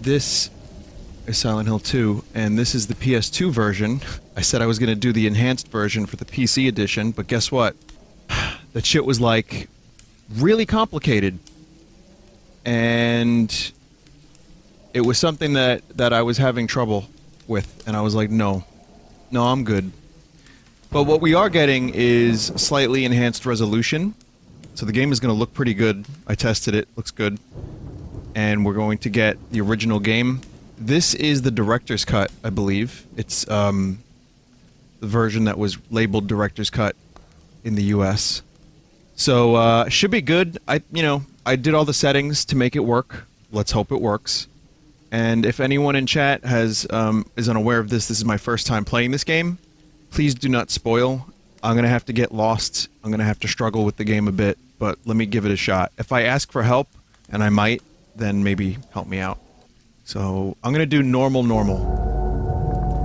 This is Silent Hill 2, and this is the PS2 version. I said I was gonna do the enhanced version for the PC edition, but guess what? That shit was, like, really complicated. And it was something that I was having trouble with, and I was like, no. No, I'm good. But what we are getting is slightly enhanced resolution. So the game is going to look pretty good. I tested it, looks good. And we're going to get the original game. This is the director's cut, I believe. It's the version that was labeled director's cut in the US. So should be good. I did all the settings to make it work. Let's hope it works. And if anyone in chat is unaware of this is my first time playing this game, please do not spoil. I'm gonna have to get lost. I'm gonna have to struggle with the game a bit, but let me give it a shot. If I ask for help, and I might, then maybe help me out. So I'm gonna do normal,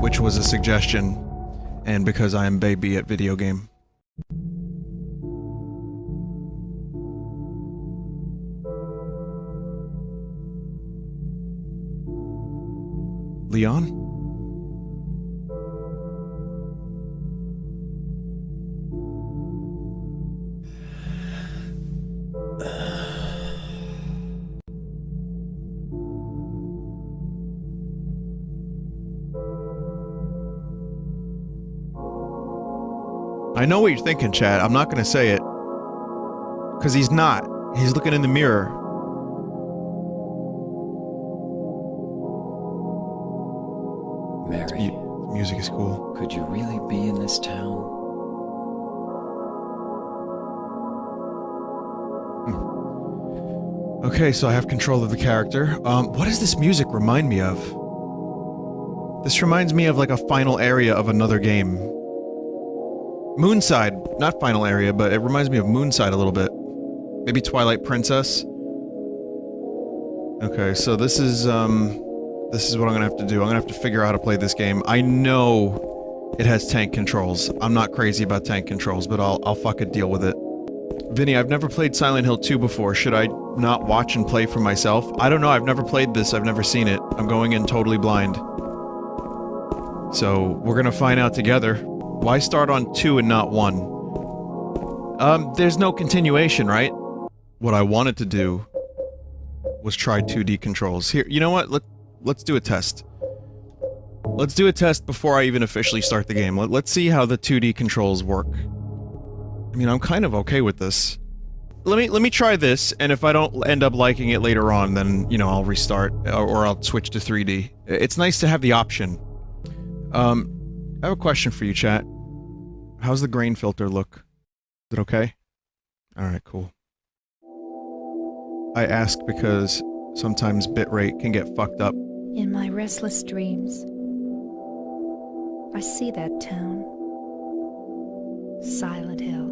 which was a suggestion, and because I am baby at video game. Leon? I know what you're thinking, Chad. I'm not gonna say it. Because he's not. He's looking in the mirror. Mary, music is cool. Could you really be in this town? Okay, so I have control of the character. What does this music remind me of? This reminds me of like a final area of another game. Moonside, not final area, but it reminds me of Moonside a little bit. Maybe Twilight Princess? Okay, so this is what I'm gonna have to do. I'm gonna have to figure out how to play this game. I know it has tank controls. I'm not crazy about tank controls, but I'll fucking deal with it. Vinny, I've never played Silent Hill 2 before. Should I not watch and play for myself? I don't know, I've never played this, I've never seen it. I'm going in totally blind. So, we're gonna find out together. Why start on 2 and not 1? There's no continuation, right? What I wanted to do was try 2D controls. Here, you know what? Let's do a test. Let's do a test before I even officially start the game. Let's see how the 2D controls work. I mean, I'm kind of okay with this. Let me try this, and if I don't end up liking it later on, then, you know, I'll restart, or I'll switch to 3D. It's nice to have the option. I have a question for you, chat. How's the grain filter look? Is it okay? Alright, cool. I ask because sometimes bitrate can get fucked up. In my restless dreams, I see that town. Silent Hill.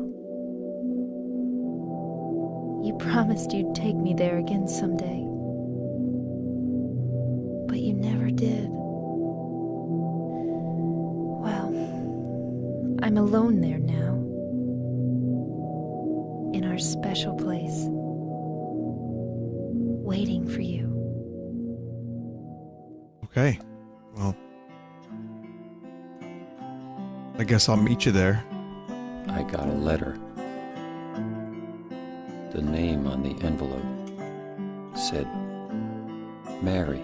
You promised you'd take me there again someday. But you never did. Well, I'm alone there now. In our special place. Waiting for you. Okay. Well, I guess I'll meet you there. I got a letter. The name on the envelope said, Mary.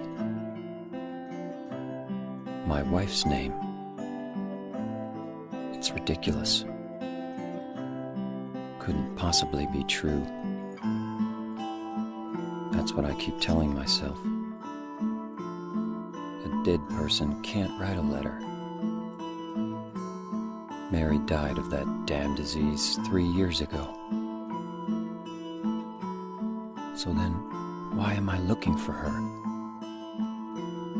My wife's name. It's ridiculous. Couldn't possibly be true. That's what I keep telling myself. A dead person can't write a letter. Mary died of that damn disease 3 years ago. So then, why am I looking for her?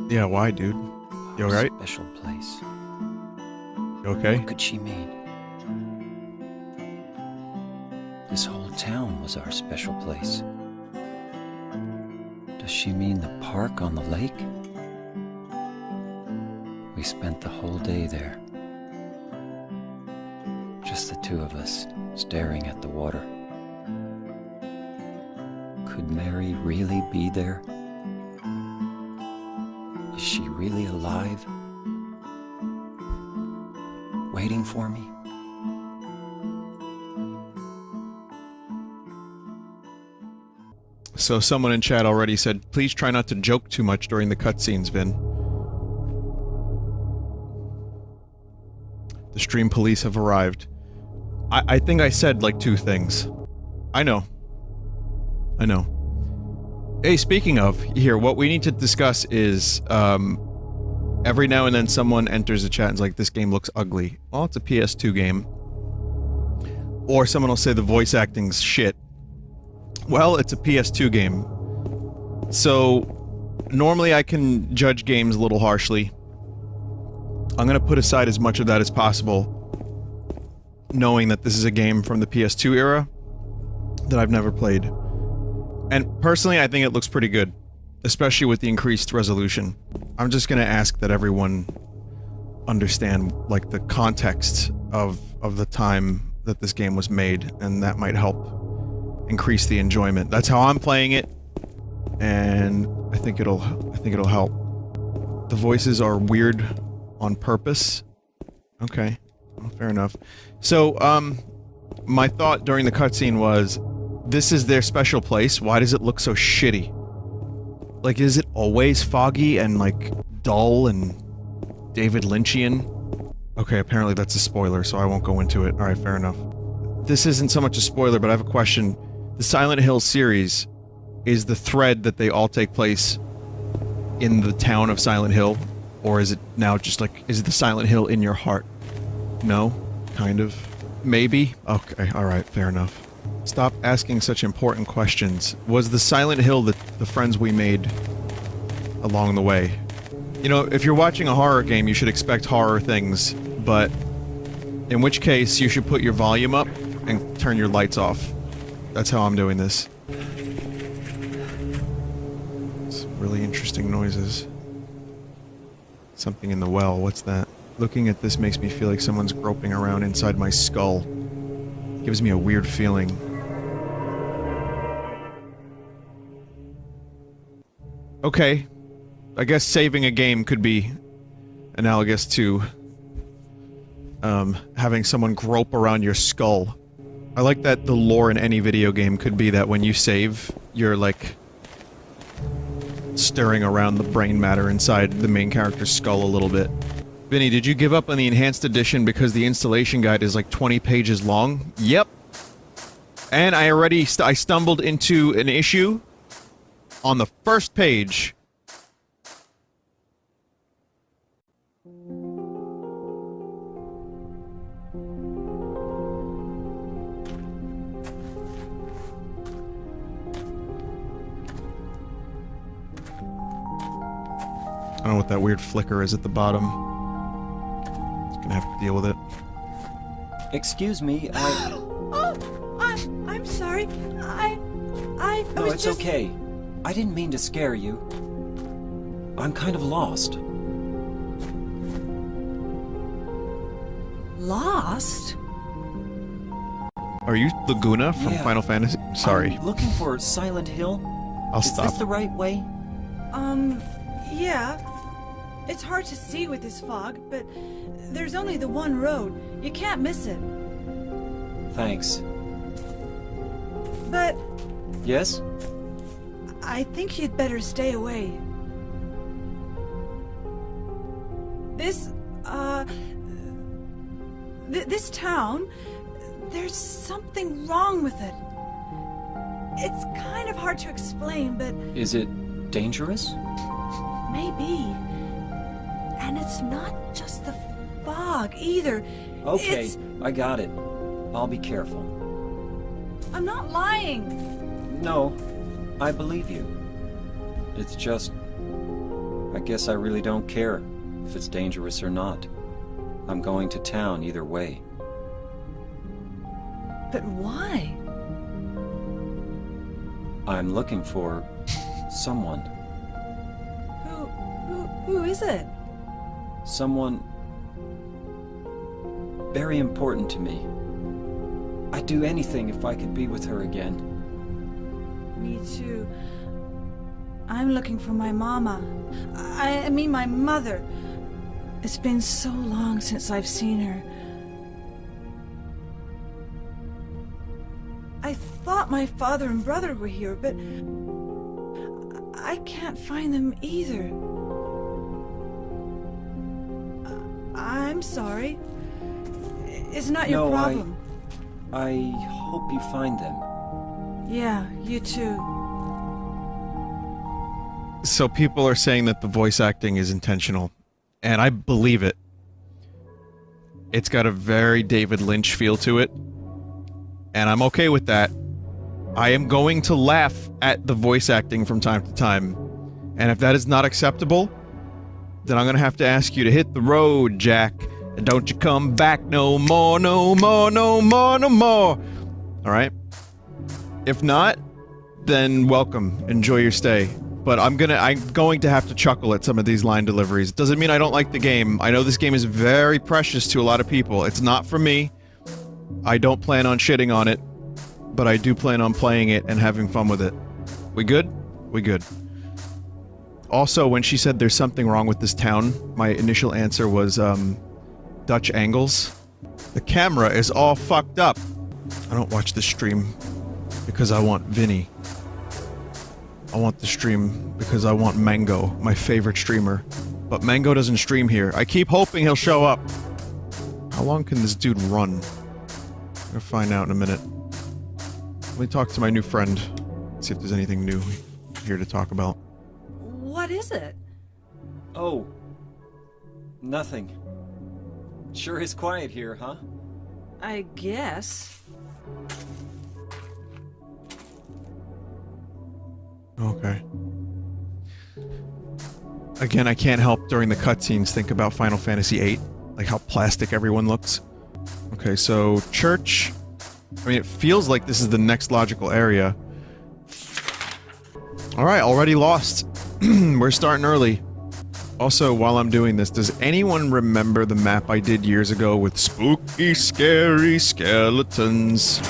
Yeah, why, dude? You alright? Special place. You okay? What could she mean? This whole town was our special place. Does she mean the park on the lake? We spent the whole day there. Just the two of us, staring at the water. Could Mary really be there? Is she really alive? Waiting for me? So someone in chat already said, please try not to joke too much during the cutscenes, Vin. The stream police have arrived. I think I said like 2 things. I know. Hey, speaking of, here, what we need to discuss is, every now and then someone enters the chat and's like, this game looks ugly. Well, it's a PS2 game. Or someone will say the voice acting's shit. Well, it's a PS2 game. So, normally I can judge games a little harshly. I'm gonna put aside as much of that as possible, knowing that this is a game from the PS2 era that I've never played. And personally, I think it looks pretty good, especially with the increased resolution. I'm just gonna ask that everyone understand, like, the context of the time that this game was made, and that might help increase the enjoyment. That's how I'm playing it, and I think it'll help. The voices are weird on purpose. Okay, well, fair enough. So, my thought during the cutscene was, this is their special place, why does it look so shitty? Like, is it always foggy and, like, dull and David Lynchian? Okay, apparently that's a spoiler, so I won't go into it. Alright, fair enough. This isn't so much a spoiler, but I have a question. The Silent Hill series, is the thread that they all take place in the town of Silent Hill? Or is it now just like, is it the Silent Hill in your heart? No? Kind of? Maybe? Okay, alright, fair enough. Stop asking such important questions. Was the Silent Hill the friends we made along the way? You know, if you're watching a horror game, you should expect horror things, but in which case, you should put your volume up and turn your lights off. That's how I'm doing this. Some really interesting noises. Something in the well, what's that? Looking at this makes me feel like someone's groping around inside my skull. Gives me a weird feeling. Okay. I guess saving a game could be analogous to having someone grope around your skull. I like that the lore in any video game could be that when you save, you're like stirring around the brain matter inside the main character's skull a little bit. Vinny, did you give up on the enhanced edition because the installation guide is like 20 pages long? Yep. And I already I stumbled into an issue on the first page. I don't know what that weird flicker is at the bottom. Just gonna have to deal with it. Excuse me, I'm sorry. I No, was it's just... okay. I didn't mean to scare you. I'm kind of lost. Lost? Are you Laguna from Yeah. Final Fantasy? Sorry. I'm looking for Silent Hill. I'll Is stop. this the right way? Yeah. It's hard to see with this fog, but there's only the one road. You can't miss it. Thanks. But Yes? I think you'd better stay away. This town, there's something wrong with it. It's kind of hard to explain, but Is it dangerous? maybe. And it's not just the fog, either. Okay, It's... I got it. I'll be careful. I'm not lying. No, I believe you. It's just... I guess I really don't care if it's dangerous or not. I'm going to town either way. But why? I'm looking for... someone. Who is it? Someone... very important to me. I'd do anything if I could be with her again. Me too. I'm looking for my mama. I mean my mother. It's been so long since I've seen her. I thought my father and brother were here, but I can't find them either. I'm sorry. It's not your problem. I hope you find them. Yeah, you too. So people are saying that the voice acting is intentional, and I believe it. It's got a very David Lynch feel to it, and I'm okay with that. I am going to laugh at the voice acting from time to time, and if that is not acceptable, then I'm gonna have to ask you to hit the road, Jack, and don't you come back no more, no more, no more, no more. Alright? If not, then welcome. Enjoy your stay. But I'm going to have to chuckle at some of these line deliveries. Doesn't mean I don't like the game. I know this game is very precious to a lot of people. It's not for me. I don't plan on shitting on it, but I do plan on playing it and having fun with it. We good? We good. Also, when she said there's something wrong with this town, my initial answer was, Dutch angles. The camera is all fucked up. I don't watch the stream because I want Vinny. I want the stream because I want Mango, my favorite streamer. But Mango doesn't stream here. I keep hoping he'll show up. How long can this dude run? I'm gonna find out in a minute. Let me talk to my new friend. See if there's anything new here to talk about. What is it? Oh. Nothing. Sure is quiet here, huh? I guess. Okay. Again, I can't help during the cutscenes think about Final Fantasy VIII. Like how plastic everyone looks. Okay, so church. I mean, it feels like this is the next logical area. Alright, already lost. We're starting early. Also, while I'm doing this, does anyone remember the map I did years ago with spooky, scary skeletons?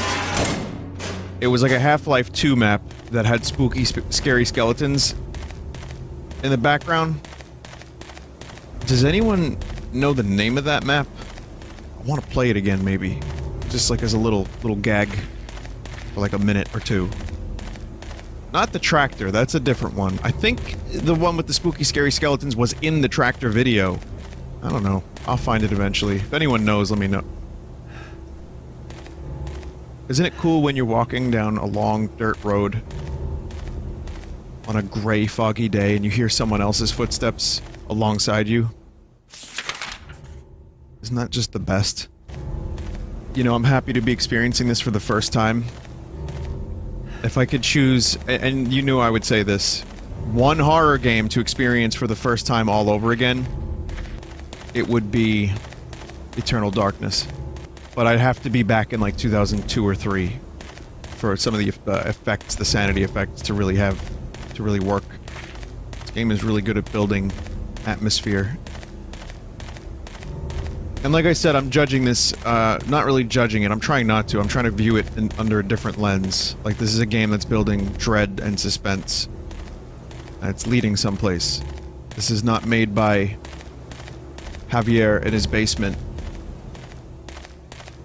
It was like a Half-Life 2 map that had spooky, scary skeletons in the background. Does anyone know the name of that map? I want to play it again, maybe. Just like as a little gag for like a minute or two. Not the tractor, that's a different one. I think the one with the spooky, scary skeletons was in the tractor video. I don't know. I'll find it eventually. If anyone knows, let me know. Isn't it cool when you're walking down a long dirt road on a gray, foggy day and you hear someone else's footsteps alongside you? Isn't that just the best? You know, I'm happy to be experiencing this for the first time. If I could choose, and you knew I would say this, one horror game to experience for the first time all over again, it would be Eternal Darkness. But I'd have to be back in like 2002 or 3 for some of the effects, the sanity effects, to really work. This game is really good at building atmosphere. And like I said, I'm judging this, not really judging it, I'm trying not to. I'm trying to view it under a different lens. Like, this is a game that's building dread and suspense. And it's leading someplace. This is not made by Javier in his basement.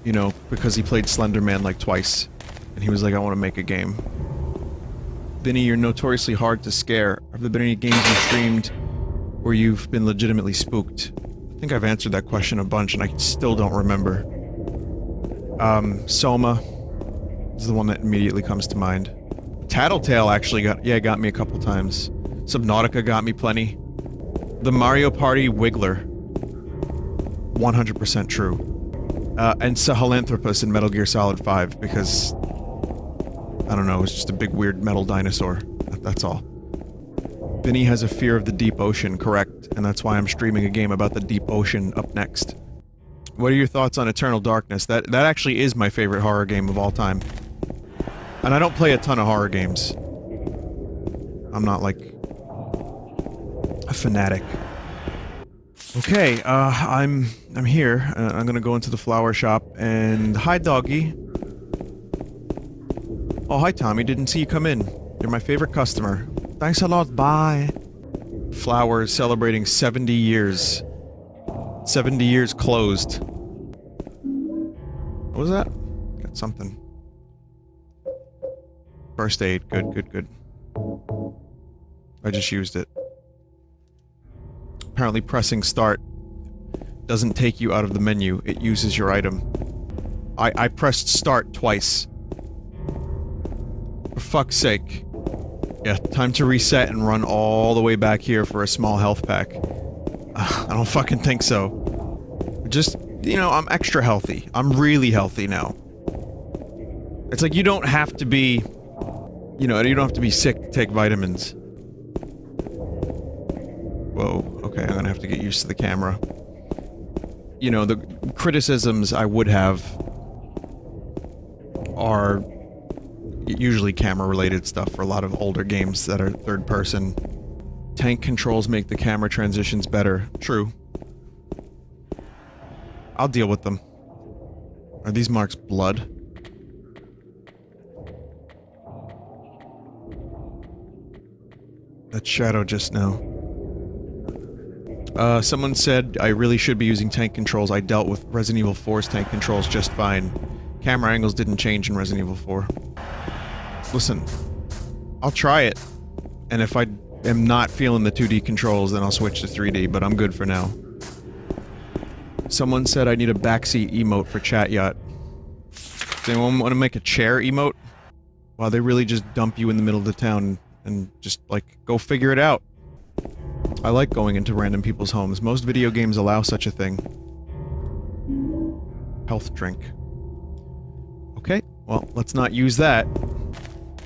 You know, because he played Slender Man like twice. And he was like, I want to make a game. Vinny, you're notoriously hard to scare. Have there been any games you streamed where you've been legitimately spooked? I think I've answered that question a bunch and I still don't remember. Soma is the one that immediately comes to mind. Tattletale actually got me a couple times. Subnautica got me plenty. The Mario Party Wiggler. 100% true. And Sahelanthropus in Metal Gear Solid 5, because... I don't know, it's just a big weird metal dinosaur. That's all. Vinny has a fear of the deep ocean, correct, and that's why I'm streaming a game about the deep ocean up next. What are your thoughts on Eternal Darkness? That actually is my favorite horror game of all time. And I don't play a ton of horror games. I'm not like... a fanatic. Okay, I'm here. I'm gonna go into the flower shop and... Hi, doggy. Oh, hi, Tommy. Didn't see you come in. You're my favorite customer. Thanks a lot, bye. Flowers celebrating 70 years. 70 years closed. What was that? Got something. First aid. Good, good, good. I just used it. Apparently pressing start doesn't take you out of the menu. It uses your item. I pressed start twice. For fuck's sake. Yeah, time to reset and run all the way back here for a small health pack. I don't fucking think so. Just, you know, I'm extra healthy. I'm really healthy now. It's like you don't have to be... You know, you don't have to be sick to take vitamins. Whoa, okay, I'm gonna have to get used to the camera. You know, the criticisms I would have are usually camera-related stuff for a lot of older games that are third-person. Tank controls make the camera transitions better. True. I'll deal with them. Are these marks blood? That shadow just now. Someone said I really should be using tank controls. I dealt with Resident Evil 4's tank controls just fine. Camera angles didn't change in Resident Evil 4. Listen, I'll try it. And if I am not feeling the 2D controls, then I'll switch to 3D, but I'm good for now. Someone said I need a backseat emote for Chat Yacht. Does anyone want to make a chair emote? Wow, they really just dump you in the middle of the town and just, like, go figure it out. I like going into random people's homes. Most video games allow such a thing. Health drink. Okay, well, let's not use that.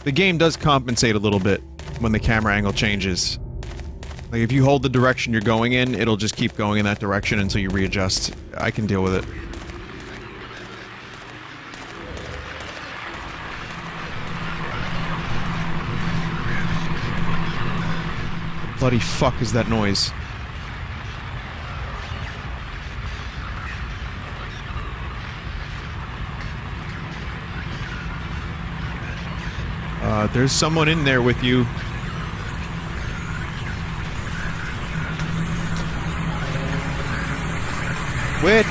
The game does compensate a little bit when the camera angle changes. Like, if you hold the direction you're going in, it'll just keep going in that direction until you readjust. I can deal with it. What bloody fuck is that noise? There's someone in there with you. Which?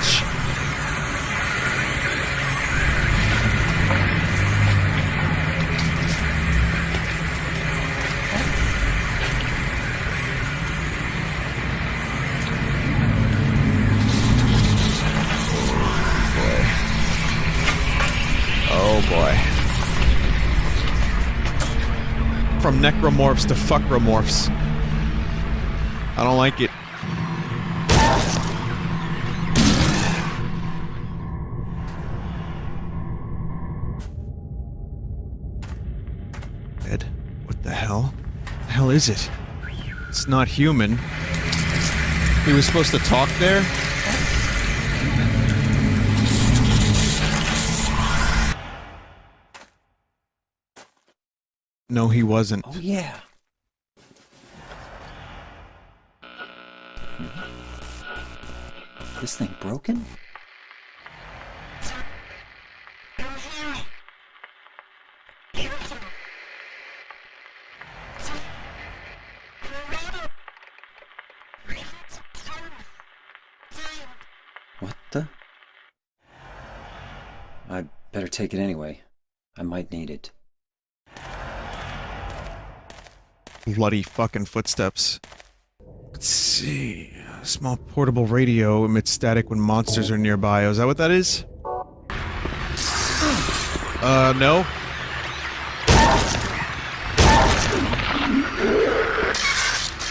Oh boy. From necromorphs to fuckromorphs. I don't like it. Ed, what the hell? What the hell is it? It's not human. He was supposed to talk there? No, he wasn't. Oh, yeah. This thing broken? What the? I'd better take it anyway. I might need it. Bloody fucking footsteps. Let's see. Small portable radio emits static when monsters are nearby. Oh, is that what that is? No.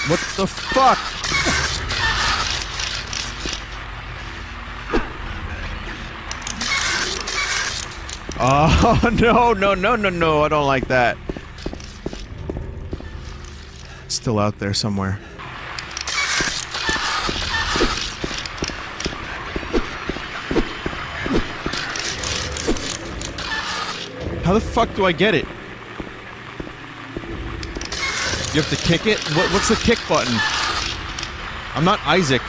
What the fuck? Oh, no, I don't like that. It's still out there somewhere. How the fuck do I get it? You have to kick it? What's the kick button? I'm not Isaac.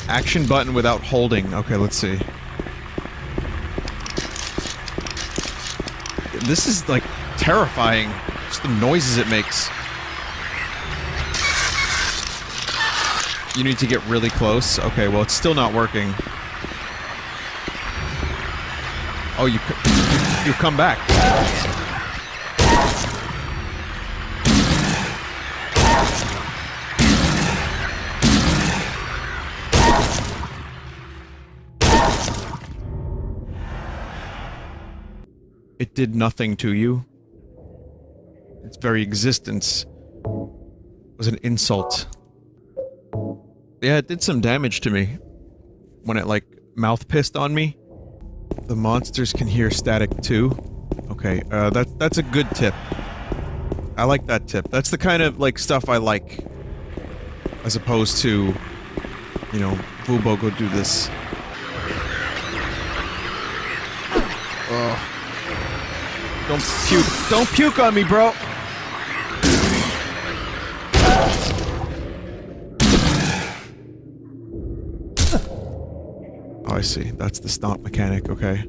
Action button without holding. Okay, let's see. This is, like, terrifying. Just the noises it makes. You need to get really close. Okay, well, it's still not working. Oh, you come back. It did nothing to you. Its very existence was an insult. Yeah, it did some damage to me. When it, like, mouth pissed on me. The monsters can hear static too. Okay, that's a good tip. I like that tip. That's the kind of, like, stuff I like. As opposed to, you know, Vubo, go do this. Ugh. Don't puke on me, bro! Oh, I see. That's the stomp mechanic, okay.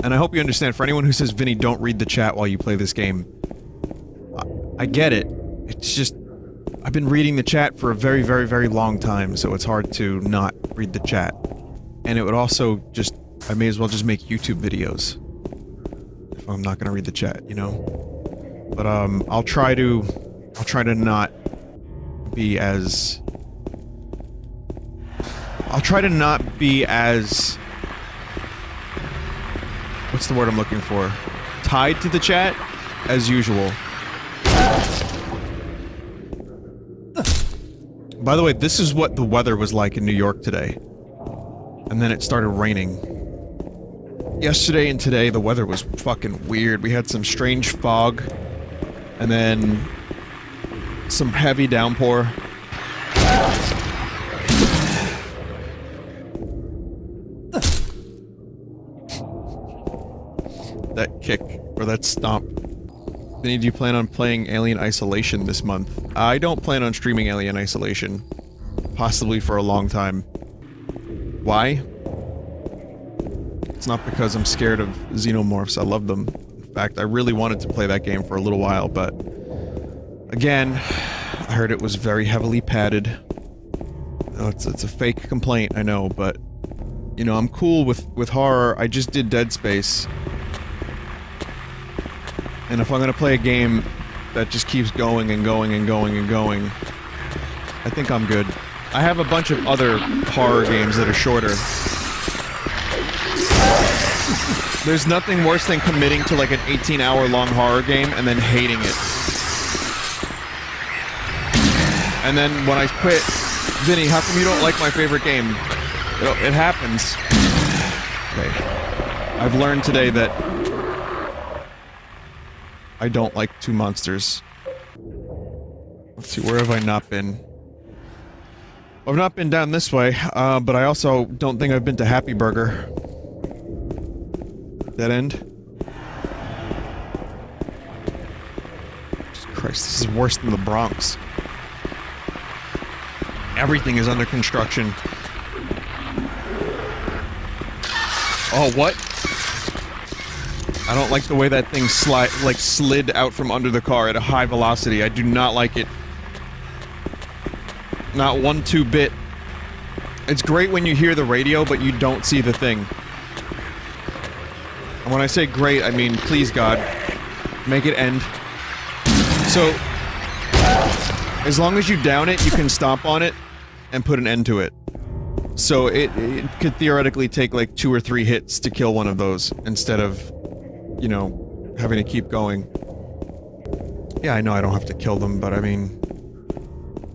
And I hope you understand, for anyone who says, Vinny, don't read the chat while you play this game. I get it. It's just... I've been reading the chat for a very, very, very long time, so it's hard to not read the chat. And it would also just... I may as well just make YouTube videos. If I'm not gonna read the chat, you know? But, I'll try to not be as... I'll try to not be as... What's the word I'm looking for? Tied to the chat as usual. By the way, this is what the weather was like in New York today. And then it started raining. Yesterday and today, the weather was fucking weird. We had some strange fog. And then... some heavy downpour. That kick, or that stomp. Vinny, do you plan on playing Alien Isolation this month? I don't plan on streaming Alien Isolation. Possibly for a long time. Why? It's not because I'm scared of xenomorphs, I love them. In fact, I really wanted to play that game for a little while, but... Again, I heard it was very heavily padded. Oh, it's a fake complaint, I know, but... You know, I'm cool with horror. I just did Dead Space. And if I'm gonna play a game that just keeps going and going and going and going, I think I'm good. I have a bunch of other horror games that are shorter. There's nothing worse than committing to like an 18-hour long horror game and then hating it. And then when I quit, Vinny, how come you don't like my favorite game? It happens. Okay. I've learned today that I don't like two monsters. Let's see, where have I not been? I've not been down this way, but I also don't think I've been to Happy Burger. Dead end? Jesus Christ, this is worse than the Bronx. Everything is under construction. Oh, what? I don't like the way that thing slid out from under the car at a high velocity. I do not like it. Not 1-2 bit. It's great when you hear the radio, but you don't see the thing. And when I say great, I mean, please God, make it end. So, as long as you down it, you can stomp on it and put an end to it. So it could theoretically take like 2 or 3 hits to kill one of those, instead of, you know, having to keep going. Yeah, I know I don't have to kill them, but I mean...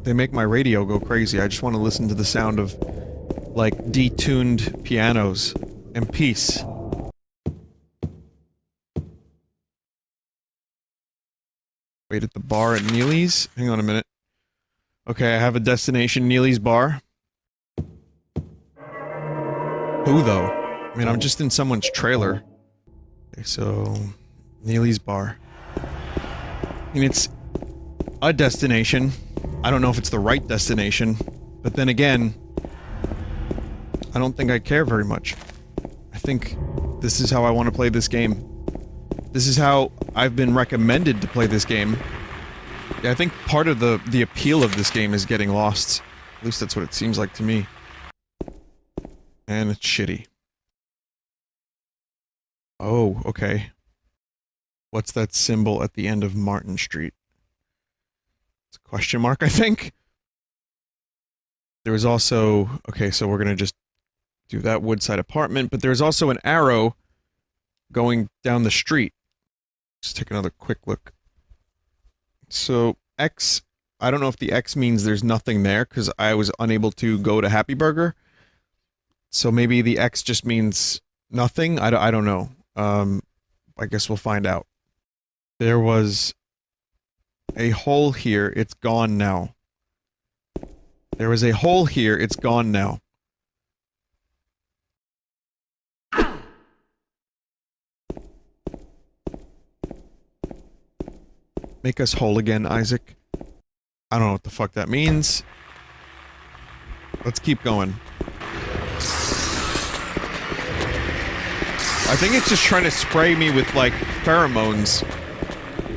They make my radio go crazy. I just want to listen to the sound of, like, detuned pianos. And peace. Wait at the bar at Neely's? Hang on a minute. Okay, I have a destination, Neely's bar. Who, though? I mean, I'm just in someone's trailer. Okay, so... Neely's bar. I mean, it's... a destination. I don't know if it's the right destination. But then again... I don't think I care very much. I think... this is how I want to play this game. This is how I've been recommended to play this game. Yeah, I think part of the appeal of this game is getting lost. At least that's what it seems like to me. And it's shitty. Oh, okay. What's that symbol at the end of Martin Street? It's a question mark, I think. There was also... Okay, so we're gonna just do that woodside apartment, but there's also an arrow going down the street. Just take another quick look. So, X... I don't know if the X means there's nothing there, because I was unable to go to Happy Burger. So maybe the X just means nothing? I don't know. I guess we'll find out. There was a hole here, it's gone now. There was a hole here, it's gone now. Make us whole again, Isaac. I don't know what the fuck that means. Let's keep going. I think it's just trying to spray me with, like, pheromones.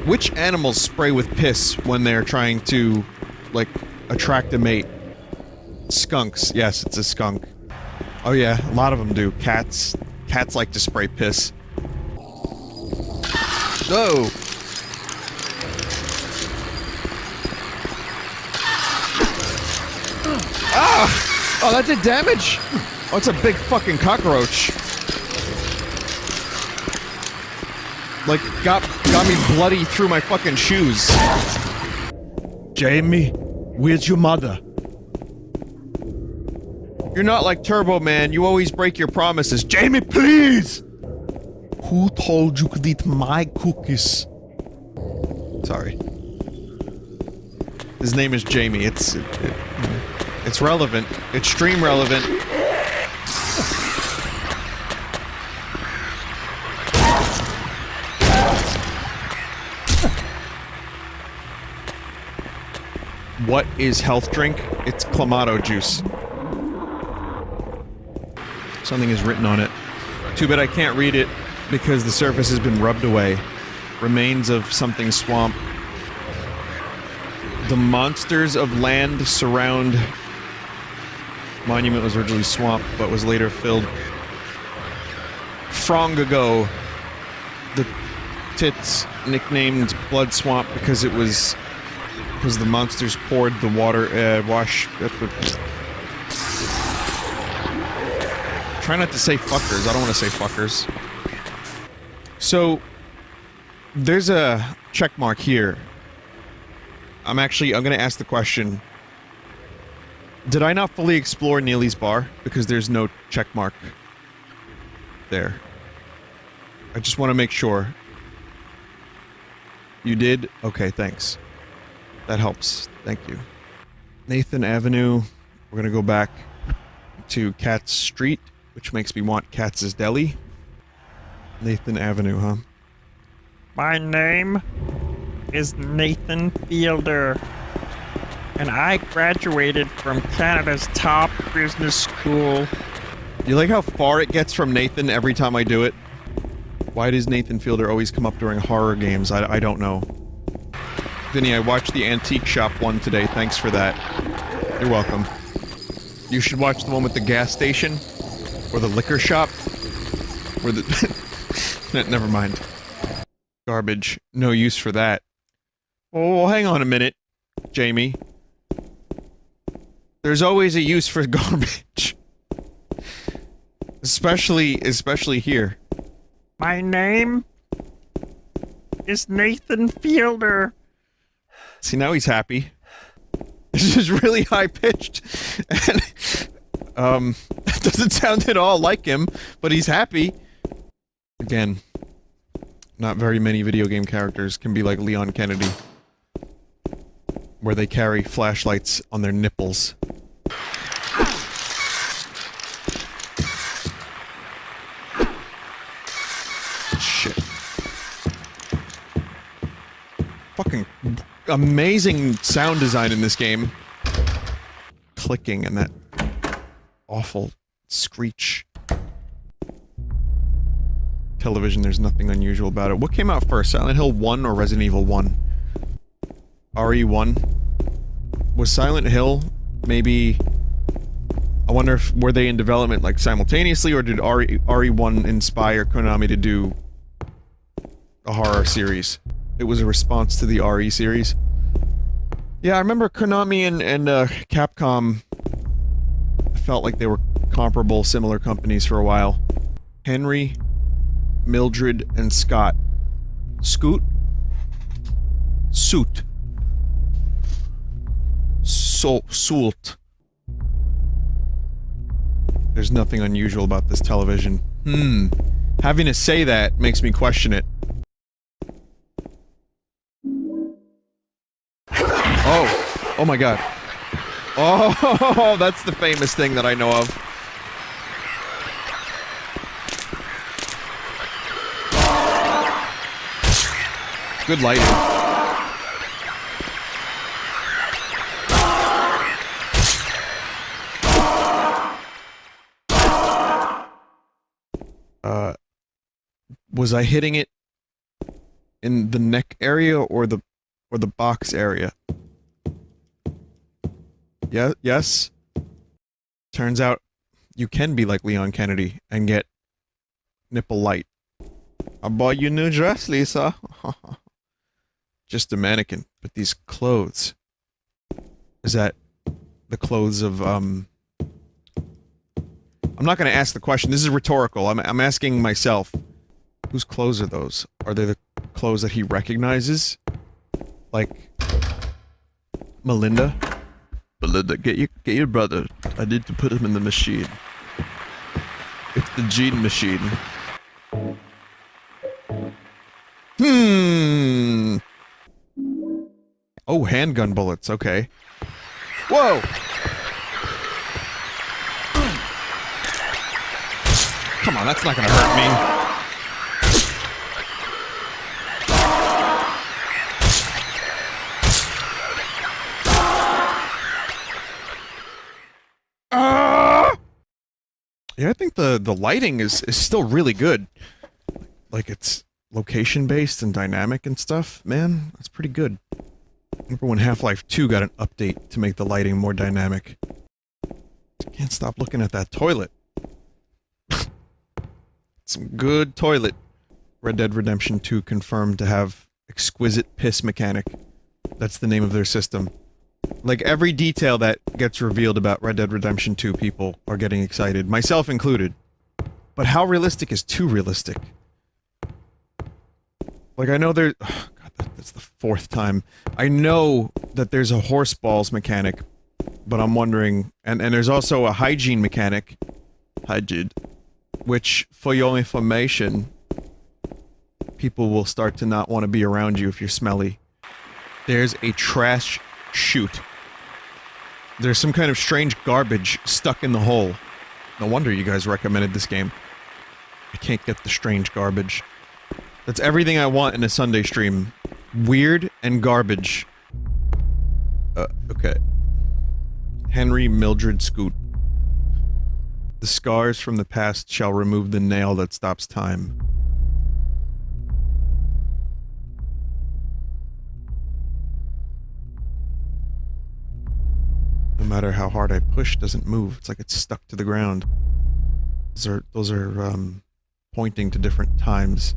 Which animals spray with piss when they're trying to, like, attract a mate? Skunks. Yes, it's a skunk. Oh yeah, a lot of them do. Cats. Cats like to spray piss. Oh! Ah! Oh, that did damage? Oh, it's a big fucking cockroach. Like, got me bloody through my fucking shoes. Jamie, where's your mother? You're not like Turbo Man, you always break your promises. Jamie, please! Who told you could eat my cookies? Sorry. His name is Jamie, it's relevant. Extreme relevant. What is health drink? It's Clamato juice. Something is written on it. Too bad I can't read it because the surface has been rubbed away. Remains of something swamp. The monsters of land surround. Monument was originally swamp, but was later filled. Frongago. The tits nicknamed Blood Swamp because it was... because the monsters poured the water, wash... Try not to say fuckers, I don't want to say fuckers. So... there's a check mark here. I'm gonna ask the question. Did I not fully explore Neely's bar? Because there's no check mark there. I just want to make sure. You did? Okay, thanks. That helps. Thank you. Nathan Avenue. We're gonna go back to Katz Street, which makes me want Katz's Deli. Nathan Avenue, huh? My name is Nathan Fielder, and I graduated from Canada's top business school. You like how far it gets from Nathan every time I do it? Why does Nathan Fielder always come up during horror games? I don't know. Vinny, I watched the Antique Shop one today. Thanks for that. You're welcome. You should watch the one with the gas station. Or the liquor shop. Or the... Never mind. Garbage. No use for that. Oh, hang on a minute, Jamie. There's always a use for garbage. Especially here. My name is Nathan Fielder. See, now he's happy. This is really high-pitched. And, it doesn't sound at all like him, but he's happy. Again, not very many video game characters can be like Leon Kennedy. Where they carry flashlights on their nipples. Shit. Fucking amazing sound design in this game. Clicking and that awful screech. Television, there's nothing unusual about it. What came out first, Silent Hill 1 or Resident Evil 1? RE1? Was Silent Hill maybe... I wonder if were they in development like simultaneously, or did RE1 inspire Konami to do a horror series? It was a response to the RE series. Yeah, I remember Konami and Capcom. I felt like they were comparable, similar companies for a while. Henry, Mildred, and Scott. Scoot? Soot. Soult. There's nothing unusual about this television. Having to say that makes me question it. Oh! Oh my god. Oh, that's the famous thing that I know of. Good lighting. Was I hitting it in the neck area or the box area? Yeah, yes. Turns out you can be like Leon Kennedy and get nipple light. I bought you a new dress, Lisa. Just a mannequin, but these clothes. Is that the clothes of, I'm not gonna ask the question, this is rhetorical, I'm asking myself. Whose clothes are those? Are they the clothes that he recognizes? Like... Melinda? Melinda, get your brother. I need to put him in the machine. It's the gene machine. Oh, handgun bullets, okay. Whoa! Come on, that's not gonna hurt me. Yeah, I think the lighting is still really good. Like, it's location-based and dynamic and stuff. Man, that's pretty good. Remember when Half-Life 2 got an update to make the lighting more dynamic. Can't stop looking at that toilet. Some good toilet. Red Dead Redemption 2 confirmed to have exquisite piss mechanic. That's the name of their system. Like, every detail that gets revealed about Red Dead Redemption 2, people are getting excited, myself included. But how realistic is too realistic? Like, I know there... Oh, God, that's the fourth time. I know that there's a horse balls mechanic, but I'm wondering... And there's also a hygiene mechanic. Hygiene. Which, for your information, people will start to not want to be around you if you're smelly. There's a trash chute. There's some kind of strange garbage stuck in the hole. No wonder you guys recommended this game. I can't get the strange garbage. That's everything I want in a Sunday stream. Weird and garbage. Okay. Henry Mildred Scoot. The scars from the past shall remove the nail that stops time. No matter how hard I push, it doesn't move. It's like it's stuck to the ground. Those are pointing to different times.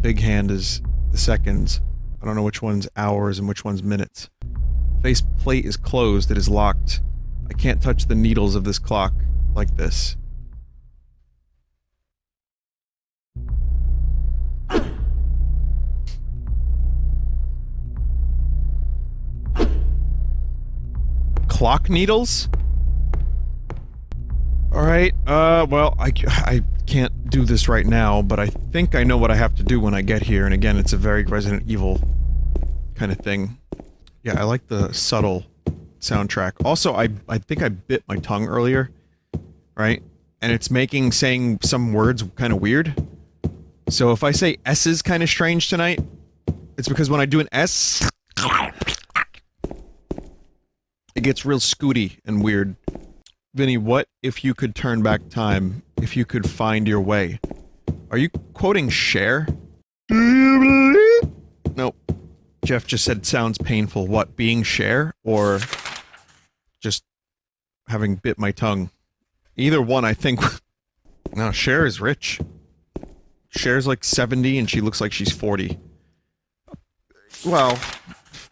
Big hand is the seconds. I don't know which one's hours and which one's minutes. Face plate is closed. It is locked. I can't touch the needles of this clock like this. Clock needles? Alright, well, I can't do this right now, but I think I know what I have to do when I get here, and again, it's a very Resident Evil kind of thing. Yeah, I like the subtle soundtrack. Also, I think I bit my tongue earlier, right? And it's making saying some words kind of weird. So if I say S's kind of strange tonight, it's because when I do an S, it gets real scooty and weird. Vinny, what if you could turn back time, if you could find your way? Are you quoting Cher? Nope. Jeff just said sounds painful. What, being Cher or just having bit my tongue? Either one, I think. No, Cher is rich. Cher's like 70 and she looks like she's 40. Well,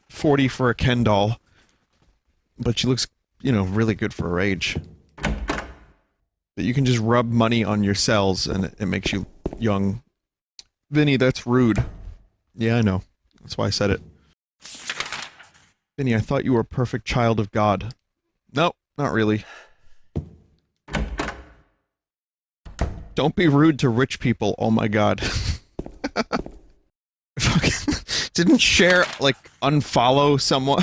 40 for a Ken doll. But she looks, you know, really good for her age. That you can just rub money on your cells and it makes you young. Vinny, that's rude. Yeah, I know. That's why I said it. Vinny, I thought you were a perfect child of God. No, not really. Don't be rude to rich people, oh my god. Didn't Cher, like, unfollow someone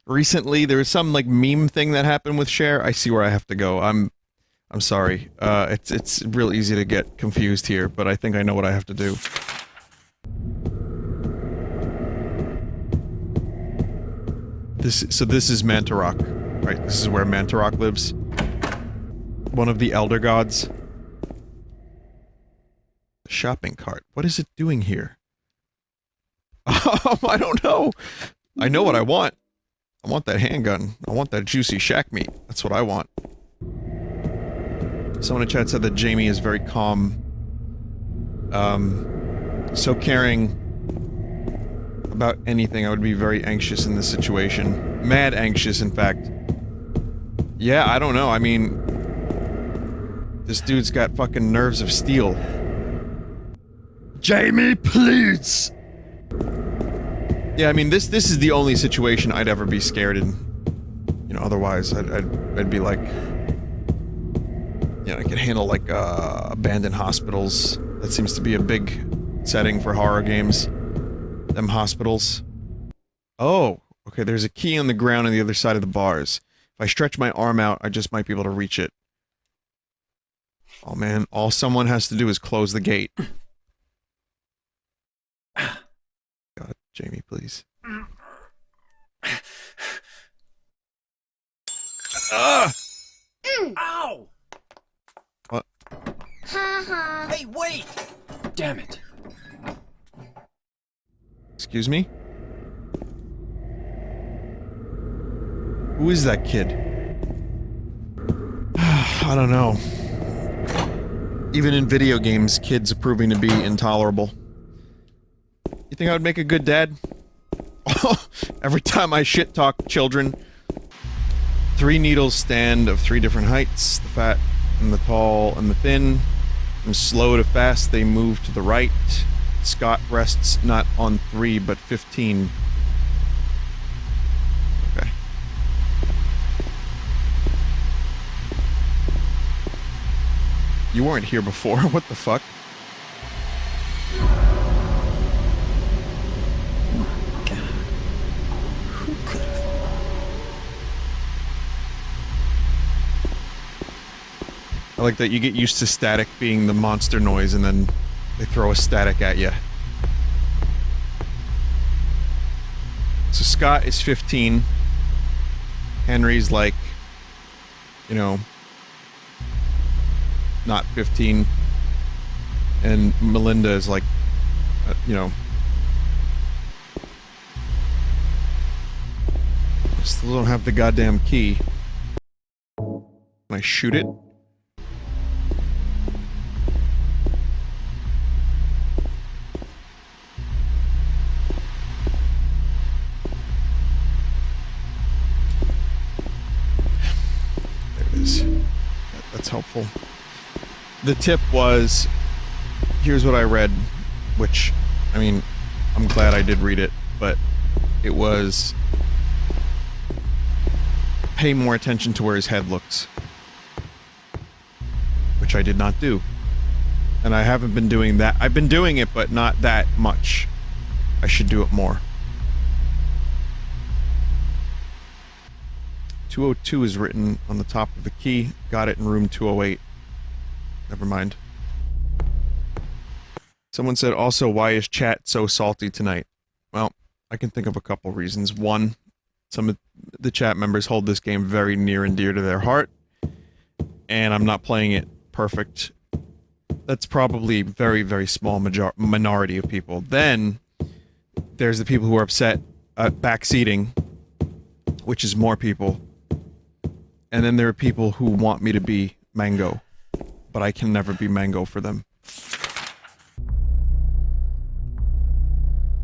recently? There was some, like, meme thing that happened with Cher. I see where I have to go. I'm sorry. It's real easy to get confused here, but I think I know what I have to do. So this is Mantarok, right? This is where Mantarok lives. One of the elder gods. The shopping cart. What is it doing here? I don't know. I know what I want. I want that handgun. I want that juicy shack meat. That's what I want. Someone in chat said that Jamie is very calm. So caring about anything. I would be very anxious in this situation. Mad anxious, in fact. Yeah, I don't know. I mean, this dude's got fucking nerves of steel. Jamie, please! Yeah, I mean, this is the only situation I'd ever be scared in. You know, otherwise, I'd be like... You know, I could handle, like, abandoned hospitals. That seems to be a big setting for horror games. Them hospitals. Oh, okay, there's a key on the ground on the other side of the bars. If I stretch my arm out, I just might be able to reach it. Oh man, all someone has to do is close the gate. God, Jamie, please. Ow! What? Hey, wait! Damn it. Excuse me? Who is that kid? I don't know. Even in video games, kids are proving to be intolerable. You think I would make a good dad? Every time I shit-talk children. 3 needles stand of 3 different heights. The fat and the tall and the thin. From slow to fast, they move to the right. Scott rests not on 3, but 15. Okay. You weren't here before, what the fuck? I like that you get used to static being the monster noise and then they throw a static at you. So Scott is 15. Henry's like, you know, not 15. And Melinda is like, you know. I still don't have the goddamn key. Can I shoot it? That's helpful. The tip was, here's what I read, which, I mean, I'm glad I did read it, but it was, pay more attention to where his head looks. Which I did not do. And I haven't been doing that. I've been doing it, but not that much. I should do it more. 202 is written on the top of the key. Got it in room 208. Never mind. Someone said also, why is chat so salty tonight? Well, I can think of a couple reasons. One, some of the chat members hold this game very near and dear to their heart. And I'm not playing it perfect. That's probably very, very small minority of people. Then, there's the people who are upset backseating, which is more people. And then there are people who want me to be Mango, but I can never be Mango for them.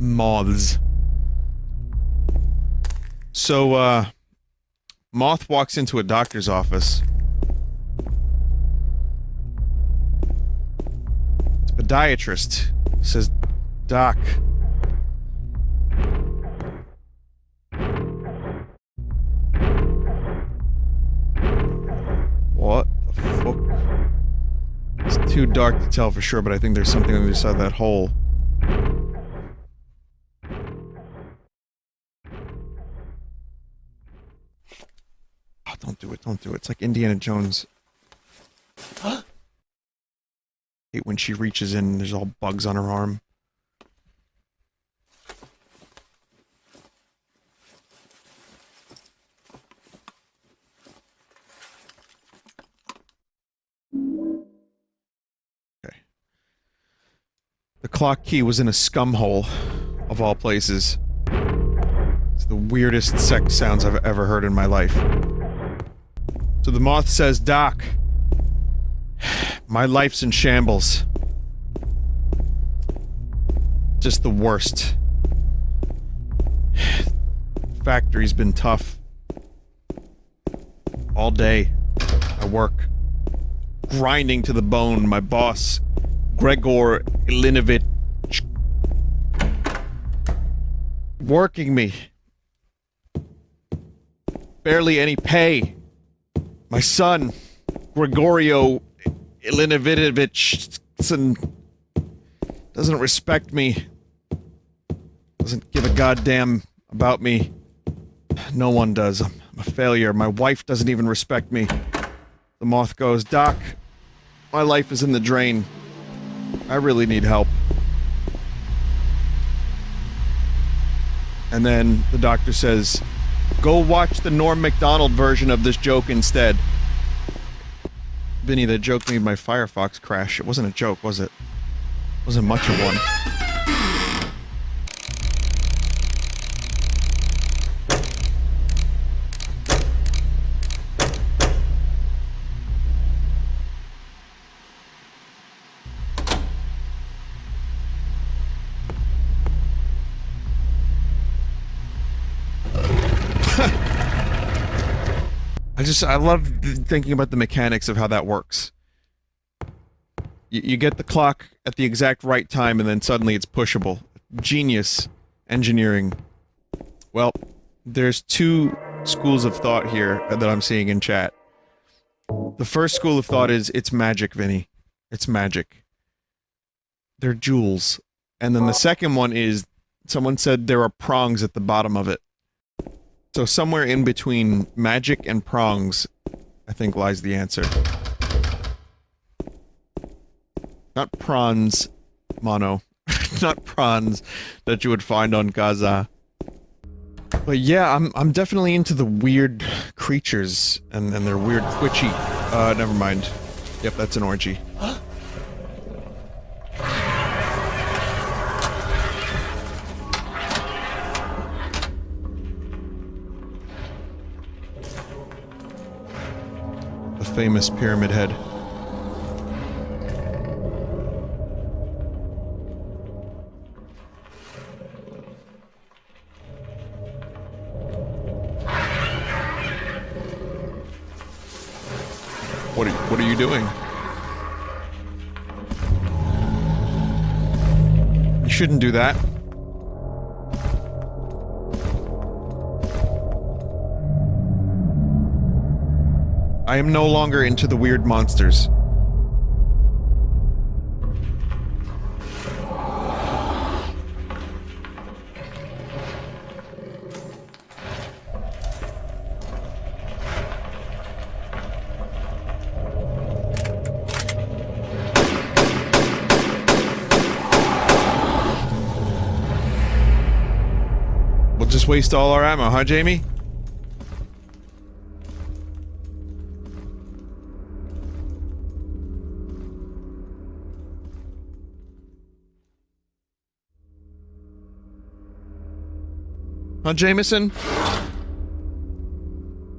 Moths. So, Moth walks into a doctor's office. It's a podiatrist. Says, "Doc. What the fuck? It's too dark to tell for sure, but I think there's something on the other side of that hole." Oh, don't do it, don't do it. It's like Indiana Jones. Hate when she reaches in and there's all bugs on her arm. Okay. The clock key was in a scum hole, of all places. It's the weirdest sex sounds I've ever heard in my life. So the moth says, "Doc, my life's in shambles. Just the worst. Factory's been tough. All day. I work. Grinding to the bone. My boss, Gregor Ilinovich, working me. Barely any pay. My son, Gregorio Ilinovich, doesn't respect me. Doesn't give a goddamn about me. No one does. I'm a failure. My wife doesn't even respect me." The moth goes, "Doc, my life is in the drain. I really need help." And then the doctor says, "Go watch the Norm Macdonald version of this joke instead." Vinny, that joke made my Firefox crash. It wasn't a joke, was it? Wasn't much of one. I love thinking about the mechanics of how that works. You get the clock at the exact right time and then suddenly it's pushable. Genius engineering. Well, there's two schools of thought here that I'm seeing in chat. The first school of thought is, it's magic, Vinny. It's magic. They're jewels. And then the second one is, someone said there are prongs at the bottom of it. So somewhere in between magic and prongs, I think lies the answer. Not prawns, mono. Not prawns that you would find on Gaza. But yeah, I'm definitely into the weird creatures and their weird twitchy. Never mind. Yep, that's an orgy. The famous pyramid head. What are you doing? You shouldn't do that. I am no longer into the weird monsters. We'll just waste all our ammo, huh, Jamie? Huh, Jameson?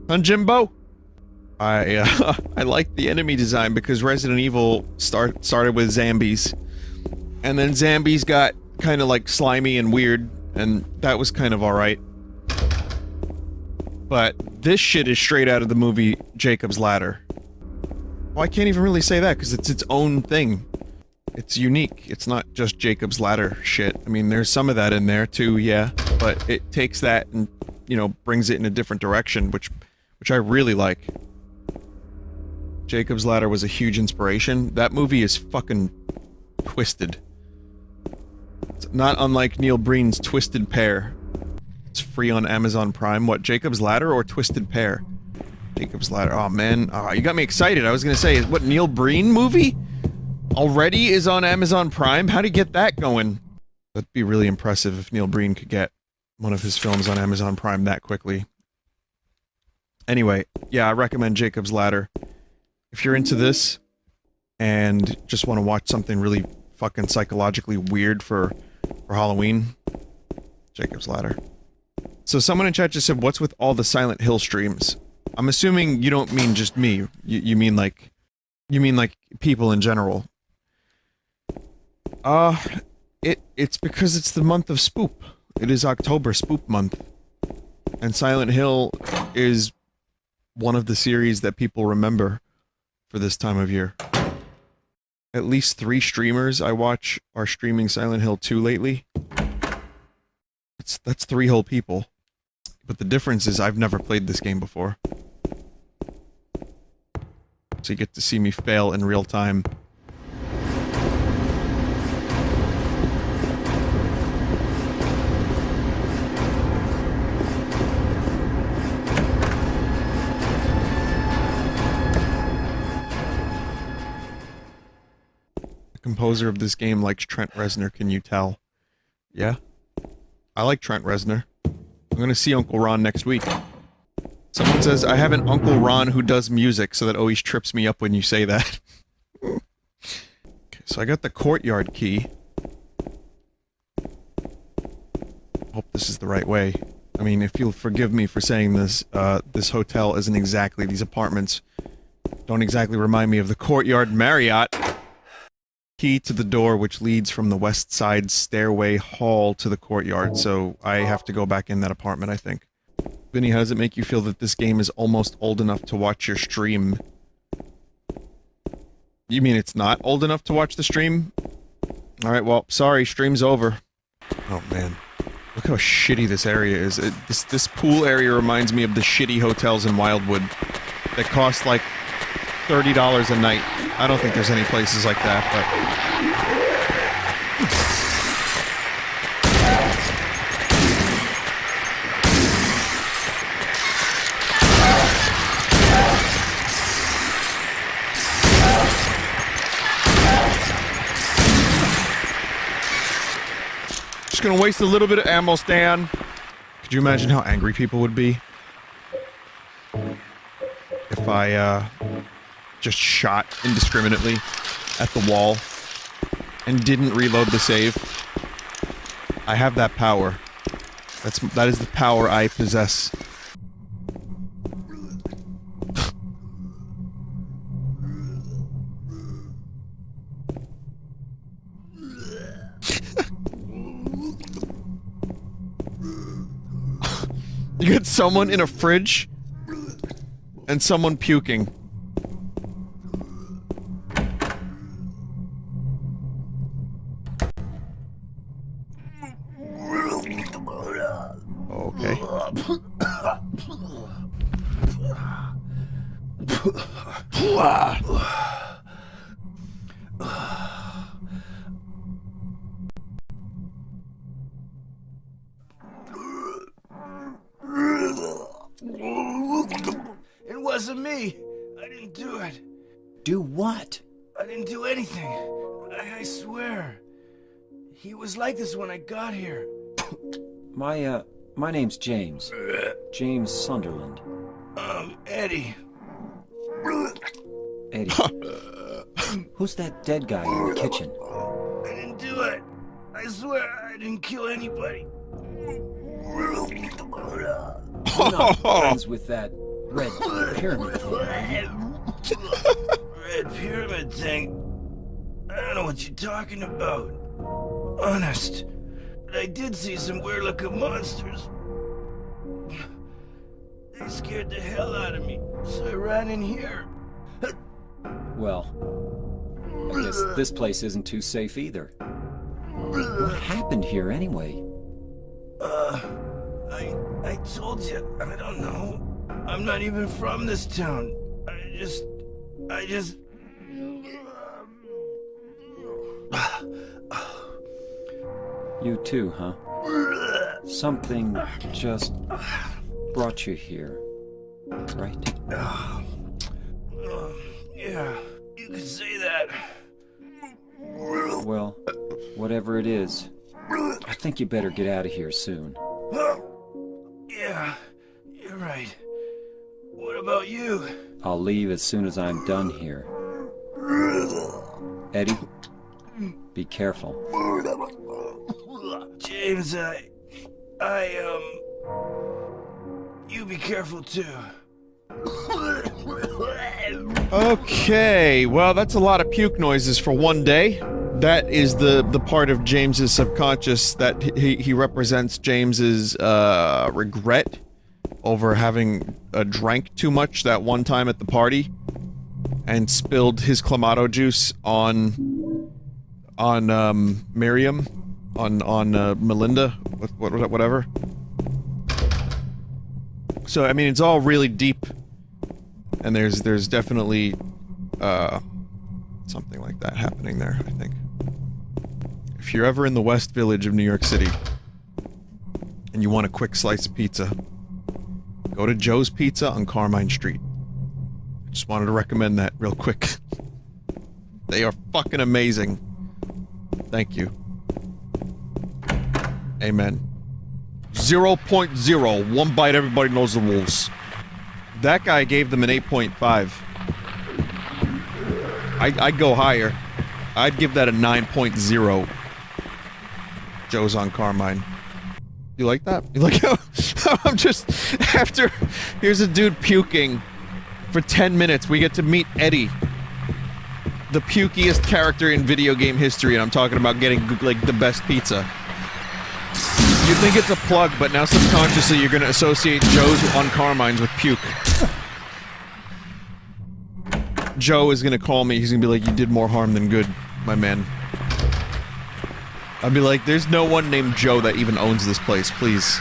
Huh, Jimbo? I like the enemy design because Resident Evil started with zombies. And then zombies got kind of like slimy and weird, and that was kind of alright. But this shit is straight out of the movie Jacob's Ladder. Well, I can't even really say that because it's its own thing. It's unique. It's not just Jacob's Ladder shit. I mean, there's some of that in there too, yeah. But it takes that and, you know, brings it in a different direction, which I really like. Jacob's Ladder was a huge inspiration. That movie is fucking twisted. It's not unlike Neil Breen's Twisted Pair. It's free on Amazon Prime. What, Jacob's Ladder or Twisted Pair? Jacob's Ladder. Oh man, you got me excited. I was gonna say, what, Neil Breen movie? Already is on Amazon Prime? How'd he get that going? That'd be really impressive if Neil Breen could get one of his films on Amazon Prime that quickly. Anyway, yeah, I recommend Jacob's Ladder. If you're into this, and just want to watch something really fucking psychologically weird for Halloween, Jacob's Ladder. So someone in chat just said, what's with all the Silent Hill streams? I'm assuming you don't mean just me. You mean like people in general. It's because it's the month of Spoop. It is October Spoop month. And Silent Hill is one of the series that people remember for this time of year. At least 3 streamers I watch are streaming Silent Hill 2 lately. That's 3 whole people. But the difference is I've never played this game before. So you get to see me fail in real time. The composer of this game likes Trent Reznor, can you tell? Yeah? I like Trent Reznor. I'm gonna see Uncle Ron next week. Someone says, I have an Uncle Ron who does music, so that always trips me up when you say that. Okay, so I got the courtyard key. Hope this is the right way. I mean, if you'll forgive me for saying this, this hotel isn't exactly, these apartments don't exactly remind me of the Courtyard Marriott. Key to the door which leads from the west side stairway hall to the courtyard, so I have to go back in that apartment, I think. Vinny, how does it make you feel that this game is almost old enough to watch your stream? You mean it's not old enough to watch the stream? Alright, well, sorry, stream's over. Oh man. Look how shitty this area is. This pool area reminds me of the shitty hotels in Wildwood that cost like $30 a night. I don't think there's any places like that, but... Just gonna waste a little bit of ammo, Stan. Could you imagine how angry people would be? If I, just shot indiscriminately at the wall and didn't reload the save. I have that power. That is the power I possess. You get someone in a fridge and someone puking. Okay. It wasn't me. I didn't do it. Do what? I didn't do anything. I swear. He was like this when I got here. My name's James. James Sunderland. Eddie. Eddie. Who's that dead guy in the kitchen? I didn't do it. I swear I didn't kill anybody. You're not friends with that red pyramid thing, are you? Red pyramid thing? I don't know what you're talking about. Honest. But I did see some weird-looking monsters. They scared the hell out of me, so I ran in here. Well, I guess this place isn't too safe either. What happened here anyway? I told you, I don't know. I'm not even from this town. I just... You too, huh? Something just brought you here, right? Yeah, you could say that. Well, whatever it is, I think you better get out of here soon. Yeah, you're right. What about you? I'll leave as soon as I'm done here. Eddie, be careful. James, you be careful too. Okay, well, that's a lot of puke noises for one day. That is the part of James's subconscious that he represents James's regret over having drank too much that one time at the party and spilled his Clamato juice on Miriam, on Melinda, whatever. So I mean, it's all really deep, and there's definitely something like that happening there, I think. If you're ever in the West Village of New York City and you want a quick slice of pizza, go to Joe's Pizza on Carmine Street. I just wanted to recommend that real quick. They are fucking amazing. Thank you. Amen. 0.0. One bite, everybody knows the rules. That guy gave them an 8.5. I'd go higher. I'd give that a 9.0. Joe's on Carmine. You like that? You like how I'm just after here's a dude puking for 10 minutes. We get to meet Eddie, the pukiest character in video game history, and I'm talking about getting like the best pizza. You think it's a plug, but now subconsciously you're gonna associate Joe's on Carmine's with puke. Joe is gonna call me, he's gonna be like, you did more harm than good, my man. I'd be like, there's no one named Joe that even owns this place, please.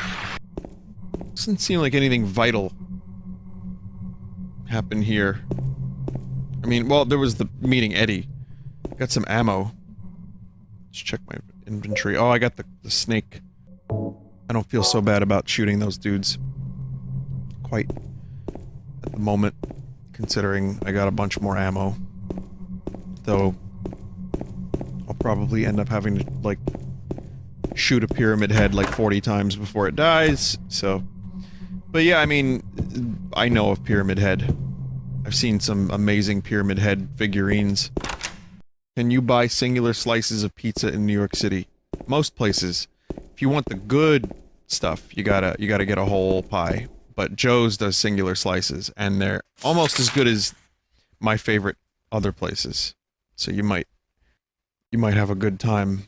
Doesn't seem like anything vital happened here. I mean, well, there was the meeting Eddie. Got some ammo. Let's check my inventory. Oh, I got the snake. I don't feel so bad about shooting those dudes. Quite. At the moment. Considering I got a bunch more ammo. Though I'll probably end up having to, like, shoot a pyramid head like 40 times before it dies, so... But yeah, I mean, I know of Pyramid Head. I've seen some amazing Pyramid Head figurines. Can you buy singular slices of pizza in New York City? Most places. If you want the good stuff, you gotta get a whole pie. But Joe's does singular slices, and they're almost as good as my favorite other places. So you might have a good time.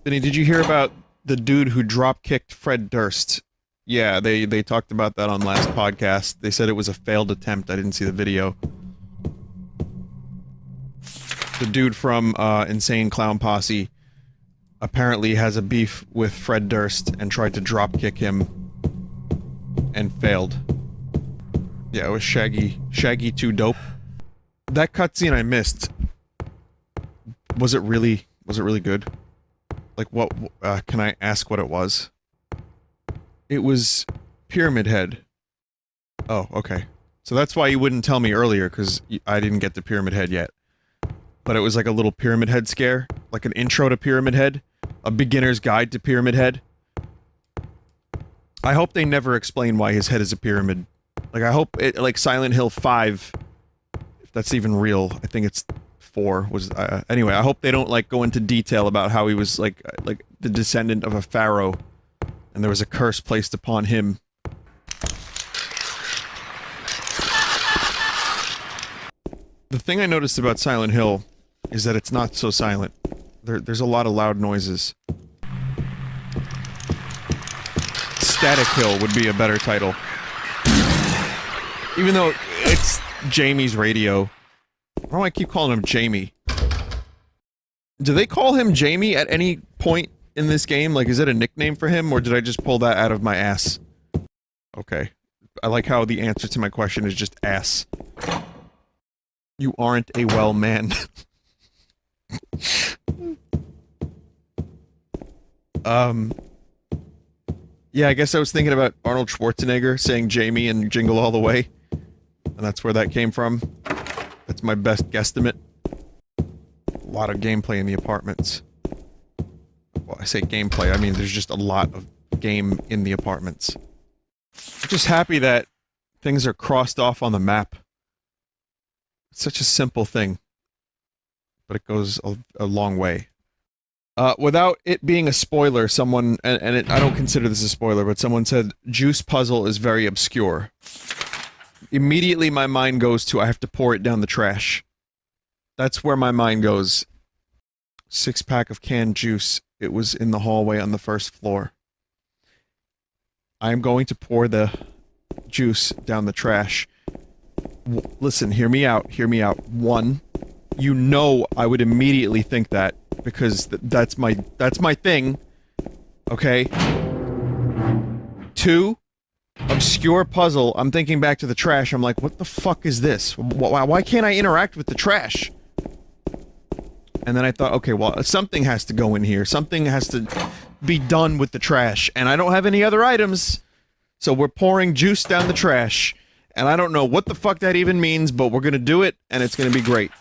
Vinny, did you hear about the dude who drop-kicked Fred Durst? Yeah, they talked about that on last podcast. They said it was a failed attempt. I didn't see the video. The dude from Insane Clown Posse apparently has a beef with Fred Durst and tried to drop-kick him and failed. Yeah, it was Shaggy 2 Dope. That cutscene I missed. Was it really good? Like, what, can I ask what it was? It was Pyramid Head. Oh, okay. So that's why you wouldn't tell me earlier, because I didn't get to Pyramid Head yet. But it was like a little Pyramid Head scare. Like an intro to Pyramid Head. A beginner's guide to Pyramid Head. I hope they never explain why his head is a pyramid. Like, I hope it, like Silent Hill 5, if that's even real, I think it's 4, was, anyway, I hope they don't, like, go into detail about how he was, like the descendant of a pharaoh, and there was a curse placed upon him. The thing I noticed about Silent Hill is that it's not so silent. There's a lot of loud noises. Static Hill would be a better title. Even though it's Jamie's radio. Why do I keep calling him Jamie? Do they call him Jamie at any point in this game? Like, is it a nickname for him, or did I just pull that out of my ass? Okay. I like how the answer to my question is just ass. You aren't a well man. Yeah, I guess I was thinking about Arnold Schwarzenegger saying Jamie and Jingle All the Way. And that's where that came from. That's my best guesstimate. A lot of gameplay in the apartments. Well, I say gameplay, I mean there's just a lot of game in the apartments. I'm just happy that things are crossed off on the map. It's such a simple thing. But it goes a long way. Without it being a spoiler, someone, I don't consider this a spoiler, but someone said, Juice Puzzle is very obscure. Immediately my mind goes to, I have to pour it down the trash. That's where my mind goes. 6-pack of canned juice. It was in the hallway on the first floor. I am going to pour the juice down the trash. Listen, hear me out, hear me out. 1, you know I would immediately think that. Because that's my thing. Okay? 2, obscure puzzle. I'm thinking back to the trash. I'm like, what the fuck is this? Why can't I interact with the trash? And then I thought, okay, well, something has to go in here. Something has to be done with the trash. And I don't have any other items. So we're pouring juice down the trash. And I don't know what the fuck that even means, but we're gonna do it, and it's gonna be great.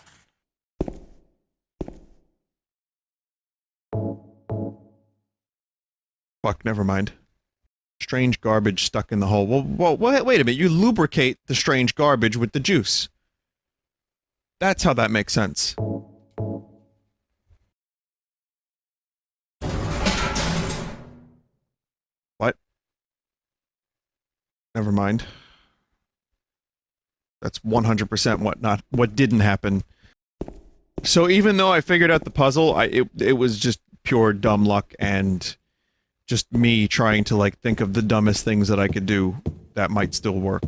Fuck, never mind. Strange garbage stuck in the hole. Well, wait a minute. You lubricate the strange garbage with the juice. That's how that makes sense. What? Never mind. That's 100% what didn't happen. So even though I figured out the puzzle, it was just pure dumb luck and just me trying to, like, think of the dumbest things that I could do that might still work.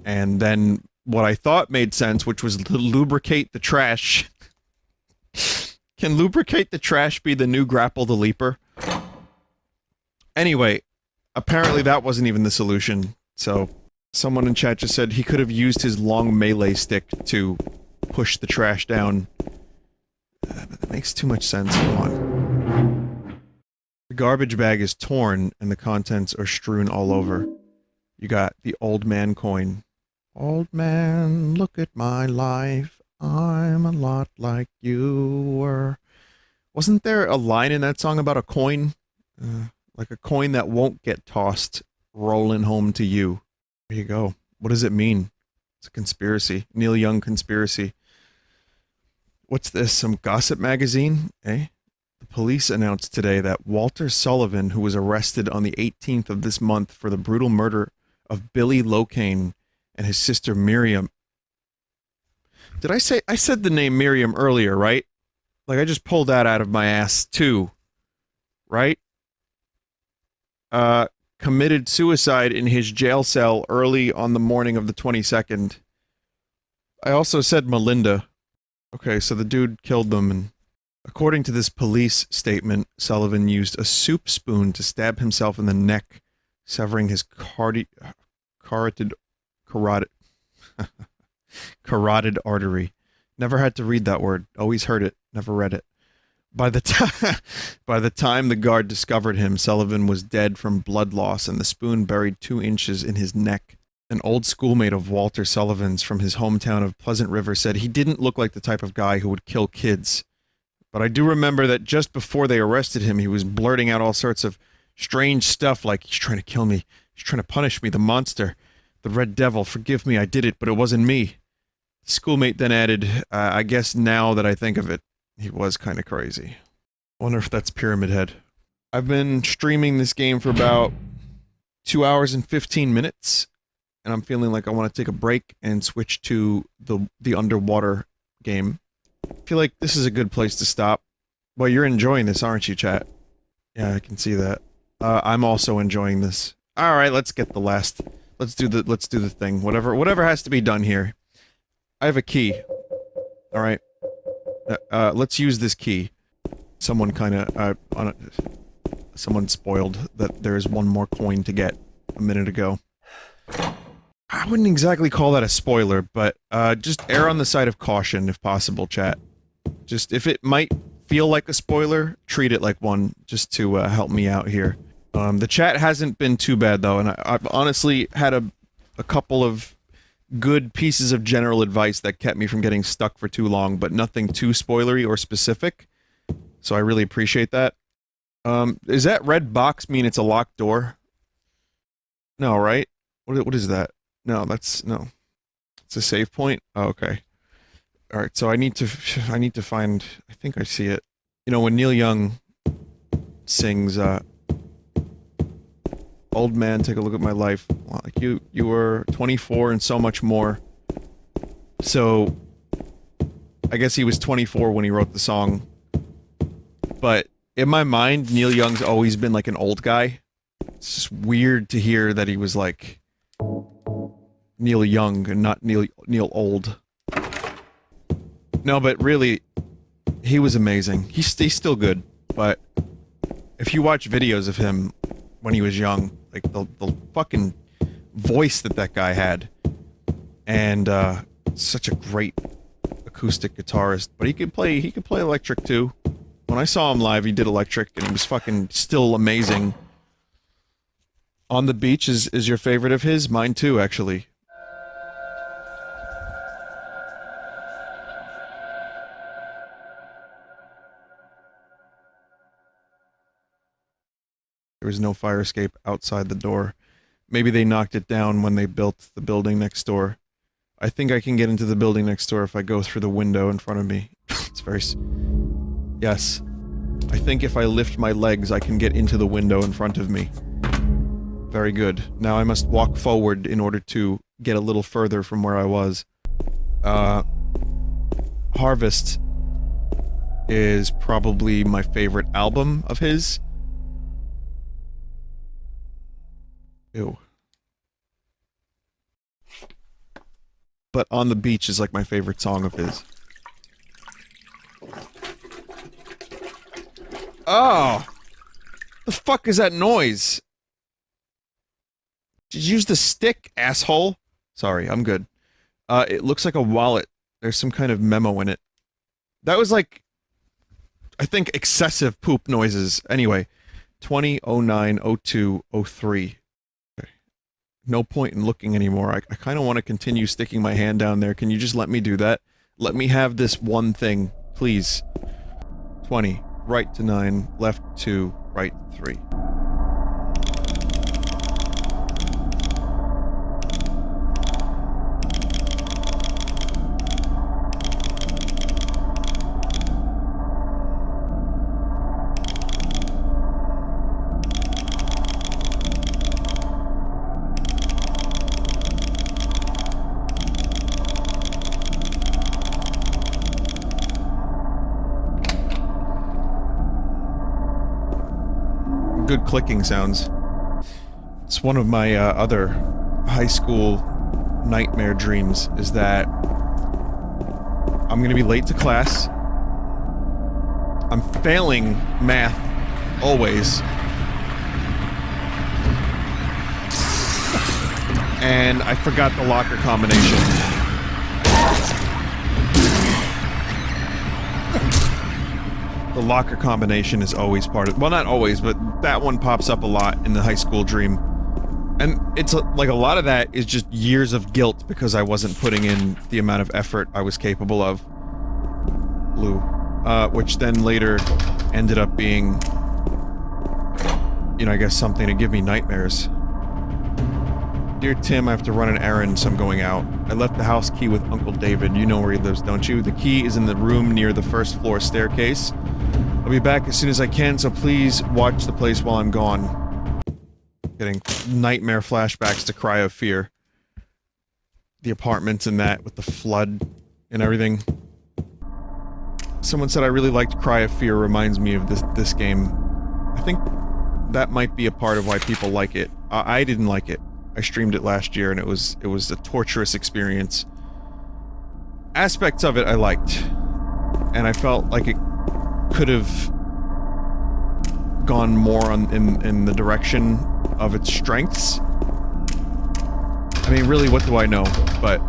And then what I thought made sense, which was to lubricate the trash. Can lubricate the trash be the new Grapple the Leaper? Anyway, apparently that wasn't even the solution, so someone in chat just said he could have used his long melee stick to push the trash down. But that makes too much sense, come on. The garbage bag is torn, and the contents are strewn all over. You got the old man coin. Old man, look at my life. I'm a lot like you were. Wasn't there a line in that song about a coin? Like a coin that won't get tossed, rolling home to you. There you go. What does it mean? It's a conspiracy. Neil Young conspiracy. What's this? Some gossip magazine? Eh? The police announced today that Walter Sullivan, who was arrested on the 18th of this month for the brutal murder of Billy Locane and his sister Miriam. Did I say... I said the name Miriam earlier, right? Like, I just pulled that out of my ass, too. Right? Committed suicide in his jail cell early on the morning of the 22nd. I also said Melinda. Okay, so the dude killed them, and according to this police statement, Sullivan used a soup spoon to stab himself in the neck, severing his carotid artery. Never had to read that word. Always heard it. Never read it. By the time the guard discovered him, Sullivan was dead from blood loss and the spoon buried 2 inches in his neck. An old schoolmate of Walter Sullivan's from his hometown of Pleasant River said he didn't look like the type of guy who would kill kids. But I do remember that just before they arrested him, he was blurting out all sorts of strange stuff like, he's trying to kill me, he's trying to punish me, the monster, the red devil, forgive me, I did it, but it wasn't me. The schoolmate then added, I guess now that I think of it, he was kind of crazy. I wonder if that's Pyramid Head. I've been streaming this game for about 2 hours and 15 minutes, and I'm feeling like I want to take a break and switch to the underwater game. I feel like this is a good place to stop. Well, you're enjoying this, aren't you, chat? Yeah, I can see that. I'm also enjoying this. All right, let's get the last. Let's do the thing. Whatever has to be done here. I have a key. All right. Let's use this key. Someone someone spoiled that there is one more coin to get a minute ago. I wouldn't exactly call that a spoiler, but just err on the side of caution if possible, chat. Just if it might feel like a spoiler, treat it like one, just to help me out here. The chat hasn't been too bad though, and I've honestly had a couple of good pieces of general advice that kept me from getting stuck for too long, but nothing too spoilery or specific. So I really appreciate that. Does that red box mean it's a locked door? No, right? What is that? No, no. It's a save point? Oh, okay. Alright, so I need to find... I think I see it. You know, when Neil Young sings, Old man, take a look at my life. Like, you were 24 and so much more. So... I guess he was 24 when he wrote the song. But, in my mind, Neil Young's always been like an old guy. It's just weird to hear that he was like... Neil Young and not Neil Old. No, but really, he was amazing. He's still good, but if you watch videos of him when he was young, like the fucking voice that guy had, and such a great acoustic guitarist. But he could play electric too. When I saw him live, he did electric, and he was fucking still amazing. On the Beach is your favorite of his? Mine too, actually. There was no fire escape outside the door. Maybe they knocked it down when they built the building next door. I think I can get into the building next door if I go through the window in front of me. It's very... Yes. I think if I lift my legs, I can get into the window in front of me. Very good. Now I must walk forward in order to get a little further from where I was. Harvest is probably my favorite album of his. Ew. But On the Beach is like my favorite song of his. Oh! The fuck is that noise? Did you use the stick, asshole? Sorry, I'm good. It looks like a wallet. There's some kind of memo in it. That was like... I think excessive poop noises. Anyway. 20090203. No point in looking anymore. I kind of want to continue sticking my hand down there. Can you just let me do that? Let me have this one thing, please. 20. Right to 9. Left 2. Right 3. Good clicking sounds. It's one of my other high school nightmare dreams, is that I'm gonna be late to class. I'm failing math, always. And I forgot the locker combination. The locker combination is always part of... Well, not always, but that one pops up a lot in the high school dream. And it's like a lot of that is just years of guilt because I wasn't putting in the amount of effort I was capable of. Blue. Which then later ended up being... You know, I guess something to give me nightmares. Dear Tim, I have to run an errand, so I'm going out. I left the house key with Uncle David. You know where he lives, don't you? The key is in the room near the first floor staircase. I'll be back as soon as I can, so please watch the place while I'm gone. Getting nightmare flashbacks to Cry of Fear. The apartments and that, with the flood and everything. Someone said I really liked Cry of Fear, reminds me of this game. I think that might be a part of why people like it. I didn't like it. I streamed it last year and it was a torturous experience. Aspects of it I liked. And I felt like it could have gone more in the direction of its strengths. I mean, really, what do I know? But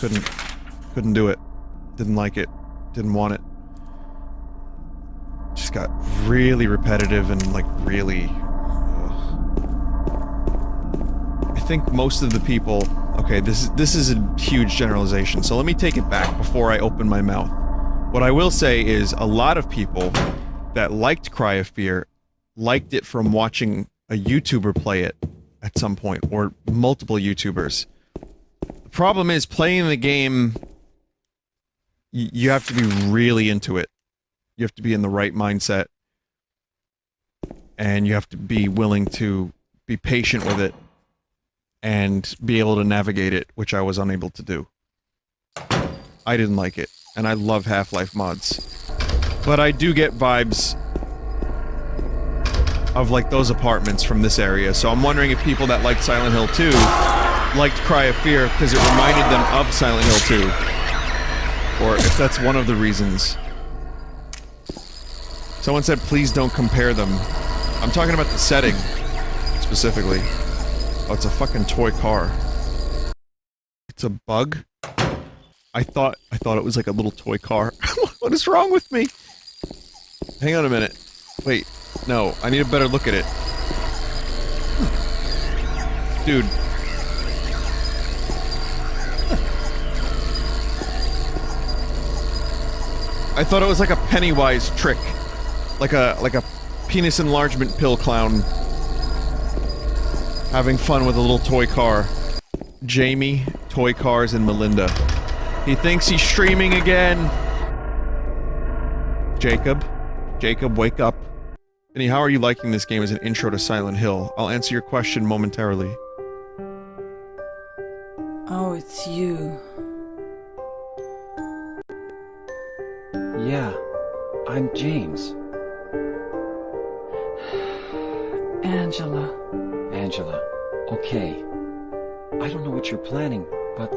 couldn't do it. Didn't like it. Didn't want it. Just got really repetitive and like really... I think most of the people... Okay, this is a huge generalization, so let me take it back before I open my mouth. What I will say is a lot of people that liked Cry of Fear liked it from watching a YouTuber play it at some point, or multiple YouTubers. The problem is, playing the game, you have to be really into it. You have to be in the right mindset. And you have to be willing to be patient with it. And be able to navigate it, which I was unable to do. I didn't like it. And I love Half-Life mods. But I do get vibes of, like, those apartments from this area, so I'm wondering if people that liked Silent Hill 2 liked Cry of Fear because it reminded them of Silent Hill 2. Or if that's one of the reasons. Someone said, please don't compare them. I'm talking about the setting, specifically. Oh, it's a fucking toy car. It's a bug? I thought it was like a little toy car. What is wrong with me? Hang on a minute. Wait. No, I need a better look at it. Dude. I thought it was like a Pennywise trick. Like a penis enlargement pill clown. Having fun with a little toy car. Jamie, toy cars, and Melinda. He thinks he's streaming again. Jacob, wake up. Vinny, how are you liking this game as an intro to Silent Hill? I'll answer your question momentarily. Oh, it's you. Yeah, I'm James. Angela. Angela, okay. I don't know what you're planning, but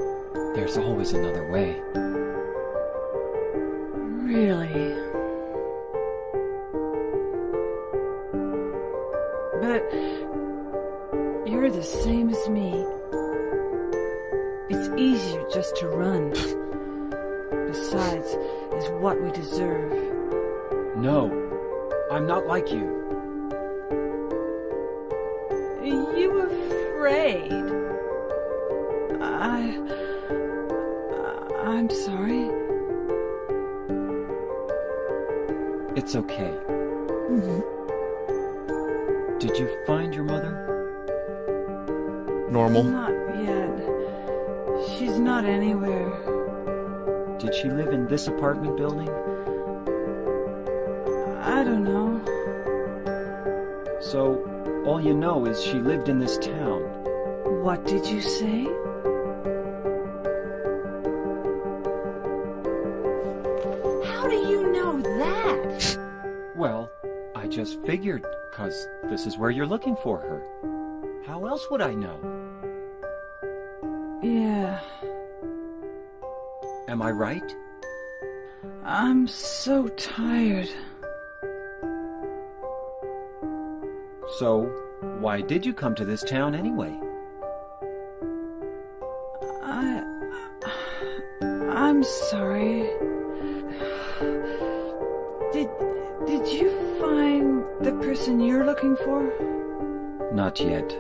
there's always another way. Really? But you're the same as me. It's easier just to run. Besides, it's what we deserve. No, I'm not like you. You afraid? I'm sorry. It's okay. Did you find your mother? Normal. Not yet. She's not anywhere. Did she live in this apartment building? I don't know. So, all you know is she lived in this town. What did you say? How do you know that? Well, I just figured, 'cause this is where you're looking for her. How else would I know? Yeah. Am I right? I'm so tired. So, why did you come to this town anyway? I'm sorry. Did you find the person you're looking for? Not yet.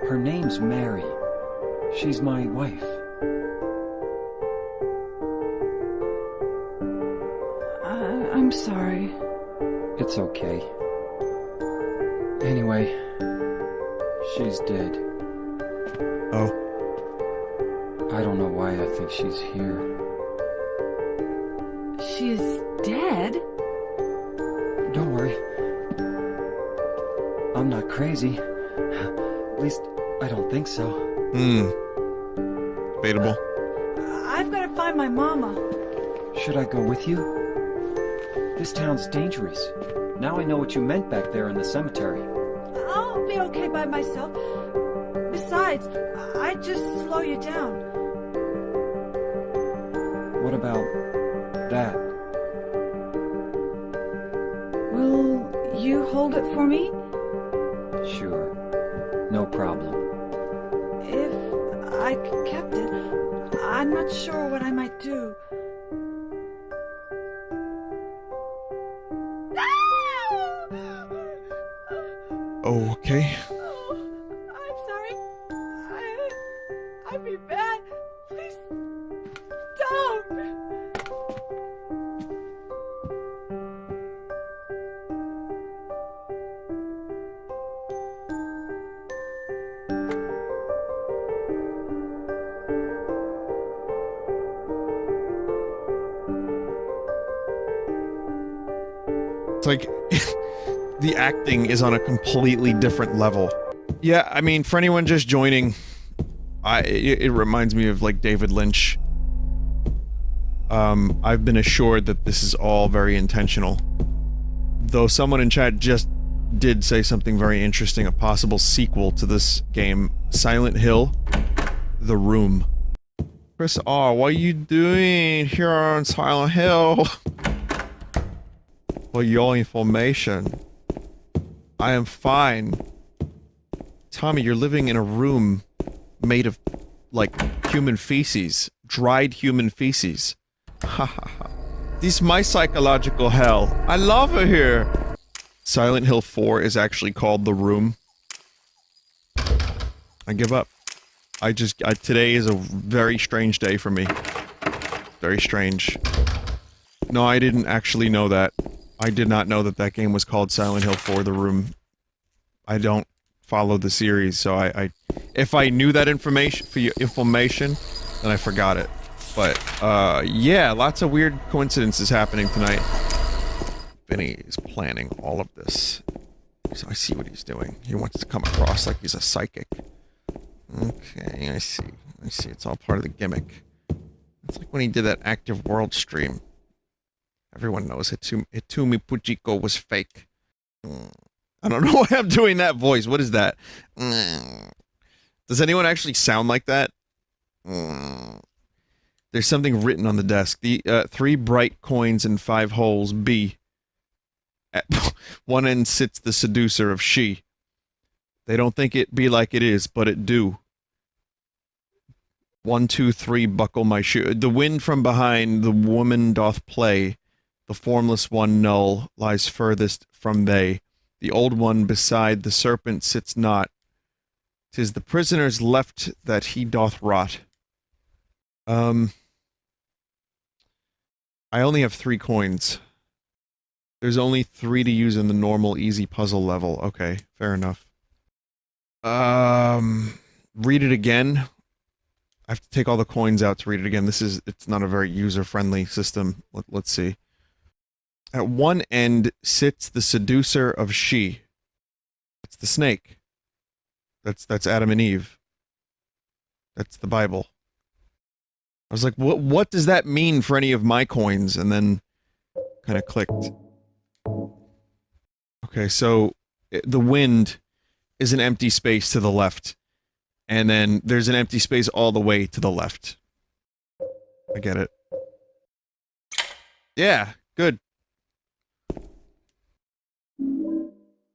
Her name's Mary. She's my wife. I'm sorry. It's okay. Anyway, she's dead. Oh. I don't know why I think she's here. she is dead? Don't worry. I'm not crazy. At least, I don't think so. Debatable. I've got to find my mama. Should I go with you? This town's dangerous. Now I know what you meant back there in the cemetery. I'll be okay by myself. Besides, I'd just slow you down. What about that? Will you hold it for me? Sure. No problem. If I kept it, I'm not sure what I might do. Oh, okay. Oh, I'm sorry. I feel bad. Please don't. It's like the acting is on a completely different level. Yeah, I mean, for anyone just joining, it reminds me of like David Lynch. I've been assured that this is all very intentional. Though someone in chat just did say something very interesting, a possible sequel to this game, Silent Hill, The Room. Chris R, what are you doing here on Silent Hill? For your information, I am fine. Tommy, you're living in a room made of, like, human feces. Dried human feces. Ha ha ha. This is my psychological hell. I love it here. Silent Hill 4 is actually called The Room. I give up. Today is a very strange day for me. Very strange. No, I didn't actually know that. I did not know that that game was called Silent Hill 4 The Room. I don't follow the series, so if I knew that information, then I forgot it. But, yeah, lots of weird coincidences happening tonight. Vinny is planning all of this. So I see what he's doing. He wants to come across like he's a psychic. Okay, I see. I see. It's all part of the gimmick. It's like when he did that Active World stream. Everyone knows Hitumi Pujiko was fake. I don't know why I'm doing that voice. What is that? Does anyone actually sound like that? There's something written on the desk. The 3 bright coins and 5 holes. B. At one end sits the seducer of she. They don't think it be like it is, but it do. 1, 2, 3, buckle my shoe. The wind from behind, the woman doth play. The formless one null lies furthest from they. The old one beside the serpent sits not. 'Tis the prisoner's left that he doth rot. I only have 3 coins. There's only 3 to use in the normal easy puzzle level. Okay, fair enough. Read it again. I have to take all the coins out to read it again. It's not a very user-friendly system. Let's see. At one end sits the seducer of she. It's the snake. That's Adam and Eve. That's the Bible. I was like, what does that mean for any of my coins? And then kind of clicked. Okay, so the wind is an empty space to the left. And then there's an empty space all the way to the left. I get it. Yeah, good.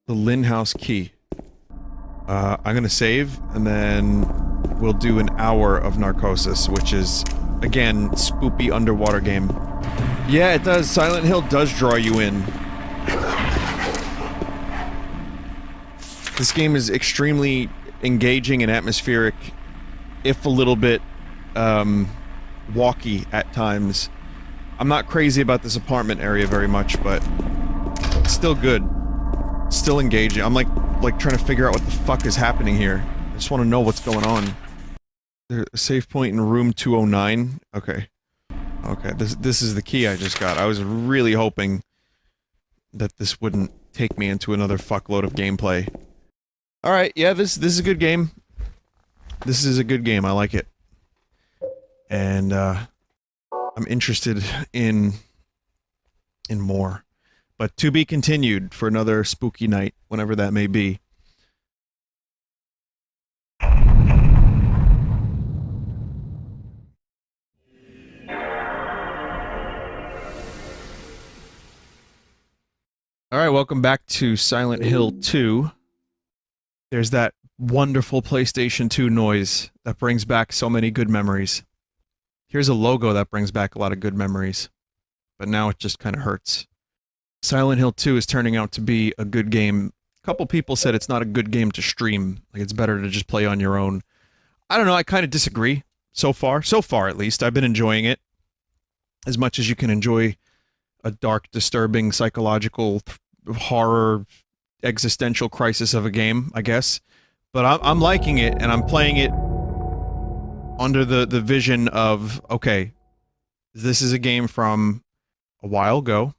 The Lynn House key. I'm gonna save, and then we'll do an hour of Narcosis, which is, again, spoopy underwater game. Yeah, it does. Silent Hill does draw you in. This game is extremely engaging and atmospheric, if a little bit, walky at times. I'm not crazy about this apartment area very much, but it's still good. Still engaging. I'm like trying to figure out what the fuck is happening here. I just want to know what's going on. There's a save point in room 209. Okay. Okay, this is the key I just got. I was really hoping that this wouldn't take me into another fuckload of gameplay. Alright, yeah, this is a good game. This is a good game, I like it. And, I'm interested in more. But to be continued for another spooky night, whenever that may be. Alright, welcome back to Silent Hill 2. There's that wonderful PlayStation 2 noise that brings back so many good memories. Here's a logo that brings back a lot of good memories. But now it just kind of hurts. Silent Hill 2 is turning out to be a good game. A couple people said it's not a good game to stream. Like, it's better to just play on your own. I don't know, I kind of disagree. So far at least. I've been enjoying it. As much as you can enjoy a dark, disturbing, psychological horror existential crisis of a game, I guess. But I'm liking it, and I'm playing it under the vision of, okay, this is a game from a while ago.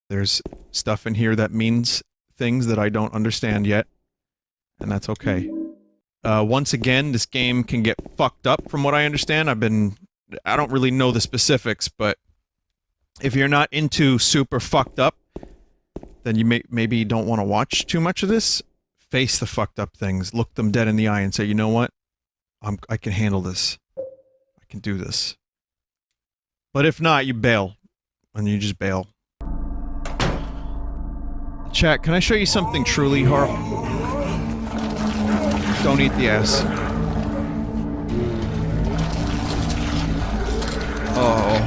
There's stuff in here that means things that I don't understand yet, and that's okay. Once again, this game can get fucked up from what I understand. I don't really know the specifics, but if you're not into super fucked up, then you maybe don't want to watch too much of this. Face the fucked up things, look them dead in the eye and say, you know what? I can handle this. I can do this. But if not, you bail. And you just bail. Chat, can I show you something truly horrible? Don't eat the ass. Oh.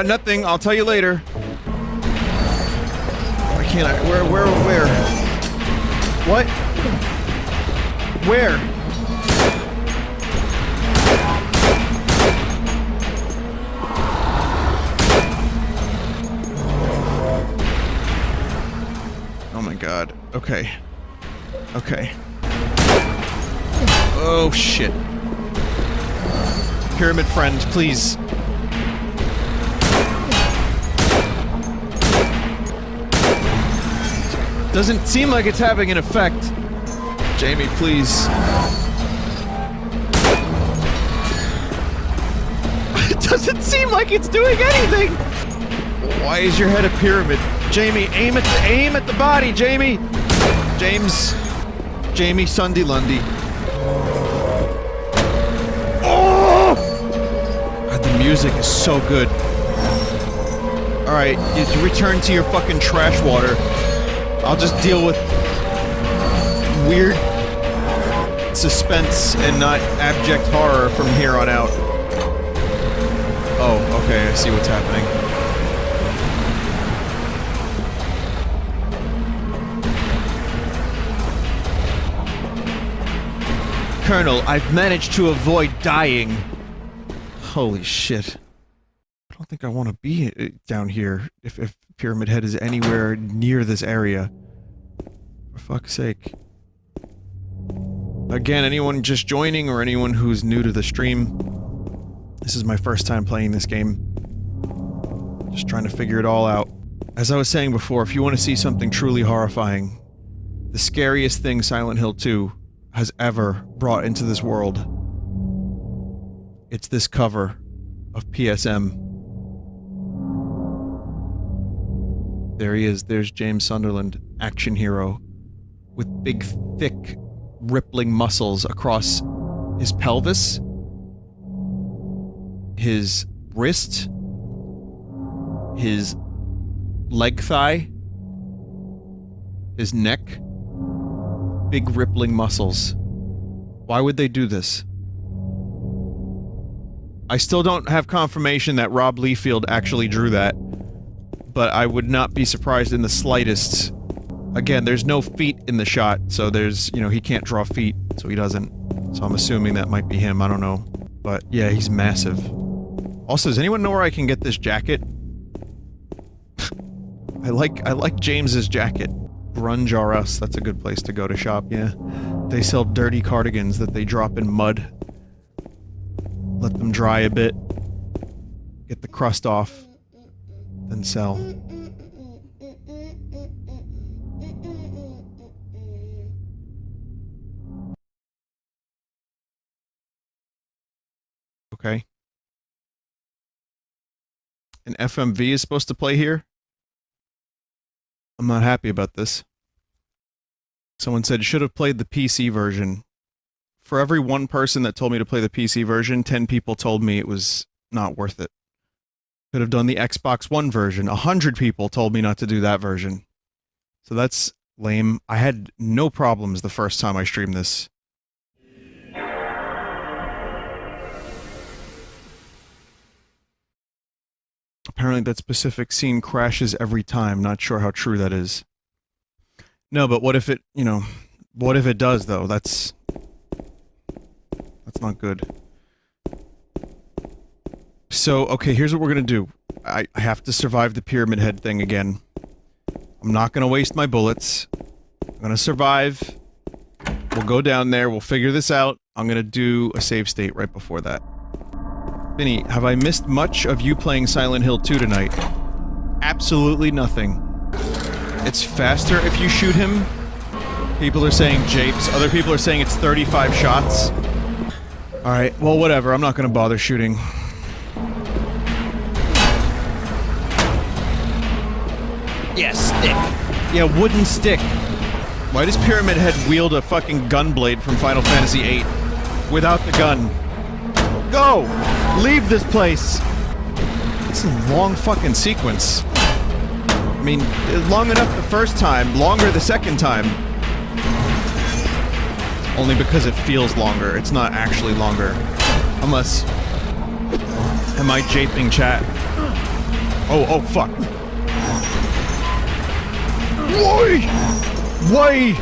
Nothing. I'll tell you later. Why can't I? Where? What? Where? Oh my god. Okay. Okay. Oh shit. Pyramid friend, please. Doesn't seem like it's having an effect. Jamie, please. It doesn't seem like it's doing anything! Why is your head a pyramid? Jamie, aim at the body, Jamie! Jamie Sunday Lundy. Oh! God, the music is so good. Alright, you return to your fucking trash water. I'll just deal with weird suspense and not abject horror from here on out. Oh, okay, I see what's happening. Colonel, I've managed to avoid dying. Holy shit. I don't think I want to be down here if Pyramid Head is anywhere near this area. For fuck's sake. Again, anyone just joining or anyone who's new to the stream, this is my first time playing this game. Just trying to figure it all out. As I was saying before, if you want to see something truly horrifying, the scariest thing Silent Hill 2 has ever brought into this world, it's this cover of PSM. There he is, there's James Sunderland, action hero, with big, thick, rippling muscles across his pelvis, his wrist, his leg thigh, his neck. Big rippling muscles. Why would they do this? I still don't have confirmation that Rob Liefeld actually drew that, but I would not be surprised in the slightest. Again, there's no feet in the shot, so there's, you know, he can't draw feet, so he doesn't. So I'm assuming that might be him, I don't know. But yeah, he's massive. Also, does anyone know where I can get this jacket? I like James's jacket. Grunge R Us, that's a good place to go to shop, yeah. They sell dirty cardigans that they drop in mud. Let them dry a bit. Get the crust off. Then sell. Okay. An FMV is supposed to play here? I'm not happy about this. Someone said should have played the PC version. For every one person that told me to play the PC version, 10 people told me it was not worth it. Could have done the Xbox One version. 100 people told me not to do that version. So that's lame. I had no problems the first time I streamed this. Apparently that specific scene crashes every time. Not sure how true that is. No, but what if it, you know, what if it does, though? That's not good. So, okay, here's what we're gonna do. I have to survive the Pyramid Head thing again. I'm not gonna waste my bullets. I'm gonna survive. We'll go down there, we'll figure this out. I'm gonna do a save state right before that. Vinny, have I missed much of you playing Silent Hill 2 tonight? Absolutely nothing. It's faster if you shoot him. People are saying japes. Other people are saying it's 35 shots. Alright, well whatever. I'm not gonna bother shooting. Yeah, stick. Yeah, wooden stick. Why does Pyramid Head wield a fucking gunblade from Final Fantasy VIII? Without the gun. Go! Leave this place! It's a long fucking sequence. I mean, long enough the first time, longer the second time. Only because it feels longer, it's not actually longer. Unless... Am I japing chat? Oh fuck. Why? Why?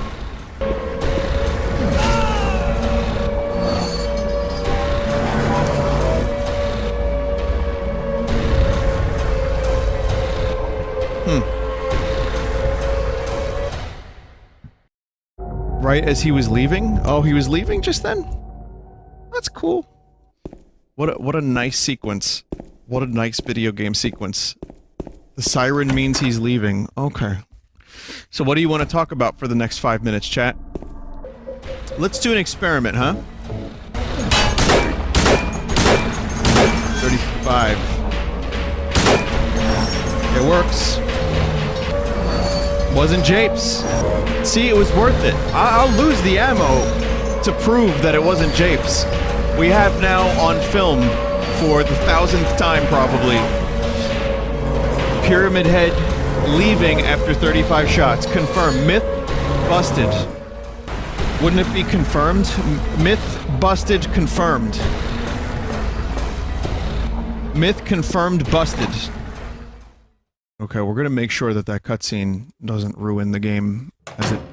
Right as he was leaving? Oh, he was leaving just then? That's cool. What a nice sequence. What a nice video game sequence. The siren means he's leaving. Okay. So what do you want to talk about for the next 5 minutes, chat? Let's do an experiment, huh? 35. It works. Wasn't japes. See, it was worth it. I'll lose the ammo to prove that it wasn't japes. We have now on film, for the 1000th time probably, Pyramid Head leaving after 35 shots. Confirmed. Myth busted. Wouldn't it be confirmed? Myth busted confirmed. Myth confirmed busted. Okay, we're gonna make sure that that cutscene doesn't ruin the game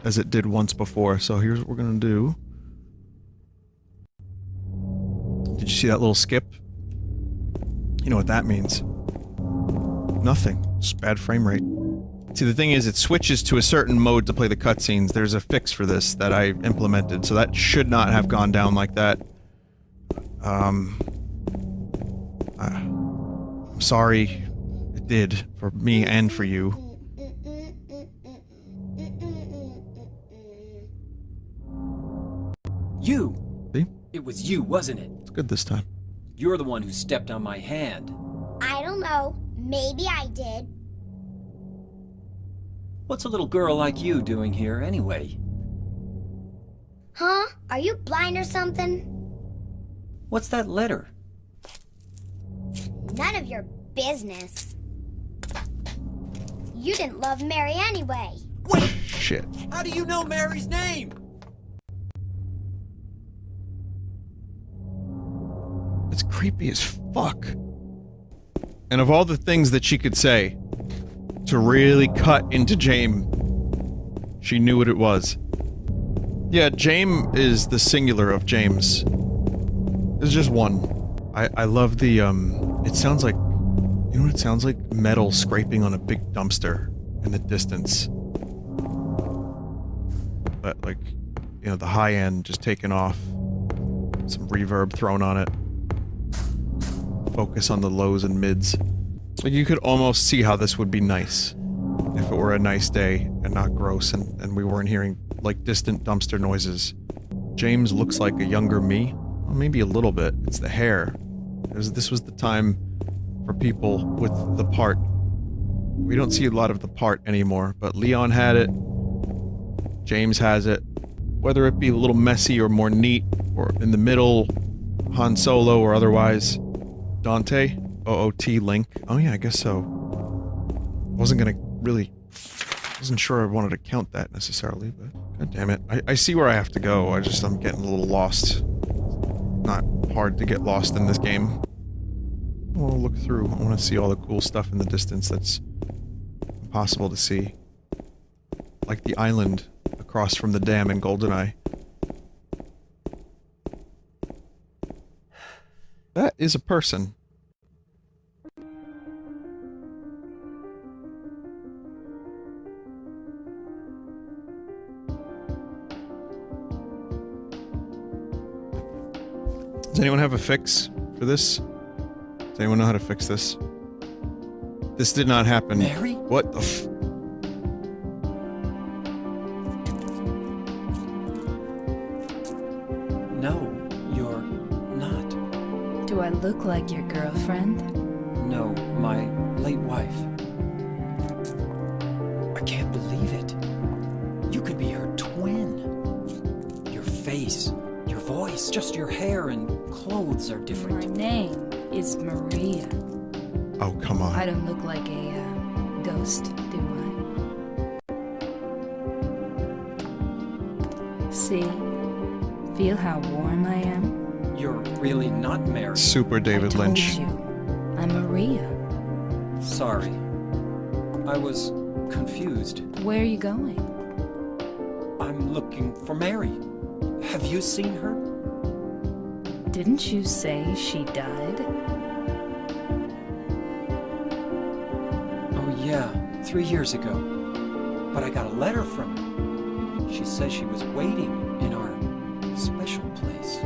as it did once before. So here's what we're gonna do. Did you see that little skip? You know what that means. Nothing. Just bad frame rate. See, the thing is, it switches to a certain mode to play the cutscenes. There's a fix for this that I implemented, so that should not have gone down like that. I'm sorry. It did. For me and for you. You! See? It was you, wasn't it? It's good this time. You're the one who stepped on my hand. I don't know. Maybe I did. What's a little girl like you doing here, anyway? Huh? Are you blind or something? What's that letter? None of your business. You didn't love Mary anyway. Wait! Shit. How do you know Mary's name? It's creepy as fuck. And of all the things that she could say to really cut into Jame, she knew what it was. Yeah, Jame is the singular of James. There's just one. I love the It sounds like, you know what it sounds like? Metal scraping on a big dumpster in the distance. But like, you know, the high end just taken off. Some reverb thrown on it. Focus on the lows and mids. Like you could almost see how this would be nice. If it were a nice day and not gross and we weren't hearing like distant dumpster noises. James looks like a younger me. Well, maybe a little bit. It's the hair. This was the time for people with the part. We don't see a lot of the part anymore, but Leon had it. James has it. Whether it be a little messy or more neat, or in the middle, Han Solo or otherwise. Dante? OOT Link? Oh yeah, I guess so. Wasn't sure I wanted to count that necessarily, but god damn it. I see where I have to go, I'm getting a little lost. Not hard to get lost in this game. I want to look through. I want to see all the cool stuff in the distance that's impossible to see. Like the island across from the dam in GoldenEye. That is a person. Does anyone have a fix for this? Does anyone know how to fix this? This did not happen. Mary? What the f- No, you're not. Do I look like your girlfriend? No, my late wife. I can't believe it. You could be her twin. Your face, your voice, just your hair and clothes are My different. name is Maria. Oh, come on. I don't look like a ghost, do I? See? Feel how warm I am? You're really not Mary. Super David I told Lynch. you, I'm Maria. Sorry. I was confused. Where are you going? I'm looking for Mary. Have you seen her? Didn't you say she died? Oh yeah, 3 years ago. But I got a letter from her. She says she was waiting in our special place.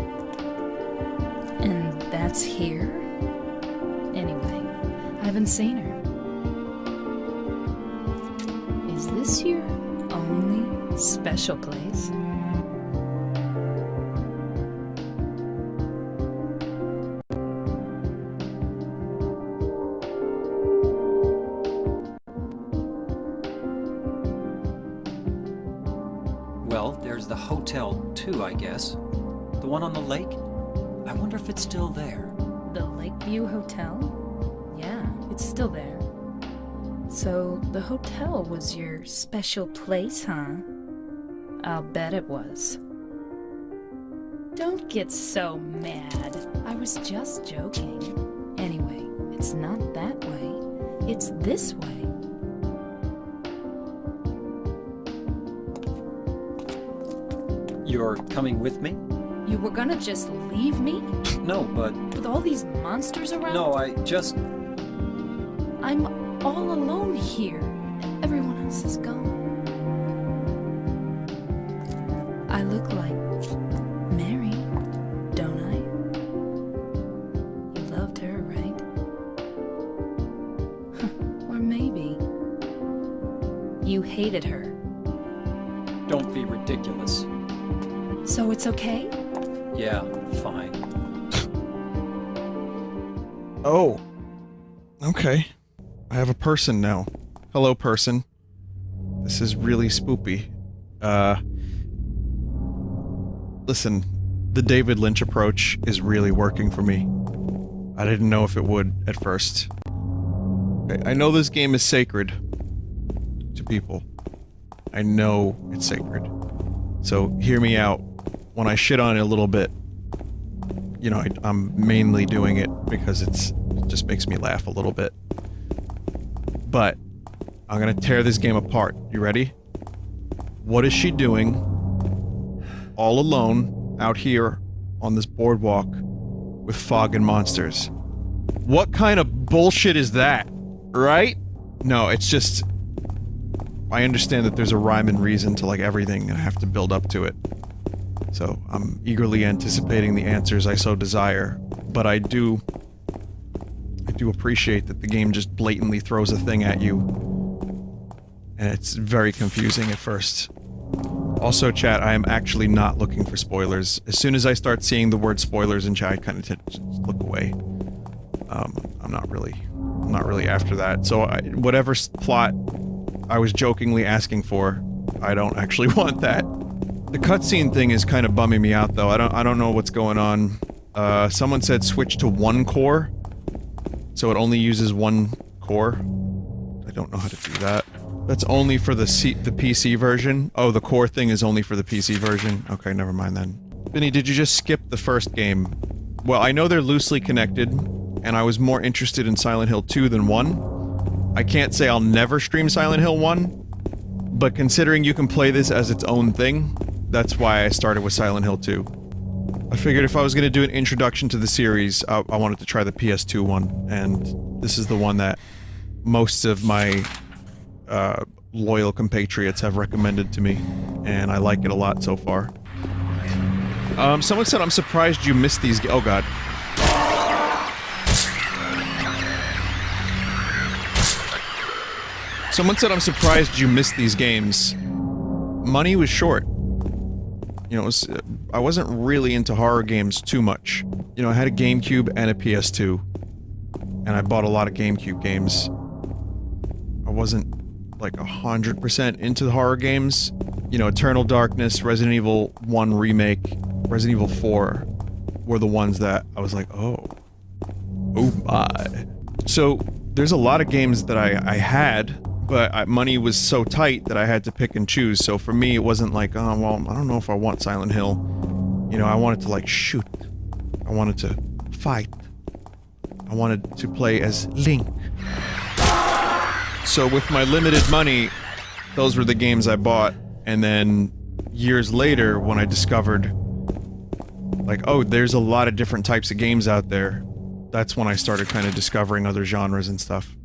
And that's here? Anyway, I haven't seen her. Is this your only special place? Well, there's the hotel too, I guess. The one on the lake? I wonder if it's still there. The Lakeview Hotel? Yeah, it's still there. So, the hotel was your special place, huh? I'll bet it was. Don't get so mad. I was just joking. Anyway, it's not that way. It's this way. You're coming with me? You were gonna just leave me? No, but... With all these monsters around? No, I just... I'm all alone here. Everyone else is gone. I look like Mary, don't I? You loved her, right? Or maybe you hated her. Don't be ridiculous. So it's okay? Yeah, fine. Oh. Okay. I have a person now. Hello, person. This is really spoopy. Listen, the David Lynch approach is really working for me. I didn't know if it would at first. Okay, I know this game is sacred to people. I know it's sacred. So hear me out. When I shit on it a little bit, you know, I'm mainly doing it because it just makes me laugh a little bit. But I'm gonna tear this game apart. You ready? What is she doing all alone out here on this boardwalk with fog and monsters? What kind of bullshit is that? Right? No, it's just... I understand that there's a rhyme and reason to, like, everything, and I have to build up to it. So, I'm eagerly anticipating the answers I so desire. But I do appreciate that the game just blatantly throws a thing at you. And it's very confusing at first. Also, chat, I am actually not looking for spoilers. As soon as I start seeing the word spoilers in chat, I kind of just look away. I'm not really after that. So, whatever plot I was jokingly asking for, I don't actually want that. The cutscene thing is kind of bumming me out, though. I don't know what's going on. Someone said switch to one core, so it only uses one core. I don't know how to do that. That's only for the PC version? Oh, the core thing is only for the PC version? Okay, never mind then. Vinny, did you just skip the first game? Well, I know they're loosely connected, and I was more interested in Silent Hill 2 than 1. I can't say I'll never stream Silent Hill 1, but considering you can play this as its own thing, that's why I started with Silent Hill 2. I figured if I was going to do an introduction to the series, I wanted to try the PS2 one, and this is the one that most of my loyal compatriots have recommended to me, and I like it a lot so far. Someone said, I'm surprised you missed these oh god. Someone said, I'm surprised you missed these games. Money was short. You know, I wasn't really into horror games too much. You know, I had a GameCube and a PS2. And I bought a lot of GameCube games. I wasn't, like, 100% into the horror games. You know, Eternal Darkness, Resident Evil 1 Remake, Resident Evil 4 were the ones that I was like, oh my. So, there's a lot of games that I had, but money was so tight that I had to pick and choose, so for me it wasn't like, oh, well, I don't know if I want Silent Hill. You know, I wanted to, like, shoot. I wanted to fight. I wanted to play as Link. So with my limited money, those were the games I bought, and then years later, when I discovered, like, oh, there's a lot of different types of games out there, that's when I started kind of discovering other genres and stuff.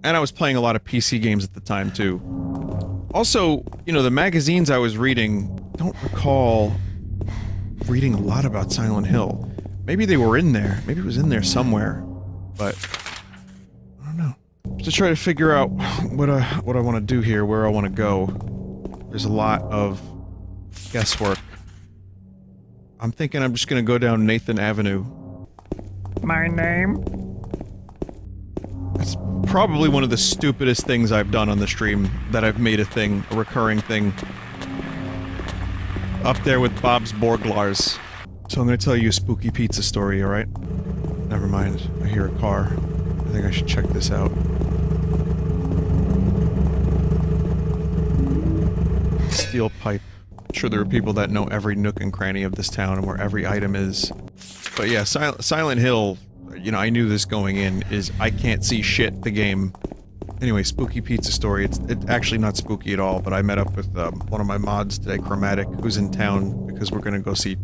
And I was playing a lot of PC games at the time, too. Also, you know, the magazines I was reading, don't recall reading a lot about Silent Hill. Maybe they were in there. Maybe it was in there somewhere. But I don't know. To try to figure out what I want to do here, where I want to go. There's a lot of guesswork. I'm thinking I'm just gonna go down Nathan Avenue. My name? That's probably one of the stupidest things I've done on the stream, that I've made a thing, a recurring thing. Up there with Bob's Borglars. So I'm gonna tell you a spooky pizza story, alright? Never mind, I hear a car. I think I should check this out. Steel pipe. I'm sure there are people that know every nook and cranny of this town and where every item is. But yeah, Silent Hill, you know, I knew this going in, is I can't see shit, the game. Anyway, spooky pizza story. It's actually not spooky at all, but I met up with one of my mods today, Chromatic, who's in town because we're gonna go see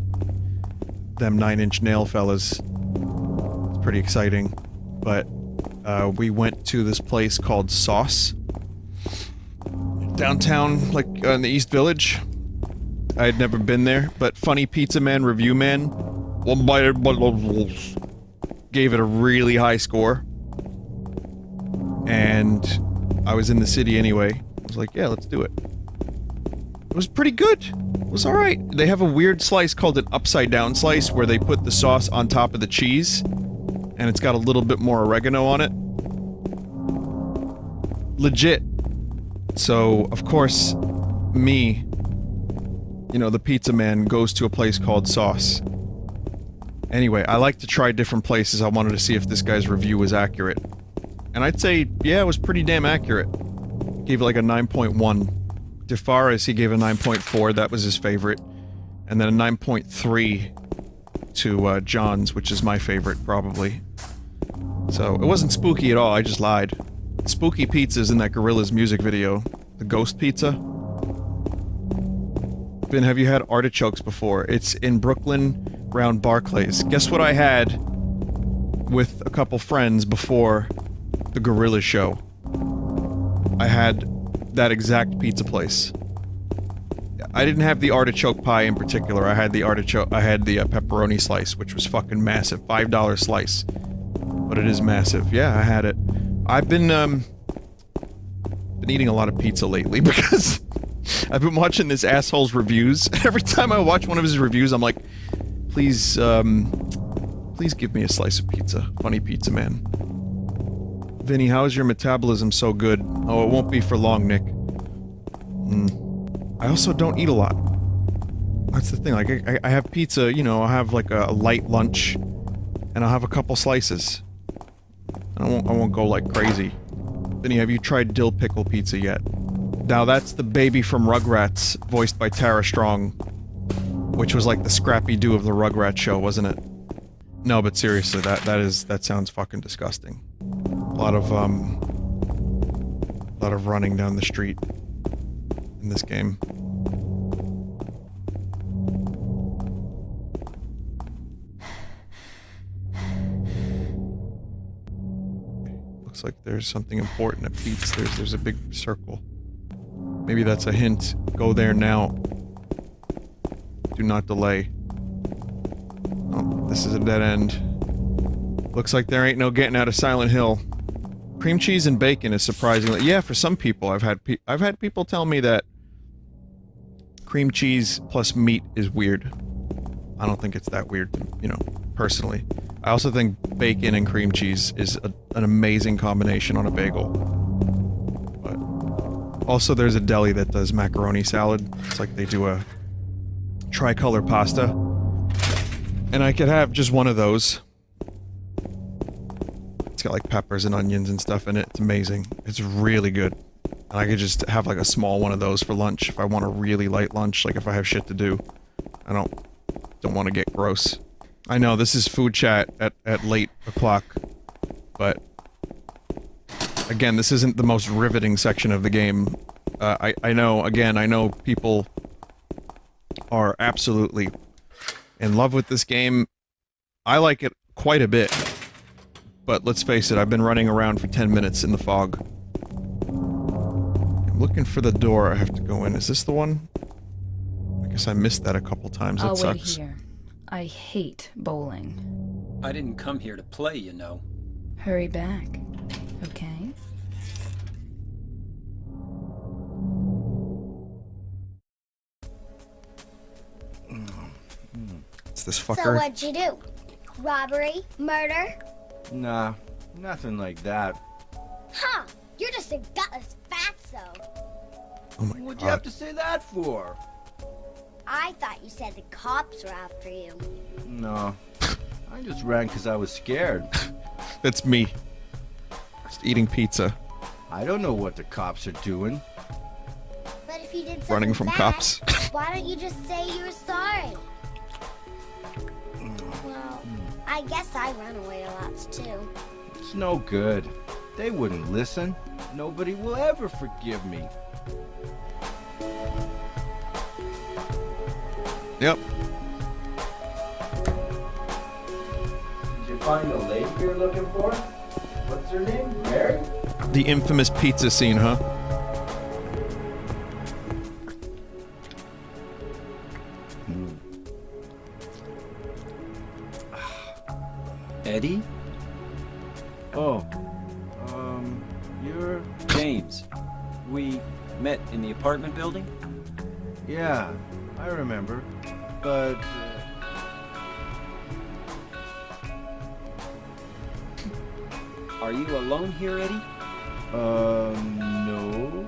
them 9 Inch Nail fellas. It's pretty exciting. But we went to this place called Sauce. Downtown, like in the East Village. I had never been there, but Funny Pizza Man Review Man, one bite gave it a really high score. And I was in the city anyway. I was like, yeah, let's do it. It was pretty good. It was alright. They have a weird slice called an upside down slice where they put the sauce on top of the cheese. And it's got a little bit more oregano on it. Legit. So, of course, me, you know, the pizza man, goes to a place called Sauce. Anyway, I like to try different places. I wanted to see if this guy's review was accurate. And I'd say, yeah, it was pretty damn accurate. Gave it like a 9.1. DeFaris, he gave a 9.4, that was his favorite. And then a 9.3 to John's, which is my favorite, probably. So, it wasn't spooky at all, I just lied. Spooky Pizza's in that Gorillaz music video. The Ghost Pizza. Ben, have you had artichokes before? It's in Brooklyn, around Barclays. Guess what I had with a couple friends before the Gorilla show. I had that exact pizza place. I didn't have the artichoke pie in particular. I had the pepperoni slice, which was fucking massive. $5 slice. But it is massive. Yeah, I had it. I've been eating a lot of pizza lately because I've been watching this asshole's reviews. Every time I watch one of his reviews, I'm like, please give me a slice of pizza. Funny pizza man. Vinny, how is your metabolism so good? Oh, it won't be for long, Nick. I also don't eat a lot. That's the thing, like, I have pizza, you know, I'll have like a light lunch, and I'll have a couple slices. And I won't go like crazy. Vinny, have you tried dill pickle pizza yet? Now that's the baby from Rugrats, voiced by Tara Strong. Which was like the Scrappy-Doo of the Rugrats show, wasn't it? No, but seriously, that sounds fucking disgusting. A lot of running down the street in this game. Looks like there's something important at Pete's. There's a big circle. Maybe that's a hint. Go there now. Do not delay. Oh, this is a dead end. Looks like there ain't no getting out of Silent Hill. Cream cheese and bacon is surprisingly... Yeah, for some people, I've had people tell me that cream cheese plus meat is weird. I don't think it's that weird, you know, personally. I also think bacon and cream cheese is an amazing combination on a bagel. But also there's a deli that does macaroni salad. It's like they do a tricolor pasta. And I could have just one of those. It's got like peppers and onions and stuff in it. It's amazing. It's really good. And I could just have like a small one of those for lunch if I want a really light lunch, like if I have shit to do. I don't want to get gross. I know this is food chat at late o'clock, but again, this isn't the most riveting section of the game. I know people are absolutely in love with this game. I like it quite a bit. But let's face it, I've been running around for 10 minutes in the fog. I'm looking for the door I have to go in. Is this the one? I guess I missed that a couple times. That sucks. Wait here. I hate bowling. I didn't come here to play, you know. Hurry back, okay? It's this fucker. So what'd you do? Robbery? Murder? Nah, nothing like that. Huh, you're just a gutless fatso. Oh my What'd God. you have to say that for? I thought you said the cops were after you. No, I just ran because I was scared. That's me. Just eating pizza. I don't know what the cops are doing. But if you did something Running from bad, cops. why don't you just say you were sorry? Well, I guess I run away a lot too. It's no good. They wouldn't listen. Nobody will ever forgive me. Yep. Did you find the lady you're looking for? What's her name? Mary? The infamous pizza scene, huh? Eddie? Oh, you're... James. We met in the apartment building? Yeah, I remember. But... Are you alone here, Eddie? No.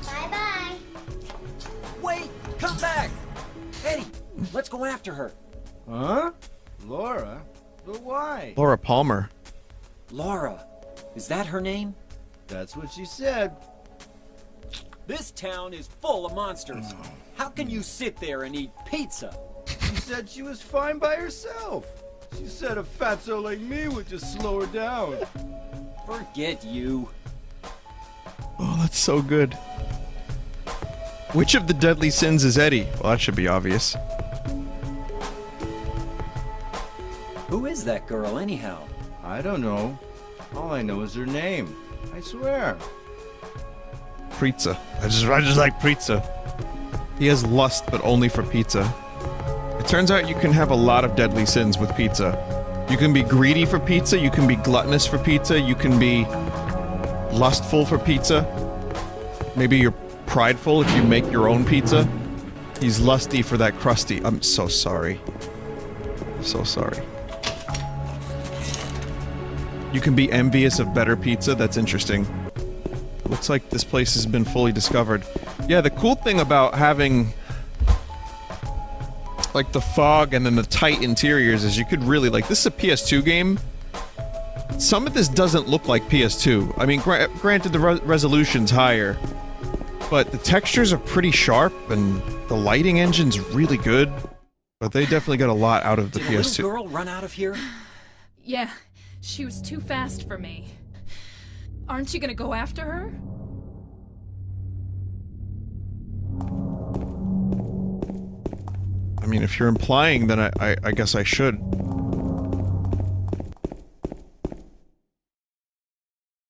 Bye-bye. Wait! Come back! Eddie, let's go after her. Huh? Laura? But why? Laura Palmer. Laura. Is that her name? That's what she said. This town is full of monsters. How can you sit there and eat pizza? She said she was fine by herself. She said a fatso like me would just slow her down. Forget you. Oh, that's so good. Which of the deadly sins is Eddie? Well, that should be obvious. Who is that girl, anyhow? I don't know. All I know is her name. I swear. Pizza. I just like pizza. He has lust, but only for pizza. It turns out you can have a lot of deadly sins with pizza. You can be greedy for pizza, you can be gluttonous for pizza, you can be lustful for pizza. Maybe you're prideful if you make your own pizza. He's lusty for that crusty. I'm so sorry. I'm so sorry. You can be envious of better pizza. That's interesting. Looks like this place has been fully discovered. Yeah, the cool thing about having like the fog and then the tight interiors is you could really, like, this is a PS2 game. Some of this doesn't look like PS2. I mean, granted the resolution's higher, but the textures are pretty sharp and the lighting engine's really good. But they definitely got a lot out of the Did PS2. a little girl run out of here? Yeah, she was too fast for me. Aren't you gonna go after her? I mean, if you're implying, then I guess I should.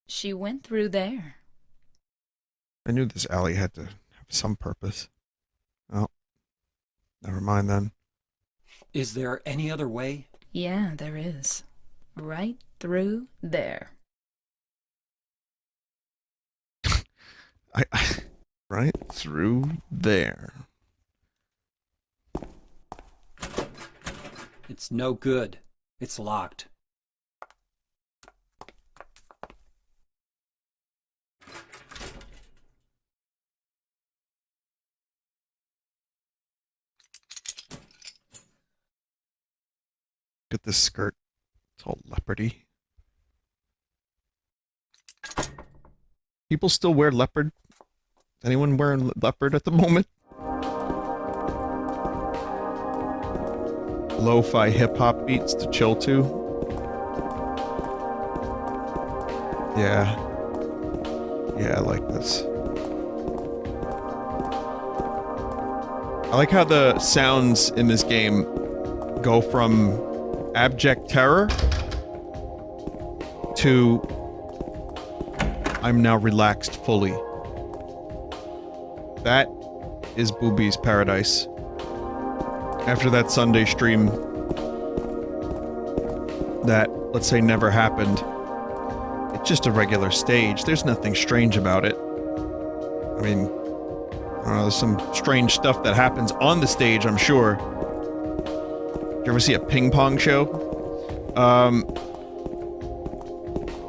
She went through there. I knew this alley had to have some purpose. Oh. Never mind then. Is there any other way? Yeah, there is. Right through there. Right through there. It's no good. It's locked. Look at this skirt. It's all leopardy. People still wear leopard? Anyone wearing leopard at the moment? Lo-fi hip-hop beats to chill to. Yeah. Yeah, I like this. I like how the sounds in this game go from abject terror to I'm now relaxed fully. That is Booby's paradise. After that Sunday stream that, let's say, never happened, it's just a regular stage. There's nothing strange about it. I mean, I don't know, there's some strange stuff that happens on the stage, I'm sure. Did you ever see a ping pong show?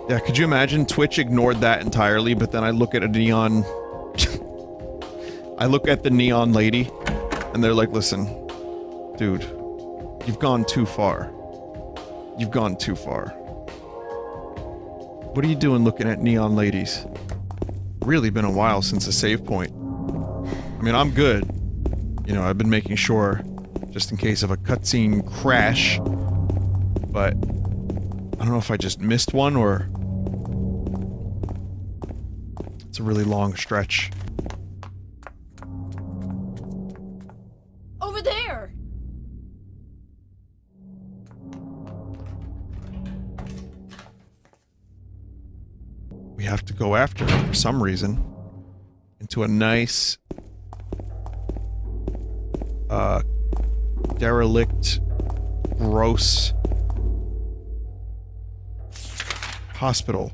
Yeah, could you imagine Twitch ignored that entirely, but then I look at a neon... I look at the neon lady, and they're like, listen, dude, you've gone too far. You've gone too far. What are you doing looking at neon ladies? Really been a while since a save point. I mean, I'm good. You know, I've been making sure, just in case of a cutscene crash, but I don't know if I just missed one or... It's a really long stretch. Over there! We have to go after her for some reason. Into a nice... derelict, gross... hospital.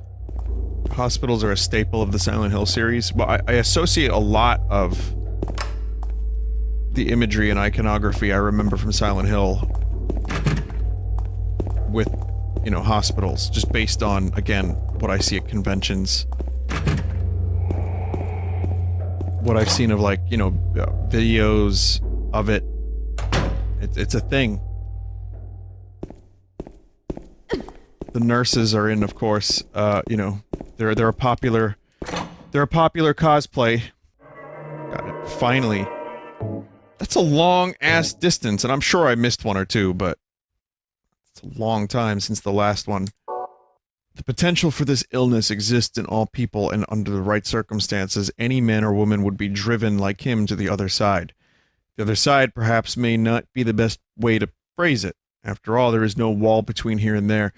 Hospitals are a staple of the Silent Hill series. Well, I associate a lot of the imagery and iconography I remember from Silent Hill with, you know, hospitals, just based on, again, what I see at conventions. What I've seen of, like, you know, videos of it. It's a thing. The nurses are in, of course, you know, they're a popular cosplay. Got it. Finally. That's a long-ass distance, and I'm sure I missed one or two, but it's a long time since the last one. The potential for this illness exists in all people, and under the right circumstances, any man or woman would be driven like him to the other side. The other side perhaps may not be the best way to phrase it. After all, there is no wall between here and there.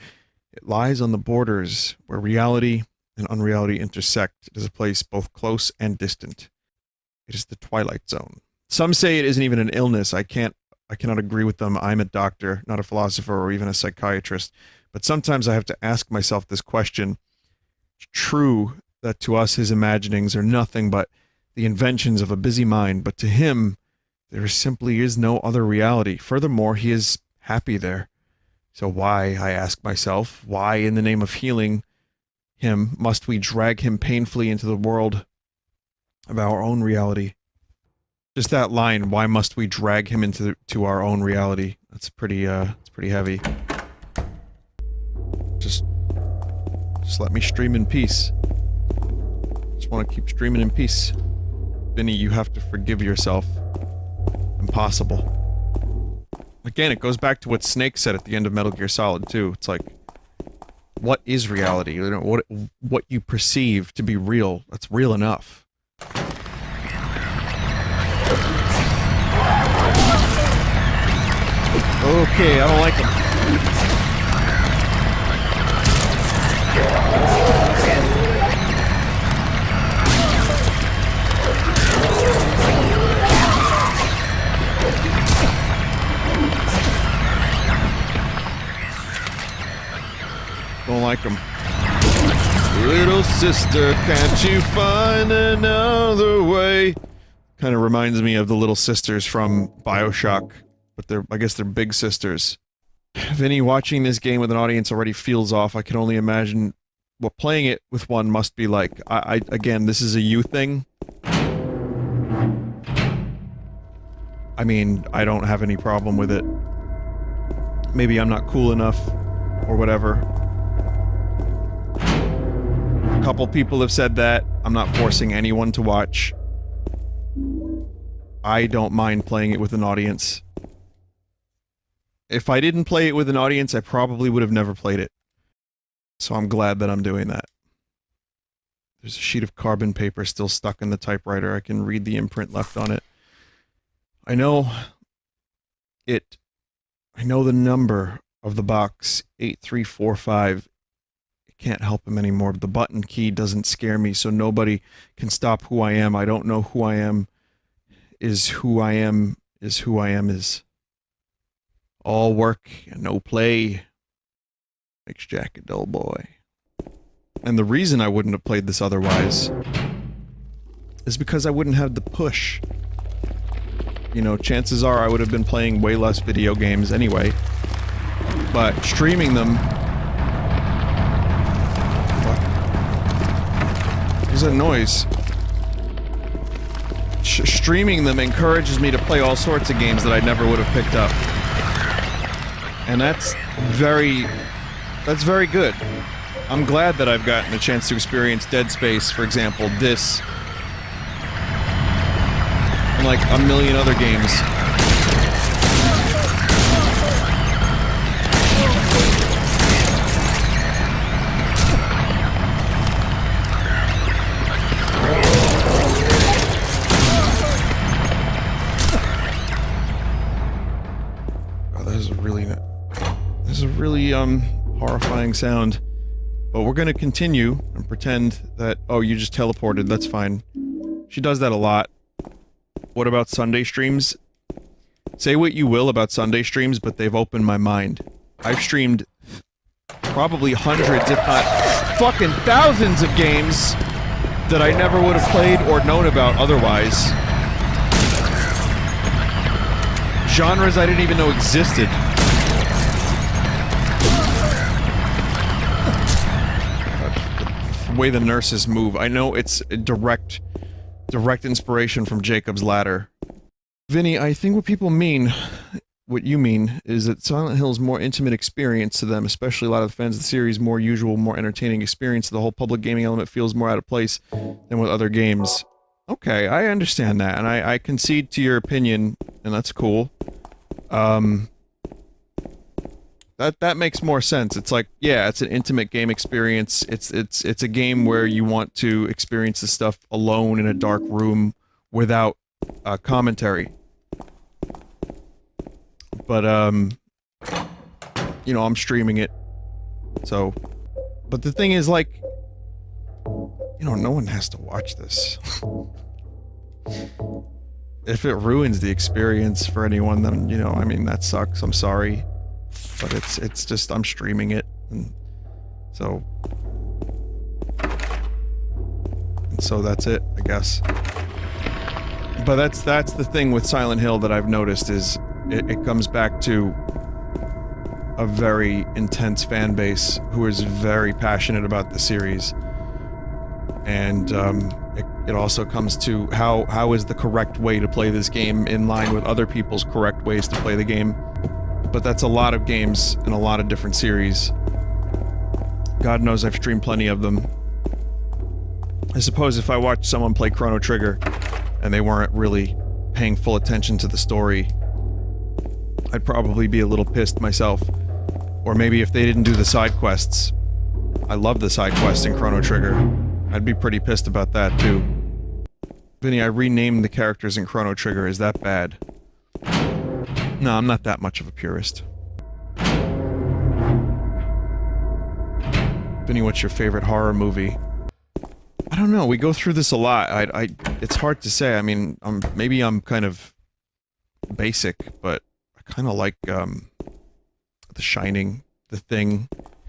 It lies on the borders where reality and unreality intersect. It is a place both close and distant. It is the Twilight Zone. Some say it isn't even an illness. I cannot agree with them. I'm a doctor, not a philosopher or even a psychiatrist. But sometimes I have to ask myself this question. It's true that to us his imaginings are nothing but the inventions of a busy mind, but to him there simply is no other reality. Furthermore, he is happy there. So why, I ask myself, why in the name of healing him must we drag him painfully into the world of our own reality? Just that line, why must we drag him into our own reality? That's pretty it's pretty heavy. Just let me stream in peace. Just want to keep streaming in peace. Vinny, you have to forgive yourself. Impossible. Again, it goes back to what Snake said at the end of Metal Gear Solid 2. It's like, what is reality? You know, what you perceive to be real, that's real enough. Okay, I don't like him. Don't like him. Little sister, can't you find another way? Kind of reminds me of the little sisters from BioShock, but I guess they're big sisters. Vinny, watching this game with an audience already feels off. I can only imagine what playing it with one must be like. Again, this is a you thing. I mean, I don't have any problem with it. Maybe I'm not cool enough, or whatever. A couple people have said that. I'm not forcing anyone to watch. I don't mind playing it with an audience. If I didn't play it with an audience, I probably would have never played it. So I'm glad that I'm doing that. There's a sheet of carbon paper still stuck in the typewriter. I can read the imprint left on it. I know the number of the box, 8345. Can't help him anymore. The button key doesn't scare me, so nobody can stop who I am. I don't know who I am is who I am is who I am is. All work and no play makes Jack a dull boy. And the reason I wouldn't have played this otherwise is because I wouldn't have the push. You know, chances are I would have been playing way less video games anyway. But streaming them... What is that noise? Streaming them encourages me to play all sorts of games that I never would have picked up. And that's very good. I'm glad that I've gotten a chance to experience Dead Space, for example, this, and like a million other games. Horrifying sound. But we're gonna continue and pretend that, oh, you just teleported, that's fine. She does that a lot. What about Sunday streams? Say what you will about Sunday streams, but they've opened my mind. I've streamed probably hundreds, if not fucking thousands of games that I never would have played or known about otherwise. Genres I didn't even know existed. The way the nurses move. I know it's a direct inspiration from Jacob's Ladder. Vinny, I think what people mean, what you mean, is that Silent Hill's more intimate experience to them, especially a lot of the fans of the series, more usual, more entertaining experience. The whole public gaming element feels more out of place than with other games. Okay, I understand that, and I concede to your opinion, and that's cool. That's That makes more sense. It's like, yeah, it's an intimate game experience. It's a game where you want to experience the stuff alone in a dark room without commentary. But you know, I'm streaming it. So, but the thing is, like, you know, no one has to watch this. If it ruins the experience for anyone, then, you know, I mean, that sucks. I'm sorry. But it's just, I'm streaming it, and so that's it, I guess. But that's the thing with Silent Hill that I've noticed is it comes back to a very intense fan base who is very passionate about the series. And it also comes to how is the correct way to play this game in line with other people's correct ways to play the game. But that's a lot of games and a lot of different series. God knows I've streamed plenty of them. I suppose if I watched someone play Chrono Trigger and they weren't really paying full attention to the story, I'd probably be a little pissed myself. Or maybe if they didn't do the side quests. I love the side quests in Chrono Trigger. I'd be pretty pissed about that too. Vinny, I renamed the characters in Chrono Trigger. Is that bad? No, I'm not that much of a purist. Vinny, what's your favorite horror movie? I don't know, we go through this a lot. It's hard to say. I mean, maybe I'm kind of basic, but I kind of like, The Shining, The Thing,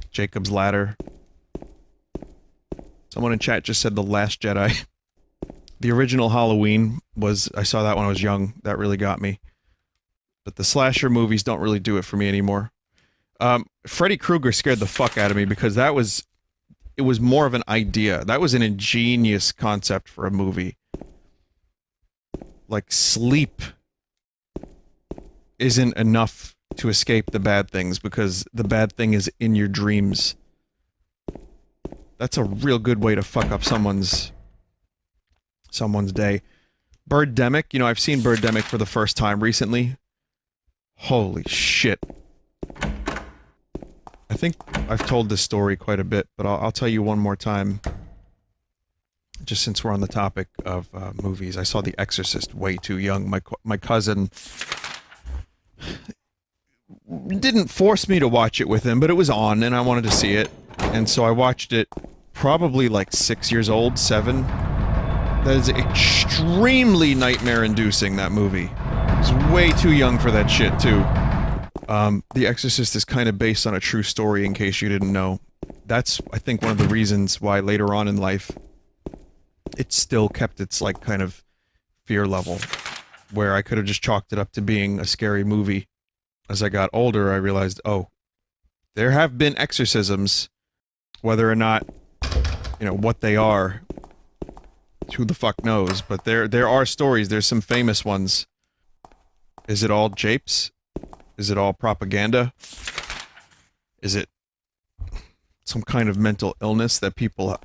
Jacob's Ladder. Someone in chat just said The Last Jedi. The original Halloween was, I saw that when I was young. That really got me. But the slasher movies don't really do it for me anymore. Freddy Krueger scared the fuck out of me because it was more of an idea. That was an ingenious concept for a movie. Like, sleep isn't enough to escape the bad things because the bad thing is in your dreams. That's a real good way to fuck up someone's day. Birdemic, you know, I've seen Birdemic for the first time recently. Holy shit. I think I've told this story quite a bit, but I'll tell you one more time. Just since we're on the topic of movies, I saw The Exorcist way too young. My cousin didn't force me to watch it with him, but it was on and I wanted to see it. And so I watched it probably like 6 years old, 7. That is extremely nightmare-inducing, that movie. I was way too young for that shit, too. The Exorcist is kind of based on a true story, in case you didn't know. That's, I think, one of the reasons why later on in life, it still kept its, like, kind of fear level. Where I could have just chalked it up to being a scary movie. As I got older, I realized, oh, there have been exorcisms. Whether or not, you know, what they are, who the fuck knows, but there are stories, there's some famous ones. Is it all japes? Is it all propaganda? Is it some kind of mental illness that people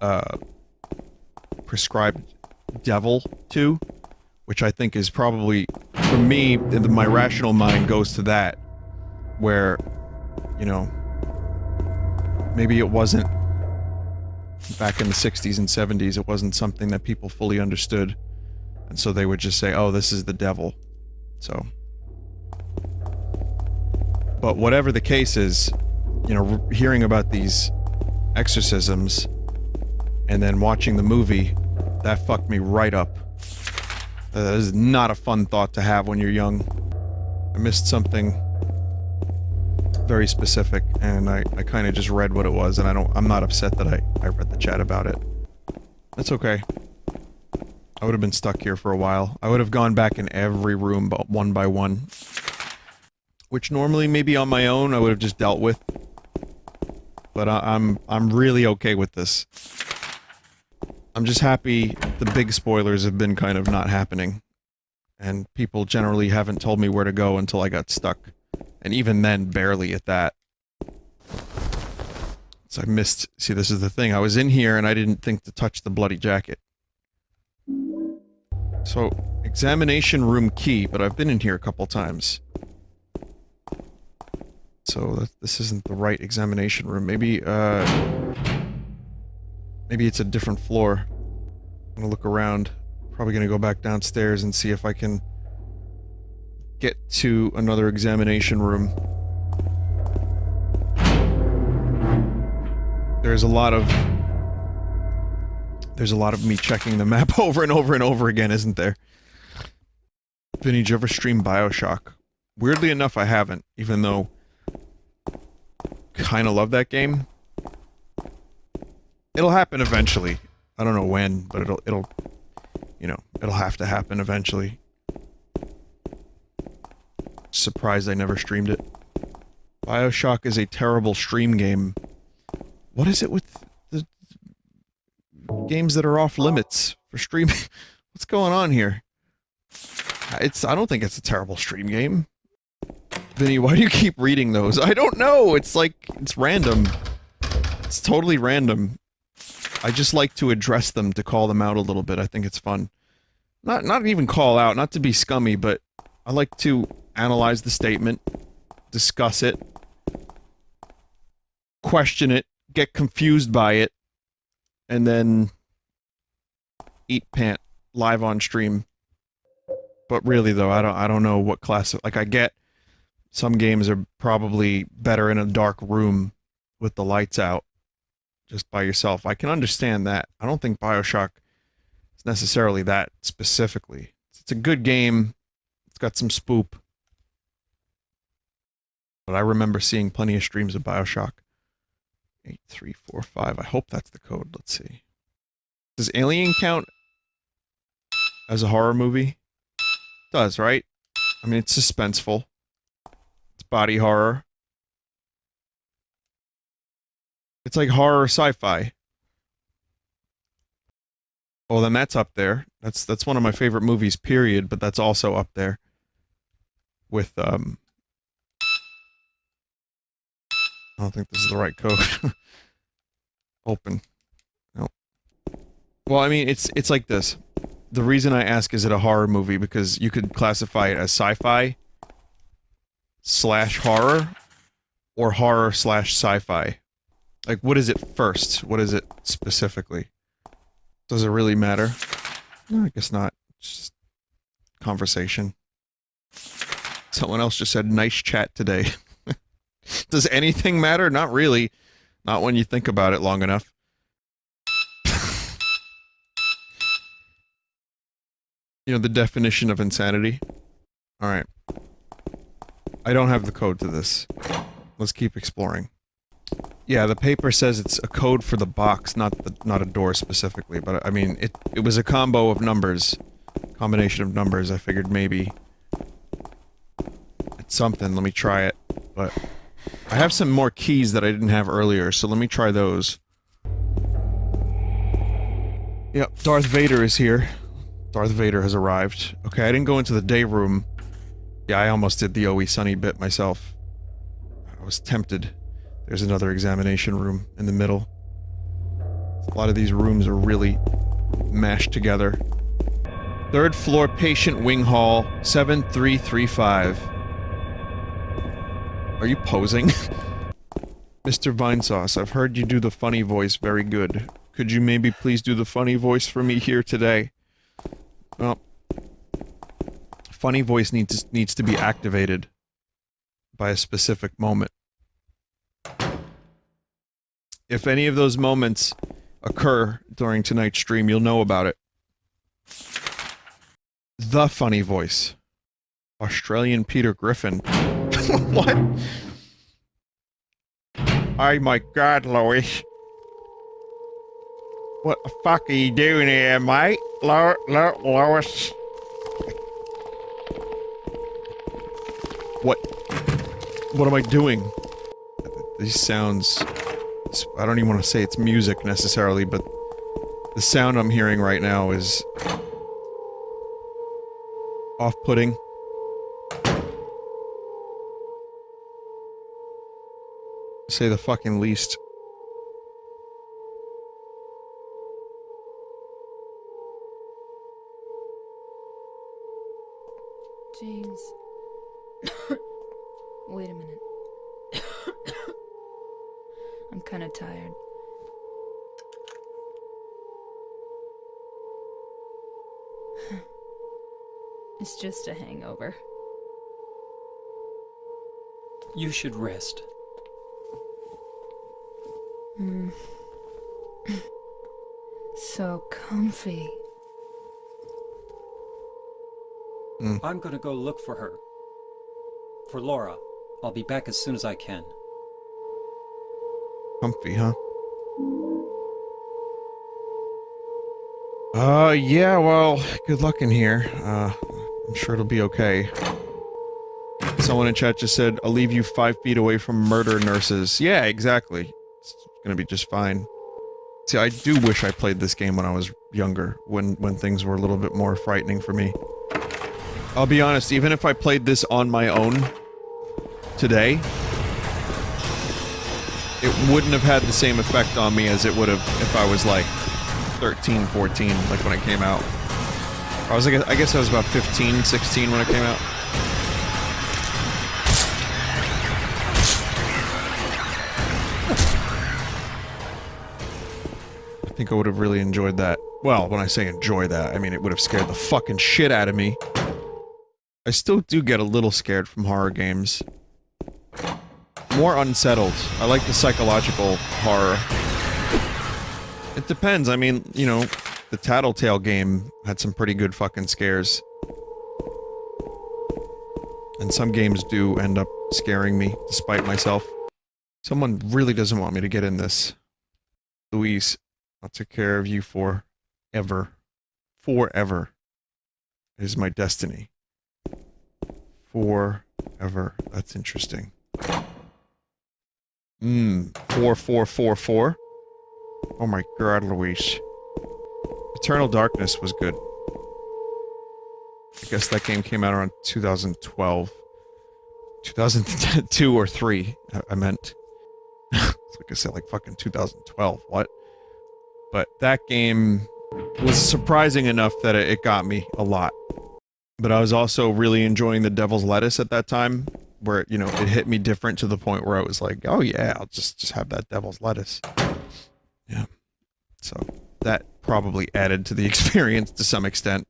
prescribe devil to? Which I think is probably, for me, my rational mind goes to that. Where, you know, maybe it wasn't, back in the 60s and 70s, it wasn't something that people fully understood. And so they would just say, oh, this is the devil. So. But whatever the case is, you know, hearing about these exorcisms and then watching the movie, that fucked me right up. That is not a fun thought to have when you're young. I missed something very specific, and I kind of just read what it was, and I'm not upset that I read the chat about it. That's okay. I would have been stuck here for a while. I would have gone back in every room, but one by one. Which normally, maybe on my own, I would have just dealt with. But I'm really okay with this. I'm just happy the big spoilers have been kind of not happening. And people generally haven't told me where to go until I got stuck. And even then, barely at that. So I missed... See, this is the thing. I was in here and I didn't think to touch the bloody jacket. So, examination room key, but I've been in here a couple times. so this isn't the right examination room. Maybe it's a different floor. I'm gonna look around. Probably gonna go back downstairs and see if I can get to another examination room. There's a lot of me checking the map over and over and over again, isn't there? Vinny, did you ever stream BioShock? Weirdly enough, I haven't, even though kinda love that game. It'll happen eventually. I don't know when, but it'll have to happen eventually. Surprised I never streamed it. BioShock is a terrible stream game. What is it with the games that are off limits for streaming? What's going on here? I don't think it's a terrible stream game. Vinny, why do you keep reading those? I don't know! It's like, it's random. It's totally random. I just like to address them, to call them out a little bit. I think it's fun. Not even call out, not to be scummy, but I like to analyze the statement, discuss it, question it, get confused by it, and then eat pant live on stream. But really though, I don't know what class of, like, I get some games are probably better in a dark room with the lights out, just by yourself. I can understand that. I don't think BioShock is necessarily that specifically. It's a good game. It's got some spoop. But I remember seeing plenty of streams of BioShock. 8345. I hope that's the code. Let's see. Does Alien count as a horror movie? It does, right? I mean, it's suspenseful. It's body horror. It's like horror sci-fi. Oh, then that's up there. That's one of my favorite movies, period, but that's also up there. With, I don't think this is the right code. Open. No. Well, I mean, it's like this. The reason I ask, is it a horror movie, because you could classify it as sci-fi / horror, or horror / sci-fi. Like, what is it first? What is it specifically? Does it really matter? No, I guess not. It's just conversation. Someone else just said, nice chat today. Does anything matter? Not really. Not when you think about it long enough. You know, the definition of insanity? Alright. I don't have the code to this. Let's keep exploring. Yeah, the paper says it's a code for the box, not a door specifically, but I mean, it was a combo of numbers. Combination of numbers, I figured maybe it's something. Let me try it. But I have some more keys that I didn't have earlier, so let me try those. Yep, Darth Vader is here. Darth Vader has arrived. Okay, I didn't go into the day room. Yeah, I almost did the Always Sunny bit myself. I was tempted. There's another examination room in the middle. A lot of these rooms are really mashed together. 3rd floor patient wing hall, 7335. Are you posing? Mr. Vinesauce, I've heard you do the funny voice very good. Could you maybe please do the funny voice for me here today? Well, funny voice needs to be activated by a specific moment. If any of those moments occur during tonight's stream, you'll know about it. The funny voice. Australian Peter Griffin. What? Oh my god, Lois. What the fuck are you doing here, mate? Lois. What am I doing? These sounds... I don't even want to say it's music necessarily, but the sound I'm hearing right now is off-putting. Say the fucking least. James. Wait a minute. I'm kind of tired. It's just a hangover. You should rest. So comfy. I'm gonna go look for her. For Laura. I'll be back as soon as I can. Comfy, huh? Yeah, well, good luck in here. I'm sure it'll be okay. Someone in chat just said, I'll leave you 5 feet away from murder nurses. Yeah, exactly. It's gonna be just fine. See, I do wish I played this game when I was younger, when things were a little bit more frightening for me. I'll be honest, even if I played this on my own today, it wouldn't have had the same effect on me as it would have if I was like 13, 14, like when it came out. I guess I was about 15, 16 when it came out. I think I would have really enjoyed that. Well, when I say enjoy that, I mean it would have scared the fucking shit out of me. I still do get a little scared from horror games. More unsettled. I like the psychological horror. It depends. I mean, you know, the Tattletale game had some pretty good fucking scares. And some games do end up scaring me, despite myself. Someone really doesn't want me to get in this. Louise, I'll take care of you forever. Forever. It is my destiny. Forever. That's interesting. 4444. Oh my god, Louise. Eternal Darkness was good. I guess that game came out around 2012. 2002 or 3, I meant. Like I said, like fucking 2012, what? But that game was surprising enough that it got me a lot. But I was also really enjoying the Devil's Lettuce at that time, where, you know, it hit me different to the point where I was like, oh yeah, I'll just have that Devil's Lettuce. Yeah. So, that probably added to the experience to some extent.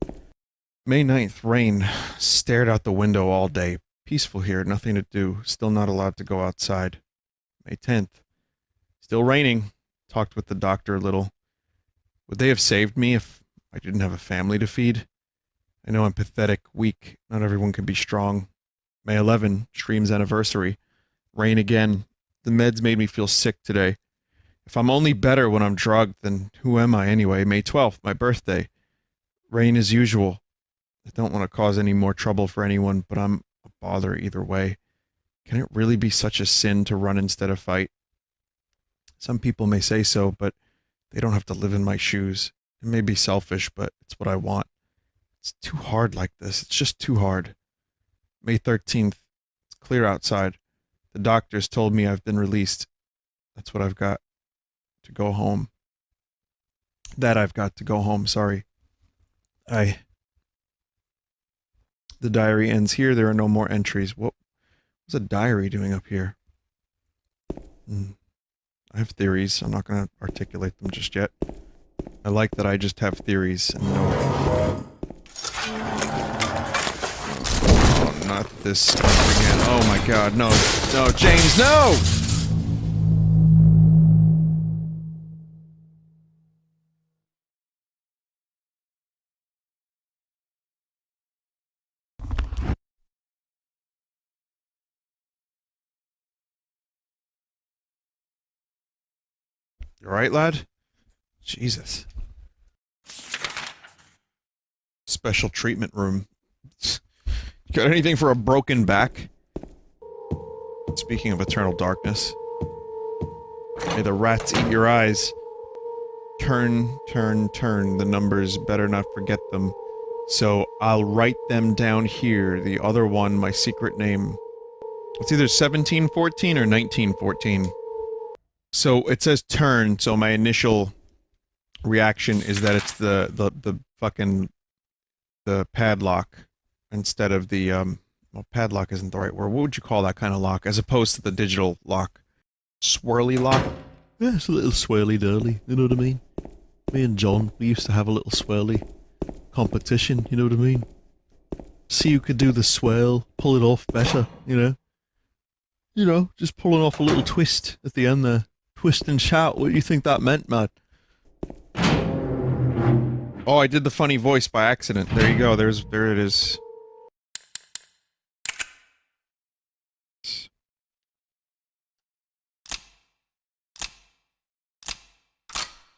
May 9th, rain. Stared out the window all day. Peaceful here, nothing to do. Still not allowed to go outside. May 10th. Still raining. Talked with the doctor a little. Would they have saved me if I didn't have a family to feed? I know I'm pathetic, weak. Not everyone can be strong. May 11, stream's anniversary. Rain again. The meds made me feel sick today. If I'm only better when I'm drugged, then who am I anyway? May 12th, my birthday. Rain as usual. I don't want to cause any more trouble for anyone, but I'm a bother either way. Can it really be such a sin to run instead of fight? Some people may say so, but they don't have to live in my shoes. It may be selfish, but it's what I want. It's too hard like this. It's just too hard. May 13th. It's clear outside. The doctors told me I've been released. That's what I've got to go home. I've got to go home, sorry. The diary ends here. There are no more entries. What was a diary doing up here? I have theories. I'm not going to articulate them just yet. I like that I just have theories and no... Oh, not this again. Oh my god, no. No, James, no! You alright, lad? Jesus. Special treatment room. You got anything for a broken back? Speaking of eternal darkness. May the rats eat your eyes. Turn, turn, turn. The numbers, better not forget them. So I'll write them down here. The other one, my secret name. It's either 1714 or 1914. So it says turn, so my initial reaction is that it's the fucking the padlock instead of the well, Well, padlock isn't the right word. What would you call that kind of lock, as opposed to the digital lock? Swirly lock? Yeah, it's a little swirly dirly, you know what I mean? Me and John, we used to have a little swirly competition, you know what I mean? See who could do the swirl, pull it off better, you know? You know, just pulling off a little twist at the end there. Twist and shout, what do you think that meant, man? Oh, I did the funny voice by accident. There you go, there it is.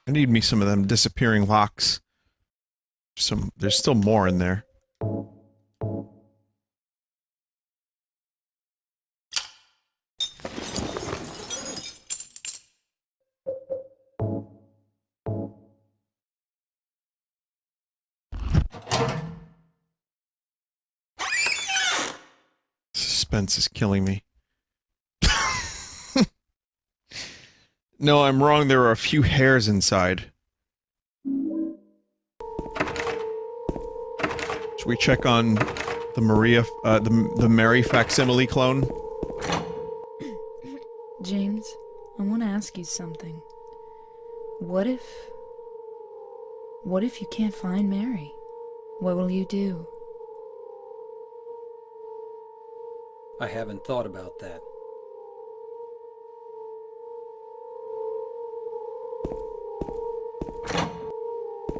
I need me some of them disappearing locks. There's still more in there. Suspense is killing me. No, I'm wrong. There are a few hairs inside. Should we check on the Maria, the Mary facsimile clone? James, I want to ask you something. What if you can't find Mary? What will you do? I haven't thought about that.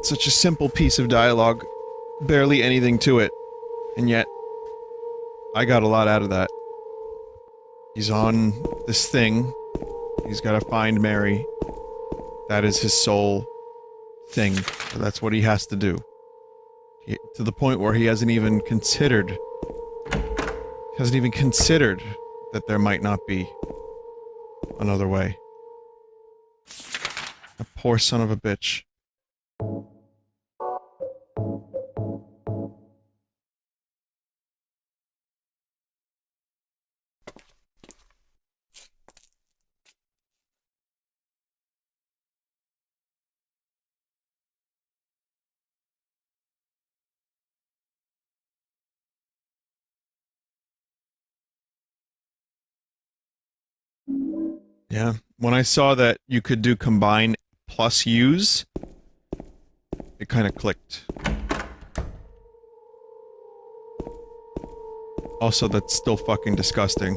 Such a simple piece of dialogue. Barely anything to it. And yet, I got a lot out of that. He's on this thing. He's got to find Mary. That is his sole thing. So that's what he has to do. To the point where he hasn't even considered that there might not be another way. A poor son of a bitch. Yeah, when I saw that you could do combine plus use, it kind of clicked. Also, that's still fucking disgusting.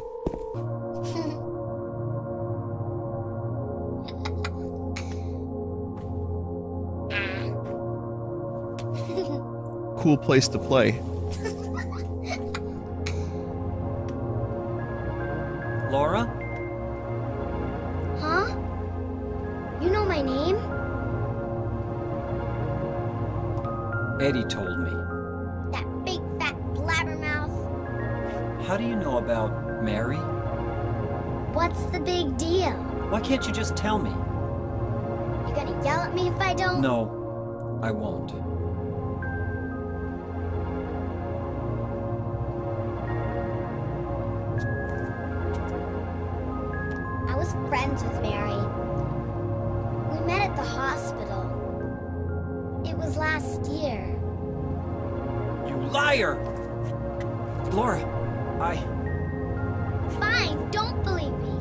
Cool place to play. Laura? Huh? You know my name? Eddie told me. That big fat blabbermouth. How do you know about Mary? What's the big deal? Why can't you just tell me? You gonna yell at me if I don't? No, I won't. I was friends with Mary. We met at the hospital. It was last year. You liar! Laura, Fine, don't believe me.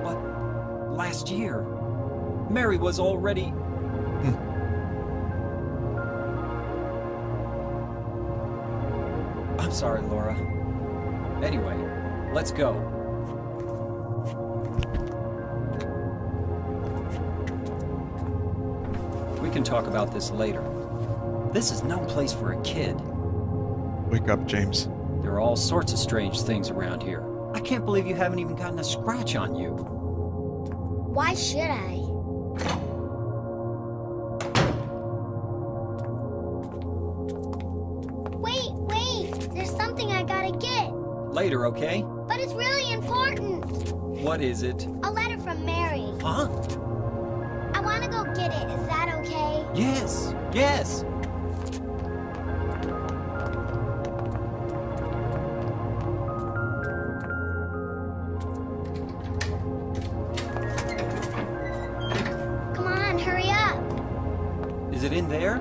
But last year, Mary was already... I'm sorry, Laura. Anyway, let's go. We can talk about this later. This is no place for a kid. Wake up, James. There are all sorts of strange things around here. I can't believe you haven't even gotten a scratch on you. Why should I? Wait! There's something I gotta get. Later, okay? But it's really important. What is it? A letter from Mary. Huh? I wanna go get it. Is that okay? Yes! Yes! Come on, hurry up. Is it in there?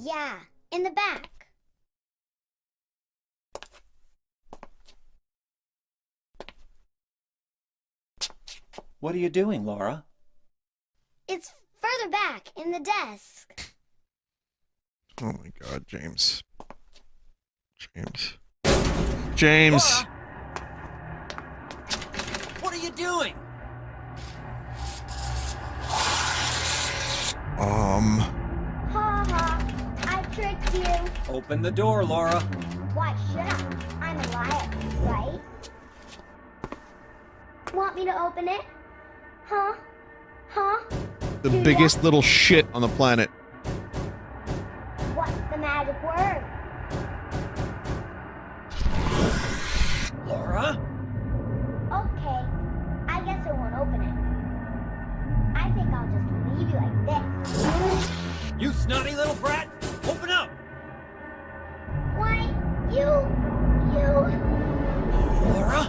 Yeah, in the back. What are you doing, Laura? It's further back, in the desk. Oh my god, James. James! What are you doing? Ha ha, I tricked you. Open the door, Laura. Why should I? I'm a liar, right? Want me to open it? Huh? Huh? The Do biggest ya? little shit on the planet. What's the magic word? Laura? Okay, I guess I won't open it. I think I'll just leave you like this. You snotty little brat! Open up! Why, you... Laura?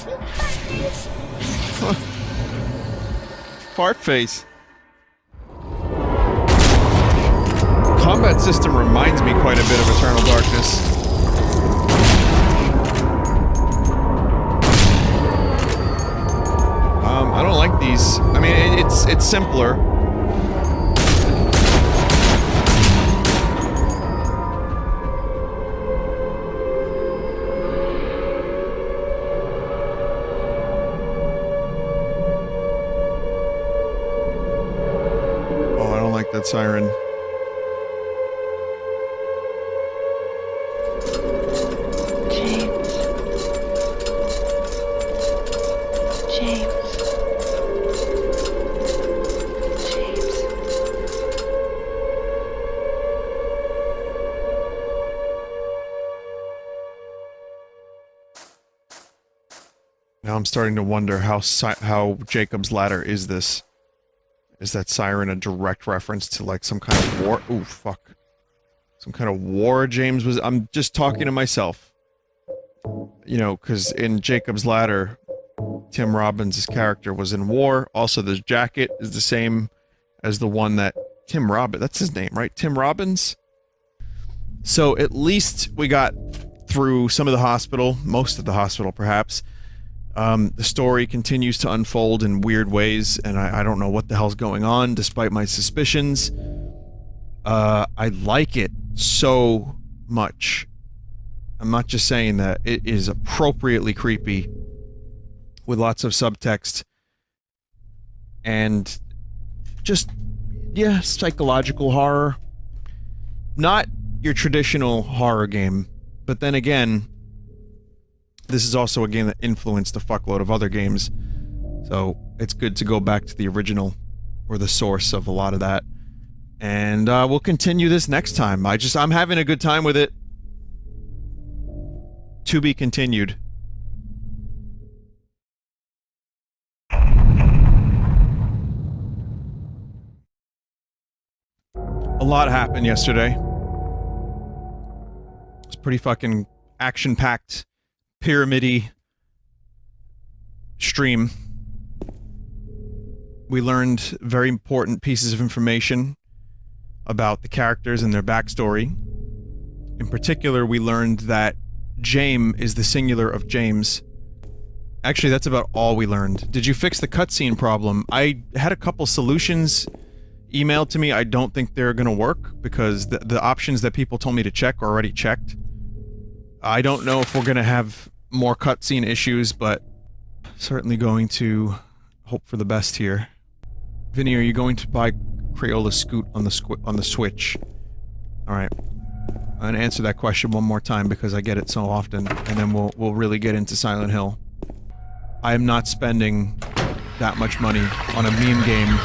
You fuckers! Fart face. Combat system reminds me quite a bit of Eternal Darkness. I don't like these. I mean, it's simpler. Oh, I don't like that siren. Now I'm starting to wonder how Jacob's Ladder is this. Is that siren a direct reference to like some kind of war? Ooh, fuck. Some kind of war James was... I'm just talking to myself. You know, because in Jacob's Ladder, Tim Robbins' character was in war. Also, the jacket is the same as the one that Tim Robbins... That's his name, right? Tim Robbins? So, at least we got through some of the hospital. Most of the hospital, perhaps. The story continues to unfold in weird ways, and I don't know what the hell's going on, despite my suspicions. I like it so much. I'm not just saying that. It is appropriately creepy, with lots of subtext, and just, yeah, psychological horror. Not your traditional horror game, but then again, this is also a game that influenced a fuckload of other games, so it's good to go back to the original, or the source of a lot of that. And we'll continue this next time. I'm having a good time with it. To be continued. A lot happened yesterday. It's pretty fucking action-packed, pyramid-y stream. We learned very important pieces of information about the characters and their backstory. In particular, we learned that James is the singular of James. Actually, that's about all we learned. Did you fix the cutscene problem? I had a couple solutions emailed to me. I don't think they're gonna work, because the options that people told me to check are already checked. I don't know if we're gonna have more cutscene issues, but certainly going to hope for the best here. Vinny, are you going to buy Crayola Scoot on the Switch? Alright. I'm gonna answer that question one more time because I get it so often, and then we'll really get into Silent Hill. I am not spending that much money on a meme game.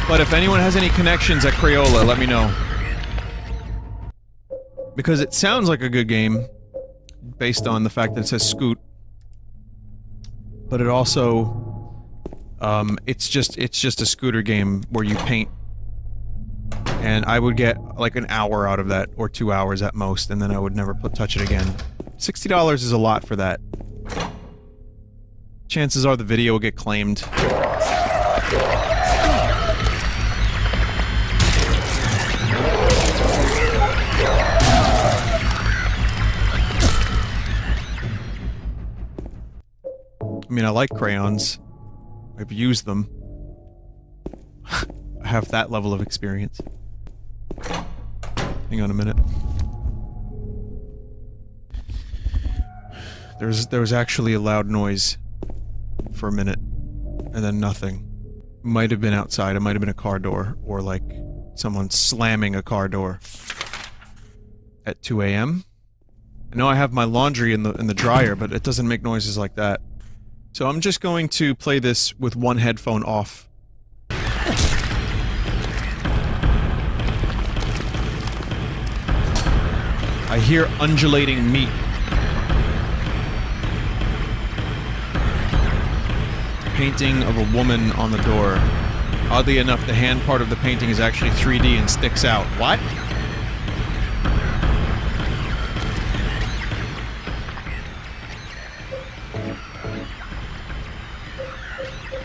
But if anyone has any connections at Crayola, let me know. Because it sounds like a good game, based on the fact that it says Scoot. But it also... it's just a scooter game where you paint. And I would get like an hour out of that, or 2 hours at most, and then I would never touch it again. $60 is a lot for that. Chances are the video will get claimed. I mean, I like crayons. I've used them. I have that level of experience. Hang on a minute. There was actually a loud noise for a minute, and then nothing. Might have been outside, it might have been a car door, or like someone slamming a car door at 2 a.m. I know I have my laundry in the dryer, but it doesn't make noises like that. So I'm just going to play this with one headphone off. I hear undulating meat. Painting of a woman on the door. Oddly enough, the hand part of the painting is actually 3D and sticks out. What?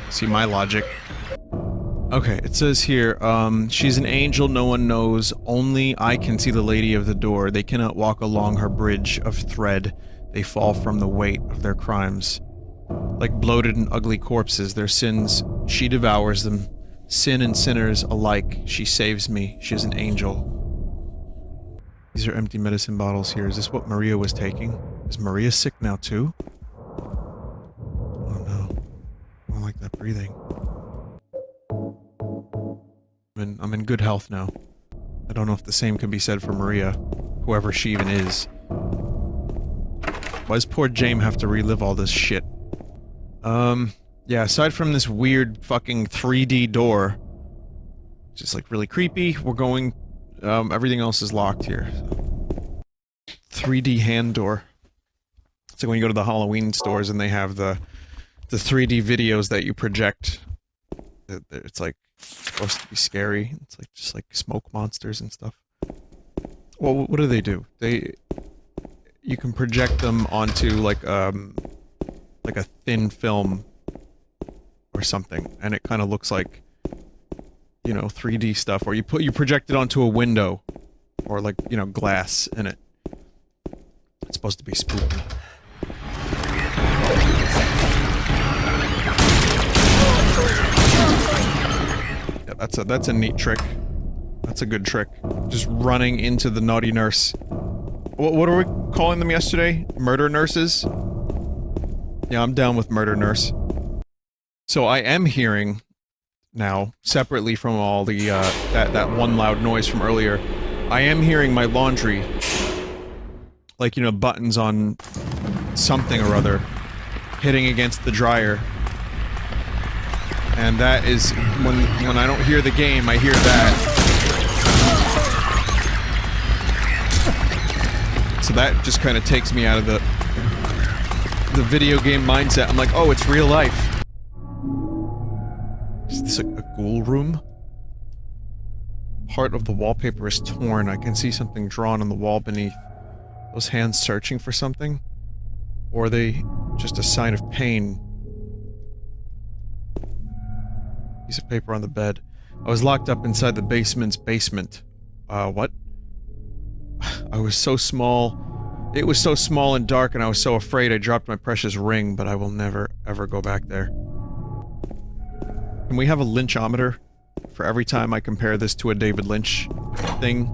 See my logic. Okay, it says here, she's an angel no one knows, only I can see the lady of the door. They cannot walk along her bridge of thread. They fall from the weight of their crimes. Like bloated and ugly corpses, their sins, she devours them. Sin and sinners alike, she saves me. She is an angel. These are empty medicine bottles here. Is this what Maria was taking? Is Maria sick now too? Oh no. I don't like that breathing. I'm in good health now. I don't know if the same can be said for Maria, whoever she even is. Why does poor James have to relive all this shit? Yeah, aside from this weird fucking 3D door, just like really creepy, we're going, everything else is locked here. 3D hand door. It's like when you go to the Halloween stores and they have the 3D videos that you project. It's like supposed to be scary. It's like just like smoke monsters and stuff. Well, what do? You can project them onto like a thin film or something, and it kind of looks like, you know, 3D stuff, or you project it onto a window or like, you know, glass in it. It's supposed to be spooky. Yeah, that's a neat trick. That's a good trick. Just running into the naughty nurse. What are we calling them yesterday? Murder nurses? Yeah, I'm down with murder nurse. So I am hearing now, separately from all the, that one loud noise from earlier, I am hearing my laundry, like, you know, buttons on something or other, hitting against the dryer. And that is, when I don't hear the game, I hear that. So that just kind of takes me out of the video game mindset. I'm like, oh, it's real life. Is this a ghoul room? Part of the wallpaper is torn. I can see something drawn on the wall beneath. Those hands searching for something? Or are they just a sign of pain? Piece of paper on the bed. I was locked up inside the basement's basement. What? I was so small. It was so small and dark, and I was so afraid I dropped my precious ring, but I will never, ever go back there. Can we have a lynchometer for every time I compare this to a David Lynch thing?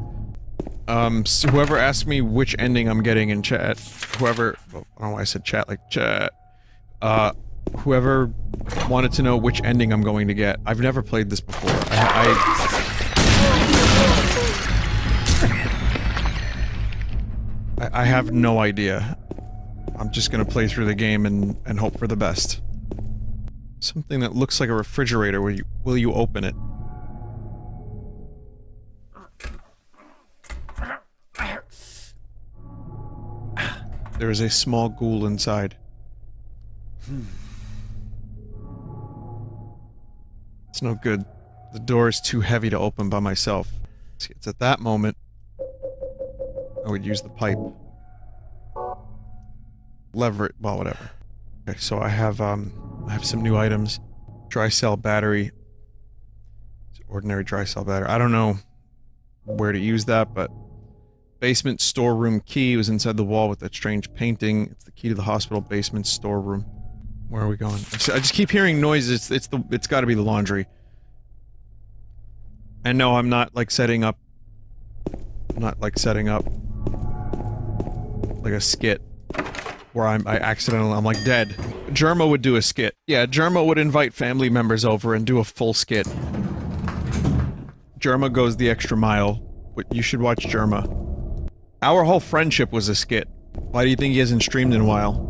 So whoever asked me which ending I'm getting in chat, whoever, well, I don't know why I said chat, like chat, whoever wanted to know which ending I'm going to get, I've never played this before. I have no idea. I'm just gonna play through the game and hope for the best. Something that looks like a refrigerator. Will you open it? There is a small ghoul inside. It's no good. The door is too heavy to open by myself. See, it's at that moment I would use the pipe. lever. Well, whatever. Okay, so I have some new items. Dry cell battery. It's ordinary dry cell battery. I don't know where to use that, but basement storeroom key was inside the wall with that strange painting. It's the key to the hospital basement storeroom. Where are we going? I just keep hearing noises. It's got to be the laundry. And no, I'm not like setting up. I'm not like setting up like a skit where I'm like dead. Germa would do a skit. Yeah, Germa would invite family members over and do a full skit. Germa goes the extra mile. But you should watch Germa. Our whole friendship was a skit. Why do you think he hasn't streamed in a while?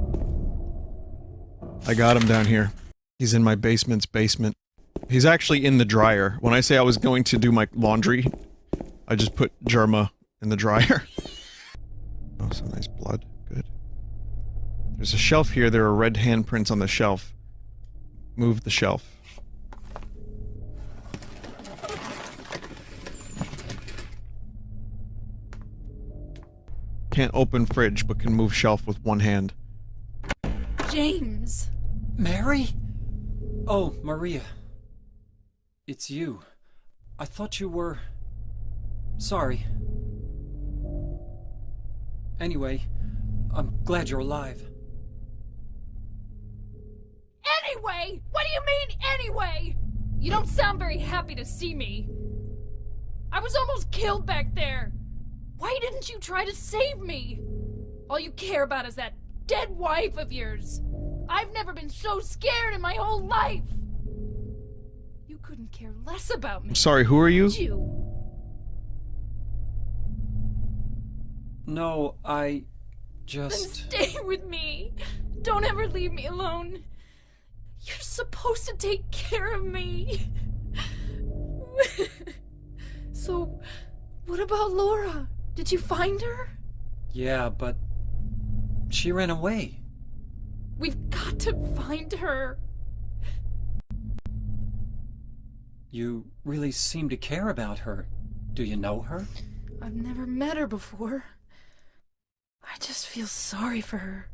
I got him down here. He's in my basement's basement. He's actually in the dryer. When I say I was going to do my laundry, I just put Germa in the dryer. Oh, some nice blood. Good. There's a shelf here. There are red handprints on the shelf. Move the shelf. Can't open fridge, but can move shelf with one hand. James! Mary? Oh, Maria. It's you. I thought you were... Sorry. Anyway, I'm glad you're alive. Anyway? What do you mean, anyway? You don't sound very happy to see me. I was almost killed back there. Why didn't you try to save me? All you care about is that dead wife of yours. I've never been so scared in my whole life. You couldn't care less about me. I'm sorry, who are you? You. No, I just... Then stay with me. Don't ever leave me alone. You're supposed to take care of me. So, what about Laura? Did you find her? Yeah, but... she ran away. We've got to find her. You really seem to care about her. Do you know her? I've never met her before. I just feel sorry for her.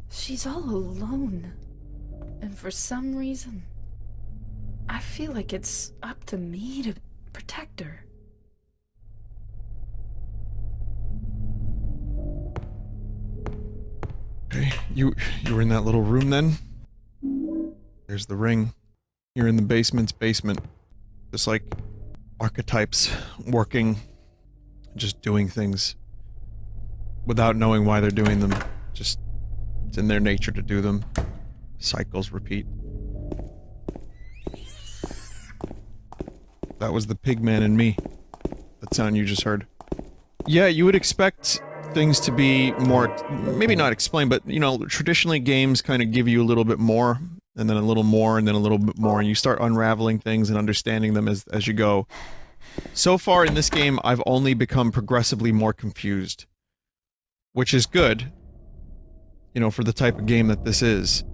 She's all alone. And for some reason, I feel like it's up to me to protect her. Okay, you were in that little room then? There's the ring. You're in the basement's basement. Just like archetypes working, just doing things without knowing why they're doing them. Just, it's in their nature to do them. Cycles repeat. That was the pigman in me. That sound you just heard. Yeah, you would expect things to be more, maybe not explained, but, you know, traditionally games kind of give you a little bit more, and then a little more, and then a little bit more, and you start unraveling things and understanding them as you go. So far in this game, I've only become progressively more confused. Which is good, you know, for the type of game that this is.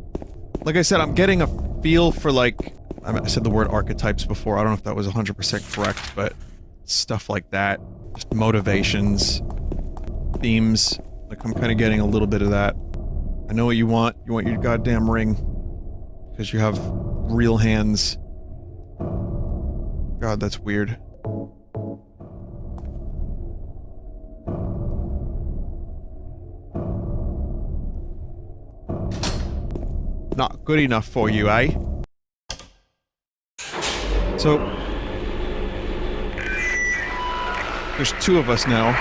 Like I said, I'm getting a feel for, like, I said the word archetypes before, I don't know if that was 100% correct, but stuff like that. Just motivations, themes, like I'm kind of getting a little bit of that. I know what you want your goddamn ring. Because you have real hands. God, that's weird. Not good enough for you, eh? So... there's two of us now.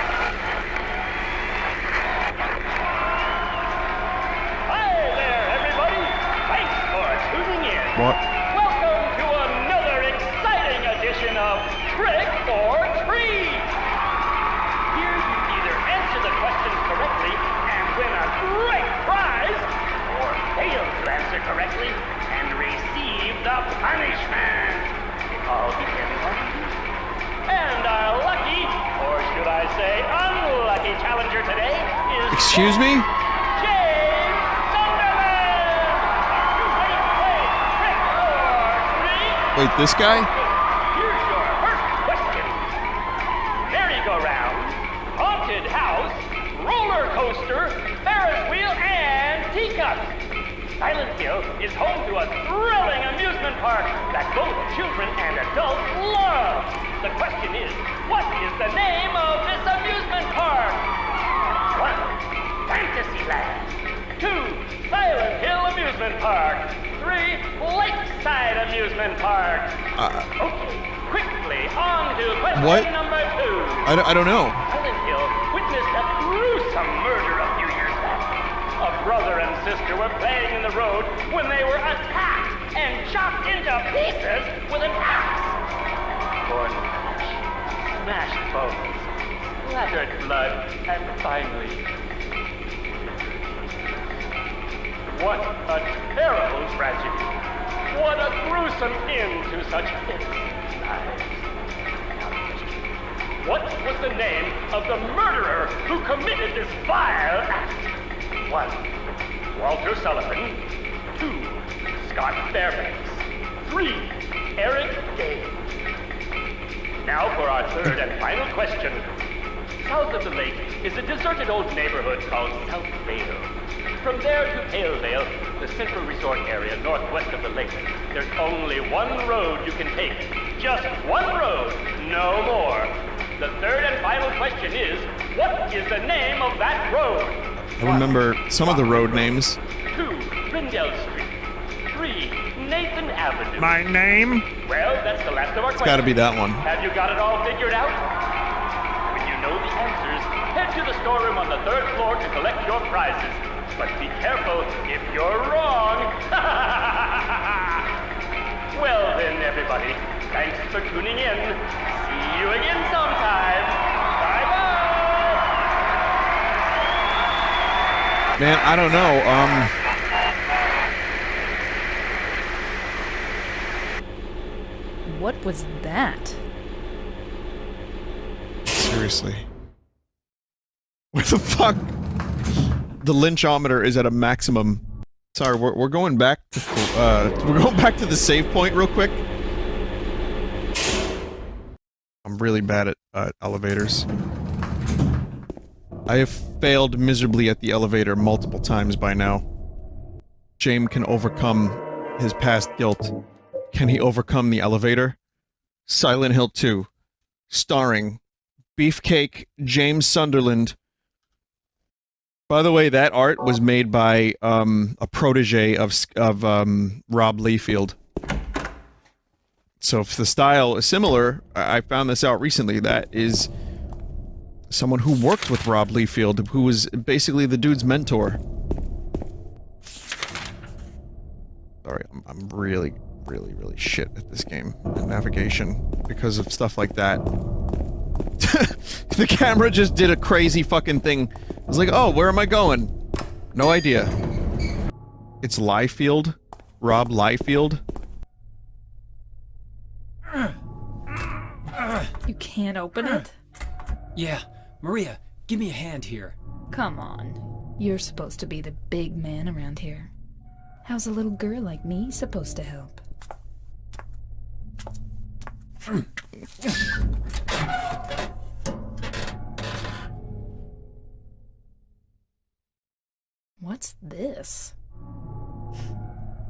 Hi there, everybody! Thanks for tuning in. What? Welcome to another exciting edition of Trick or Treat! Here you either answer the questions correctly and win a great prize, or fail to answer correctly and receive the punishment. It all depends on you. And our lucky, or should I say unlucky challenger today is... Excuse me? James Sunderland! You ready to play Trick or Treat? Wait, this guy? Here's your first question. Merry-go-round, haunted house, roller coaster, Ferris wheel, and Silent Hill is home to a thrilling amusement park that both children and adults love. The question is, what is the name of this amusement park? 1. Fantasyland. 2. Silent Hill Amusement Park. 3. Lakeside Amusement Park. Okay, quickly on to question number 2. I don't know. Silent Hill witnessed a gruesome murder a few years back. A brother and sister were playing in the road when they were attacked and chopped into pieces with an axe. Torn flesh, smashed bones, splattered blood, and finally... What a terrible tragedy. What a gruesome end to such innocent lives. What was the name of the murderer who committed this vile act? 1. Walter Sullivan. 2. Scott Fairbanks. 3. Eric Gage. Now for our third and final question. South of the lake is a deserted old neighborhood called South Vale. From there to Palevale, the central resort area northwest of the lake, there's only one road you can take. Just one road, no more. The third and final question is, what is the name of that road? I remember some of the road names. 2. Rindell Street. 3. Nathan Avenue. My name? Well, that's the last of our questions. It's gotta be that one. Have you got it all figured out? When you know the answers, head to the storeroom on the 3rd floor to collect your prizes. But be careful if you're wrong. Well then, everybody, thanks for tuning in. See you again sometime. Bye-bye. Man, I don't know. What was that? Seriously. What the fuck? The lynchometer is at a maximum. Sorry, we're going back to the save point real quick. I'm really bad at elevators. I have failed miserably at the elevator multiple times by now. James can overcome his past guilt. Can he overcome the elevator? Silent Hill 2, starring Beefcake James Sunderland. By the way, that art was made by a protege of Rob Liefeld. So if the style is similar, I found this out recently, that is someone who worked with Rob Liefeld, who was basically the dude's mentor. Sorry, I'm really shit at this game, at navigation, because of stuff like that. The camera just did a crazy fucking thing. I was like, oh, where am I going? No idea. It's Liefeld? Rob Liefeld? You can't open it? Yeah, Maria, give me a hand here. Come on. You're supposed to be the big man around here. How's a little girl like me supposed to help? What's this?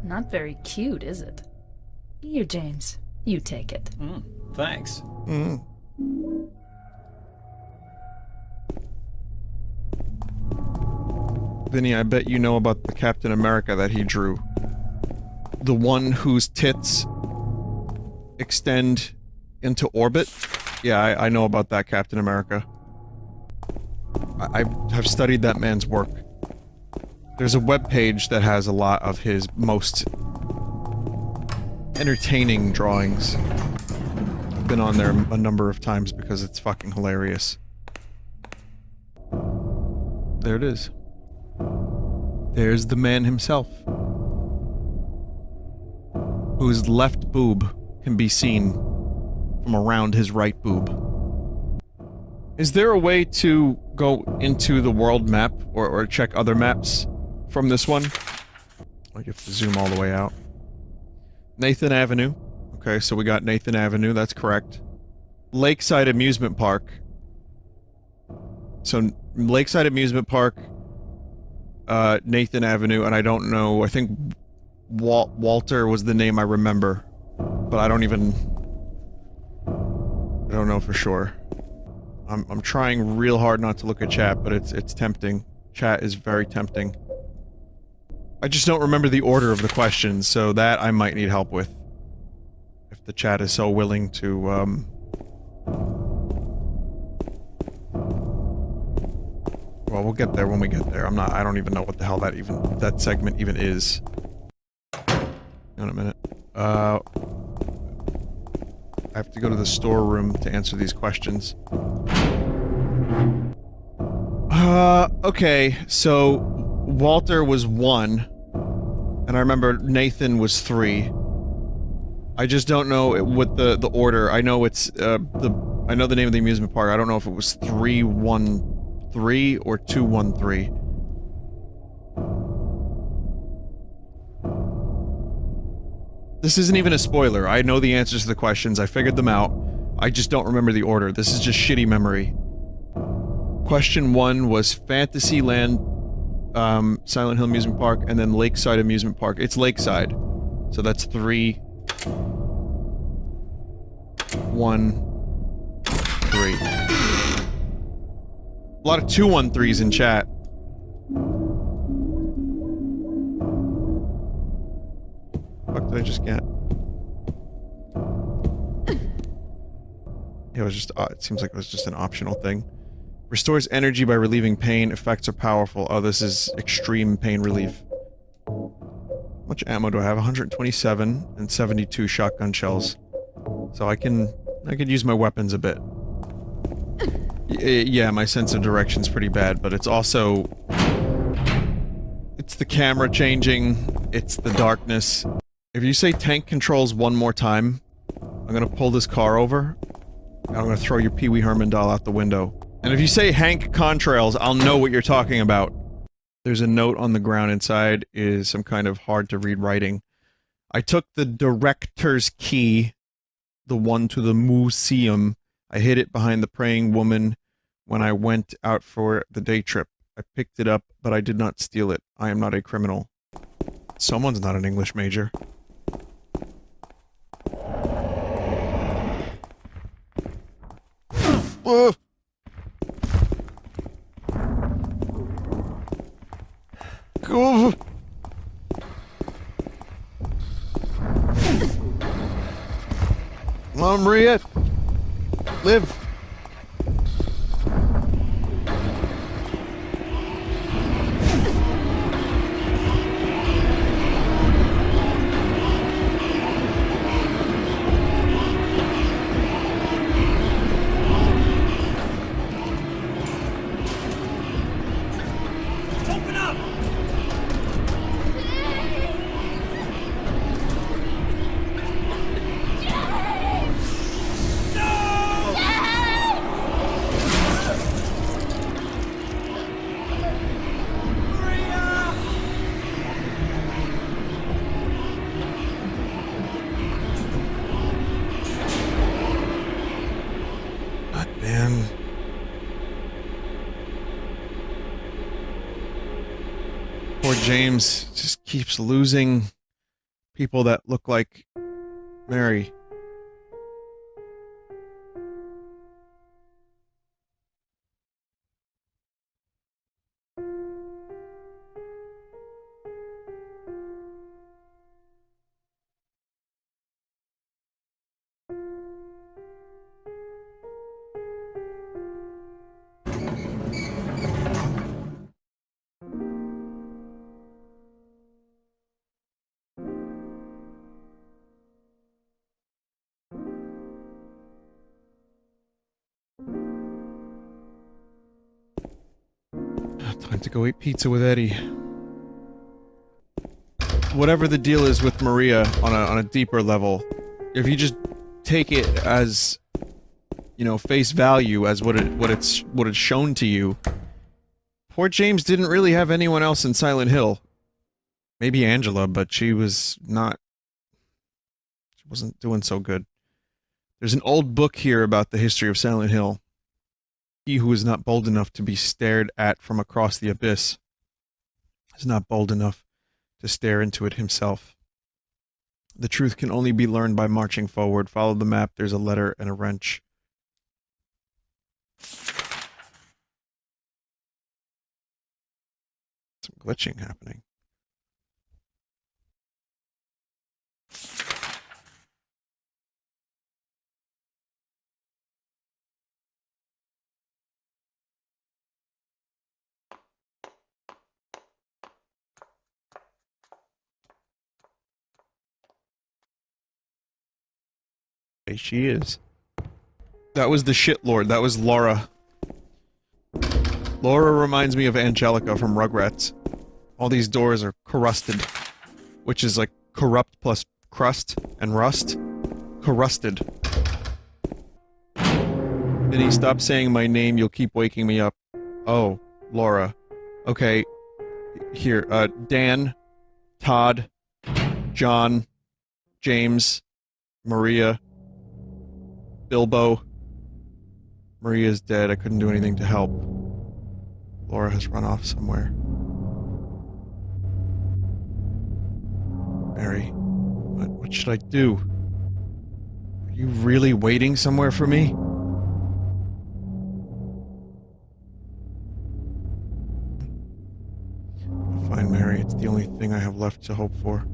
Not very cute, is it? Here, James. You take it. Thanks. Vinny, I bet you know about the Captain America that he drew. The one whose tits extend into orbit? Yeah, I know about that Captain America. I have studied that man's work. There's a webpage that has a lot of his most entertaining drawings. I've been on there a number of times because it's fucking hilarious. There it is. There's the man himself, whose left boob can be seen from around his right boob. Is there a way to go into the world map or check other maps from this one? I have to zoom all the way out. Nathan Avenue. Okay, so we got Nathan Avenue, that's correct. Lakeside Amusement Park. So, Lakeside Amusement Park Nathan Avenue, and I don't know, I think Walter was the name I remember. But I don't know for sure. I'm trying real hard not to look at chat, but it's tempting. Chat is very tempting. I just don't remember the order of the questions, so that I might need help with. If the chat is so willing to, well, we'll get there when we get there. I don't even know what the hell that segment even is. In a minute. I have to go to the storeroom to answer these questions. Okay, so Walter was 1, and I remember Nathan was 3. I just don't know what the order. I know it's I know the name of the amusement park. I don't know if it was 313 or 213. This isn't even a spoiler. I know the answers to the questions. I figured them out. I just don't remember the order. This is just shitty memory. Question 1 was Fantasyland, Silent Hill Amusement Park, and then Lakeside Amusement Park. It's Lakeside. So that's 3, 1, 3. A lot of 213s in chat. What did I just get? It was just, it seems like it was just an optional thing. Restores energy by relieving pain. Effects are powerful. Oh, this is extreme pain relief. How much ammo do I have? 127 and 72 shotgun shells. So I could use my weapons a bit. Yeah, my sense of direction's pretty bad, but it's also... It's the camera changing. It's the darkness. If you say tank controls one more time, I'm gonna pull this car over, and I'm gonna throw your Pee Wee Herman doll out the window. And if you say Hank Contrails, I'll know what you're talking about. There's a note on the ground inside is some kind of hard-to-read writing. I took the director's key, the one to the museum. I hid it behind the praying woman when I went out for the day trip. I picked it up, but I did not steal it. I am not a criminal. Someone's not an English major. Go. Come on, Maria. Live. James just keeps losing people that look like Mary. Time to go eat pizza with Eddie. Whatever the deal is with Maria on a deeper level, if you just take it as, you know, face value as what it's shown to you, poor James didn't really have anyone else in Silent Hill. Maybe Angela, but she wasn't doing so good. There's an old book here about the history of Silent Hill. He who is not bold enough to be stared at from across the abyss. is not bold enough to stare into it himself. The truth can only be learned by marching forward. Follow the map. There's a letter and a wrench. Some glitching happening. There she is. That was the shit lord. That was Laura. Laura reminds me of Angelica from Rugrats. All these doors are corrusted, which is like corrupt plus crust and rust. Corrusted. Vinny, stop saying my name. You'll keep waking me up. Oh, Laura. Okay. Here, Dan, Todd, John, James, Maria, Bilbo. Maria's dead. I couldn't do anything to help. Laura has run off somewhere. Mary, what should I do? Are you really waiting somewhere for me? I'll find Mary. It's the only thing I have left to hope for.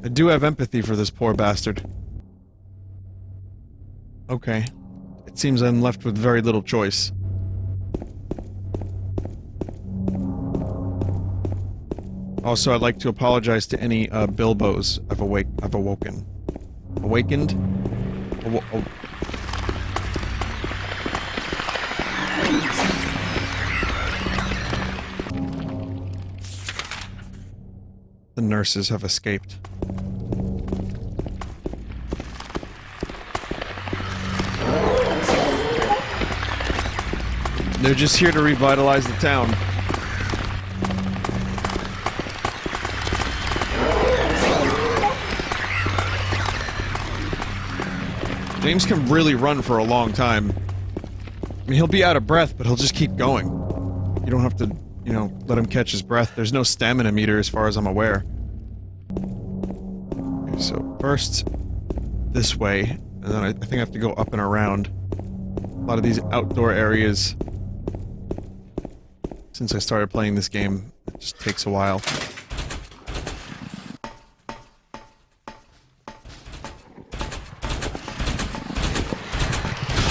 I do have empathy for this poor bastard. Okay. It seems I'm left with very little choice. Also, I'd like to apologize to any, Bilbos I've awoken. Awakened? The nurses have escaped. They're just here to revitalize the town. James can really run for a long time. I mean, he'll be out of breath, but he'll just keep going. You don't have to, you know, let him catch his breath. There's no stamina meter as far as I'm aware. Okay, so first, this way, and then I think I have to go up and around. A lot of these outdoor areas, since I started playing this game, it just takes a while.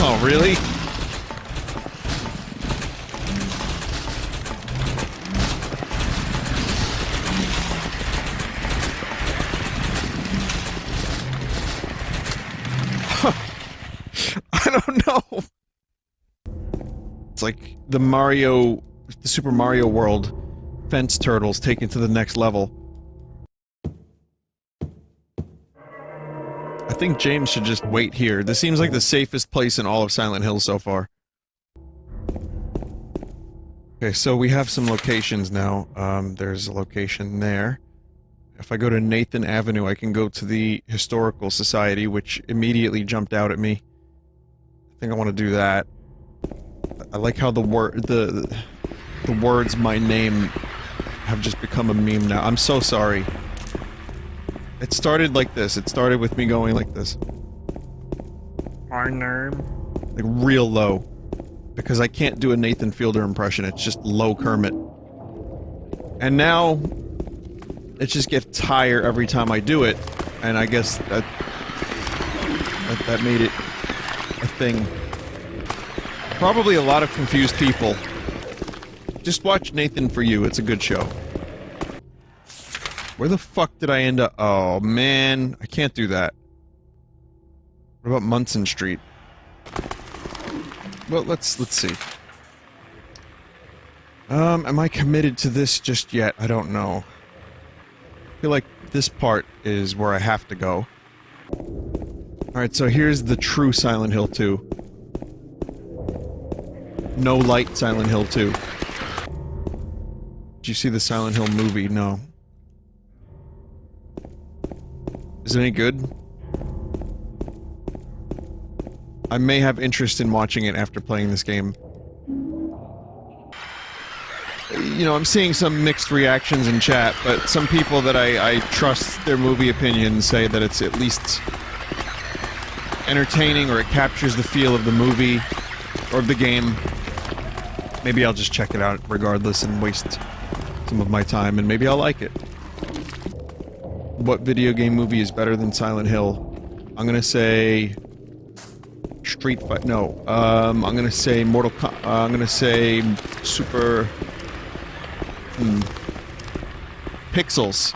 Oh, really? I don't know. It's like the Super Mario World fence turtles taken to the next level. I think James should just wait here. This seems like the safest place in all of Silent Hill so far. Okay, so we have some locations now. There's a location there. If I go to Nathan Avenue, I can go to the Historical Society, which immediately jumped out at me. I think I want to do that. I like how the words "my name" have just become a meme now. I'm so sorry. It started like this. It started with me going like this. My name? Like real low. Because I can't do a Nathan Fielder impression. It's just low Kermit. And now it just gets higher every time I do it. And I guess that made it a thing. Probably a lot of confused people. Just watch Nathan For You. It's a good show. Where the fuck did I end up? Oh, man. I can't do that. What about Munson Street? Well, let's see. Am I committed to this just yet? I don't know. I feel like this part is where I have to go. Alright, so here's the true Silent Hill 2. No light Silent Hill 2. Did you see the Silent Hill movie? No. Is it any good? I may have interest in watching it after playing this game. you know, I'm seeing some mixed reactions in chat, but some people that I trust their movie opinions say that it's at least entertaining, or it captures the feel of the movie or of the game. Maybe I'll just check it out regardless and waste some of my time, and maybe I'll like it. What video game movie is better than Silent Hill? I'm gonna say Street Fight. No, I'm gonna say I'm gonna say Super Pixels.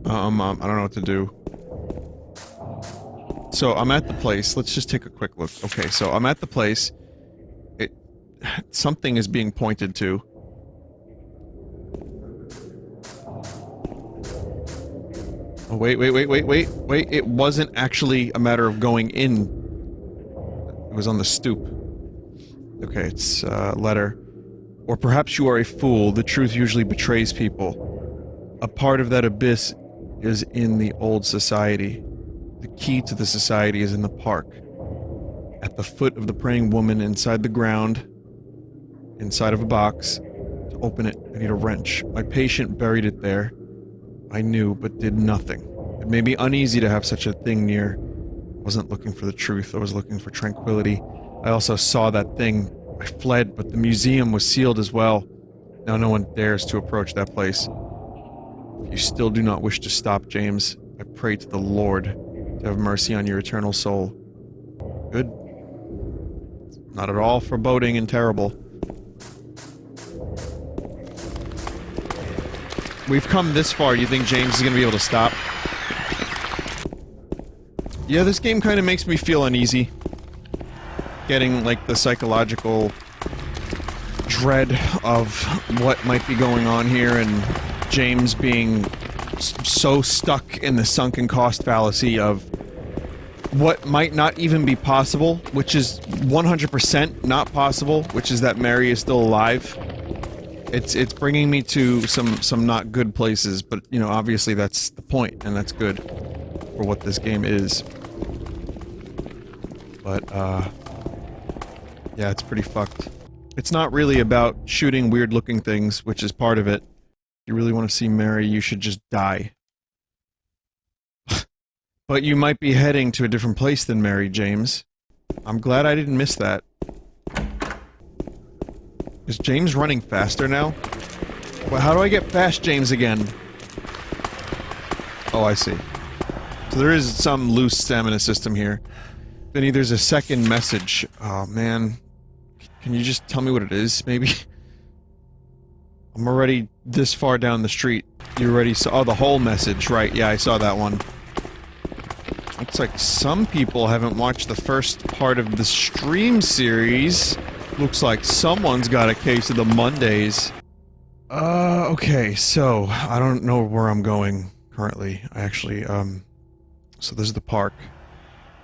I don't know what to do. So I'm at the place. Let's just take a quick look. Okay, so I'm at the place. Something is being pointed to. Oh, wait. It wasn't actually a matter of going in. It was on the stoop. Okay, it's letter. Or perhaps you are a fool. The truth usually betrays people. A part of that abyss is in the old society. The key to the society is in the park. At the foot of the praying woman, inside the ground, inside of a box. To open it, I need a wrench. My patient buried it there. I knew, but did nothing. It made me uneasy to have such a thing near. I wasn't looking for the truth, I was looking for tranquility. I also saw that thing. I fled, but the museum was sealed as well. Now no one dares to approach that place. If you still do not wish to stop, James, I pray to the Lord to have mercy on your eternal soul. Good. Not at all foreboding and terrible. We've come this far, you think James is gonna be able to stop? Yeah, this game kind of makes me feel uneasy. Getting, like, the psychological dread of what might be going on here, and James being so stuck in the sunken cost fallacy of what might not even be possible, which is 100% not possible, which is that Mary is still alive. It's bringing me to some not good places, but, you know, obviously that's the point, and that's good for what this game is. But, yeah, it's pretty fucked. It's not really about shooting weird-looking things, which is part of it. If you really want to see Mary, you should just die. But you might be heading to a different place than Mary, James. I'm glad I didn't miss that. Is James running faster now? Well, how do I get fast James again? Oh, I see. So there is some loose stamina system here. Vinny, there's a second message. Oh, man. Can you just tell me what it is, maybe? I'm already this far down the street. You already saw- oh, the whole message, right. Yeah, I saw that one. Looks like some people haven't watched the first part of the stream series. Looks like someone's got a case of the Mondays. Okay, so, I don't know where I'm going currently. I actually, so this is the park.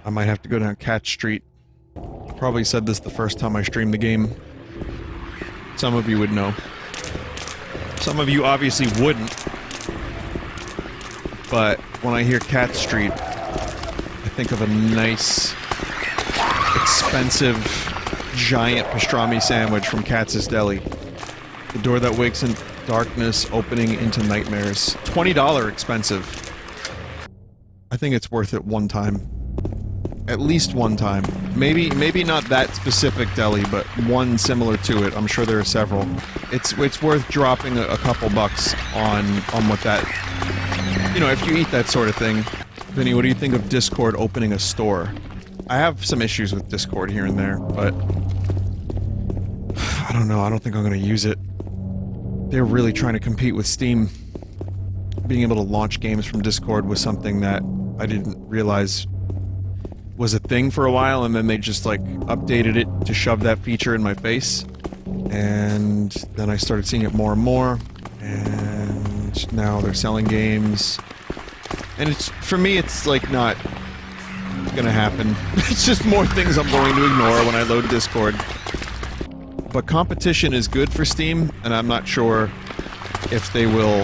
I might have to go down Cat Street. Probably said this the first time I streamed the game. Some of you would know. Some of you obviously wouldn't. But when I hear Cat Street, I think of a nice, expensive, giant pastrami sandwich from Katz's Deli. The door that wakes in darkness, opening into nightmares. $20 expensive. I think it's worth it one time. At least one time. Maybe not that specific deli, but one similar to it. I'm sure there are several. It's worth dropping a couple bucks on what that... You know, if you eat that sort of thing. Vinny, what do you think of Discord opening a store? I have some issues with Discord here and there, but... I don't know, I don't think I'm gonna use it. They're really trying to compete with Steam. Being able to launch games from Discord was something that I didn't realize was a thing for a while, and then they just, like, updated it to shove that feature in my face. And then I started seeing it more and more, and now they're selling games. And it's, for me, it's, like, not gonna happen. It's just more things I'm going to ignore when I load Discord. But competition is good for Steam, and I'm not sure if they will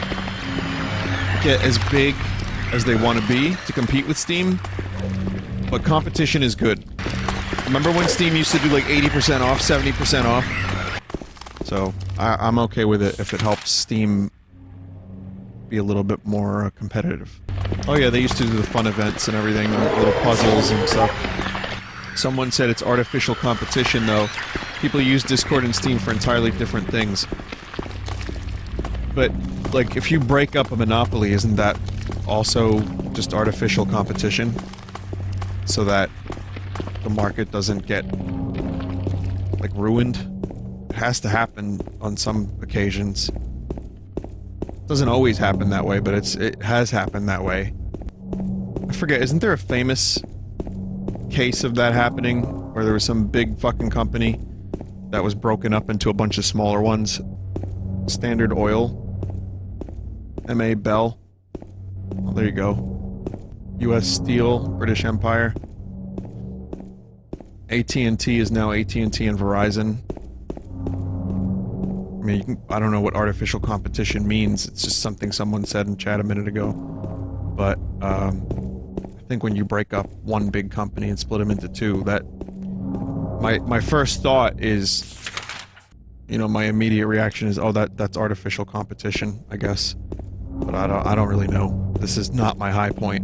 get as big as they want to be to compete with Steam. But competition is good. Remember when Steam used to do like 80% off, 70% off? So, I'm okay with it if it helps Steam be a little bit more competitive. Oh yeah, they used to do the fun events and everything, little puzzles and stuff. Someone said it's artificial competition, though. People use Discord and Steam for entirely different things. But, like, if you break up a monopoly, isn't that also just artificial competition? So that the market doesn't get, like, ruined? It has to happen on some occasions. It doesn't always happen that way, but it has happened that way. I forget, isn't there a famous case of that happening? Where there was some big fucking company that was broken up into a bunch of smaller ones? Standard Oil? M.A. Bell? Oh, there you go. U.S. Steel, British Empire. AT&T is now AT&T and Verizon. I mean, I don't know what artificial competition means. It's just something someone said in chat a minute ago. But, I think when you break up one big company and split them into two, that... My first thought is... You know, my immediate reaction is, oh, that's artificial competition, I guess. But I don't really know. This is not my high point.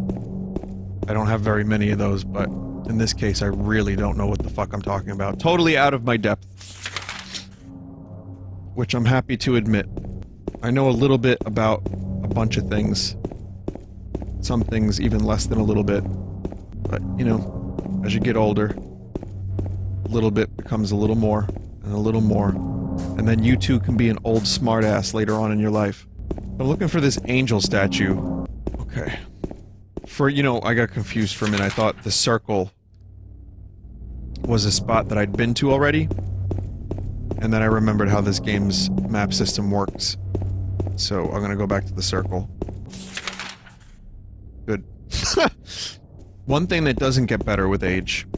I don't have very many of those, but in this case, I really don't know what the fuck I'm talking about. Totally out of my depth. Which I'm happy to admit. I know a little bit about a bunch of things. Some things even less than a little bit. But, you know, as you get older, a little bit becomes a little more, and a little more. And then you too can be an old smartass later on in your life. I'm looking for this angel statue. Okay. You know, I got confused for a minute. I thought the circle was a spot that I'd been to already. And then I remembered how this game's map system works. So I'm gonna go back to the circle. Good. One thing that doesn't get better with age,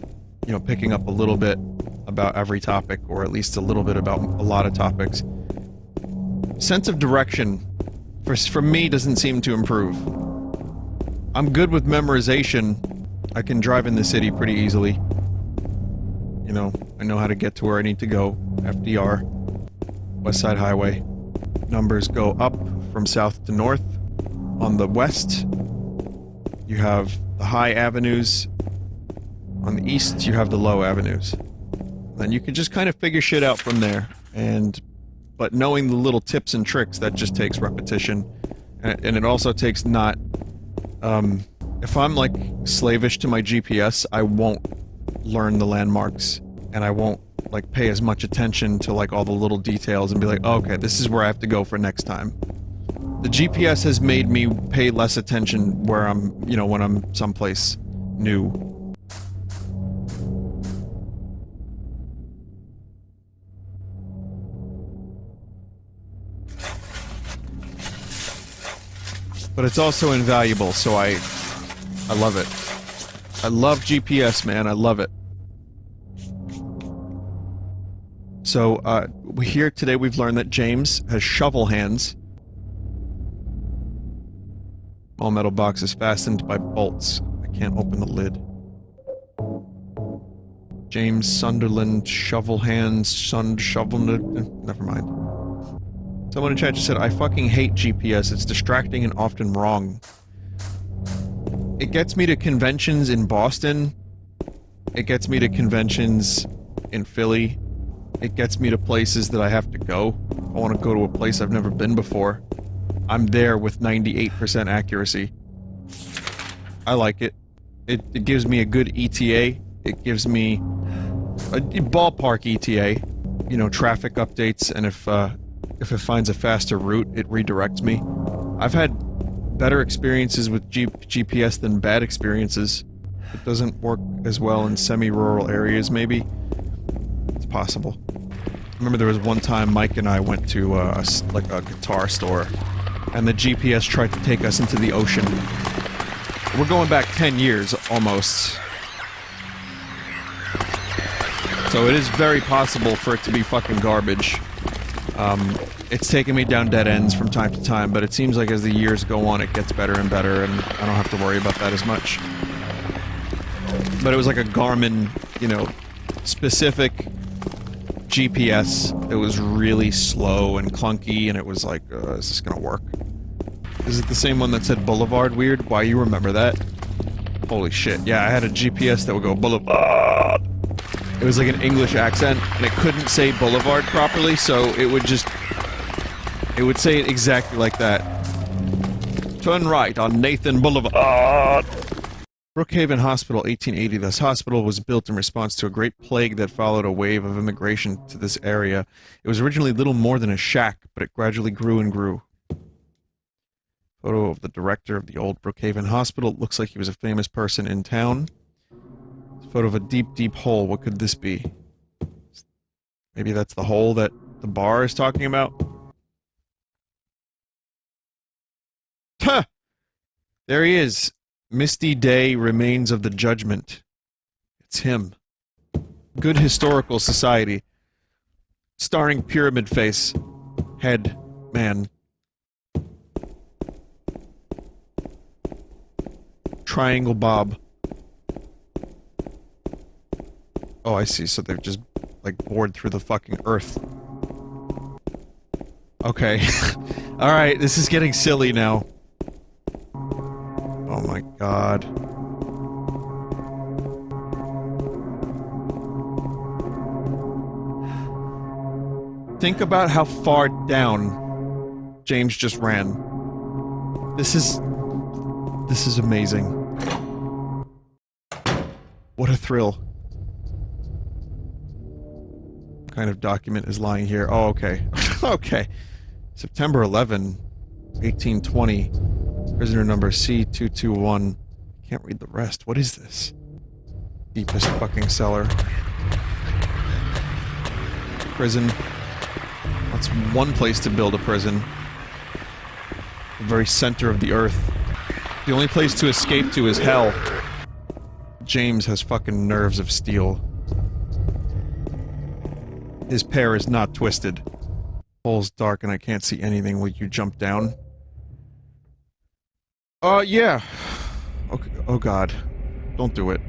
you know, picking up a little bit about every topic, or at least a little bit about a lot of topics. Sense of direction, for me, doesn't seem to improve. I'm good with memorization. I can drive in the city pretty easily. You know, I know how to get to where I need to go. FDR. West Side Highway. Numbers go up from south to north. On the west, you have the high avenues. On the east, you have the low avenues. Then you can just kind of figure shit out from there. But knowing the little tips and tricks, that just takes repetition. And it also takes not... if I'm, like, slavish to my GPS, I won't learn the landmarks. And I won't, like, pay as much attention to, like, all the little details and be like, oh, okay, this is where I have to go for next time. The GPS has made me pay less attention where I'm, you know, when I'm someplace new. But it's also invaluable, so I love it. I love GPS, man. I love it. So, here today we've learned that James has shovel hands. All metal box is fastened by bolts. I can't open the lid. James Sunderland, shovel hands, never mind. Someone in chat just said, I fucking hate GPS, it's distracting and often wrong. It gets me to conventions in Boston. It gets me to conventions in Philly. It gets me to places that I have to go. I want to go to a place I've never been before. I'm there with 98% accuracy. I like it. It gives me a good ETA. It gives me a ballpark ETA. You know, traffic updates, and if it finds a faster route, it redirects me. I've had better experiences with GPS than bad experiences. It doesn't work as well in semi-rural areas, maybe. It's possible. I remember there was one time Mike and I went to a guitar store, and the GPS tried to take us into the ocean. We're going back 10 years, almost. So it is very possible for it to be fucking garbage. It's taken me down dead ends from time to time, but it seems like as the years go on, it gets better and better, and I don't have to worry about that as much. But it was like a Garmin, you know, specific GPS that was really slow and clunky, and it was like, is this gonna work? Is it the same one that said Boulevard weird? Why, you remember that? Holy shit. Yeah, I had a GPS that would go Boulevard. It was like an English accent, and it couldn't say Boulevard properly, so it would just... It would say it exactly like that. Turn right on Nathan Boulevard. Brookhaven Hospital, 1880. This hospital was built in response to a great plague that followed a wave of immigration to this area. It was originally little more than a shack, but it gradually grew and grew. Photo of the director of the old Brookhaven Hospital. It looks like he was a famous person in town. Photo of a deep, deep hole. What could this be? Maybe that's the hole that the bar is talking about? Huh! There he is. Misty Day, Remains of the Judgment. It's him. Good Historical Society. Starring Pyramid Face. Head. Man. Triangle Bob. Oh, I see. So they've just, like, bored through the fucking earth. Okay. Alright, this is getting silly now. Oh my god. Think about how far down James just ran. This is amazing. What a thrill. What kind of document is lying here? Oh, okay. Okay. September 11, 1820. Prisoner number C221. Can't read the rest. What is this? Deepest fucking cellar. Prison. That's one place to build a prison. The very center of the earth. The only place to escape to is hell. James has fucking nerves of steel. His pear is not twisted. Hole's dark and I can't see anything. Will you jump down? Yeah. Okay. Oh god. Don't do it.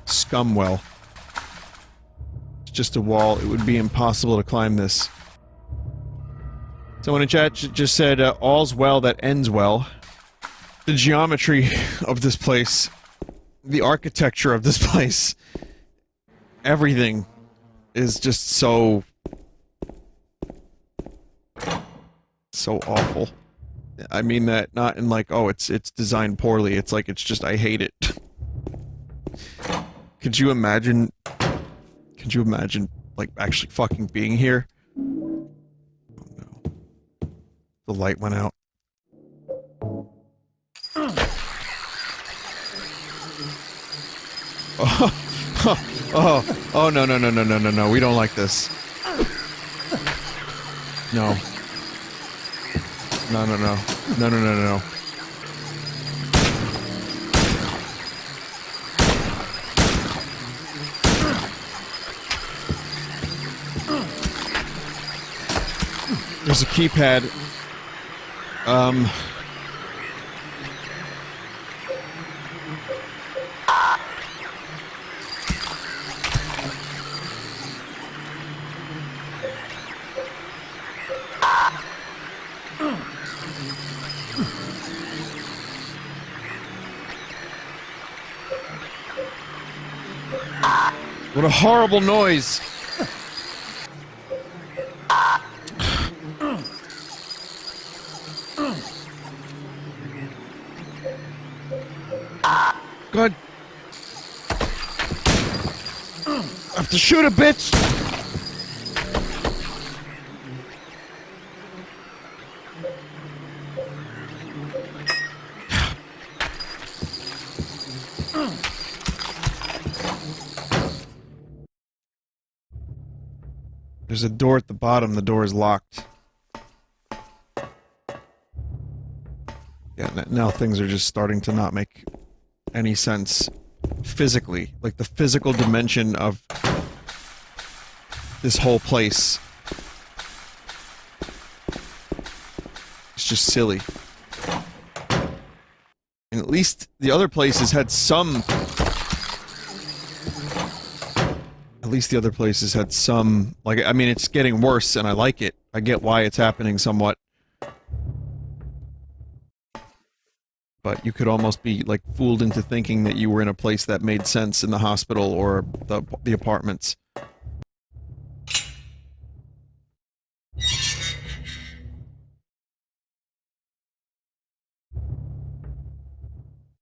Scumwell. It's just a wall. It would be impossible to climb this. Someone in chat just said, all's well that ends well. The geometry of this place, the architecture of this place, everything is just so awful. I mean that not in like, oh, it's designed poorly. It's like, it's just, I hate it. Could you imagine, like, actually fucking being here? Oh no. The light went out. Oh, no, we don't like this. No. No. There's a keypad. What a horrible noise! God. I have to shoot a bitch! There's a door at the bottom. The door is locked. Yeah, now things are just starting to not make any sense physically. Like, the physical dimension of this whole place. It's just silly. And at least the other places had some... At least the other places had some... Like, I mean, it's getting worse, and I like it. I get why it's happening somewhat. But you could almost be, like, fooled into thinking that you were in a place that made sense in the hospital or the apartments.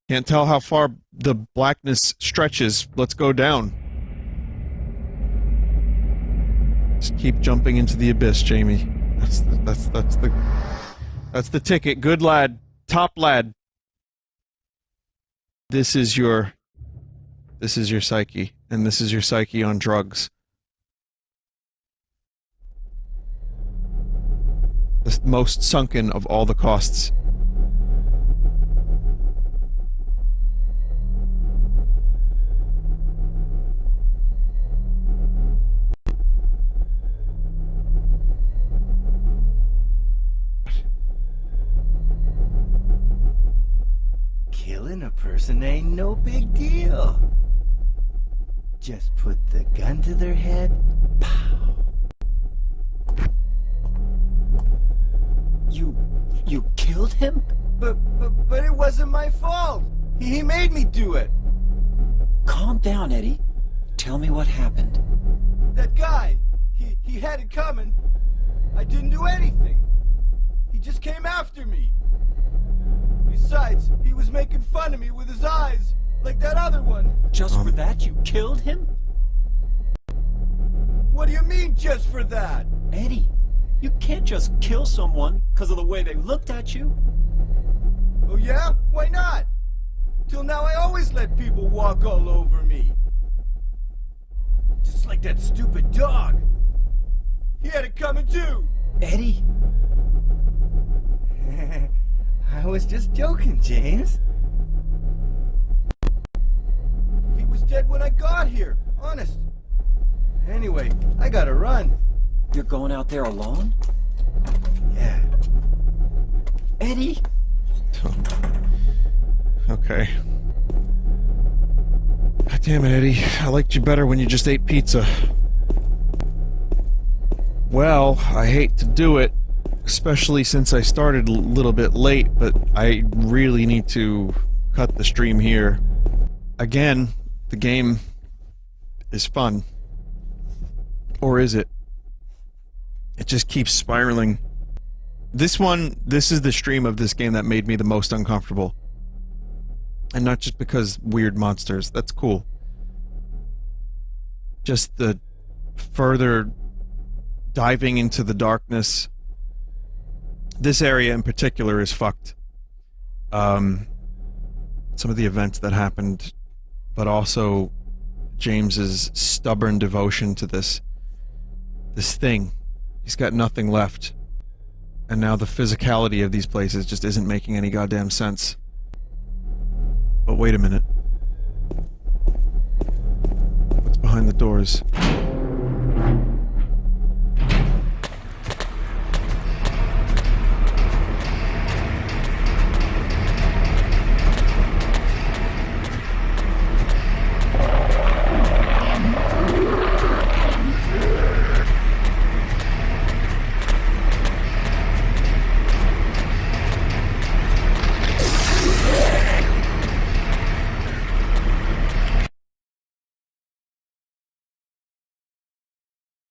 Can't tell how far the blackness stretches. Let's go down. Just keep jumping into the abyss, Jamie. That's the ticket. Good lad. Top lad. This is your psyche, and this is your psyche on drugs. The most sunken of all the costs. Killing a person ain't no big deal. Just put the gun to their head. Pow. You killed him? But it wasn't my fault. He made me do it. Calm down, Eddie. Tell me what happened. That guy, he had it coming. I didn't do anything. He just came after me. Besides, he was making fun of me with his eyes, like that other one. Just for that, you killed him? What do you mean, just for that? Eddie, you can't just kill someone because of the way they looked at you. Oh yeah? Why not? Till now I always let people walk all over me. Just like that stupid dog. He had it coming too. Eddie? I was just joking, James. He was dead when I got here, honest. Anyway, I gotta run. You're going out there alone? Yeah. Eddie? Okay. God damn it, Eddie. I liked you better when you just ate pizza. Well, I hate to do it, especially since I started a little bit late, but I really need to cut the stream here. Again, the game is fun. Or is it? It just keeps spiraling. This is the stream of this game that made me the most uncomfortable. And not just because weird monsters, that's cool. Just the further diving into the darkness. This area in particular is fucked. Some of the events that happened, but also James's stubborn devotion to this thing. He's got nothing left. And now the physicality of these places just isn't making any goddamn sense. But wait a minute. What's behind the doors?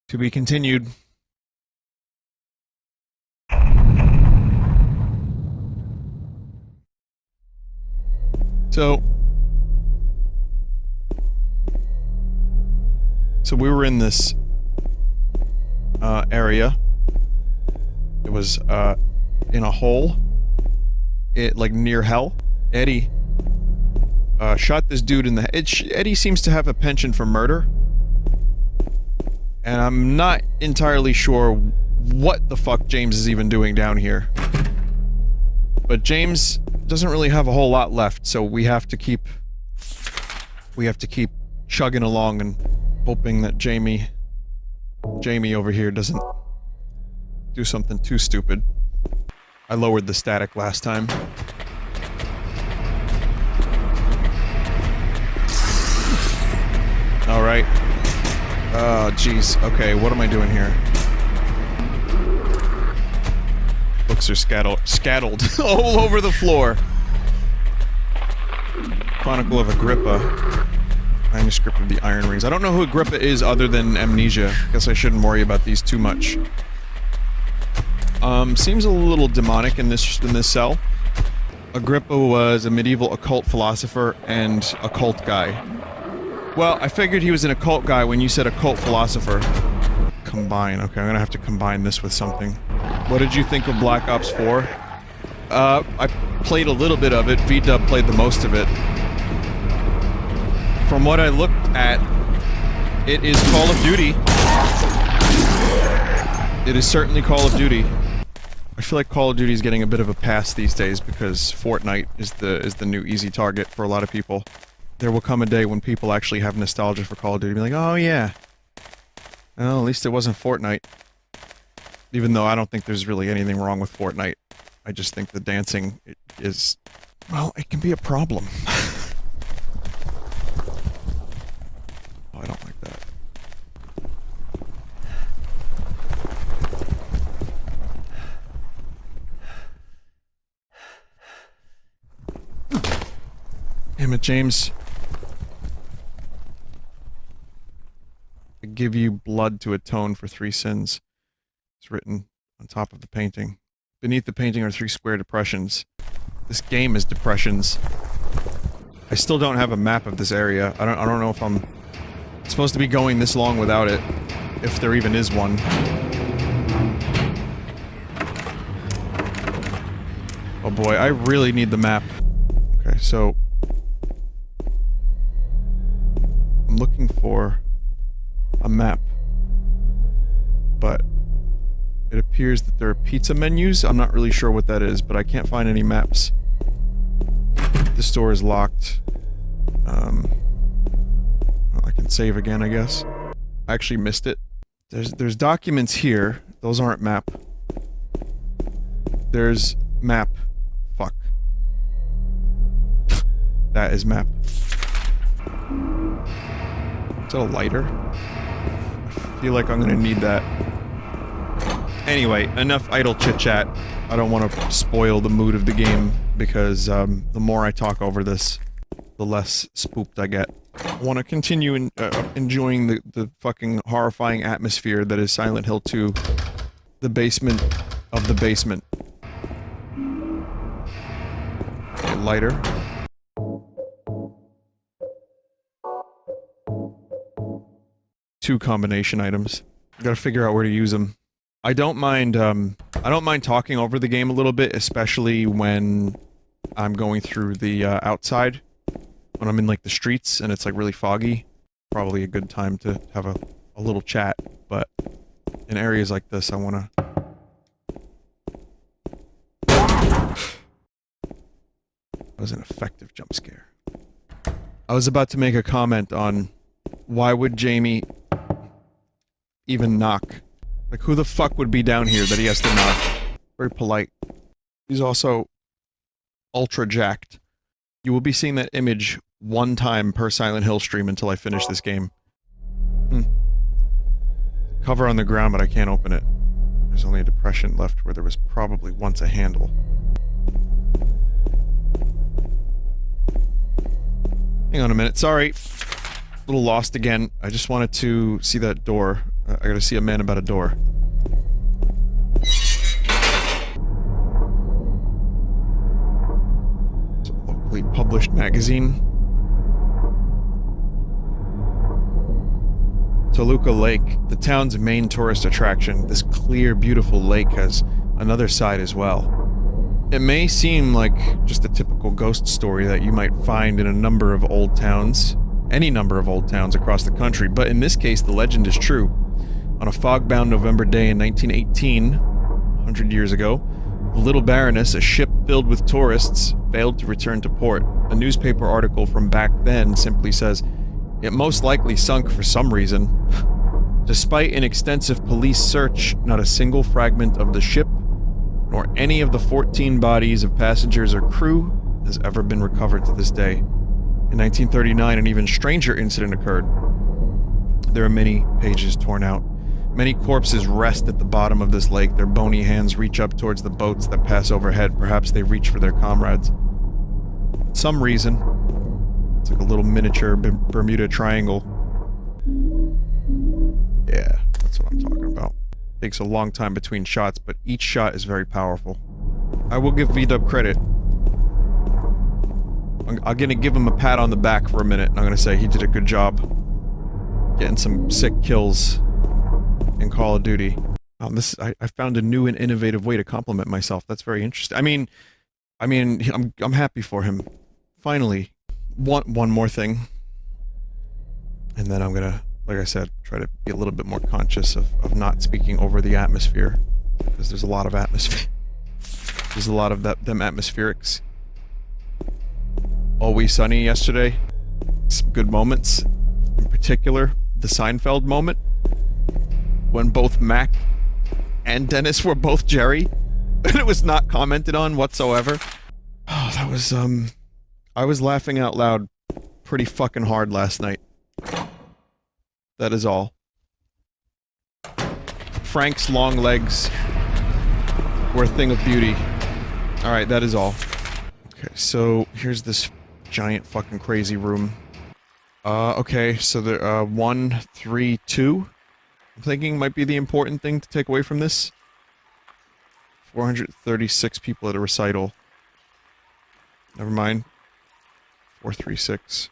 To be continued. So we were in this area. It was in a hole. Like near hell. Eddie shot this dude in the head. Eddie seems to have a penchant for murder. And I'm not entirely sure what the fuck James is even doing down here. But James doesn't really have a whole lot left, so we have to keep chugging along and hoping that Jamie over here doesn't do something too stupid. I lowered the static last time. Alright. Oh, jeez. Okay, what am I doing here? Books are scattered all over the floor. Chronicle of Agrippa. Manuscript of the Iron Rings. I don't know who Agrippa is other than Amnesia. Guess I shouldn't worry about these too much. Seems a little demonic in this cell. Agrippa was a medieval occult philosopher and occult guy. Well, I figured he was an occult guy when you said occult philosopher. Combine. Okay, I'm gonna have to combine this with something. What did you think of Black Ops 4? I played a little bit of it. V-Dub played the most of it. From what I looked at, it is Call of Duty. It is certainly Call of Duty. I feel like Call of Duty is getting a bit of a pass these days because Fortnite is the new easy target for a lot of people. There will come a day when people actually have nostalgia for Call of Duty, be like, oh yeah. Well, at least it wasn't Fortnite. Even though I don't think there's really anything wrong with Fortnite. I just think the dancing is... well, it can be a problem. Oh, I don't like that. Damn it, James. I give you blood to atone for 3 sins. It's written on top of the painting. Beneath the painting are 3 square depressions. This game is depressions. I still don't have a map of this area. I don't know if I'm supposed to be going this long without it. If there even is one. Oh boy, I really need the map. Okay, so... I'm looking for a map. But it appears that there are pizza menus. I'm not really sure what that is, but I can't find any maps. The store is locked. Well, I can save again, I guess. I actually missed it. There's documents here. Those aren't map. There's map. Fuck. That is map. Is that a lighter? I feel like I'm gonna need that. Anyway, enough idle chit-chat. I don't want to spoil the mood of the game, because the more I talk over this, the less spooked I get. I want to continue enjoying the fucking horrifying atmosphere that is Silent Hill 2. The basement of the basement. Okay, lighter. Two combination items. Gotta figure out where to use them. I don't mind talking over the game a little bit, especially when I'm going through the, outside. When I'm in, like, the streets and it's, like, really foggy. Probably a good time to have a little chat, but in areas like this, I wanna... That was an effective jump scare. I was about to make a comment on why would Jamie even knock? Like, who the fuck would be down here that he has to knock? Very polite. He's also ultra jacked. You will be seeing that image 1 time per Silent Hill stream until I finish this game. Cover on the ground, but I can't open it. There's only a depression left where there was probably once a handle. Hang on a minute, sorry. A little lost again. I just wanted to see that door. I gotta see a man about a door. It's a locally published magazine. Toluca Lake, the town's main tourist attraction. This clear, beautiful lake has another side as well. It may seem like just a typical ghost story that you might find in a number of old towns, any number of old towns across the country, but in this case the legend is true. On a fog-bound November day in 1918, 100 years ago, the Little Baroness, a ship filled with tourists, failed to return to port. A newspaper article from back then simply says, "It most likely sunk for some reason." Despite an extensive police search, not a single fragment of the ship, nor any of the 14 bodies of passengers or crew, has ever been recovered to this day. In 1939, an even stranger incident occurred. There are many pages torn out. Many corpses rest at the bottom of this lake. Their bony hands reach up towards the boats that pass overhead. Perhaps they reach for their comrades. For some reason, it's like a little miniature Bermuda Triangle. Yeah, that's what I'm talking about. Takes a long time between shots, but each shot is very powerful. I will give V-Dub credit. I'm gonna give him a pat on the back for a minute, and I'm gonna say he did a good job getting some sick kills in Call of Duty. I found a new and innovative way to compliment myself. That's very interesting. I mean, I'm happy for him. Finally, one more thing, and then I'm gonna, like I said, try to be a little bit more conscious of not speaking over the atmosphere, because there's a lot of atmosphere. There's a lot of them atmospherics. Always Sunny yesterday. Some good moments. In particular, the Seinfeld moment, when both Mac and Dennis were both Jerry, and it was not commented on whatsoever. Oh, that was, I was laughing out loud pretty fucking hard last night. That is all. Frank's long legs were a thing of beauty. Alright, that is all. Okay, so here's this giant fucking crazy room. Okay, so there, 1, 3, 2. I'm thinking might be the important thing to take away from this. 436 people at a recital. Never mind. 436.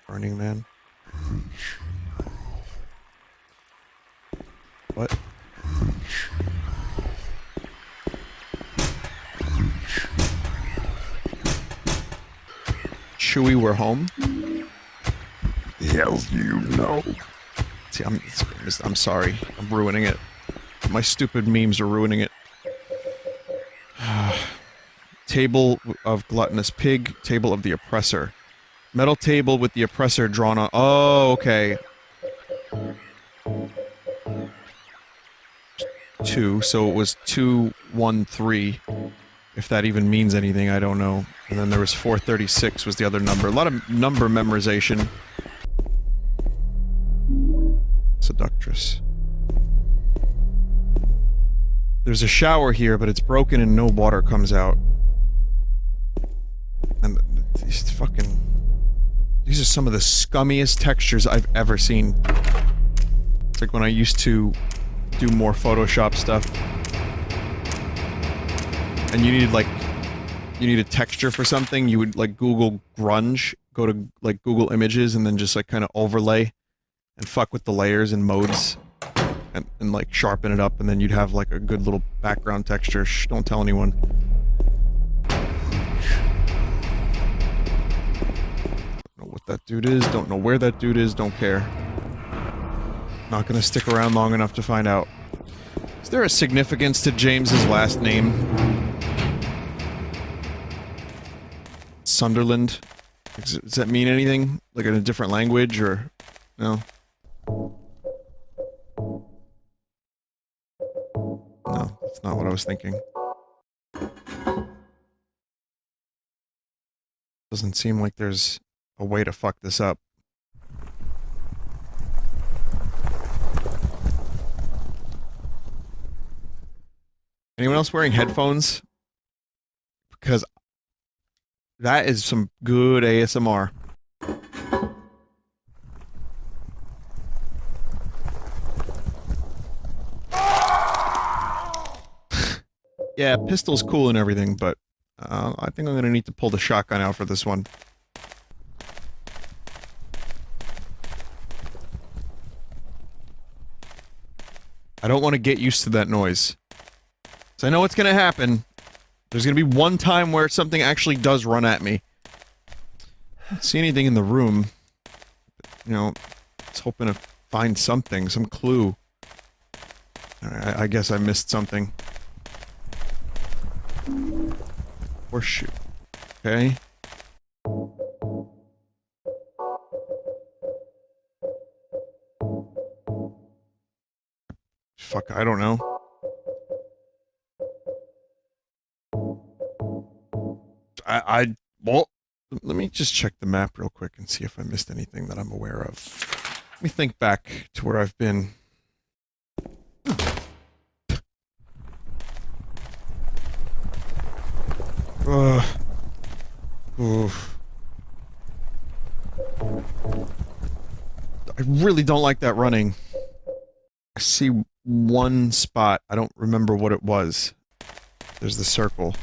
Burning Man. What? Chewie, we're home? The hell do you know? See, I'm sorry. I'm ruining it. My stupid memes are ruining it. Table of Gluttonous Pig, Table of the Oppressor. Metal table with the oppressor drawn on... Oh, okay. 2, so it was 2, 1, 3. If that even means anything, I don't know. And then there was 436 was the other number. A lot of number memorization. Seductress. There's a shower here, but it's broken and no water comes out. And these fucking... These are some of the scummiest textures I've ever seen. It's like when I used to do more Photoshop stuff. And you needed, like... You need a texture for something, you would, like, Google grunge, go to, like, Google Images, and then just, like, kind of overlay and fuck with the layers and modes. And, like, sharpen it up, and then you'd have, like, a good little background texture. Shh, don't tell anyone. Don't know what that dude is, don't know where that dude is, don't care. Not gonna stick around long enough to find out. Is there a significance to James's last name? Sunderland? Does that mean anything? Like in a different language, or... No? No, that's not what I was thinking. Doesn't seem like there's a way to fuck this up. Anyone else wearing headphones? Because that is some good ASMR. Yeah, pistol's cool and everything, but I think I'm gonna need to pull the shotgun out for this one. I don't want to get used to that noise. So I know what's gonna happen. There's gonna be one time where something actually does run at me. Don't see anything in the room. You know, I was hoping to find something, some clue. I guess I missed something. Horseshoe. Okay. Fuck, I don't know. Well, let me just check the map real quick and see if I missed anything that I'm aware of. Let me think back to where I've been. Oof. I really don't like that running. I see one spot. I don't remember what it was. There's the circle.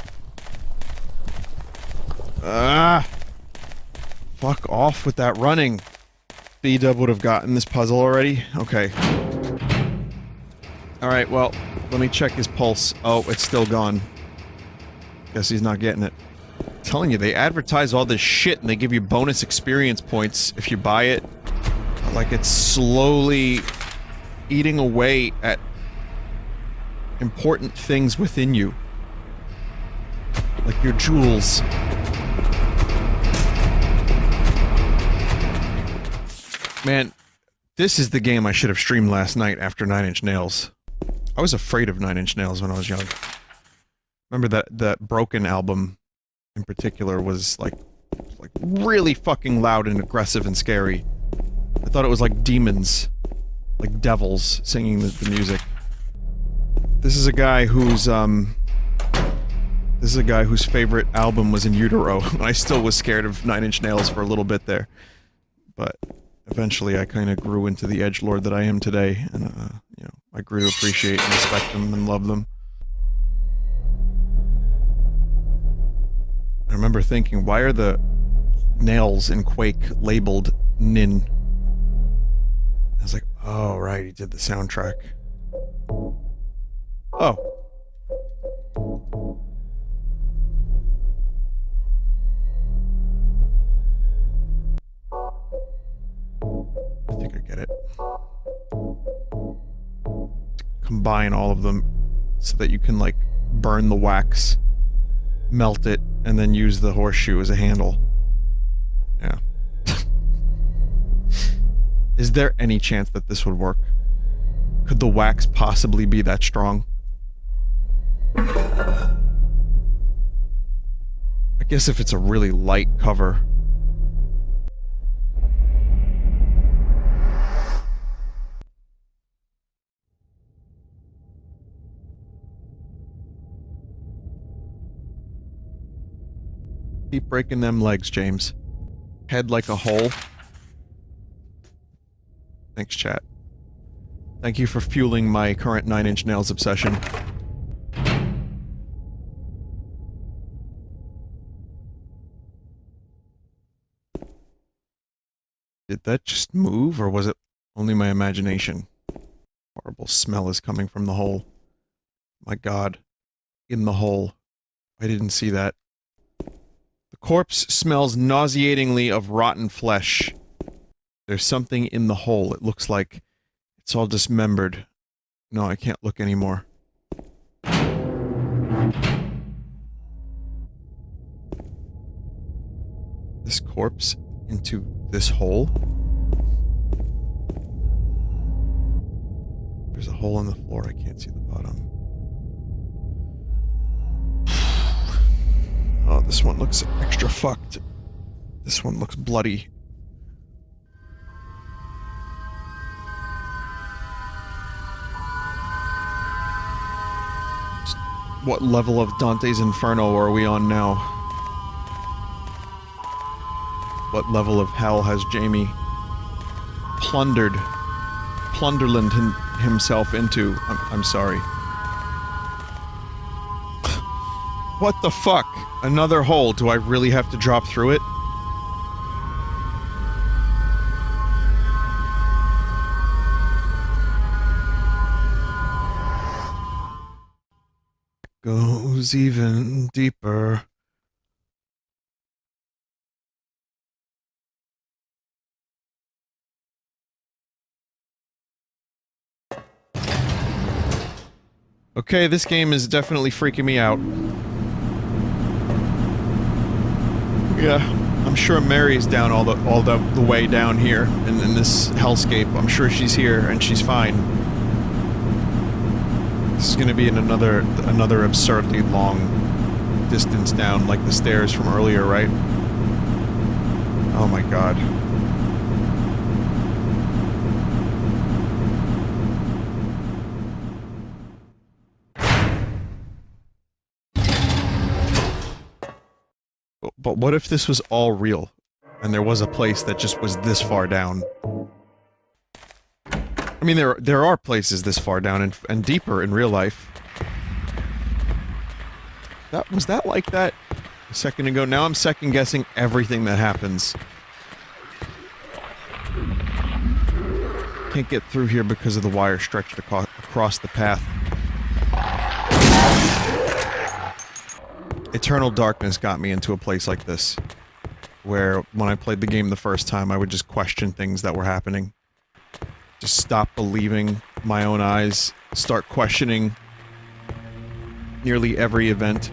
Ah! Fuck off with that running. B-Dub would have gotten this puzzle already? Okay. Alright, well, let me check his pulse. Oh, it's still gone. Guess he's not getting it. I'm telling you, they advertise all this shit and they give you bonus experience points if you buy it. Like it's slowly eating away at important things within you. Like your jewels. Man, this is the game I should have streamed last night after 9 Inch Nails. I was afraid of 9 Inch Nails when I was young. Remember that Broken album in particular was like really fucking loud and aggressive and scary. I thought it was like demons, like devils singing the music. This is a guy whose favorite album was In Utero, and I still was scared of 9 Inch Nails for a little bit there. But eventually I kind of grew into the edgelord that I am today, and you know, I grew to appreciate and respect them and love them. I remember thinking, why are the nails in Quake labeled Nin? I was like, oh right, he did the soundtrack. Oh. I think I get it. Combine all of them so that you can, like, burn the wax, melt it, and then use the horseshoe as a handle. Yeah. Is there any chance that this would work? Could the wax possibly be that strong? I guess if it's a really light cover. Keep breaking them legs, James. Head like a hole. Thanks, chat. Thank you for fueling my current 9 Inch Nails obsession. Did that just move, or was it only my imagination? Horrible smell is coming from the hole. My god. In the hole. I didn't see that. The corpse smells nauseatingly of rotten flesh. There's something in the hole. It looks like it's all dismembered. No, I can't look anymore. This corpse into this hole? There's a hole in the floor. I can't see the bottom. Oh, this one looks extra fucked. This one looks bloody. What level of Dante's Inferno are we on now? What level of hell has Jamie plunderland himself into? I'm sorry. What the fuck? Another hole. Do I really have to drop through it? Goes even deeper. Okay, this game is definitely freaking me out. Yeah, I'm sure Mary's down all the way down here in this hellscape. I'm sure she's here and she's fine. This is gonna be in another absurdly long distance down, like the stairs from earlier, right? Oh my god. But what if this was all real, and there was a place that just was this far down? I mean, there are places this far down and deeper in real life. Was that like that a second ago? Now I'm second guessing everything that happens. Can't get through here because of the wire stretched across the path. Eternal darkness got me into a place like this, where when I played the game the first time, I would just question things that were happening. Just stop believing my own eyes, start questioning nearly every event.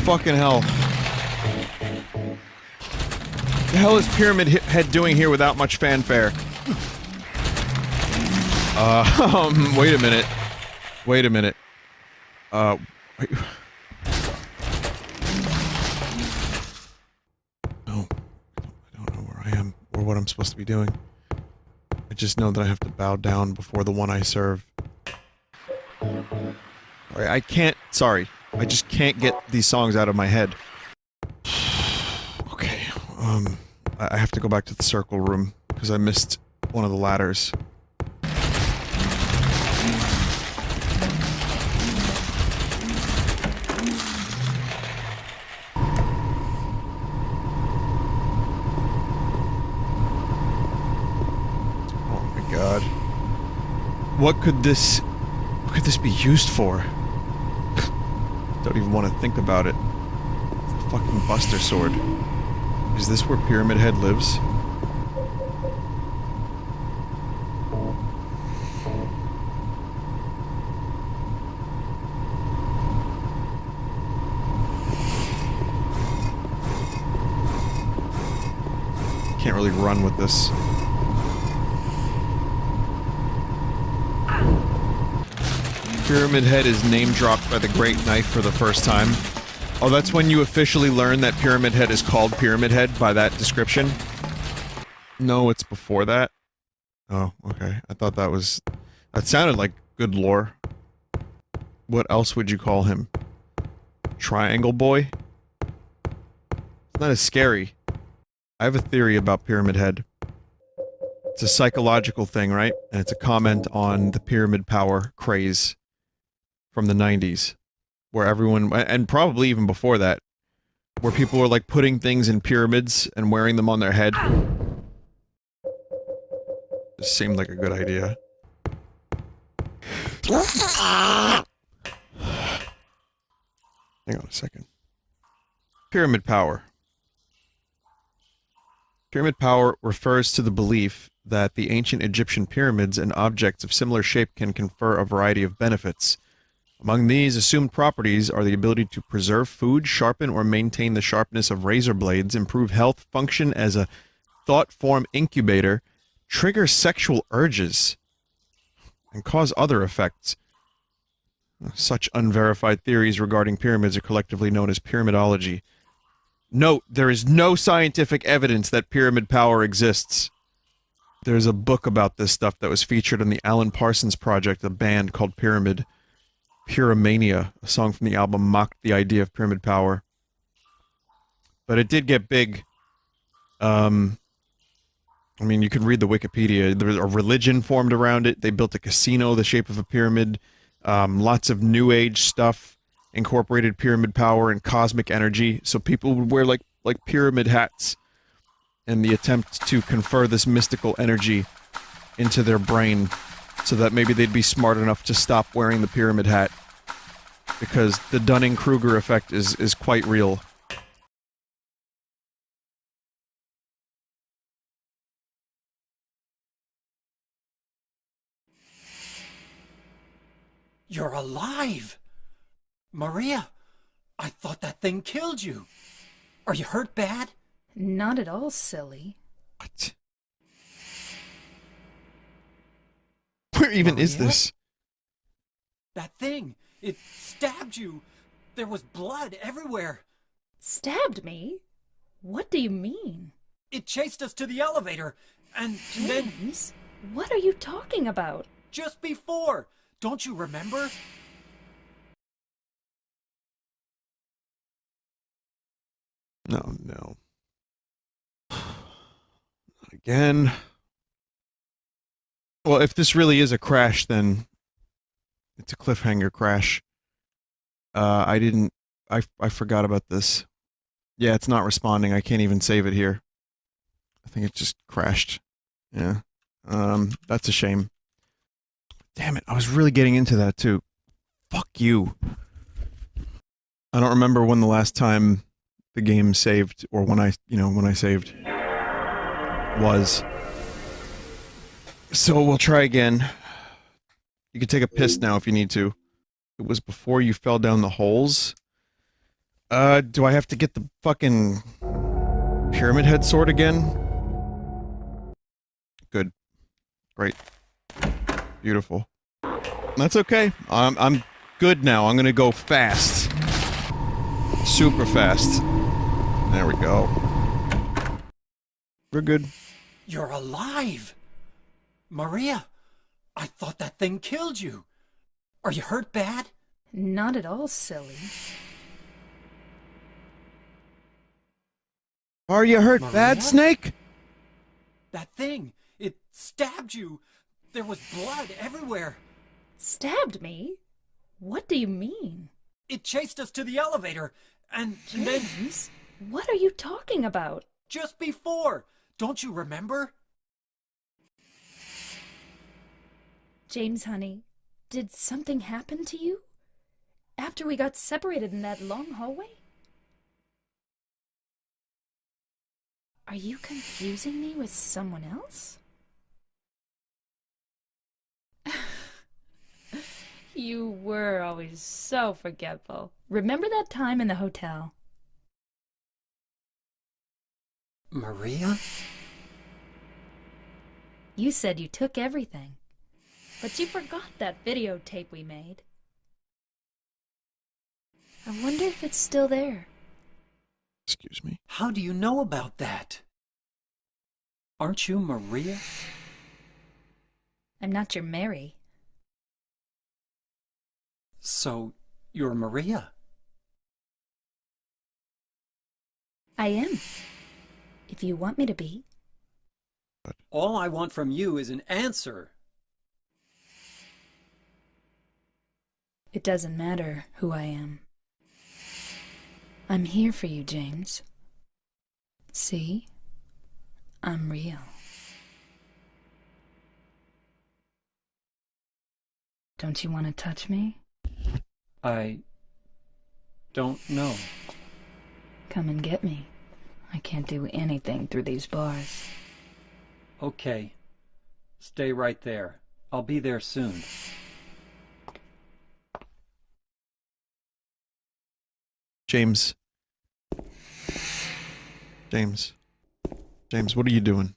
Fucking hell. The hell is Pyramid Head doing here without much fanfare? Wait a minute. Wait a minute. Wait. No. I don't know where I am, or what I'm supposed to be doing. I just know that I have to bow down before the one I serve. I can't, sorry. I just can't get these songs out of my head. Okay, I have to go back to the circle room, because I missed one of the ladders. Oh my god. What could this be used for? Don't even want to think about it. It's the fucking Buster Sword. Is this where Pyramid Head lives? Can't really run with this. Pyramid Head is name-dropped by the Great Knife for the first time. Oh, that's when you officially learn that Pyramid Head is called Pyramid Head by that description? No, it's before that? Oh, okay. I thought that was... That sounded like good lore. What else would you call him? Triangle Boy? It's not as scary. I have a theory about Pyramid Head. It's a psychological thing, right? And it's a comment on the pyramid power craze from the 90s, where everyone, and probably even before that, where people were like putting things in pyramids and wearing them on their head. This seemed like a good idea. Hang on a second. Pyramid power. Pyramid power refers to the belief that the ancient Egyptian pyramids and objects of similar shape can confer a variety of benefits. Among these assumed properties are the ability to preserve food, sharpen or maintain the sharpness of razor blades, improve health, function as a thought form incubator, trigger sexual urges, and cause other effects. Such unverified theories regarding pyramids are collectively known as pyramidology. Note, there is no scientific evidence that pyramid power exists. There's a book about this stuff that was featured on the Alan Parsons Project, a band called Pyramid. Pyramania, a song from the album, mocked the idea of pyramid power. But it did get big. I mean, you can read the Wikipedia. There was a religion formed around it. They built a casino the shape of a pyramid. Lots of New Age stuff incorporated pyramid power and cosmic energy. So people would wear like pyramid hats in the attempt to confer this mystical energy into their brain, so that maybe they'd be smart enough to stop wearing the pyramid hat. because the Dunning-Kruger effect is quite real. You're alive! Maria, I thought that thing killed you. Are you hurt bad? Not at all, silly. What? Where even is Maria? this? That thing, it stabbed you. There was blood everywhere. Stabbed me? What do you mean? It chased us to the elevator, and then... James, what are you talking about? Just before! Don't you remember? No, no. Not again. Well, if this really is a crash, then it's a cliffhanger crash. I forgot about this. Yeah, it's not responding. I can't even save it here. I think it just crashed. Yeah. That's a shame. Damn it, I was really getting into that too. Fuck you. I don't remember when the last time the game saved, or when I saved was. So we'll try again. You can take a piss now if you need to. It was before you fell down the holes. Do I have to get the fucking pyramid head sword again? Good. Great. Beautiful. That's okay. I'm good now. I'm gonna go fast. Super fast. There we go. We're good. You're alive! Maria, I thought that thing killed you. Are you hurt bad? Not at all, silly. Are you hurt Maria? bad, Snake? That thing, it stabbed you. There was blood everywhere. Stabbed me? What do you mean? It chased us to the elevator, and then... James, what are you talking about? Just before! Don't you remember? James, honey, did something happen to you? After we got separated in that long hallway? Are you confusing me with someone else? You were always so forgetful. Remember that time in the hotel? Maria? You said you took everything, but you forgot that videotape we made. I wonder if it's still there. Excuse me? How do you know about that? Aren't you Maria? I'm not your Mary. So, you're Maria? I am. If you want me to be. All I want from you is an answer. It doesn't matter who I am. I'm here for you, James. See? I'm real. Don't you want to touch me? I don't know. Come and get me. I can't do anything through these bars. Okay. Stay right there. I'll be there soon. James. James. James, what are you doing?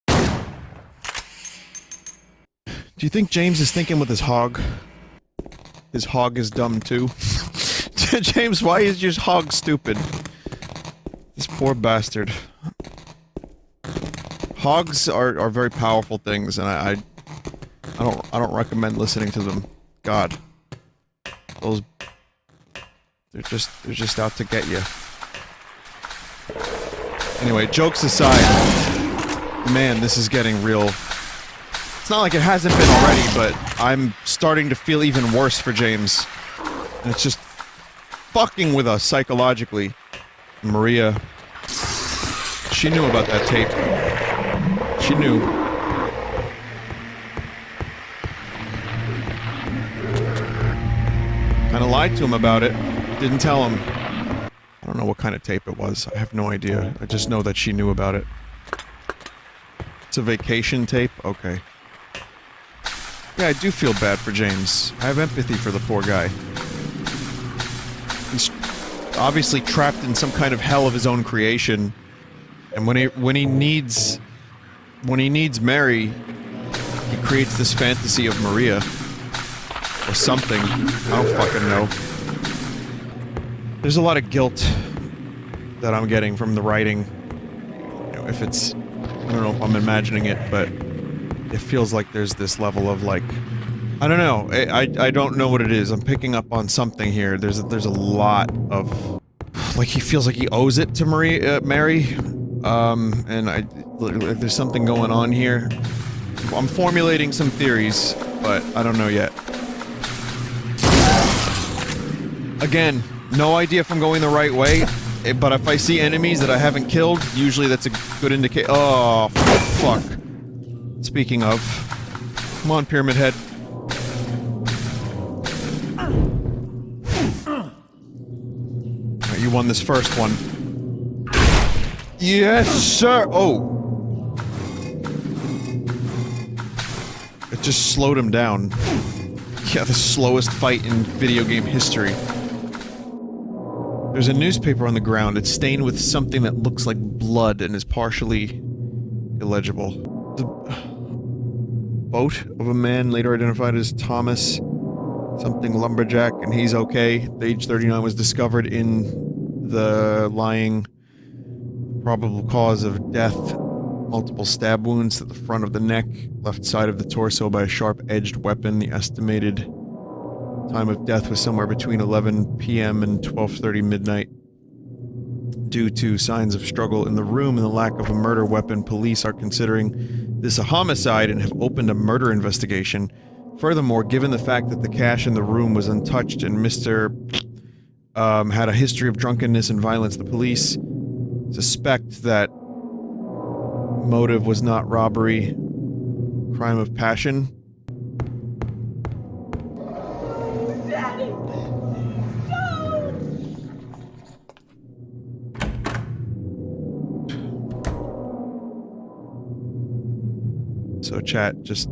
Do you think James is thinking with his hog? His hog is dumb too? James, why is your hog stupid? This poor bastard. Hogs are very powerful things, and I don't recommend listening to them. God. Those they're just out to get you. Anyway, jokes aside, man, this is getting real. It's not like it hasn't been already, but I'm starting to feel even worse for James. And it's just fucking with us psychologically. Maria, she knew about that tape. She knew. lied to him about it. Didn't tell him. I don't know what kind of tape it was. I have no idea. I just know that she knew about it. It's a vacation tape? Okay. Yeah, I do feel bad for James. I have empathy for the poor guy. He's obviously trapped in some kind of hell of his own creation. And when he needs Mary, he creates this fantasy of Maria. Or something. I don't fucking know. There's a lot of guilt that I'm getting from the writing. You know, if it's... I don't know if I'm imagining it, but it feels like there's this level of, like... I don't know. I don't know what it is. I'm picking up on something here. There's a lot of... Like, he feels like he owes it to Mary. And there's something going on here. I'm formulating some theories, but I don't know yet. Again, no idea if I'm going the right way, but if I see enemies that I haven't killed, usually that's a good indicator. Oh, fuck. Speaking of... Come on, Pyramid Head. Right, you won this first one. Yes, sir! Oh! It just slowed him down. Yeah, the slowest fight in video game history. There's a newspaper on the ground. It's stained with something that looks like blood and is partially illegible. The boat of a man later identified as Thomas something Lumberjack, and he's okay. The age 39 was discovered in the lying probable cause of death. Multiple stab wounds to the front of the neck, left side of the torso by a sharp-edged weapon. The estimated time of death was somewhere between 11 p.m. and 12:30 midnight. Due to signs of struggle in the room and the lack of a murder weapon, police are considering this a homicide and have opened a murder investigation. Furthermore, given the fact that the cash in the room was untouched and Mr. Had a history of drunkenness and violence, the police suspect that motive was not robbery, crime of passion. Daddy! No! So chat, just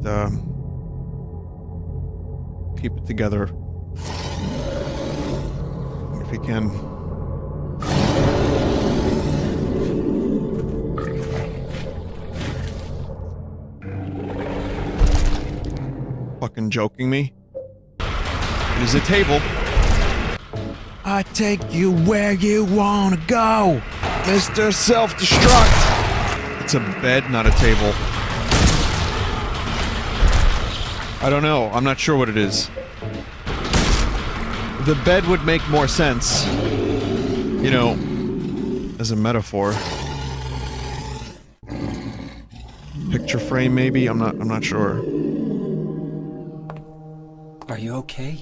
keep it together if you can. Fucking joking me? It is a table. I take you where you wanna go, Mr. Self-Destruct. It's a bed, not a table. I don't know. I'm not sure what it is. The bed would make more sense, you know, as a metaphor. Picture frame, maybe? I'm not sure. Are you okay?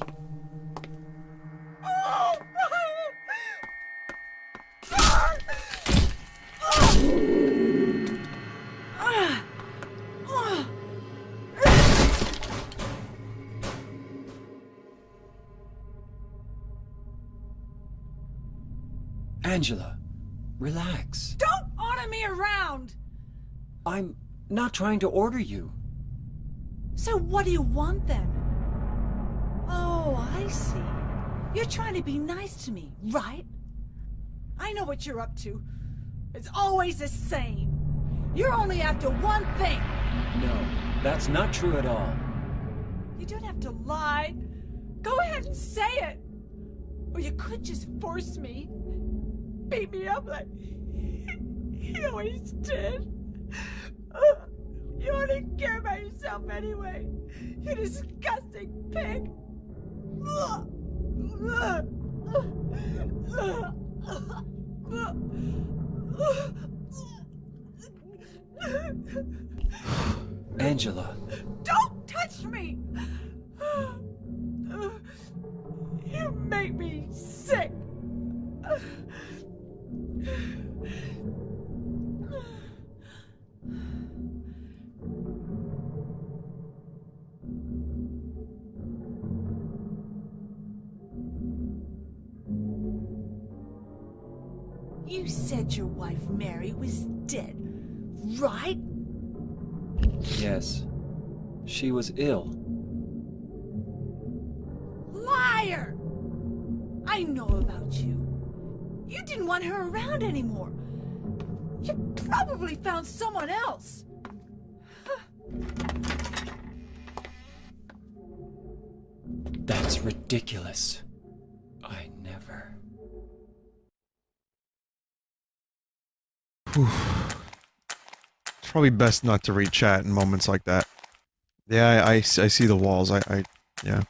Angela, relax. Don't order me around! I'm not trying to order you. So what do you want then? Oh, I see. You're trying to be nice to me, right? I know what you're up to. It's always the same. You're only after one thing. No, that's not true at all. You don't have to lie. Go ahead and say it. Or you could just force me. Beat me up like you always did. You only care about yourself anyway. You disgusting pig. Angela. Don't touch me! You make me sick. You said your wife Mary was dead, right? Yes. She was ill. Liar! I know about you. You didn't want her around anymore. You probably found someone else. That's ridiculous. I never... Whew. It's probably best not to read chat in moments like that. Yeah, I see the walls. Yeah.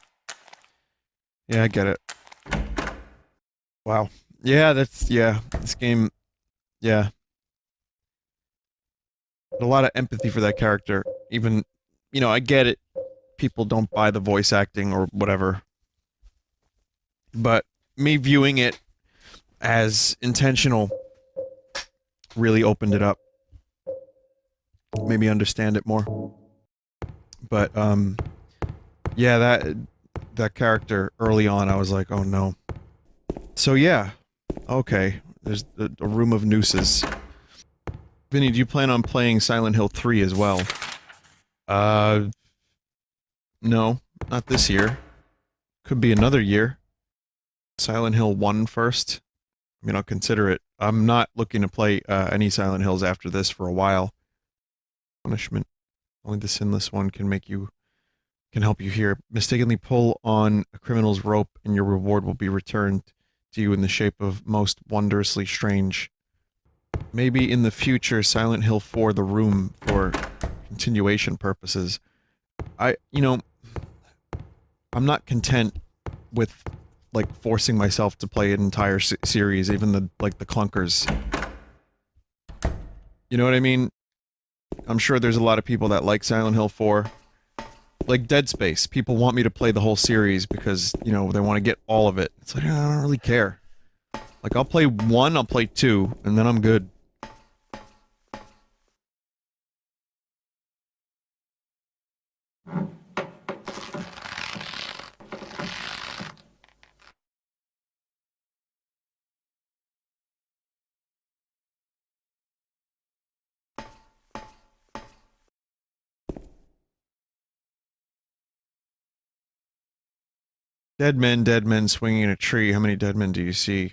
Yeah, I get it. Wow. Yeah, this game, yeah. A lot of empathy for that character. Even, I get it. People don't buy the voice acting or whatever. But me viewing it as intentional really opened it up. Made me understand it more. But, yeah, that character early on, I was like, oh no. So yeah, okay, there's a room of nooses. Vinny, do you plan on playing Silent Hill 3 as well? No, not this year. Could be another year. Silent Hill 1 first. I mean, I'll consider it. I'm not looking to play any Silent Hills after this for a while. Punishment. Only the sinless one can help you here. Mistakenly pull on a criminal's rope and your reward will be returned to you in the shape of most wondrously strange. Maybe in the future, Silent Hill 4 The Room for continuation purposes. I'm not content with, like, forcing myself to play an entire series, even the clunkers. You know what I mean? I'm sure there's a lot of people that like Silent Hill 4. Like Dead Space, people want me to play the whole series because, they want to get all of it. It's like, I don't really care. Like, I'll play 1, I'll play 2, and then I'm good. Dead men swinging in a tree. How many dead men do you see?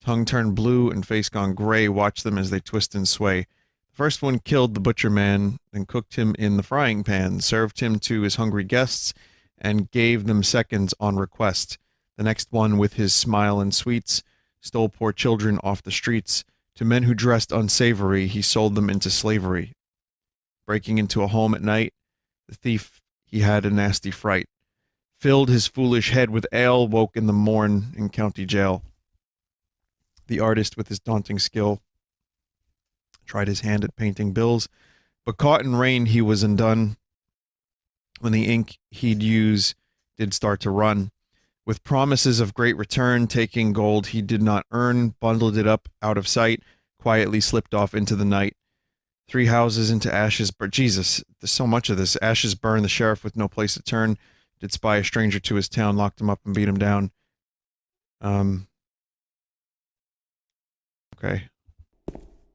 Tongue turned blue and face gone gray. Watch them as they twist and sway. The first one killed the butcher man, then cooked him in the frying pan, served him to his hungry guests, and gave them seconds on request. The next one, with his smile and sweets, stole poor children off the streets. To men who dressed unsavory, he sold them into slavery. Breaking into a home at night, the thief, he had a nasty fright. Filled his foolish head with ale, woke in the morn in county jail. The artist, with his daunting skill, tried his hand at painting bills, but caught in rain he was undone. When the ink he'd use did start to run, with promises of great return, taking gold he did not earn, bundled it up out of sight, quietly slipped off into the night. 3 houses into ashes, but Jesus, there's so much of this. Ashes burn, the sheriff with no place to turn, did spy a stranger to his town, locked him up and beat him down. Okay.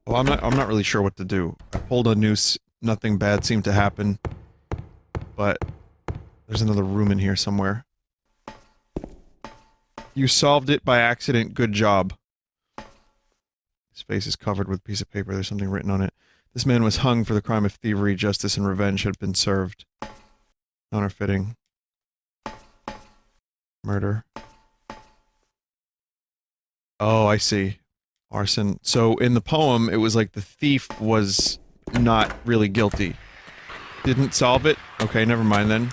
Well, I'm not really sure what to do. I pulled a noose, nothing bad seemed to happen. But there's another room in here somewhere. You solved it by accident, good job. His face is covered with a piece of paper, there's something written on it. This man was hung for the crime of thievery, justice and revenge had been served. Counterfeiting. Murder. Oh, I see. Arson. So in the poem, it was like the thief was not really guilty. Didn't solve it? Okay, never mind then.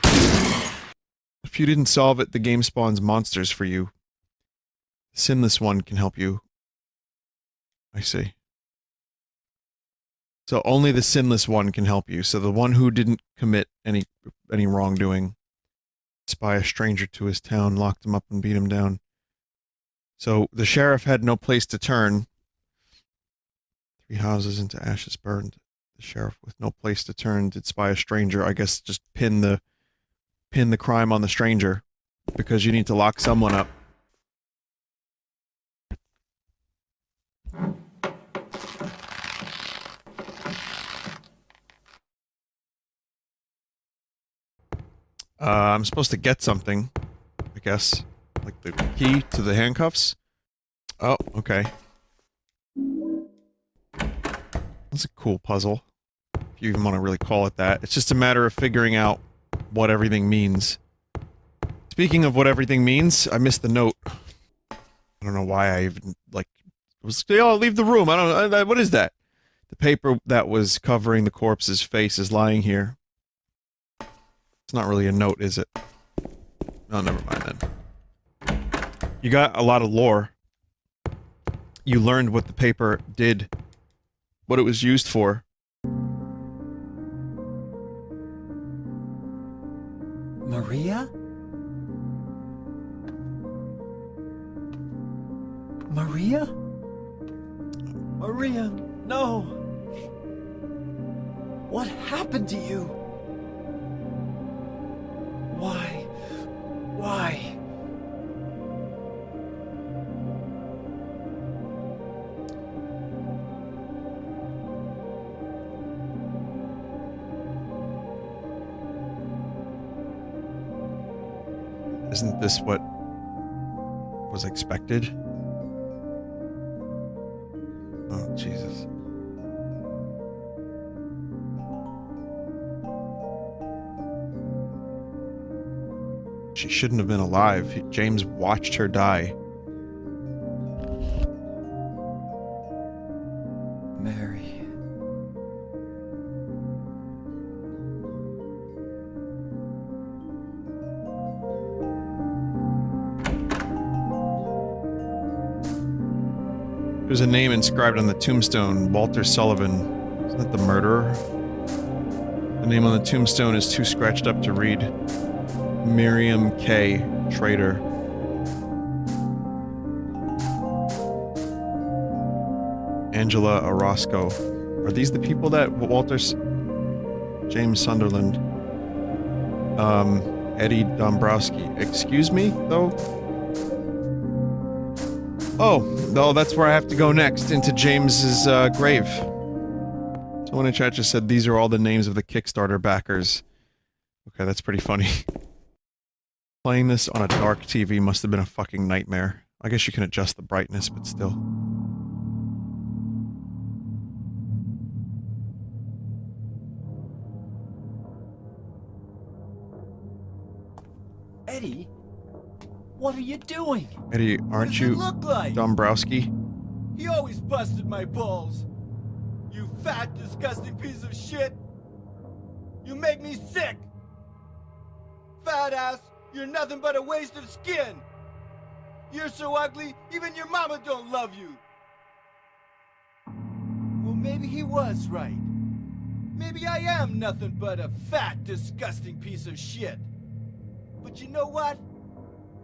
If you didn't solve it, the game spawns monsters for you. The sinless one can help you. I see. So only the sinless one can help you. So the one who didn't commit any wrongdoing. Spy a stranger to his town, locked him up and beat him down. So the sheriff had no place to turn. 3 houses into ashes burned. The sheriff with no place to turn did spy a stranger. I guess just pin the crime on the stranger because you need to lock someone up. I'm supposed to get something, I guess. Like the key to the handcuffs. Oh, okay. That's a cool puzzle. If you even want to really call it that. It's just a matter of figuring out what everything means. Speaking of what everything means, I missed the note. I don't know why I even, like, was, oh, leave the room. I don't, what is that? The paper that was covering the corpse's face is lying here. It's not really a note, is it? Oh, never mind then. You got a lot of lore. You learned what the paper did. What it was used for. Maria? Maria? Maria, no! What happened to you? Why? Why? Isn't this what was expected? Oh, Jesus. She shouldn't have been alive. James watched her die. Mary. There's a name inscribed on the tombstone, Walter Sullivan. Isn't that the murderer? The name on the tombstone is too scratched up to read. Miriam K. Trader. Angela Orozco. Are these the people that James Sunderland. Eddie Dombrowski. Excuse me, though? Oh, no, that's where I have to go next, into James's grave. Someone in chat just said these are all the names of the Kickstarter backers. Okay, that's pretty funny. Playing this on a dark TV must have been a fucking nightmare. I guess you can adjust the brightness, but still. Eddie? What are you doing? Eddie, aren't you Look like? Dombrowski? He always busted my balls. You fat, disgusting piece of shit. You make me sick. Fat ass, you're nothing but a waste of skin. You're so ugly, even your mama don't love you. Well, maybe he was right. Maybe I am nothing but a fat, disgusting piece of shit. But you know what?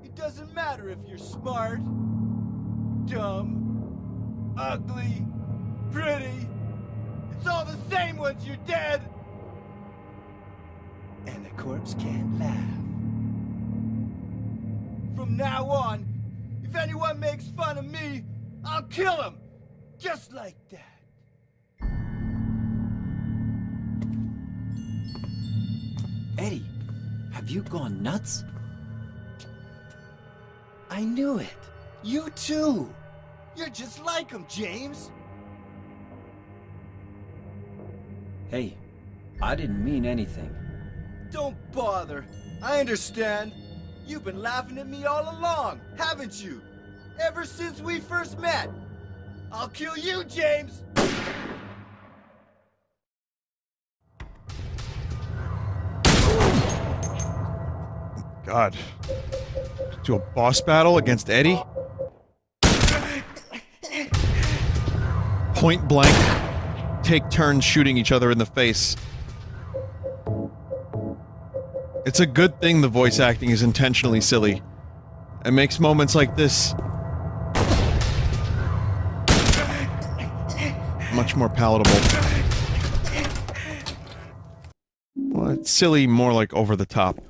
It doesn't matter if you're smart, dumb, ugly, pretty. It's all the same once you're dead. And the corpse can't laugh. From now on, if anyone makes fun of me, I'll kill him. Just like that. Eddie, have you gone nuts? I knew it. You too. You're just like him, James. Hey, I didn't mean anything. Don't bother. I understand. You've been laughing at me all along, haven't you? Ever since we first met. I'll kill you, James! God. Do a boss battle against Eddie? Point blank. Take turns shooting each other in the face. It's a good thing the voice acting is intentionally silly. It makes moments like this much more palatable. Well, it's silly, more like over the top.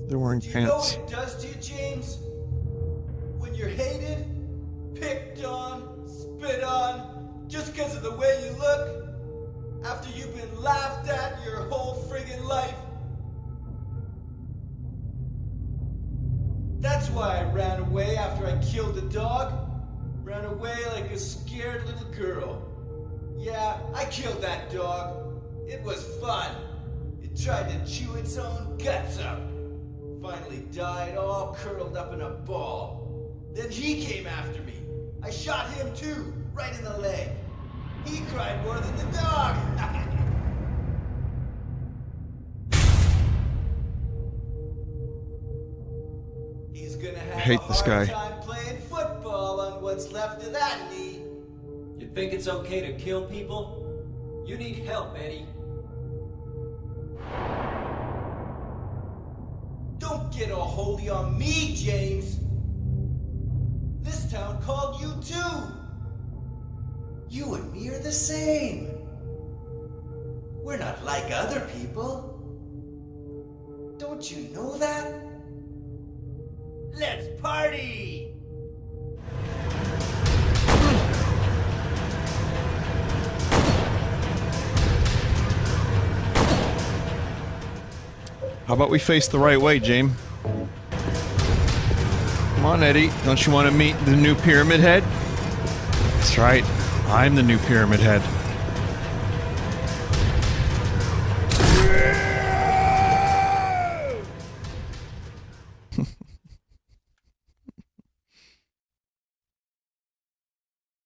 They're wearing pants. Do you know what it does to you, James? When you're hated, picked on, spit on, Just because of the way you look? After you've been laughed at your whole friggin' life? That's why I ran away after I killed the dog. Ran away like a scared little girl. Yeah, I killed that dog. It was fun. It tried to chew its own guts out. Finally died all curled up in a ball. Then he came after me. I shot him too, right in the leg. He cried more than the dog. He's gonna have hate a this hard guy. time playing football on what's left of that knee. You think it's okay to kill people? You need help, Eddie. Don't get all holy on me, James. This town called you too. You and me are the same. We're not like other people. Don't you know that? Let's party! How about we face the right way, James? Come on, Eddie. Don't you want to meet the new Pyramid Head? That's right. I'm the new Pyramid Head.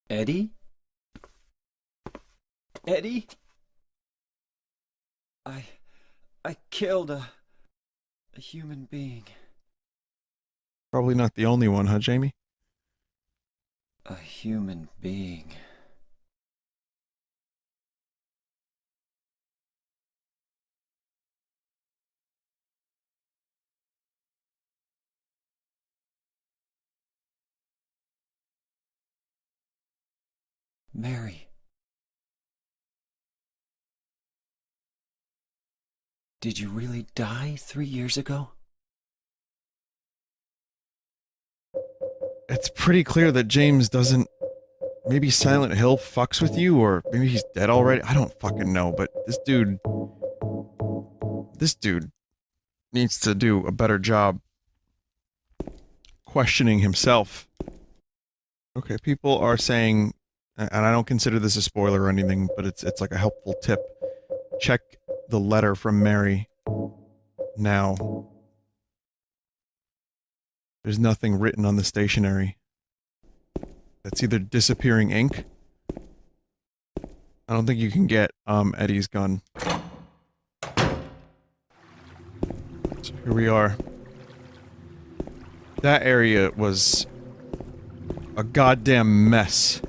Eddie? Eddie? I killed a human being. Probably not the only one, huh, Jamie? A human being. Mary. Did you really die 3 years ago? It's pretty clear that James doesn't... Maybe Silent Hill fucks with you, or maybe he's dead already? I don't fucking know, but this dude... This dude needs to do a better job questioning himself. Okay, people are saying... And I don't consider this a spoiler or anything, but it's like a helpful tip. Check the letter from Mary now. There's nothing written on the stationery. That's either disappearing ink. I don't think you can get Eddie's gun. So here we are. That area was a goddamn mess.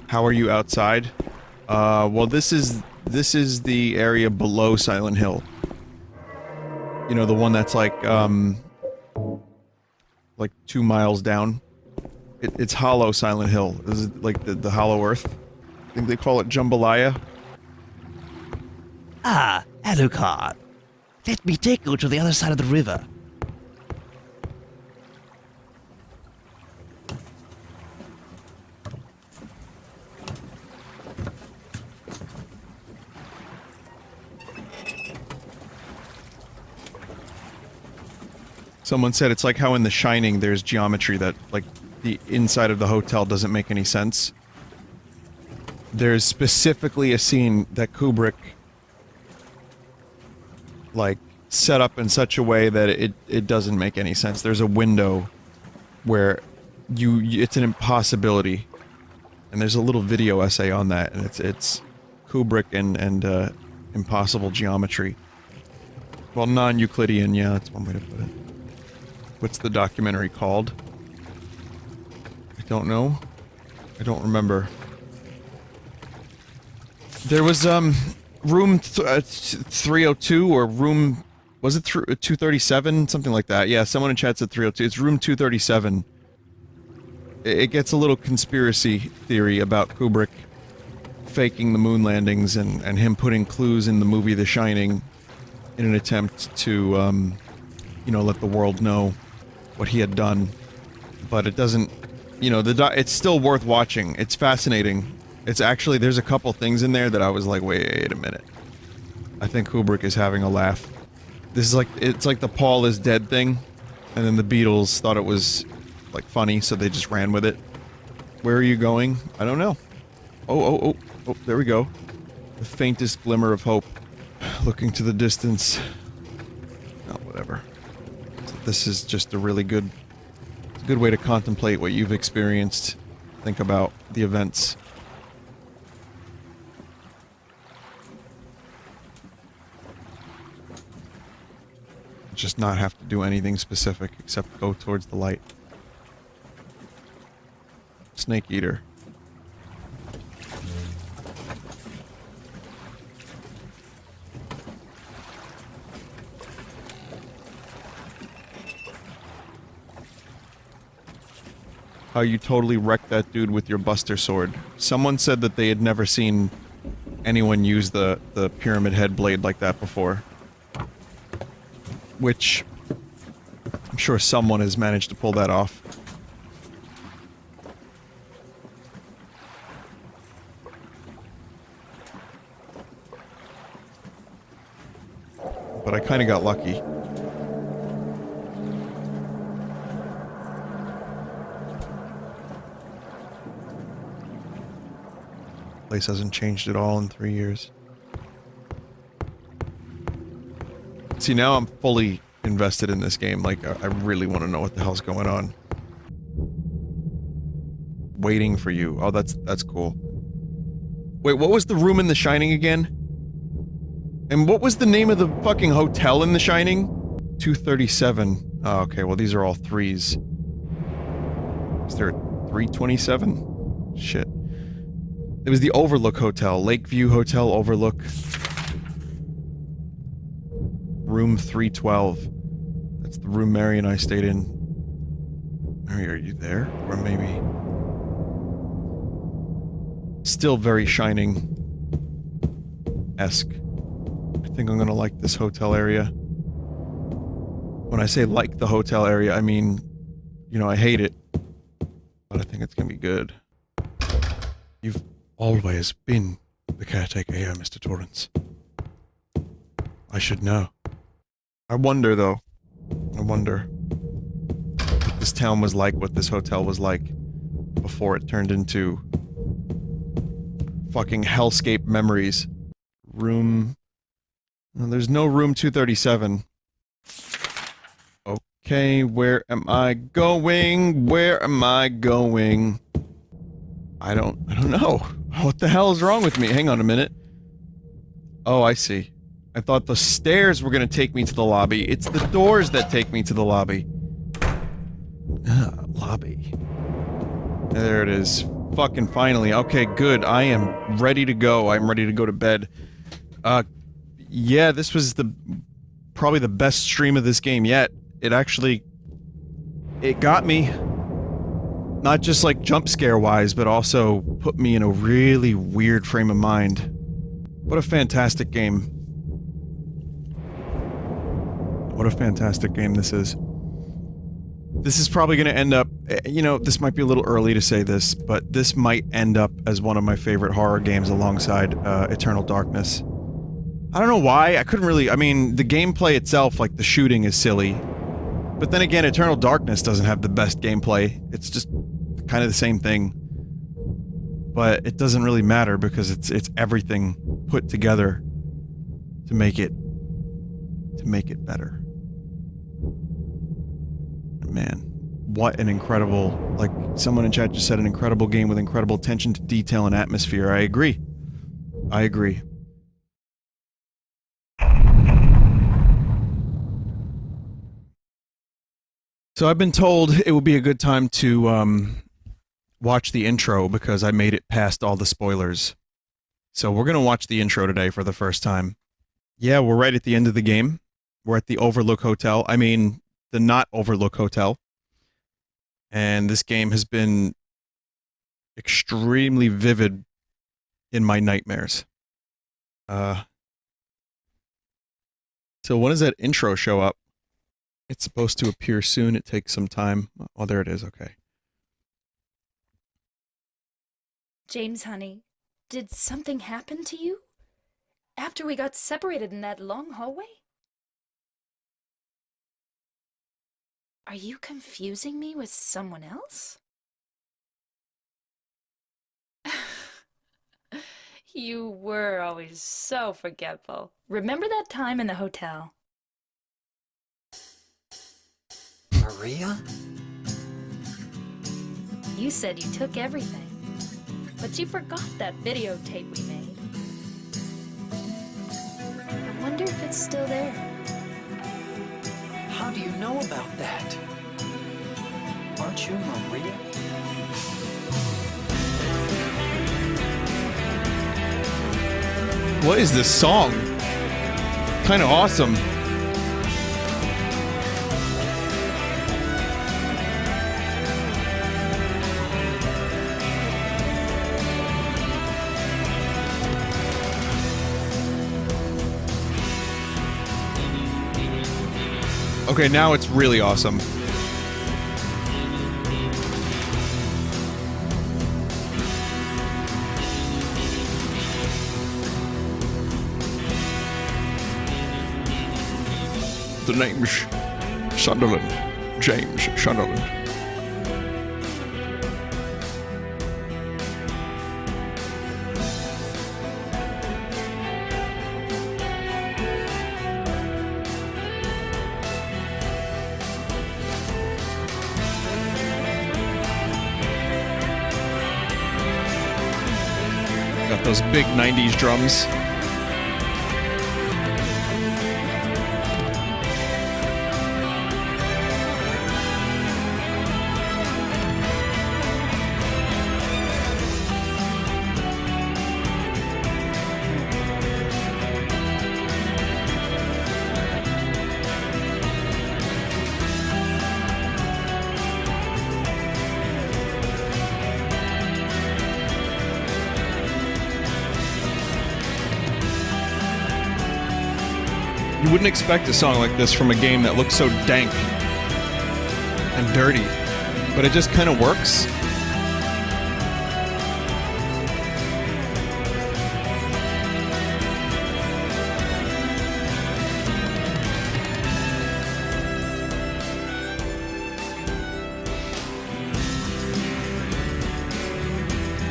How are you outside? Well, this is the area below Silent Hill. You know, the one that's like 2 miles down. It's Hollow Silent Hill. This is like the Hollow Earth. I think they call it Jambalaya. Ah, Alucard. Let me take you to the other side of the river. Someone said it's like how in The Shining there's geometry that, like, the inside of the hotel doesn't make any sense. There's specifically a scene that Kubrick, like, set up in such a way that it doesn't make any sense. There's a window where it's an impossibility. And there's a little video essay on that, and it's Kubrick and impossible geometry. Well, non-Euclidean, yeah, that's one way to put it. What's the documentary called? I don't know. I don't remember. There was, room 302 or room... Was it 237? Something like that. Yeah, someone in chat said 302. It's room 237. It gets a little conspiracy theory about Kubrick faking the moon landings and him putting clues in the movie The Shining in an attempt to, you know, let the world know what he had done. But it doesn't, you know, it's still worth watching. It's fascinating. It's actually, there's a couple things in there that I was like, wait a minute. I think Kubrick is having a laugh. This is like, it's like the Paul is dead thing, and then the Beatles thought it was, like, funny, so they just ran with it. Where are you going? I don't know. Oh, there we go. The faintest glimmer of hope. Looking to the distance. Oh, whatever. So this is just a really good way to contemplate what you've experienced. Think about the events. Just not have to do anything specific except go towards the light. Snake eater. How you totally wrecked that dude with your buster sword. Someone said that they had never seen anyone use the pyramid head blade like that before. Which, I'm sure someone has managed to pull that off. But I kinda got lucky. Place hasn't changed at all in 3 years. See, now I'm fully invested in this game. Like, I really want to know what the hell's going on. Waiting for you. Oh, that's cool. Wait, what was the room in The Shining again? And what was the name of the fucking hotel in The Shining? 237. Oh, okay, well these are all threes. Is there a 327? Shit. It was the Overlook Hotel. Lakeview Hotel Overlook. Room 312. That's the room Mary and I stayed in. Mary, are you there? Or maybe... Still very Shining-esque. I think I'm gonna like this hotel area. When I say like the hotel area, I mean, you know, I hate it. But I think it's gonna be good. You've always been the caretaker here, Mr. Torrance. I should know. I wonder, though. I wonder what this town was like, what this hotel was like before it turned into fucking hellscape memories. Room... No, there's no room 237. Okay, where am I going? Where am I going? I don't know. What the hell is wrong with me? Hang on a minute. Oh, I see. I thought the stairs were gonna take me to the lobby. It's the doors that take me to the lobby. Lobby. There it is. Fucking finally. Okay, good. I am ready to go. I'm ready to go to bed. Yeah, this was probably the best stream of this game yet. It actually... It got me. Not just like jump scare wise, but also put me in a really weird frame of mind. What a fantastic game. What a fantastic game this is. This is probably going to end up, you know, this might be a little early to say this, but this might end up as one of my favorite horror games alongside Eternal Darkness. I don't know why, I couldn't really, I mean, the gameplay itself, like the shooting is silly. But then again, Eternal Darkness doesn't have the best gameplay. It's just kind of the same thing. But it doesn't really matter because it's everything put together to make it better. Man, what an incredible, like someone in chat just said, an incredible game with incredible attention to detail and atmosphere. I agree. I agree. So I've been told it would be a good time to watch the intro because I made it past all the spoilers. So we're gonna watch the intro today for the first time. Yeah, we're right at the end of the game. We're at the Overlook Hotel. I mean, the not Overlook Hotel. And this game has been extremely vivid in my nightmares. So when does that intro show up? It's supposed to appear soon. It takes some time. Oh, there it is. Okay. James, honey, Did something happen to you? After we got separated in that long hallway? Are you confusing me with someone else? You were always so forgetful. Remember that time in the hotel? Maria? You said you took everything, but you forgot that videotape we made. I wonder if it's still there. How do you know about that? Aren't you Maria? What is this song? Kind of awesome. Okay, now it's really awesome. The name's Sunderland. James Sunderland. Got those big 90s drums. You wouldn't expect a song like this from a game that looks so dank and dirty, but it just kind of works.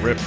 Rip.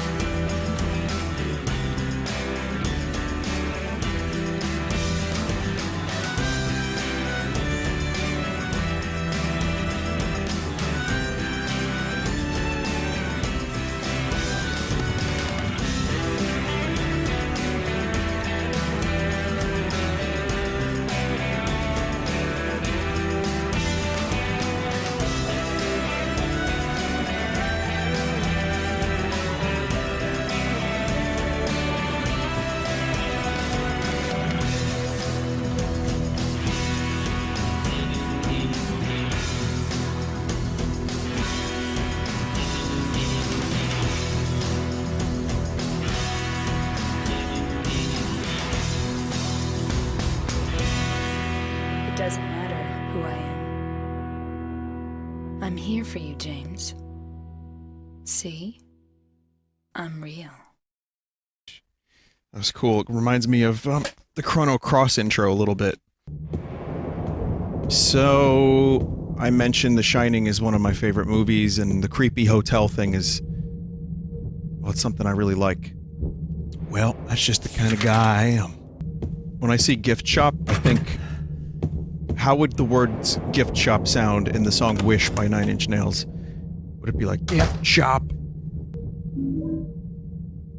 Doesn't matter who I am. I'm here for you, James. See? I'm real. That was cool. It reminds me of the Chrono Cross intro a little bit. So, I mentioned The Shining is one of my favorite movies, and the creepy hotel thing is... well, it's something I really like. Well, that's just the kind of guy I am. When I see gift shop, I think... how would the words gift shop sound in the song Wish by 9 Inch Nails? Would it be like, gift shop?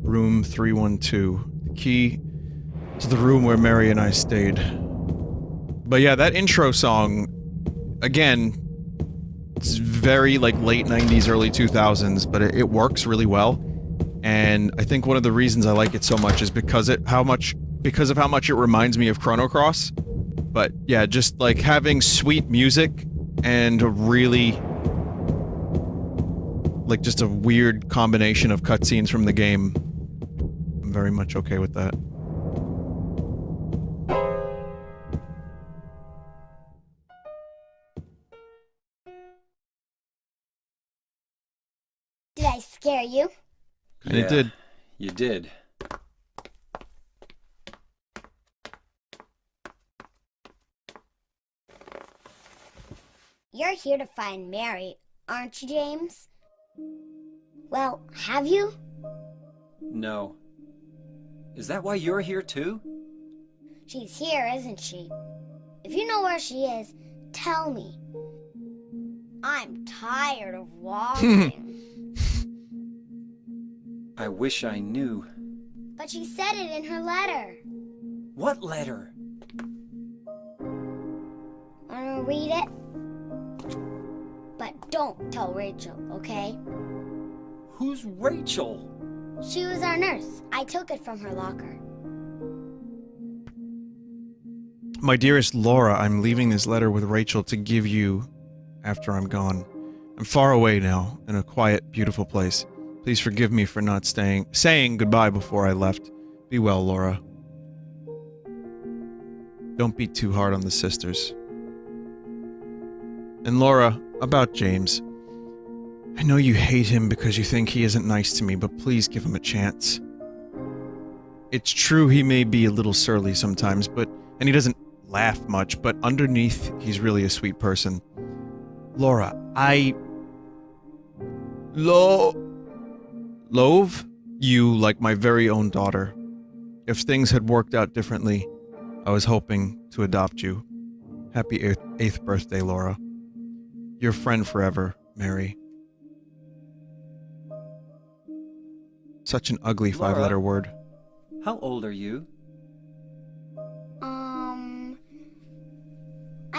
Room 312. The key to the room where Mary and I stayed. But yeah, that intro song, again, it's very like late 90s, early 2000s, but it works really well. And I think one of the reasons I like it so much is because of how much it reminds me of Chrono Cross. But yeah, just like having sweet music and a really like just a weird combination of cutscenes from the game. I'm very much okay with that. Did I scare you? And it did. You did. You're here to find Mary, aren't you, James? Well, have you? No. Is that why you're here too? She's here, isn't she? If you know where she is, tell me. I'm tired of walking. I wish I knew. But she said it in her letter. What letter? Wanna read it? But don't tell Rachel, okay? Who's Rachel? She was our nurse. I took it from her locker. My dearest Laura, I'm leaving this letter with Rachel to give you after I'm gone. I'm far away now, in a quiet, beautiful place. Please forgive me for not saying goodbye before I left. Be well, Laura. Don't be too hard on the sisters. And Laura, about James. I know you hate him because you think he isn't nice to me, but please give him a chance. It's true he may be a little surly sometimes, and he doesn't laugh much, but underneath, he's really a sweet person. Laura, loathe you like my very own daughter. If things had worked out differently, I was hoping to adopt you. Happy 8th birthday, Laura. Your friend forever, Mary. Such an ugly Laura, 5-letter word. How old are you? I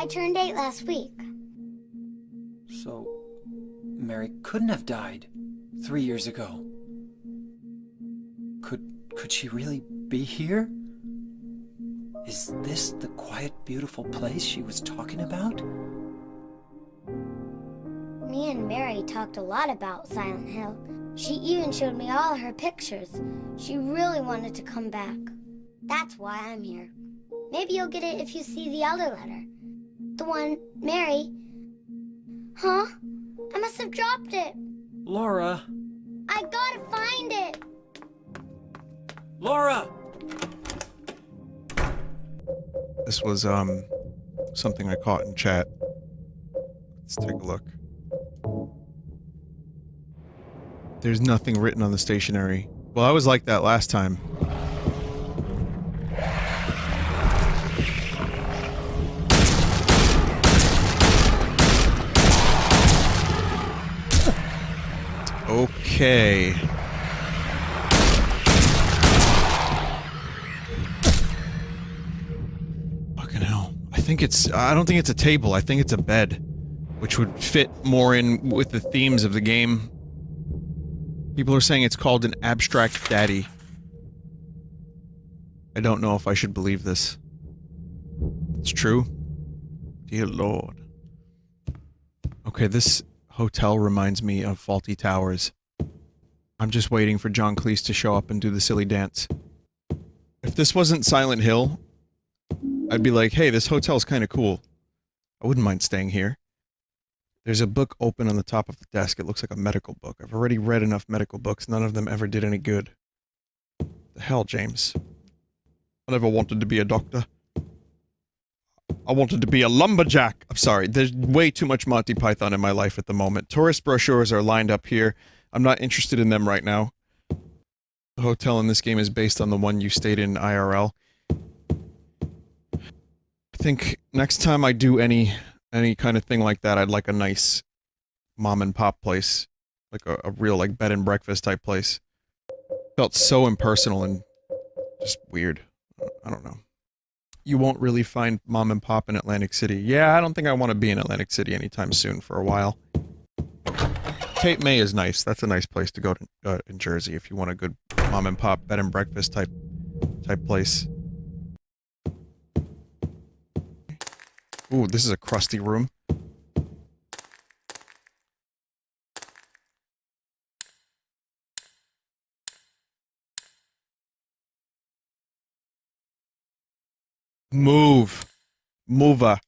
turned 8 last week. So, Mary couldn't have died 3 years ago. Could she really be here? Is this the quiet, beautiful place she was talking about? Me and Mary talked a lot about Silent Hill. She even showed me all her pictures. She really wanted to come back. That's why I'm here. Maybe you'll get it if you see the other letter. The one, Mary. Huh? I must have dropped it. Laura! I gotta find it! Laura! This was, something I caught in chat. Let's take a look. There's nothing written on the stationery. Well, I was like that last time. Okay. Fucking hell. I don't think it's a table, I think it's a bed. Which would fit more in with the themes of the game. People are saying it's called an abstract daddy. I don't know if I should believe this. It's true? Dear Lord. Okay, this hotel reminds me of Faulty Towers. I'm just waiting for John Cleese to show up and do the silly dance. If this wasn't Silent Hill, I'd be like, hey, this hotel's kinda cool. I wouldn't mind staying here. There's a book open on the top of the desk. It looks like a medical book. I've already read enough medical books. None of them ever did any good. The hell, James? I never wanted to be a doctor. I wanted to be a lumberjack. I'm sorry. There's way too much Monty Python in my life at the moment. Tourist brochures are lined up here. I'm not interested in them right now. The hotel in this game is based on the one you stayed in IRL. I think next time I do any kind of thing like that, I'd like a nice mom and pop place. Like a real, like, bed and breakfast type place. Felt so impersonal and just weird. I don't know. You won't really find mom and pop in Atlantic City. Yeah, I don't think I want to be in Atlantic City anytime soon for a while. Cape May is nice. That's a nice place to go to in Jersey if you want a good mom and pop bed and breakfast type place. Ooh, this is a crusty room. Move. Mover.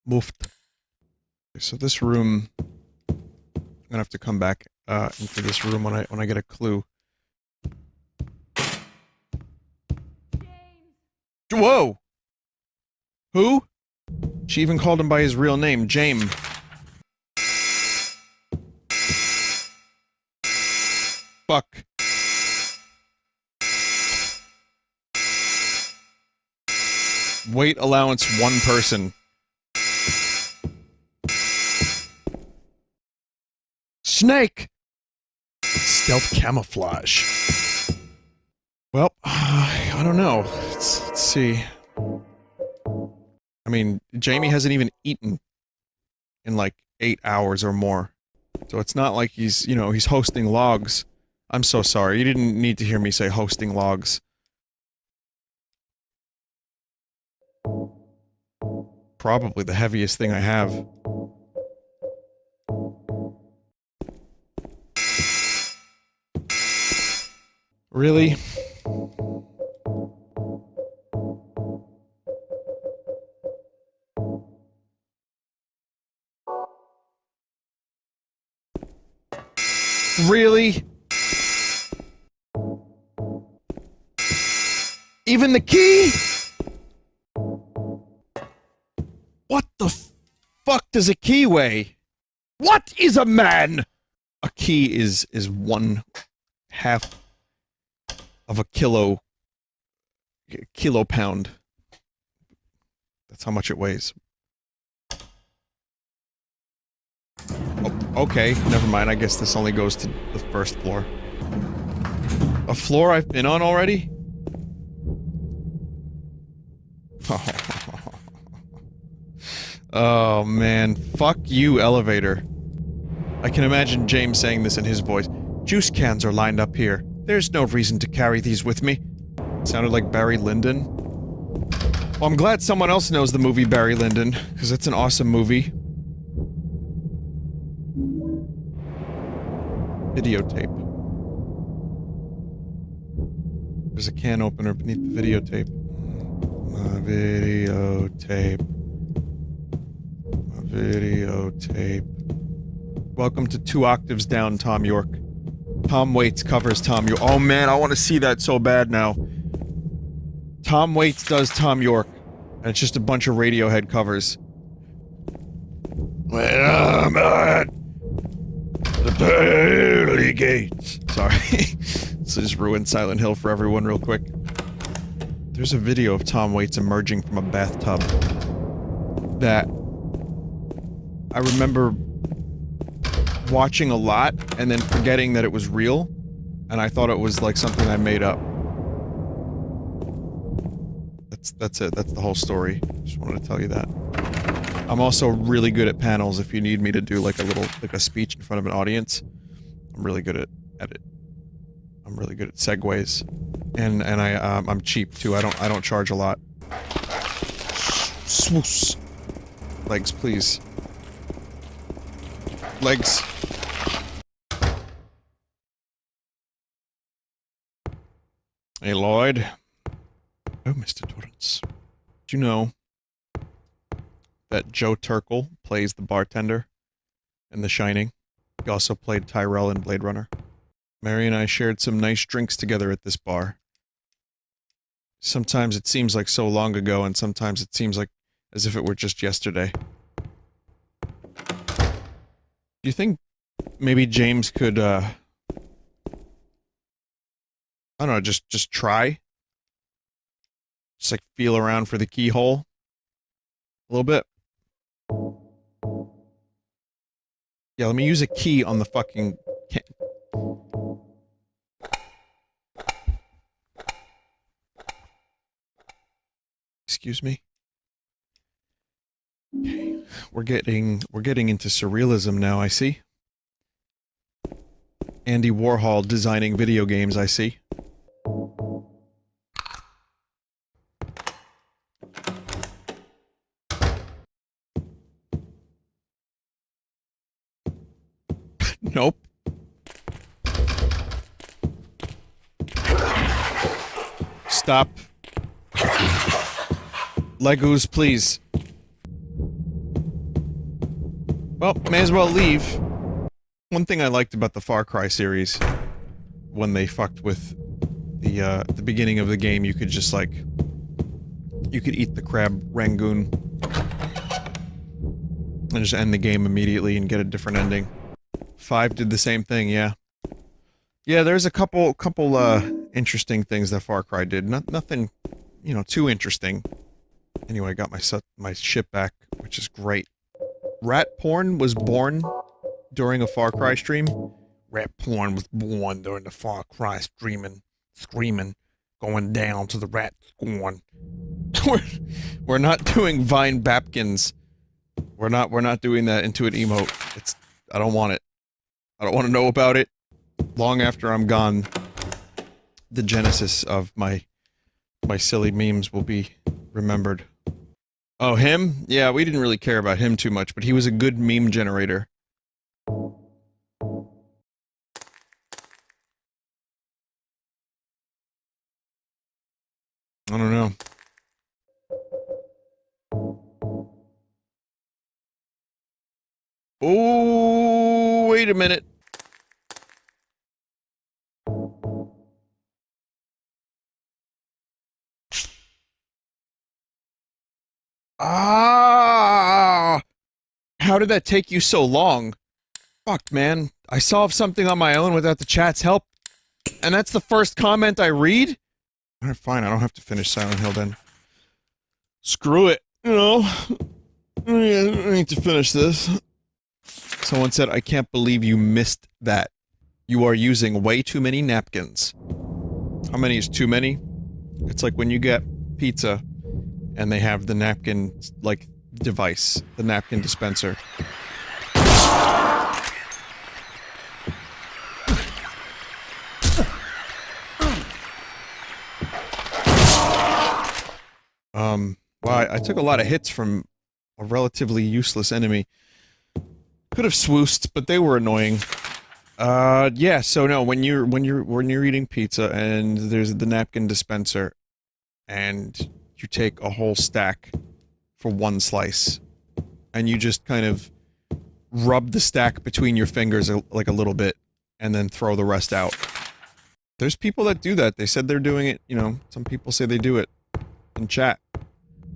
Moved. So this room... I'm gonna have to come back into this room when I get a clue. Whoa! Who? She even called him by his real name, James. fuck. Weight allowance 1 person. Snake! Stealth camouflage. Well, I don't know. Let's see. I mean, Jamie hasn't even eaten in like 8 hours or more. So it's not like he's, you know, he's hosting logs. I'm so sorry. You didn't need to hear me say hosting logs. Probably the heaviest thing I have. Really? Really? Even the key? What the fuck does a key weigh? What is a man? A key is 1/2 of a kilopound. That's how much it weighs. Oh, okay, never mind. I guess this only goes to the first floor. A floor I've been on already? Oh man, fuck you, elevator. I can imagine James saying this in his voice. Juice cans are lined up here. There's no reason to carry these with me. It sounded like Barry Lyndon. Well, I'm glad someone else knows the movie Barry Lyndon, because it's an awesome movie. Videotape. There's a can opener beneath the videotape. My videotape. My videotape. Welcome to 2 Octaves Down, Tom York. Tom Waits covers Tom York. Oh man, I want to see that so bad now. Tom Waits does Tom York. And it's just a bunch of Radiohead covers. When I'm at the pearly gates. Sorry. So just ruined Silent Hill for everyone real quick. There's a video of Tom Waits emerging from a bathtub that I remember watching a lot and then forgetting that it was real, and I thought it was like something I made up. That's it. That's the whole story. Just wanted to tell you that. I'm also really good at panels if you need me to do like a speech in front of an audience. I'm really good at it. I'm really good at segues. And I'm cheap too. I don't charge a lot. Swoos. Legs, please. Legs. Hey, Lloyd. Oh, Mr. Torrance. Did you know that Joe Turkel plays the bartender in The Shining? He also played Tyrell in Blade Runner. Mary and I shared some nice drinks together at this bar. Sometimes it seems like so long ago, and sometimes it seems like as if it were just yesterday. Do you think maybe James could, I don't know, just try? Just like feel around for the keyhole? A little bit? Yeah, let me use a key on the fucking... Excuse me? Okay. We're getting into surrealism now, I see. Andy Warhol designing video games, I see. Nope. Stop. Legos, please. Well, may as well leave. One thing I liked about the Far Cry series, when they fucked with the beginning of the game, you could just like... You could eat the crab rangoon. And just end the game immediately and get a different ending. 5 did the same thing, yeah. Yeah, there's a couple interesting things that Far Cry did. Nothing, you know, too interesting. Anyway, I got my ship back, which is great. Rat porn was born during a Far Cry stream. Rat porn was born during the Far Cry screaming, going down to the rat scorn. we're not doing Vine Bapkins. We're not doing that into an emote. I don't want it. I don't want to know about it. Long after I'm gone, the genesis of my silly memes will be remembered. Oh, him? Yeah, we didn't really care about him too much, but he was a good meme generator. I don't know. Oh, wait a minute. Ah! How did that take you so long? Fuck, man. I solved something on my own without the chat's help. And that's the first comment I read? Alright, fine, I don't have to finish Silent Hill then. Screw it, you know? I need to finish this. Someone said, I can't believe you missed that. You are using way too many napkins. How many is too many? It's like when you get pizza and they have the napkin, like, device. The napkin dispenser. Wow, I took a lot of hits from a relatively useless enemy. Could have swoosed, but they were annoying. Yeah, so no, when you're eating pizza and there's the napkin dispenser and you take a whole stack for one slice and you just kind of rub the stack between your fingers like a little bit and then throw the rest out. There's people that do that. They said they're doing it, you know, some people say they do it in chat.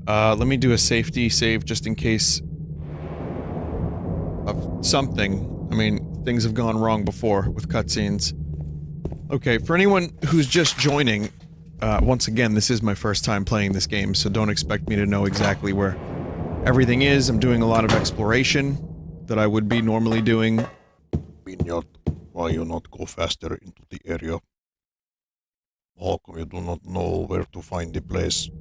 Let me do a safety save just in case of something. I mean, things have gone wrong before with cutscenes. Okay, for anyone who's just joining, once again, this is my first time playing this game, so don't expect me to know exactly where everything is. I'm doing a lot of exploration that I would be normally doing. Vinny, why you not go faster into the area? How come you do not know where to find the place?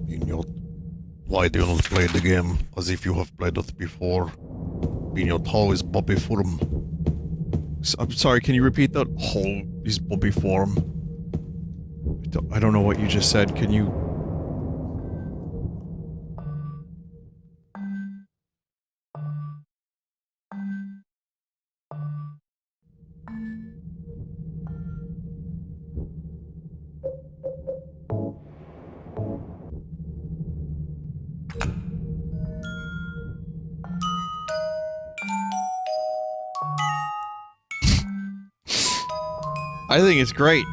Vinny, why do you not play the game as if you have played it before? Vinny, how is Bobby Form? I'm sorry, can you repeat that? How is Bobby Form? I don't know what you just said, can you... I think it's great.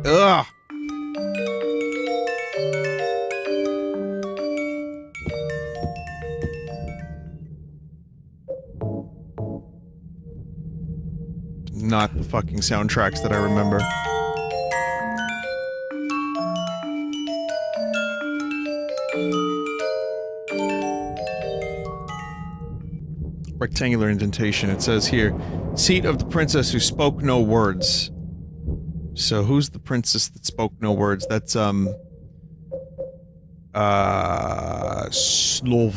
Ugh! Not the fucking soundtracks that I remember. Rectangular indentation. It says here, seat of the princess who spoke no words. So who's the princess that spoke no words? That's, Snow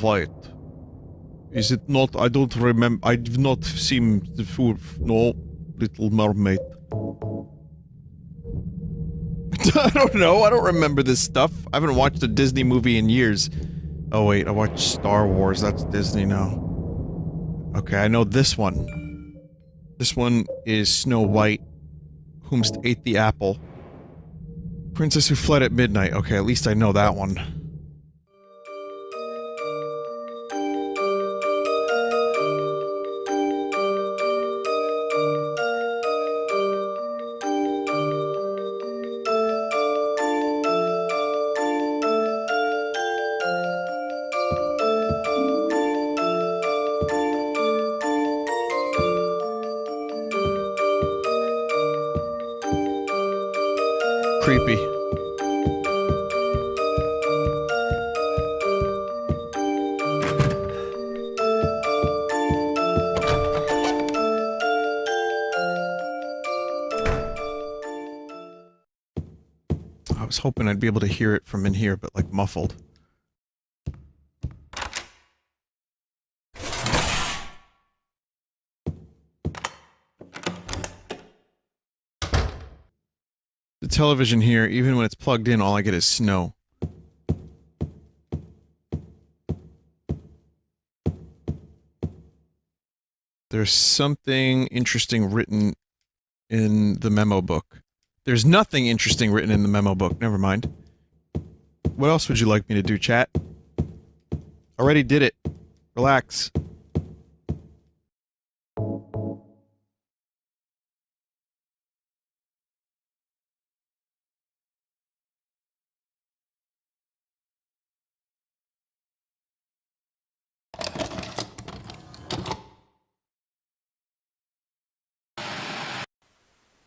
White. Is it not? I don't remember. I've not seen the full, no, Little Mermaid. I don't know, I don't remember this stuff. I haven't watched a Disney movie in years. Oh wait, I watched Star Wars, that's Disney now. Okay, I know this one. This one is Snow White, whomst ate the apple. Princess who fled at midnight. Okay, at least I know that one. creepy. I was hoping I'd be able to hear it from in here, but like muffled. The television here, even when it's plugged in, all I get is snow. There's something interesting written in the memo book. There's nothing interesting written in the memo book. Never mind. What else would you like me to do, chat? Already did it. Relax.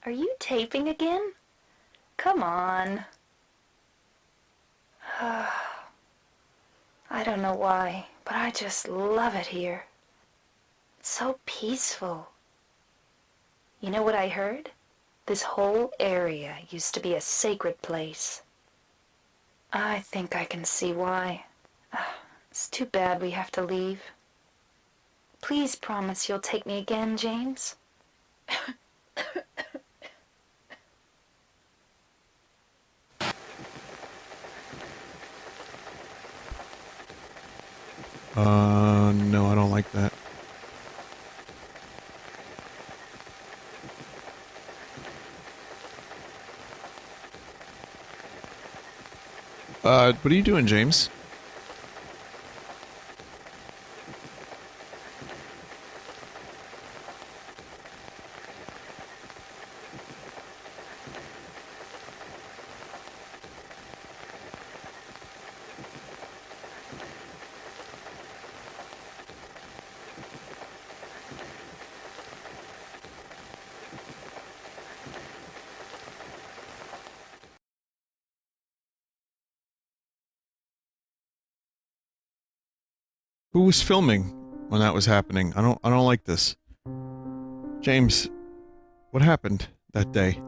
Are you taping again? Come on. I don't know why, but I just love it here. It's so peaceful. You know what I heard? This whole area used to be a sacred place. I think I can see why. It's too bad we have to leave. Please promise you'll take me again, James. No, I don't like that. What are you doing, James? Who was filming when that was happening? I don't like this. James, what happened that day?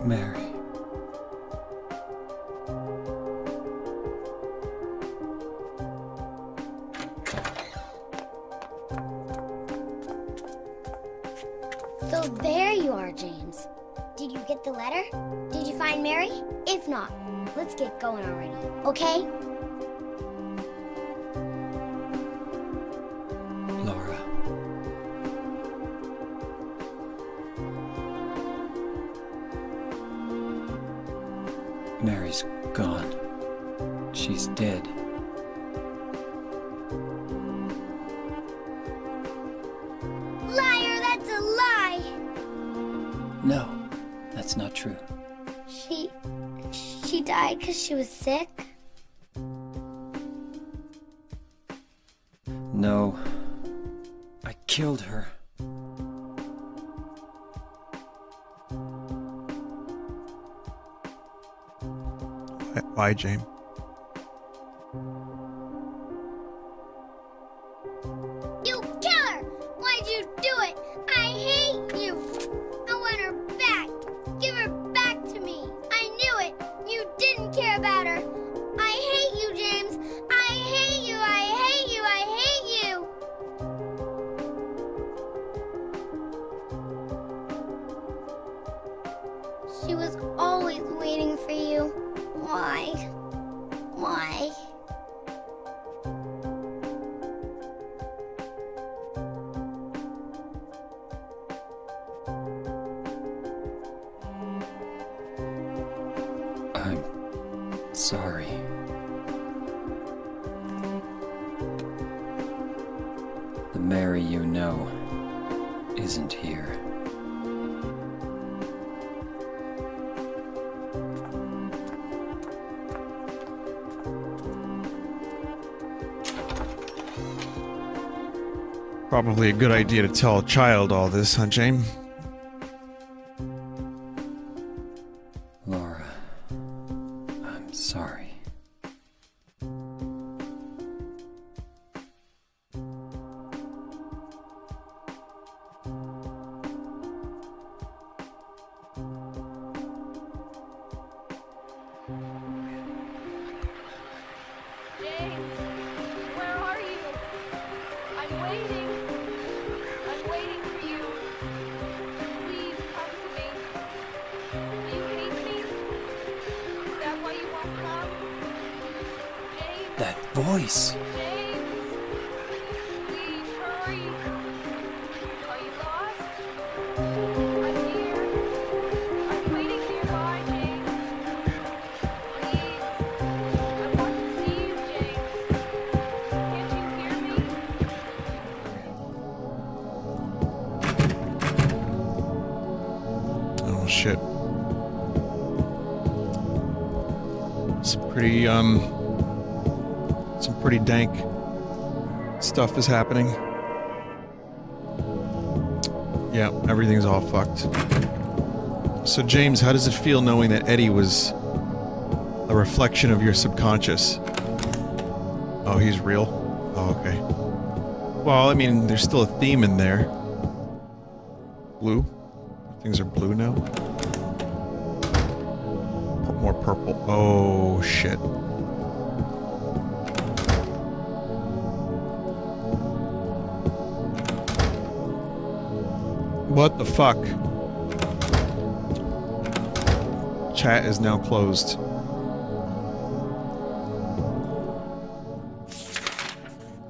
Mary. So there you are, James. Did you get the letter? Did you find Mary? If not, let's get going already, okay? Laura. Mary's gone. She's dead. Liar, that's a lie! No, that's not true. She died because she was sick? No, I killed her. Why, James? You killer! Why'd you do it? I hate you! I want her back! Give her back to me! I knew it! You didn't care about her! I hate you, James! I hate you! I hate you! I hate you! She was always waiting for you. Why? Why? Sorry. The Mary you know isn't here. Probably a good idea to tell a child all this, huh, James? Laura, I'm sorry. James, where are you? I'm waiting. I'm waiting for you. Please come to me. Do you hate me? Is that why you won't come? James, That voice! James, please hurry. Are you lost? I'm here. I'm waiting nearby, James. Please. I want to see you, James. Can't you hear me? Oh shit. Some pretty dank stuff is happening. Yeah, everything's all fucked. So James, how does it feel knowing that Eddie was a reflection of your subconscious? Oh, he's real? Oh, okay. Well, I mean, there's still a theme in there. Blue? Things are blue now? More purple. Oh, shit. What the fuck? Chat is now closed.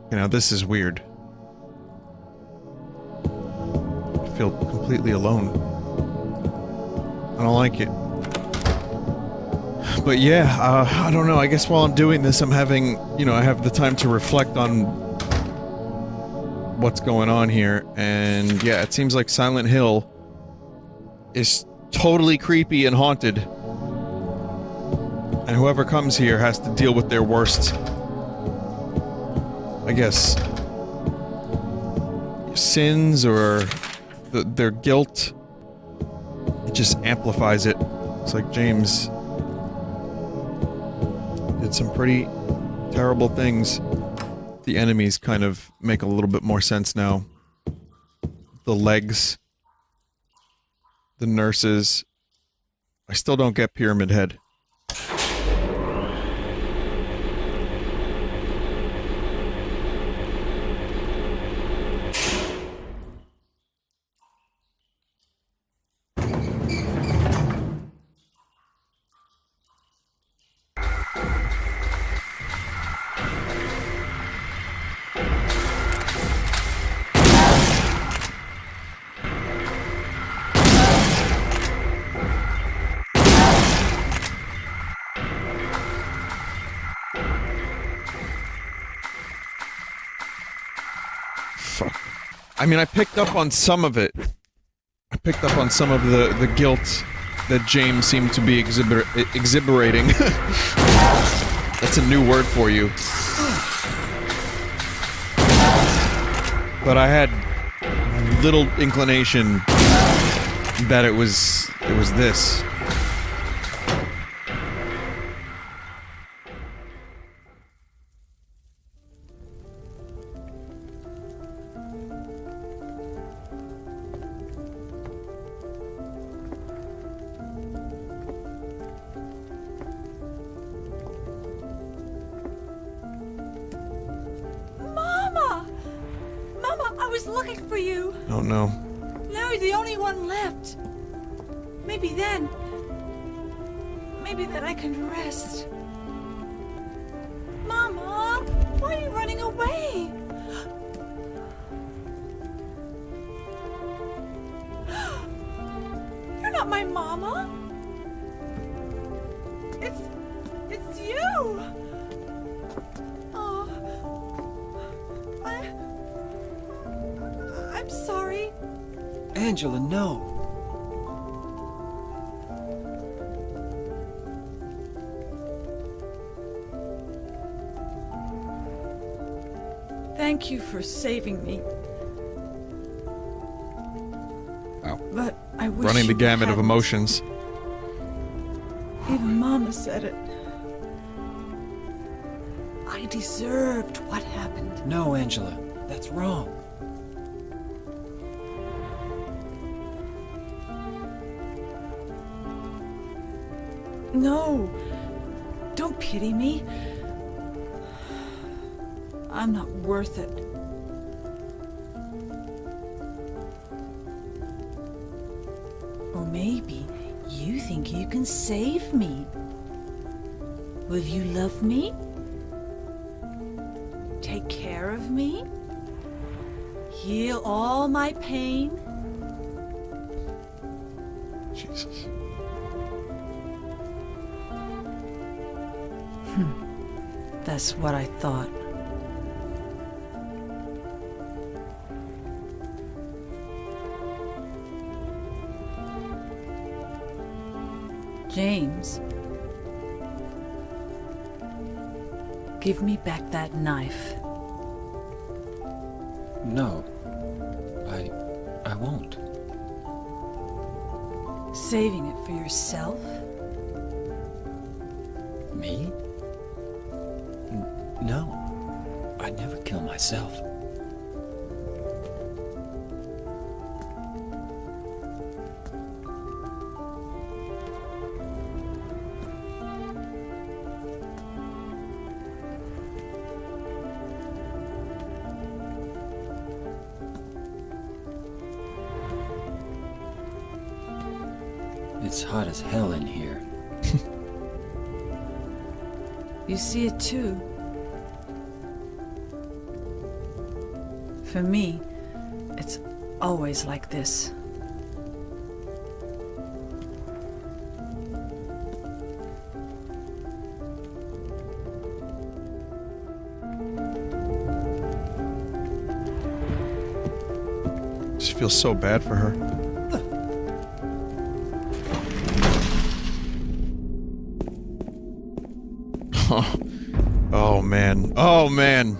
You know, this is weird. I feel completely alone. I don't like it. But yeah, I don't know, I guess while I'm doing this, I'm having, you know, I have the time to reflect on what's going on here, and yeah, it seems like Silent Hill is totally creepy and haunted. And whoever comes here has to deal with their worst, I guess, sins or their guilt. It just amplifies it. It's like James did some pretty terrible things. The enemies kind of make a little bit more sense now. The legs. The nurses. I still don't get Pyramid Head. I mean, I picked up on some of it. I picked up on some of the guilt that James seemed to be exhiberating. That's a new word for you. But I had little inclination that it was this. Oh no. Now you're the only one left. Maybe then I can rest. Mama, why are you running away? You're not my mama. It's No! Oh. I'm sorry. Angela, no. Thank you for saving me. Wow. But I wish Running the you gamut of hadn't. emotions. Even Mama said it. I deserved what happened. No, Angela. That's wrong. No. Don't pity me. I'm not worth it. Or maybe you think you can save me. Will you love me? Take care of me? Heal all my pain? Jesus. That's what I thought. James, give me back that knife. No. I won't. Saving it for yourself? Me? No. I'd never kill myself. It's hot as hell in here. You see it too. For me, it's always like this. Just feels so bad for her. Oh man. Oh man.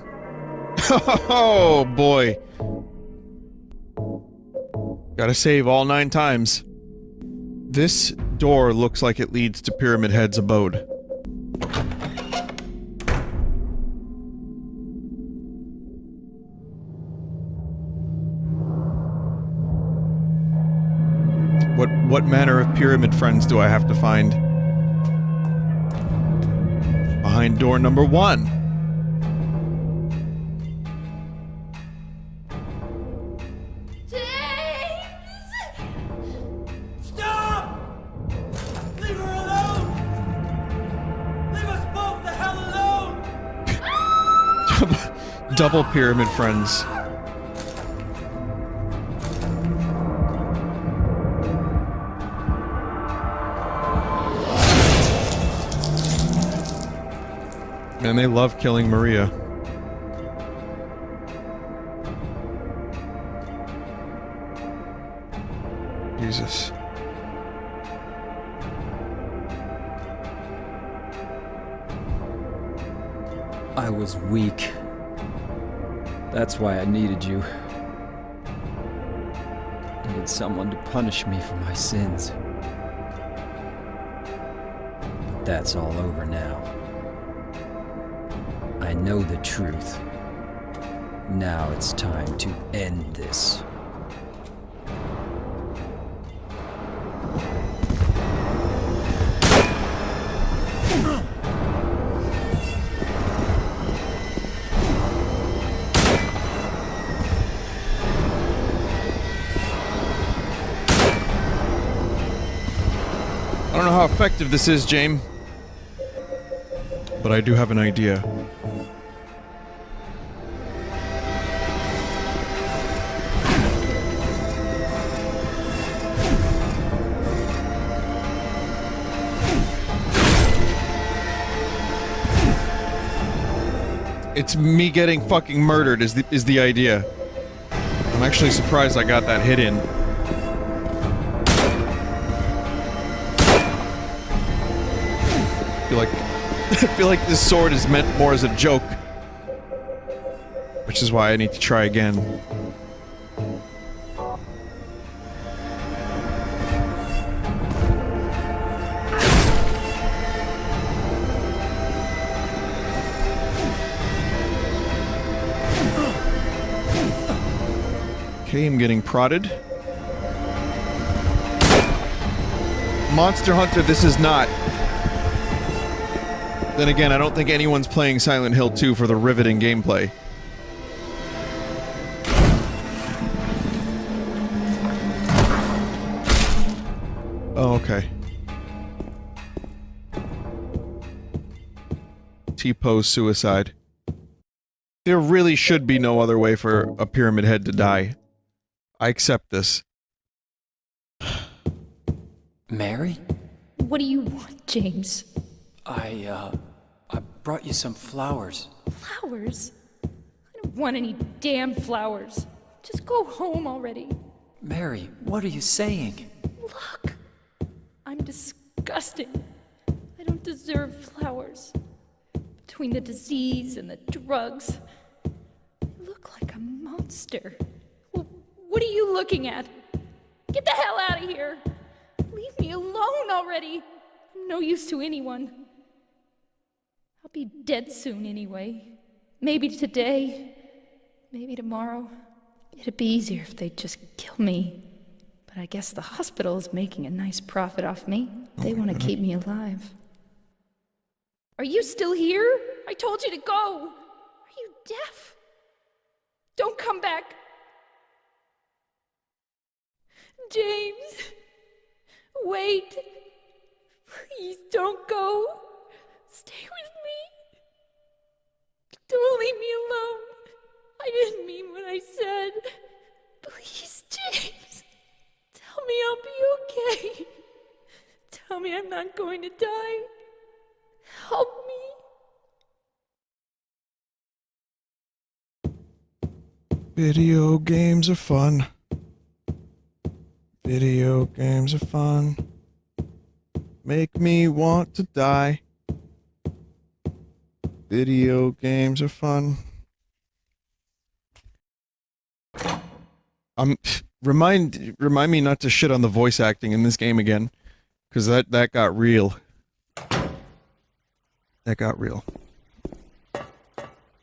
Oh boy. Gotta save all 9 times. This door looks like it leads to Pyramid Head's abode. What manner of pyramid friends do I have to find? Behind door number 1. Stop! Leave her alone! Leave us both the hell alone! Double pyramid friends. Man, they love killing Maria. Jesus. I was weak. That's why I needed you. Needed someone to punish me for my sins. But that's all over now. I know the truth. Now it's time to end this. I don't know how effective this is, James. But I do have an idea. It's me getting fucking murdered is the idea. I'm actually surprised I got that hit in. I feel like this sword is meant more as a joke. Which is why I need to try again. Okay, I'm getting prodded. Monster Hunter, this is not. Then again, I don't think anyone's playing Silent Hill 2 for the riveting gameplay. Oh, okay. T-pose suicide. There really should be no other way for a Pyramid Head to die. I accept this. Mary? What do you want, James? I brought you some flowers. Flowers? I don't want any damn flowers. Just go home already. Mary, what are you saying? Look! I'm disgusting. I don't deserve flowers. Between the disease and the drugs, I look like a monster. What are you looking at? Get the hell out of here! Leave me alone already! I'm no use to anyone. I'll be dead soon anyway. Maybe today, maybe tomorrow. It'd be easier if they'd just kill me. But I guess the hospital is making a nice profit off me. They want to keep me alive. Are you still here? I told you to go! Are you deaf? Don't come back! James! Wait! Please don't go! Stay with me! Don't leave me alone! I didn't mean what I said! Please, James! Tell me I'll be okay! Tell me I'm not going to die! Help me! Video games are fun. Video games are fun. Make me want to die. Video games are fun. Remind me not to shit on the voice acting in this game again, because that got real. That got real.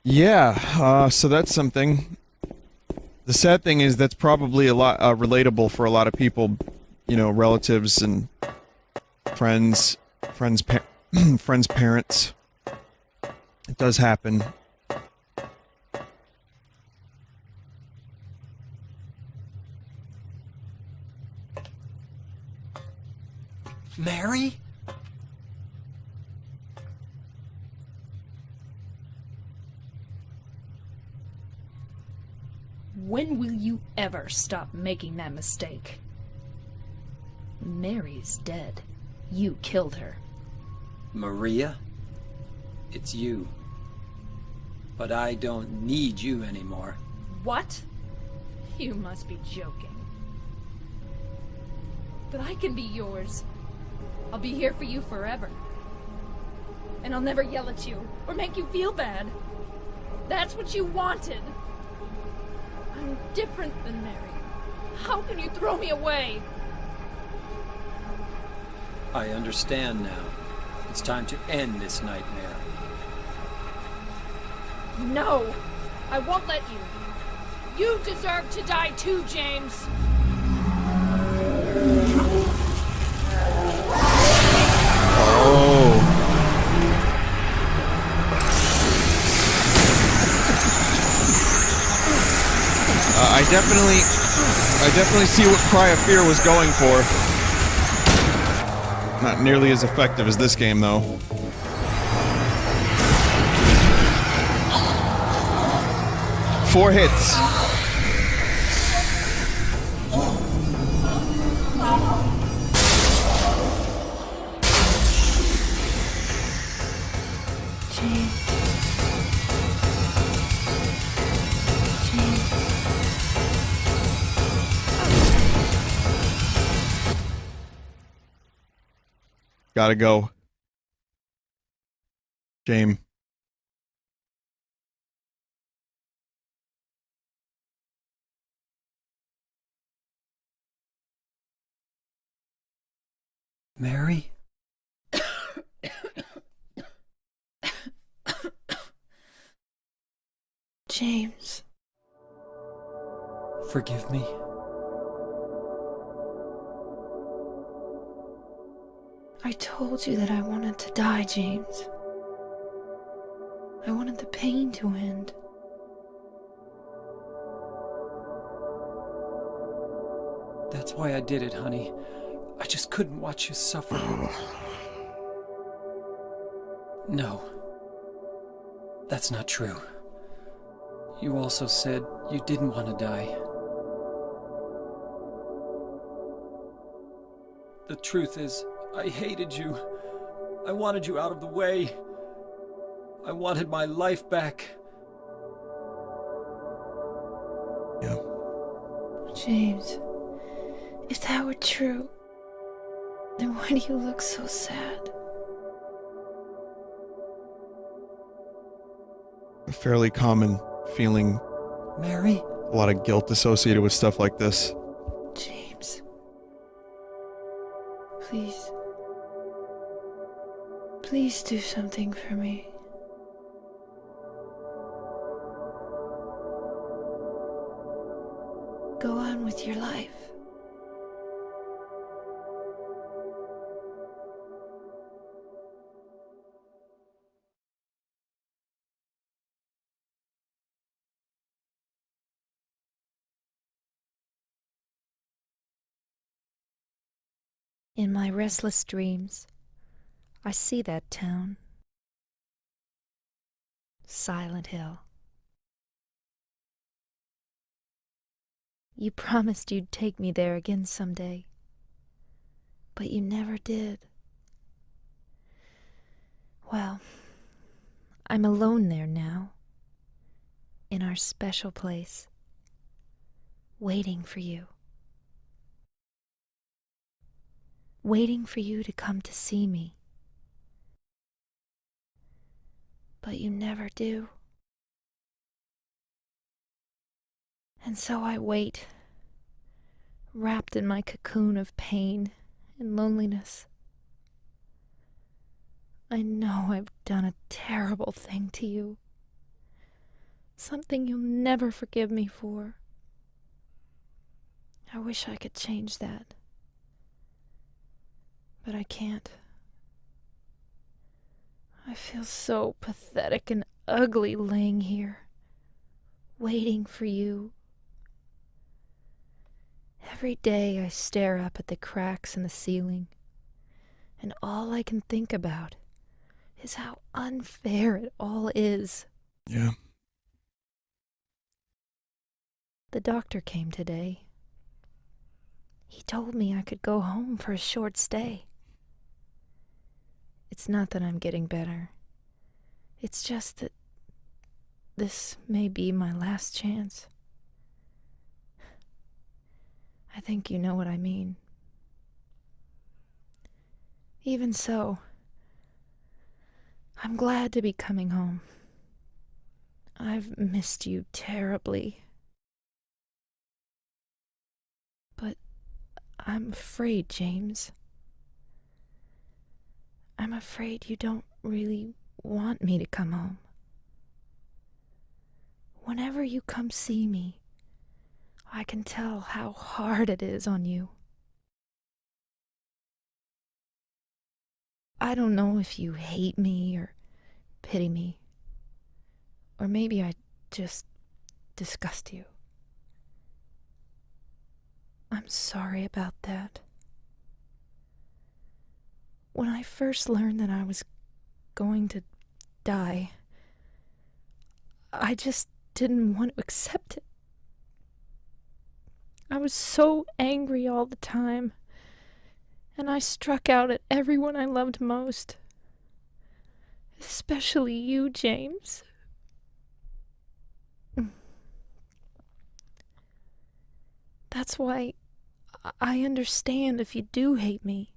Yeah, so that's something. The sad thing is that's probably a lot relatable for a lot of people, you know, relatives and friends' parents. It does happen. Mary? When will you ever stop making that mistake? Mary's dead. You killed her. Maria? It's you. But I don't need you anymore. What? You must be joking. But I can be yours. I'll be here for you forever. And I'll never yell at you or make you feel bad. That's what you wanted. I'm different than Mary. How can you throw me away? I understand now. It's time to end this nightmare. No! I won't let you. You deserve to die too, James. Oh. I definitely see what Cry of Fear was going for. Not nearly as effective as this game, though. Four hits. Gotta go. Shame. Mary? James. Forgive me. I told you that I wanted to die, James. I wanted the pain to end. That's why I did it, honey. I just couldn't watch you suffer. No. That's not true. You also said you didn't want to die. The truth is, I hated you. I wanted you out of the way. I wanted my life back. Yeah. James, if that were true, then why do you look so sad? A fairly common feeling. Mary? A lot of guilt associated with stuff like this. James. Please. Please do something for me. Go on with your life. In my restless dreams, I see that town. Silent Hill. You promised you'd take me there again someday, but you never did. Well, I'm alone there now, in our special place, waiting for you. Waiting for you to come to see me. But you never do. And so I wait, wrapped in my cocoon of pain and loneliness. I know I've done a terrible thing to you. Something you'll never forgive me for. I wish I could change that. But I can't. I feel so pathetic and ugly laying here, waiting for you. Every day I stare up at the cracks in the ceiling, and all I can think about is how unfair it all is. Yeah. The doctor came today. He told me I could go home for a short stay. It's not that I'm getting better. It's just that this may be my last chance. I think you know what I mean. Even so, I'm glad to be coming home. I've missed you terribly. But I'm afraid, James. I'm afraid you don't really want me to come home. Whenever you come see me, I can tell how hard it is on you. I don't know if you hate me or pity me, or maybe I just disgust you. I'm sorry about that. When I first learned that I was going to die, I just didn't want to accept it. I was so angry all the time, and I struck out at everyone I loved most. Especially you, James. That's why I understand if you do hate me.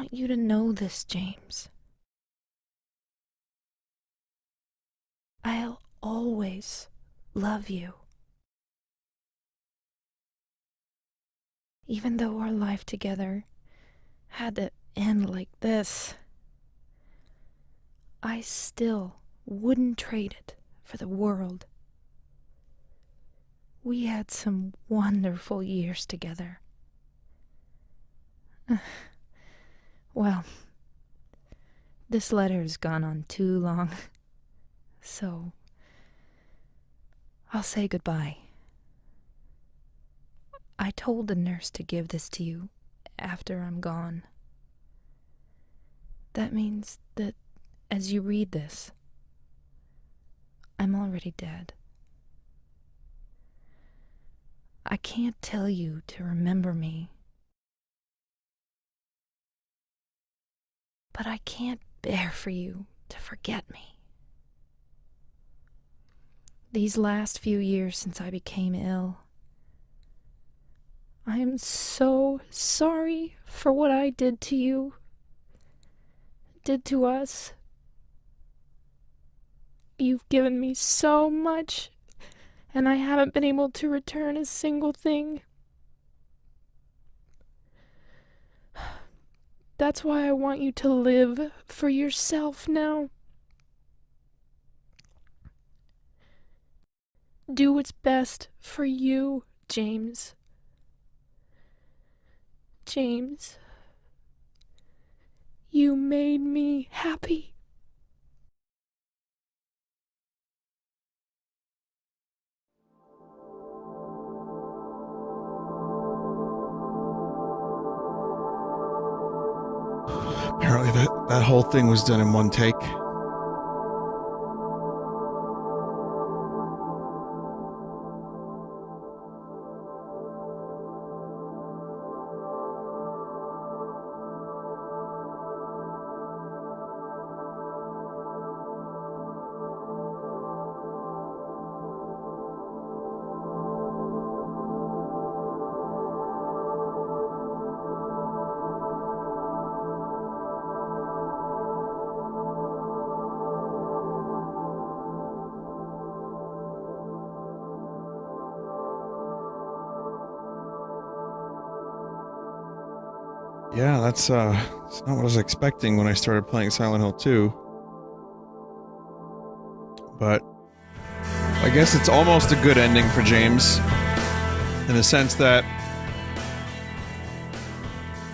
want you to know this, James. I'll always love you. Even though our life together had to end like this, I still wouldn't trade it for the world. We had some wonderful years together. Well, this letter has gone on too long, so I'll say goodbye. I told the nurse to give this to you after I'm gone. That means that as you read this, I'm already dead. I can't tell you to remember me, but I can't bear for you to forget me. These last few years since I became ill, I am so sorry for what I did to you, did to us. You've given me so much, and I haven't been able to return a single thing. That's why I want you to live for yourself now. Do what's best for you, James. James, you made me happy. Apparently that whole thing was done in one take. Yeah, that's it's not what I was expecting when I started playing Silent Hill 2. But I guess it's almost a good ending for James, in the sense that,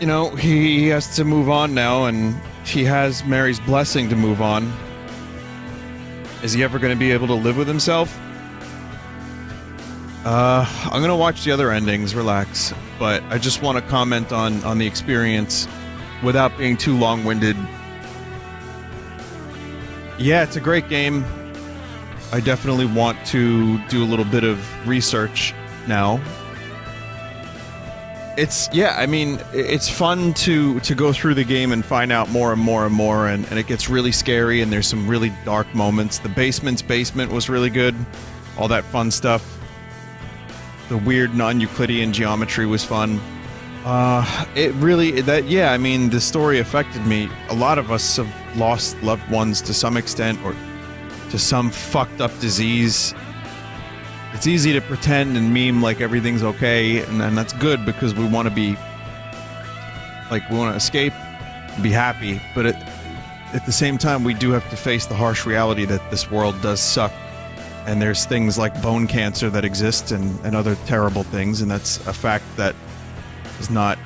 you know, he has to move on now, and he has Mary's blessing to move on. Is he ever going to be able to live with himself? I'm gonna watch the other endings, relax, but I just want to comment on the experience without being too long-winded. Yeah, it's a great game. I definitely want to do a little bit of research now. It's fun to go through the game and find out more and more and more, and it gets really scary, and there's some really dark moments. The basement's basement was really good. All that fun stuff. The weird non-Euclidean geometry was fun. The story affected me. A lot of us have lost loved ones to some extent, or to some fucked up disease. It's easy to pretend and meme like everything's okay, and that's good because we want to be, like, we want to escape and be happy, but at the same time we do have to face the harsh reality that this world does suck. And there's things like bone cancer that exist and other terrible things, and that's a fact that is not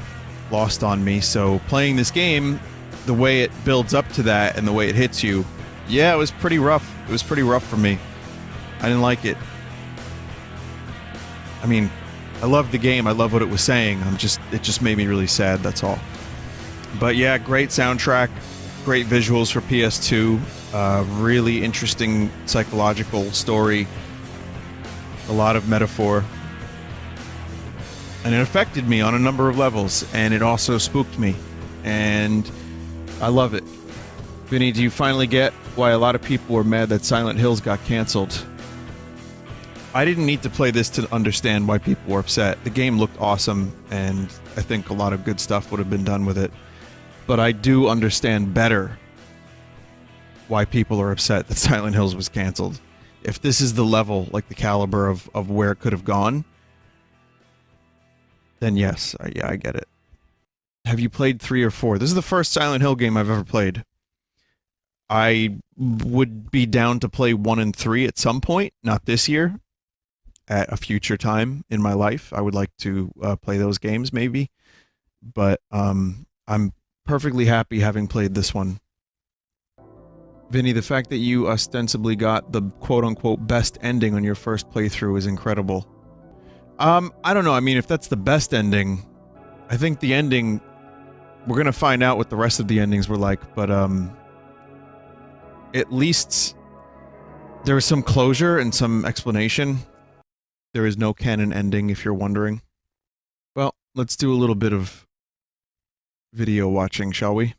lost on me. So playing this game, the way it builds up to that and the way it hits you, yeah, it was pretty rough. It was pretty rough for me. I didn't like it. I mean, I loved the game. I love what it was saying. It just made me really sad, that's all. But yeah, great soundtrack, great visuals for PS2. Really interesting psychological story, a lot of metaphor, and it affected me on a number of levels, and it also spooked me, and I love it. Vinny, do you finally get why a lot of people were mad that Silent Hills got canceled? I didn't need to play this to understand why people were upset. The game looked awesome, and I think a lot of good stuff would have been done with it. but I do understand better why people are upset that Silent Hills was canceled. If this is the level, like the caliber of where it could have gone, then yes, I get it. Have you played 3 or 4? This is the first Silent Hill game I've ever played. I would be down to play 1 and 3 at some point, not this year. At a future time in my life, I would like to play those games, maybe. But I'm perfectly happy having played this one. Vinny, the fact that you ostensibly got the quote-unquote best ending on your first playthrough is incredible. I don't know. I mean, if that's the best ending, I think the ending... We're gonna find out what the rest of the endings were like, but, at least there was some closure and some explanation. There is no canon ending, if you're wondering. Well, let's do a little bit of video watching, shall we?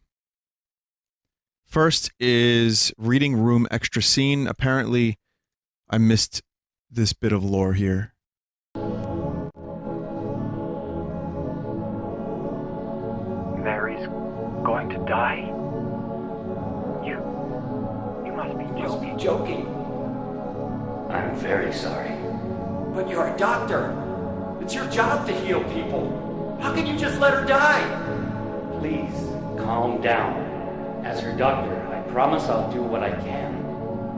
First is Reading Room Extra Scene. Apparently, I missed this bit of lore here. Mary's going to die? You must be joking. You must be joking. I'm very sorry. But you're a doctor. It's your job to heal people. How can you just let her die? Please, calm down. As her doctor, I promise I'll do what I can.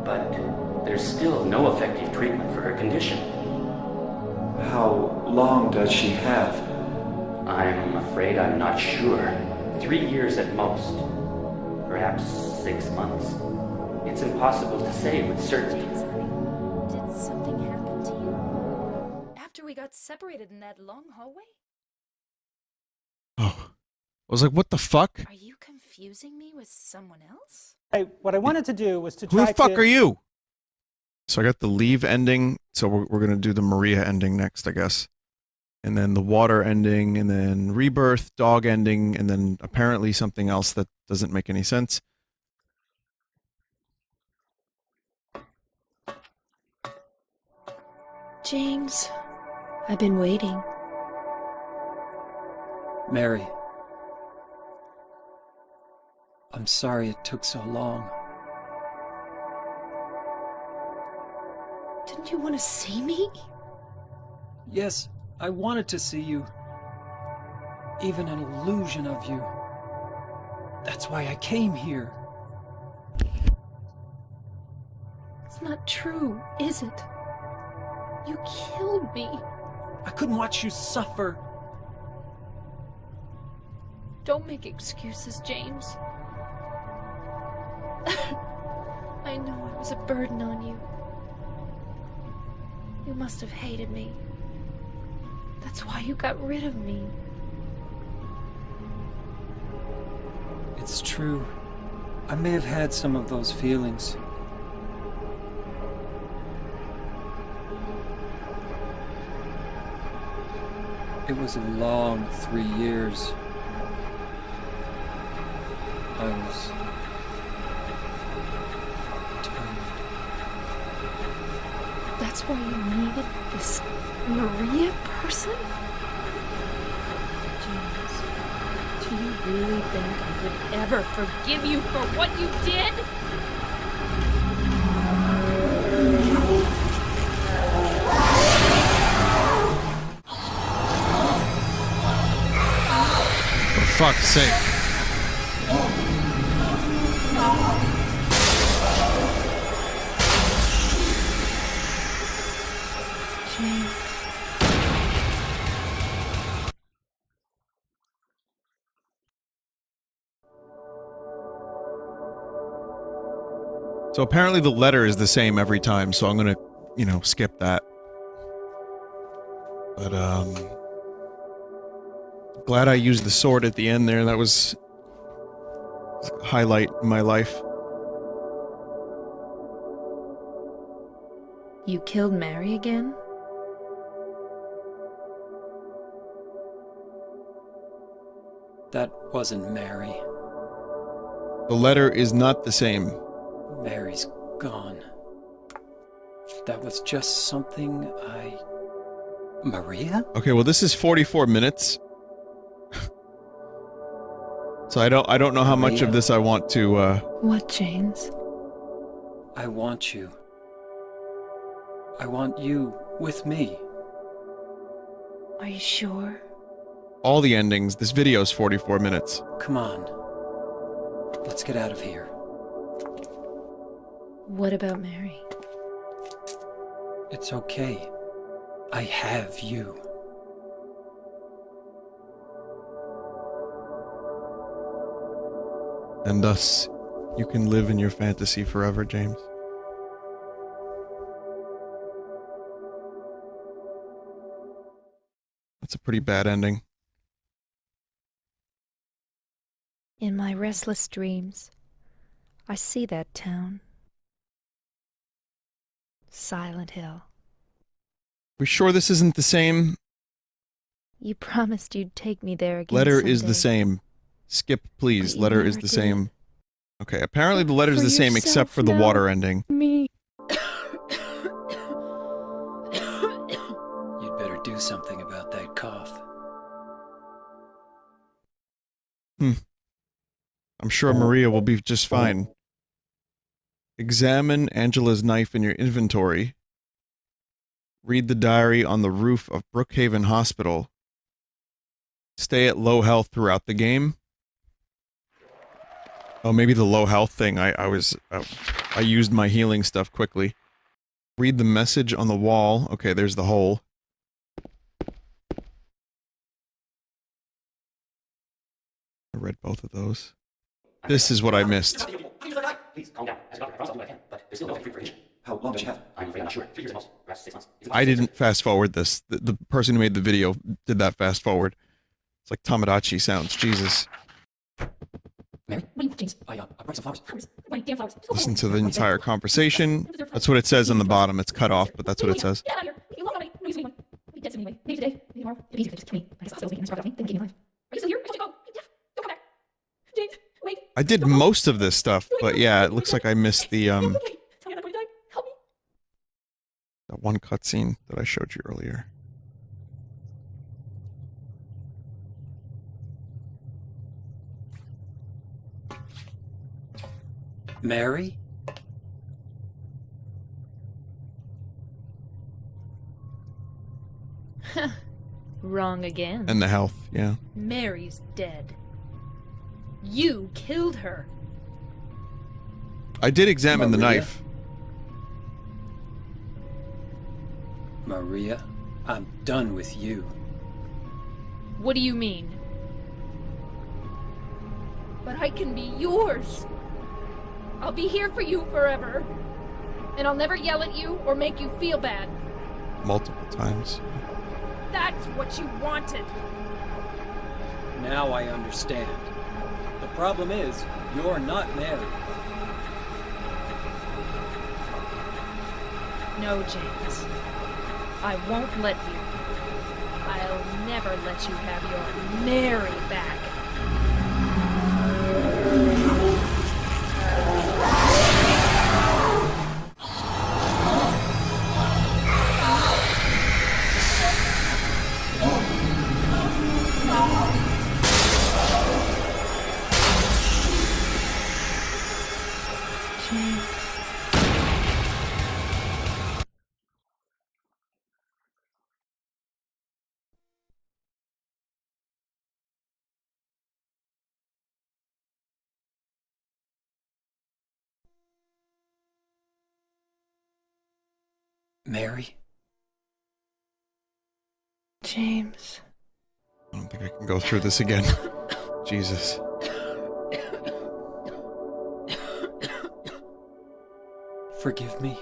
But there's still no effective treatment for her condition. How long does she have? I'm afraid I'm not sure. 3 years at most. Perhaps 6 months. It's impossible to say with certainty. Did something happen to you? After we got separated in that long hallway? Oh. I was like, what the fuck? Are you confusing me with someone else? Hey, what I wanted to do was to Who try the fuck to... are you? So I got the Leave ending, so we're gonna do the Maria ending next, I guess. And then the Water ending, and then Rebirth, Dog ending, and then apparently something else that doesn't make any sense. James, I've been waiting. Mary. I'm sorry it took so long. Didn't you want to see me? Yes, I wanted to see you. Even an illusion of you. That's why I came here. It's not true, is it? You killed me. I couldn't watch you suffer. Don't make excuses, James. I know I was a burden on you. You must have hated me. That's why you got rid of me. It's true. I may have had some of those feelings. It was a long 3 years. I was tired. That's why you needed this Maria person? James, do you really think I would ever forgive you for what you did? For fuck's sake. So apparently the letter is the same every time, so I'm gonna, you know, skip that. But, glad I used the sword at the end there. That was a highlight in my life. You killed Mary again? That wasn't Mary. The letter is not the same. Mary's gone. That was just something I... Maria? Okay, well this is 44 minutes. So I don't know how much of this I want to, What, James? I want you. I want you with me. Are you sure? all the endings. This video is 44 minutes. Come on. Let's get out of here. What about Mary? It's okay. I have you. And thus, you can live in your fantasy forever, James. That's a pretty bad ending. In my restless dreams, I see that town. Silent Hill. We sure this isn't the same? You promised you'd take me there again Letter someday. is the same. Skip, please. But you Letter is never the did. same. Okay, apparently the letter's For the same except for the yourself water now. ending. Me. You'd better do something about that cough. I'm sure Maria will be just fine. Examine Angela's knife in your inventory. Read the diary on the roof of Brookhaven Hospital. Stay at low health throughout the game. Oh, maybe the low health thing. I used my healing stuff quickly. Read the message on the wall. Okay, there's the hole. I read both of those. This is what I missed. Please calm down. As a doctor, I promise I'll do what I can, but there's still no treatment for addiction. How long do you have? I'm afraid I'm not sure. 3 years at most. Perhaps 6 months. I didn't fast forward this. The person who made the video did that fast forward. It's like Tamagotchi sounds. Jesus. Mary? Wait, James. I brought some flowers. Wait, damn flowers. Listen to the entire conversation. That's what it says on the bottom. It's cut off, but that's what it says. Get out of here. You won't know me. No use to anyone. I'll be dead soon anyway. Maybe today. Maybe tomorrow. It'd be easier to just kill me. I guess the hospital's making a off me. Then keep me alive. Are you still here? I told you to go. Jeff, don't come back. James, wait. I did most of this stuff, but yeah, it looks like I missed the Tell me I'm not going to die. Help me. that one cutscene that I showed you earlier. Mary? Wrong again. And the health, yeah. Mary's dead. You killed her. I did examine the Maria? knife. Maria, I'm done with you. What do you mean? But I can be yours. I'll be here for you forever. And I'll never yell at you or make you feel bad. Multiple times. That's what you wanted. Now I understand. The problem is, you're not Mary. No, James. I won't let you. I'll never let you have your Mary back. Mary? James. I don't think I can go through this again. Jesus. Forgive me.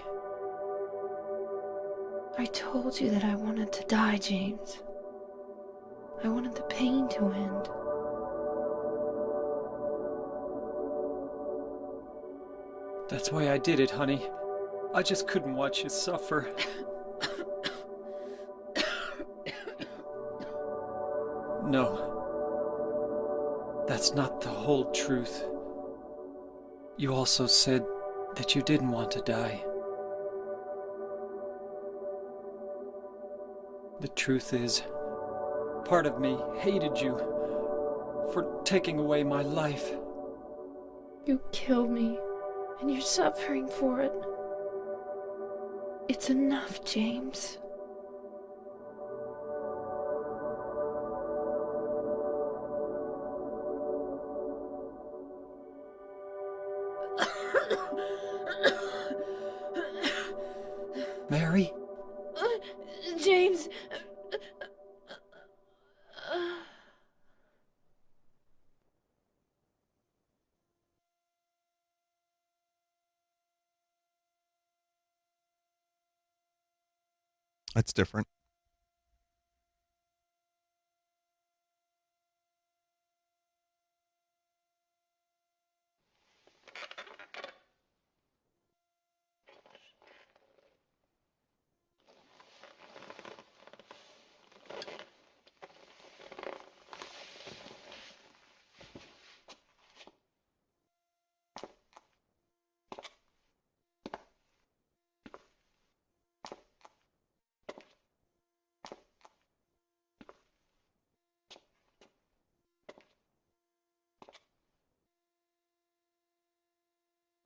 I told you that I wanted to die, James. I wanted the pain to end. That's why I did it, honey. I just couldn't watch you suffer. No. That's not the whole truth. You also said that you didn't want to die. The truth is, part of me hated you for taking away my life. You killed me, and you're suffering for it. It's enough, James. Mary? James. That's different.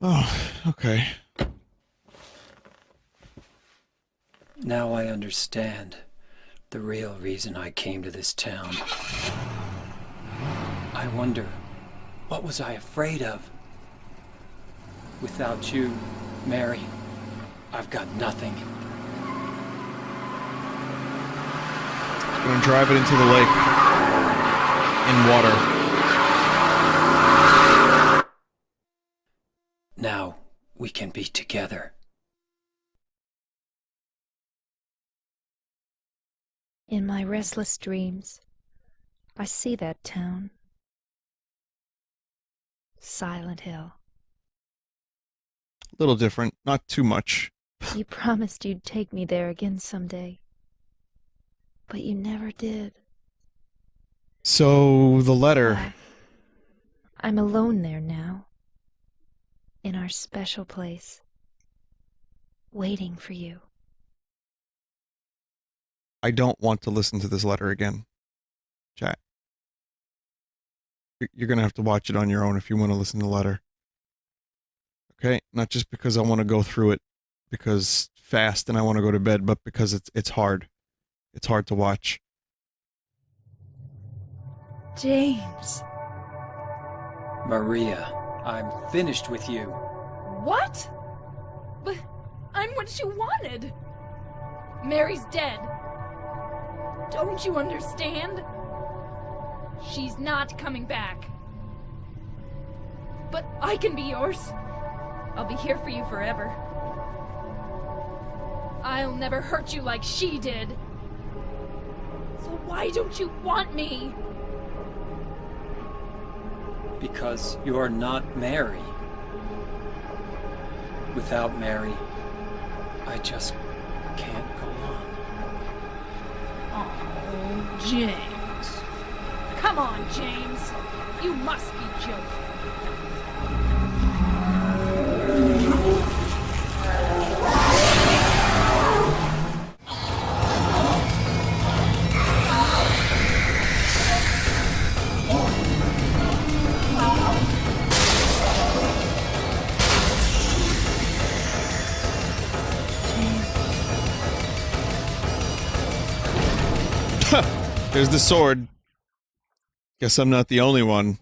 Oh, okay. Now I understand the real reason I came to this town. I wonder, what was I afraid of? Without you, Mary, I've got nothing. I'm gonna drive it into the lake. In water. Now we can be together. In my restless dreams, I see that town. Silent Hill. A little different, not too much. You promised you'd take me there again someday. But you never did. So, the letter. I'm alone there now. In our special place. Waiting for you. I don't want to listen to this letter again. Chat. You're gonna have to watch it on your own if you want to listen to the letter. Okay? Not just because I want to go through it because fast and I want to go to bed, but because it's hard. It's hard to watch. James. Maria, I'm finished with you. What? But I'm what you wanted. Mary's dead. Don't you understand? She's not coming back. But I can be yours. I'll be here for you forever. I'll never hurt you like she did. So why don't you want me? Because you're not Mary. Without Mary, I just can't go on. Oh, James. Come on, James. You must be joking. There's the sword. Guess I'm not the only one.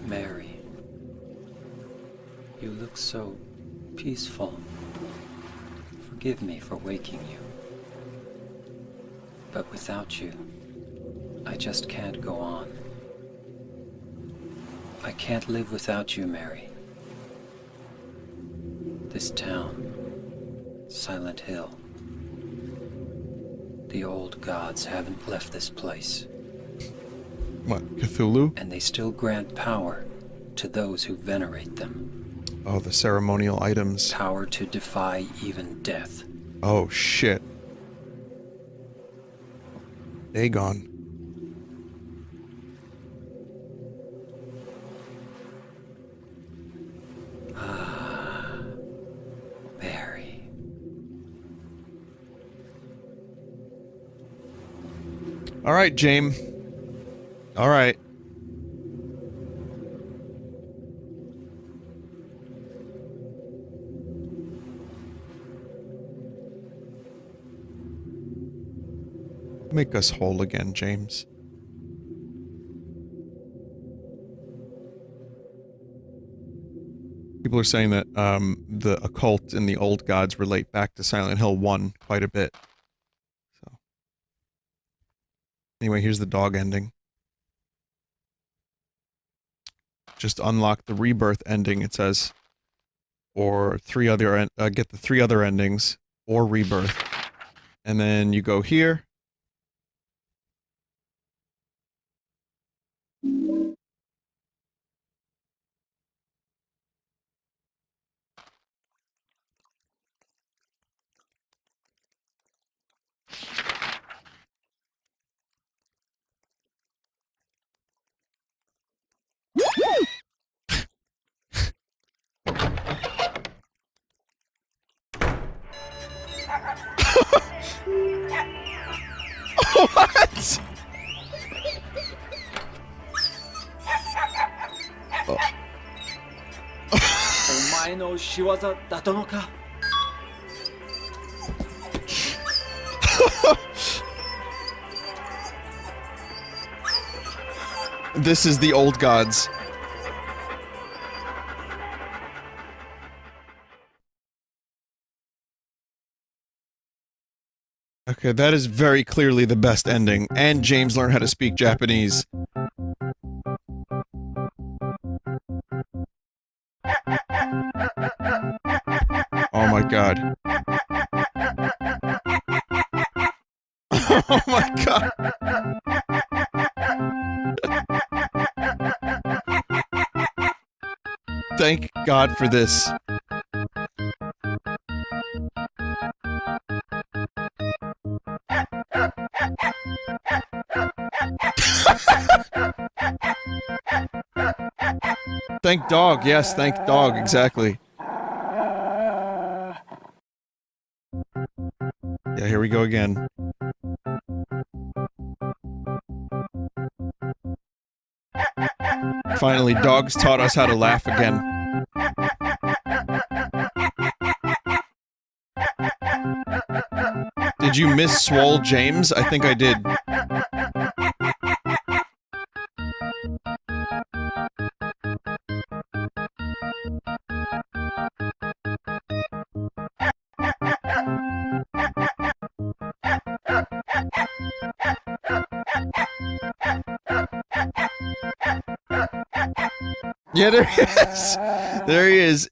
Mary, you look so peaceful. Forgive me for waking you. But without you, I just can't go on. I can't live without you, Mary. This town, Silent Hill. The old gods haven't left this place. What, Cthulhu? And they still grant power to those who venerate them. Oh, the ceremonial items. Power to defy even death. Oh, shit. Dagon. Barry. All right, James. All right. Make us whole again, James. People are saying that the occult and the old gods relate back to Silent Hill 1 quite a bit. So anyway, here's the dog ending. Just unlock the rebirth ending, it says. Or get the 3 other endings, or rebirth. And then you go here. What? This is the old gods. Okay, that is very clearly the best ending, and James learned how to speak Japanese. Oh my god. Oh my god. Thank God for this. Thank dog, yes, thank dog, exactly. Yeah, here we go again. Finally, dogs taught us how to laugh again. Did you miss Swole James? I think I did. Yeah, there he is. There he is.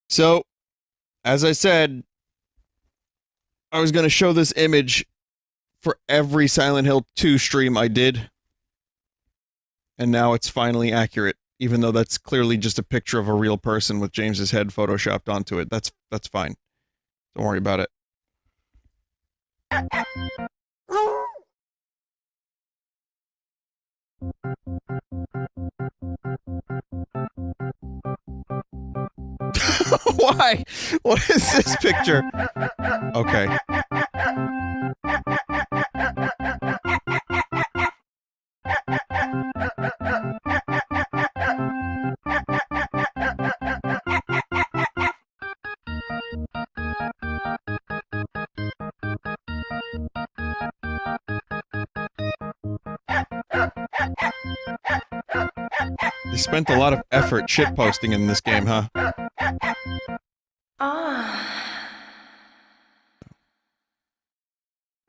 So, as I said, I was going to show this image for every Silent Hill 2 stream I did. And now it's finally accurate, even though that's clearly just a picture of a real person with James's head photoshopped onto it. That's fine. Don't worry about it. Why? What is this picture? Okay. They spent a lot of effort shitposting in this game, huh?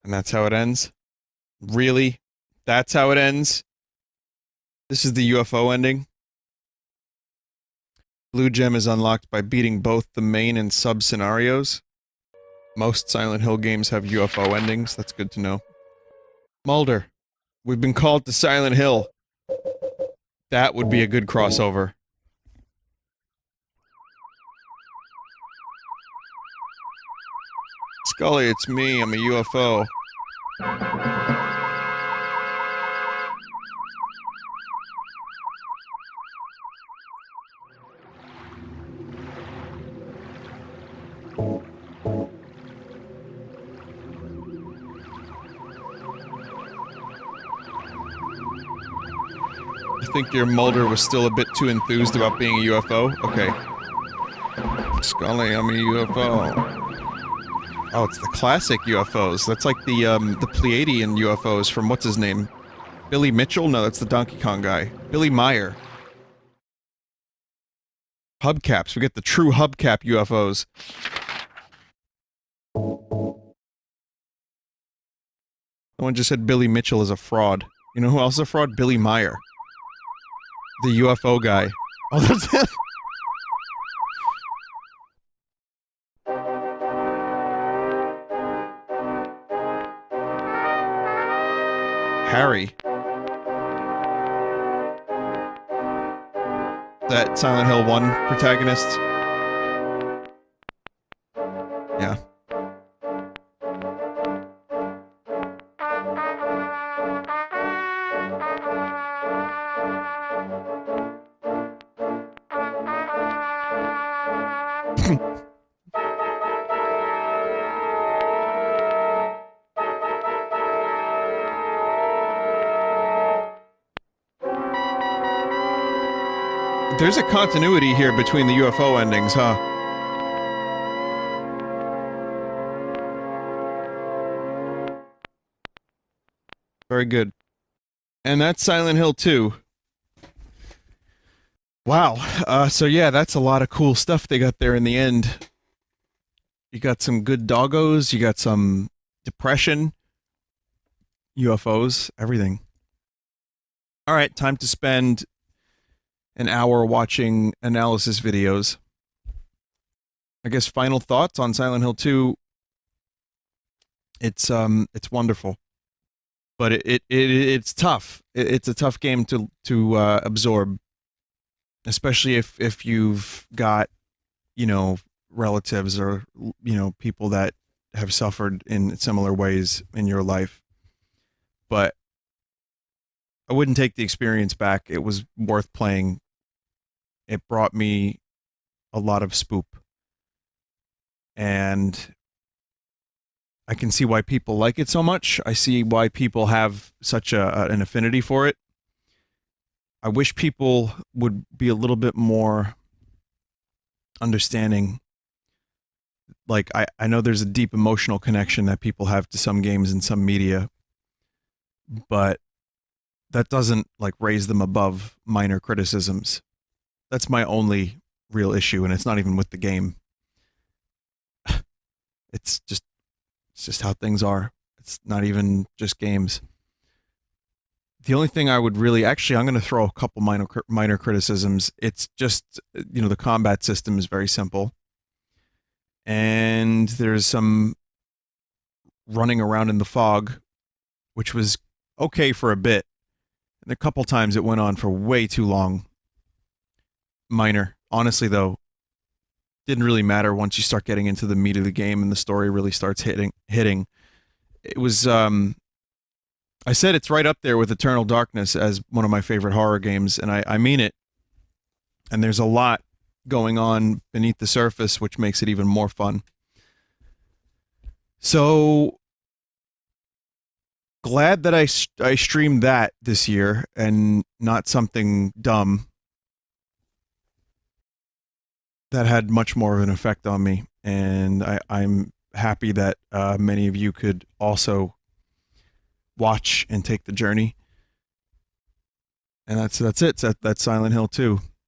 And that's how it ends? Really? That's how it ends? This is the UFO ending? Blue gem is unlocked by beating both the main and sub-scenarios. Most Silent Hill games have UFO endings, that's good to know. Mulder, we've been called to Silent Hill. That would be a good crossover. Scully, it's me. I'm a UFO. I think your Mulder was still a bit too enthused about being a UFO. Okay. Scully, I'm a UFO. Oh, it's the classic UFOs. That's like the Pleiadian UFOs from what's his name? Billy Mitchell? No, that's the Donkey Kong guy. Billy Meyer. Hubcaps. We get the true hubcap UFOs. Someone just said Billy Mitchell is a fraud. You know who else is a fraud? Billy Meyer. The UFO guy. Oh, that's it. Harry. That Silent Hill 1 protagonist. Yeah. There's a continuity here between the UFO endings, huh? Very good. And that's Silent Hill 2. Wow. So yeah, that's a lot of cool stuff they got there in the end. You got some good doggos, you got some depression, UFOs, everything. Alright, time to spend an hour watching analysis videos. I guess final thoughts on Silent Hill 2. It's wonderful. But it's tough. It's a tough game to absorb. Especially if you've got, you know, relatives or, you know, people that have suffered in similar ways in your life. But I wouldn't take the experience back. It was worth playing. It brought me a lot of spoop. And I can see why people like it so much. I see why people have such an affinity for it. I wish people would be a little bit more understanding. Like, I know there's a deep emotional connection that people have to some games and some media, but that doesn't, like, raise them above minor criticisms. That's my only real issue, and it's not even with the game. It's just how things are. It's not even just games. The only thing I would really... Actually, I'm going to throw a couple minor criticisms. It's just, you know, the combat system is very simple. And there's some running around in the fog, which was okay for a bit. And a couple times it went on for way too long. Minor. Honestly, though, didn't really matter once you start getting into the meat of the game and the story really starts hitting. It was, I said it's right up there with Eternal Darkness as one of my favorite horror games, and I mean it. And there's a lot going on beneath the surface, which makes it even more fun. So, glad that I streamed that this year and not something dumb that had much more of an effect on me, and I'm happy that many of you could also watch and take the journey. And that's it. That's Silent Hill 2.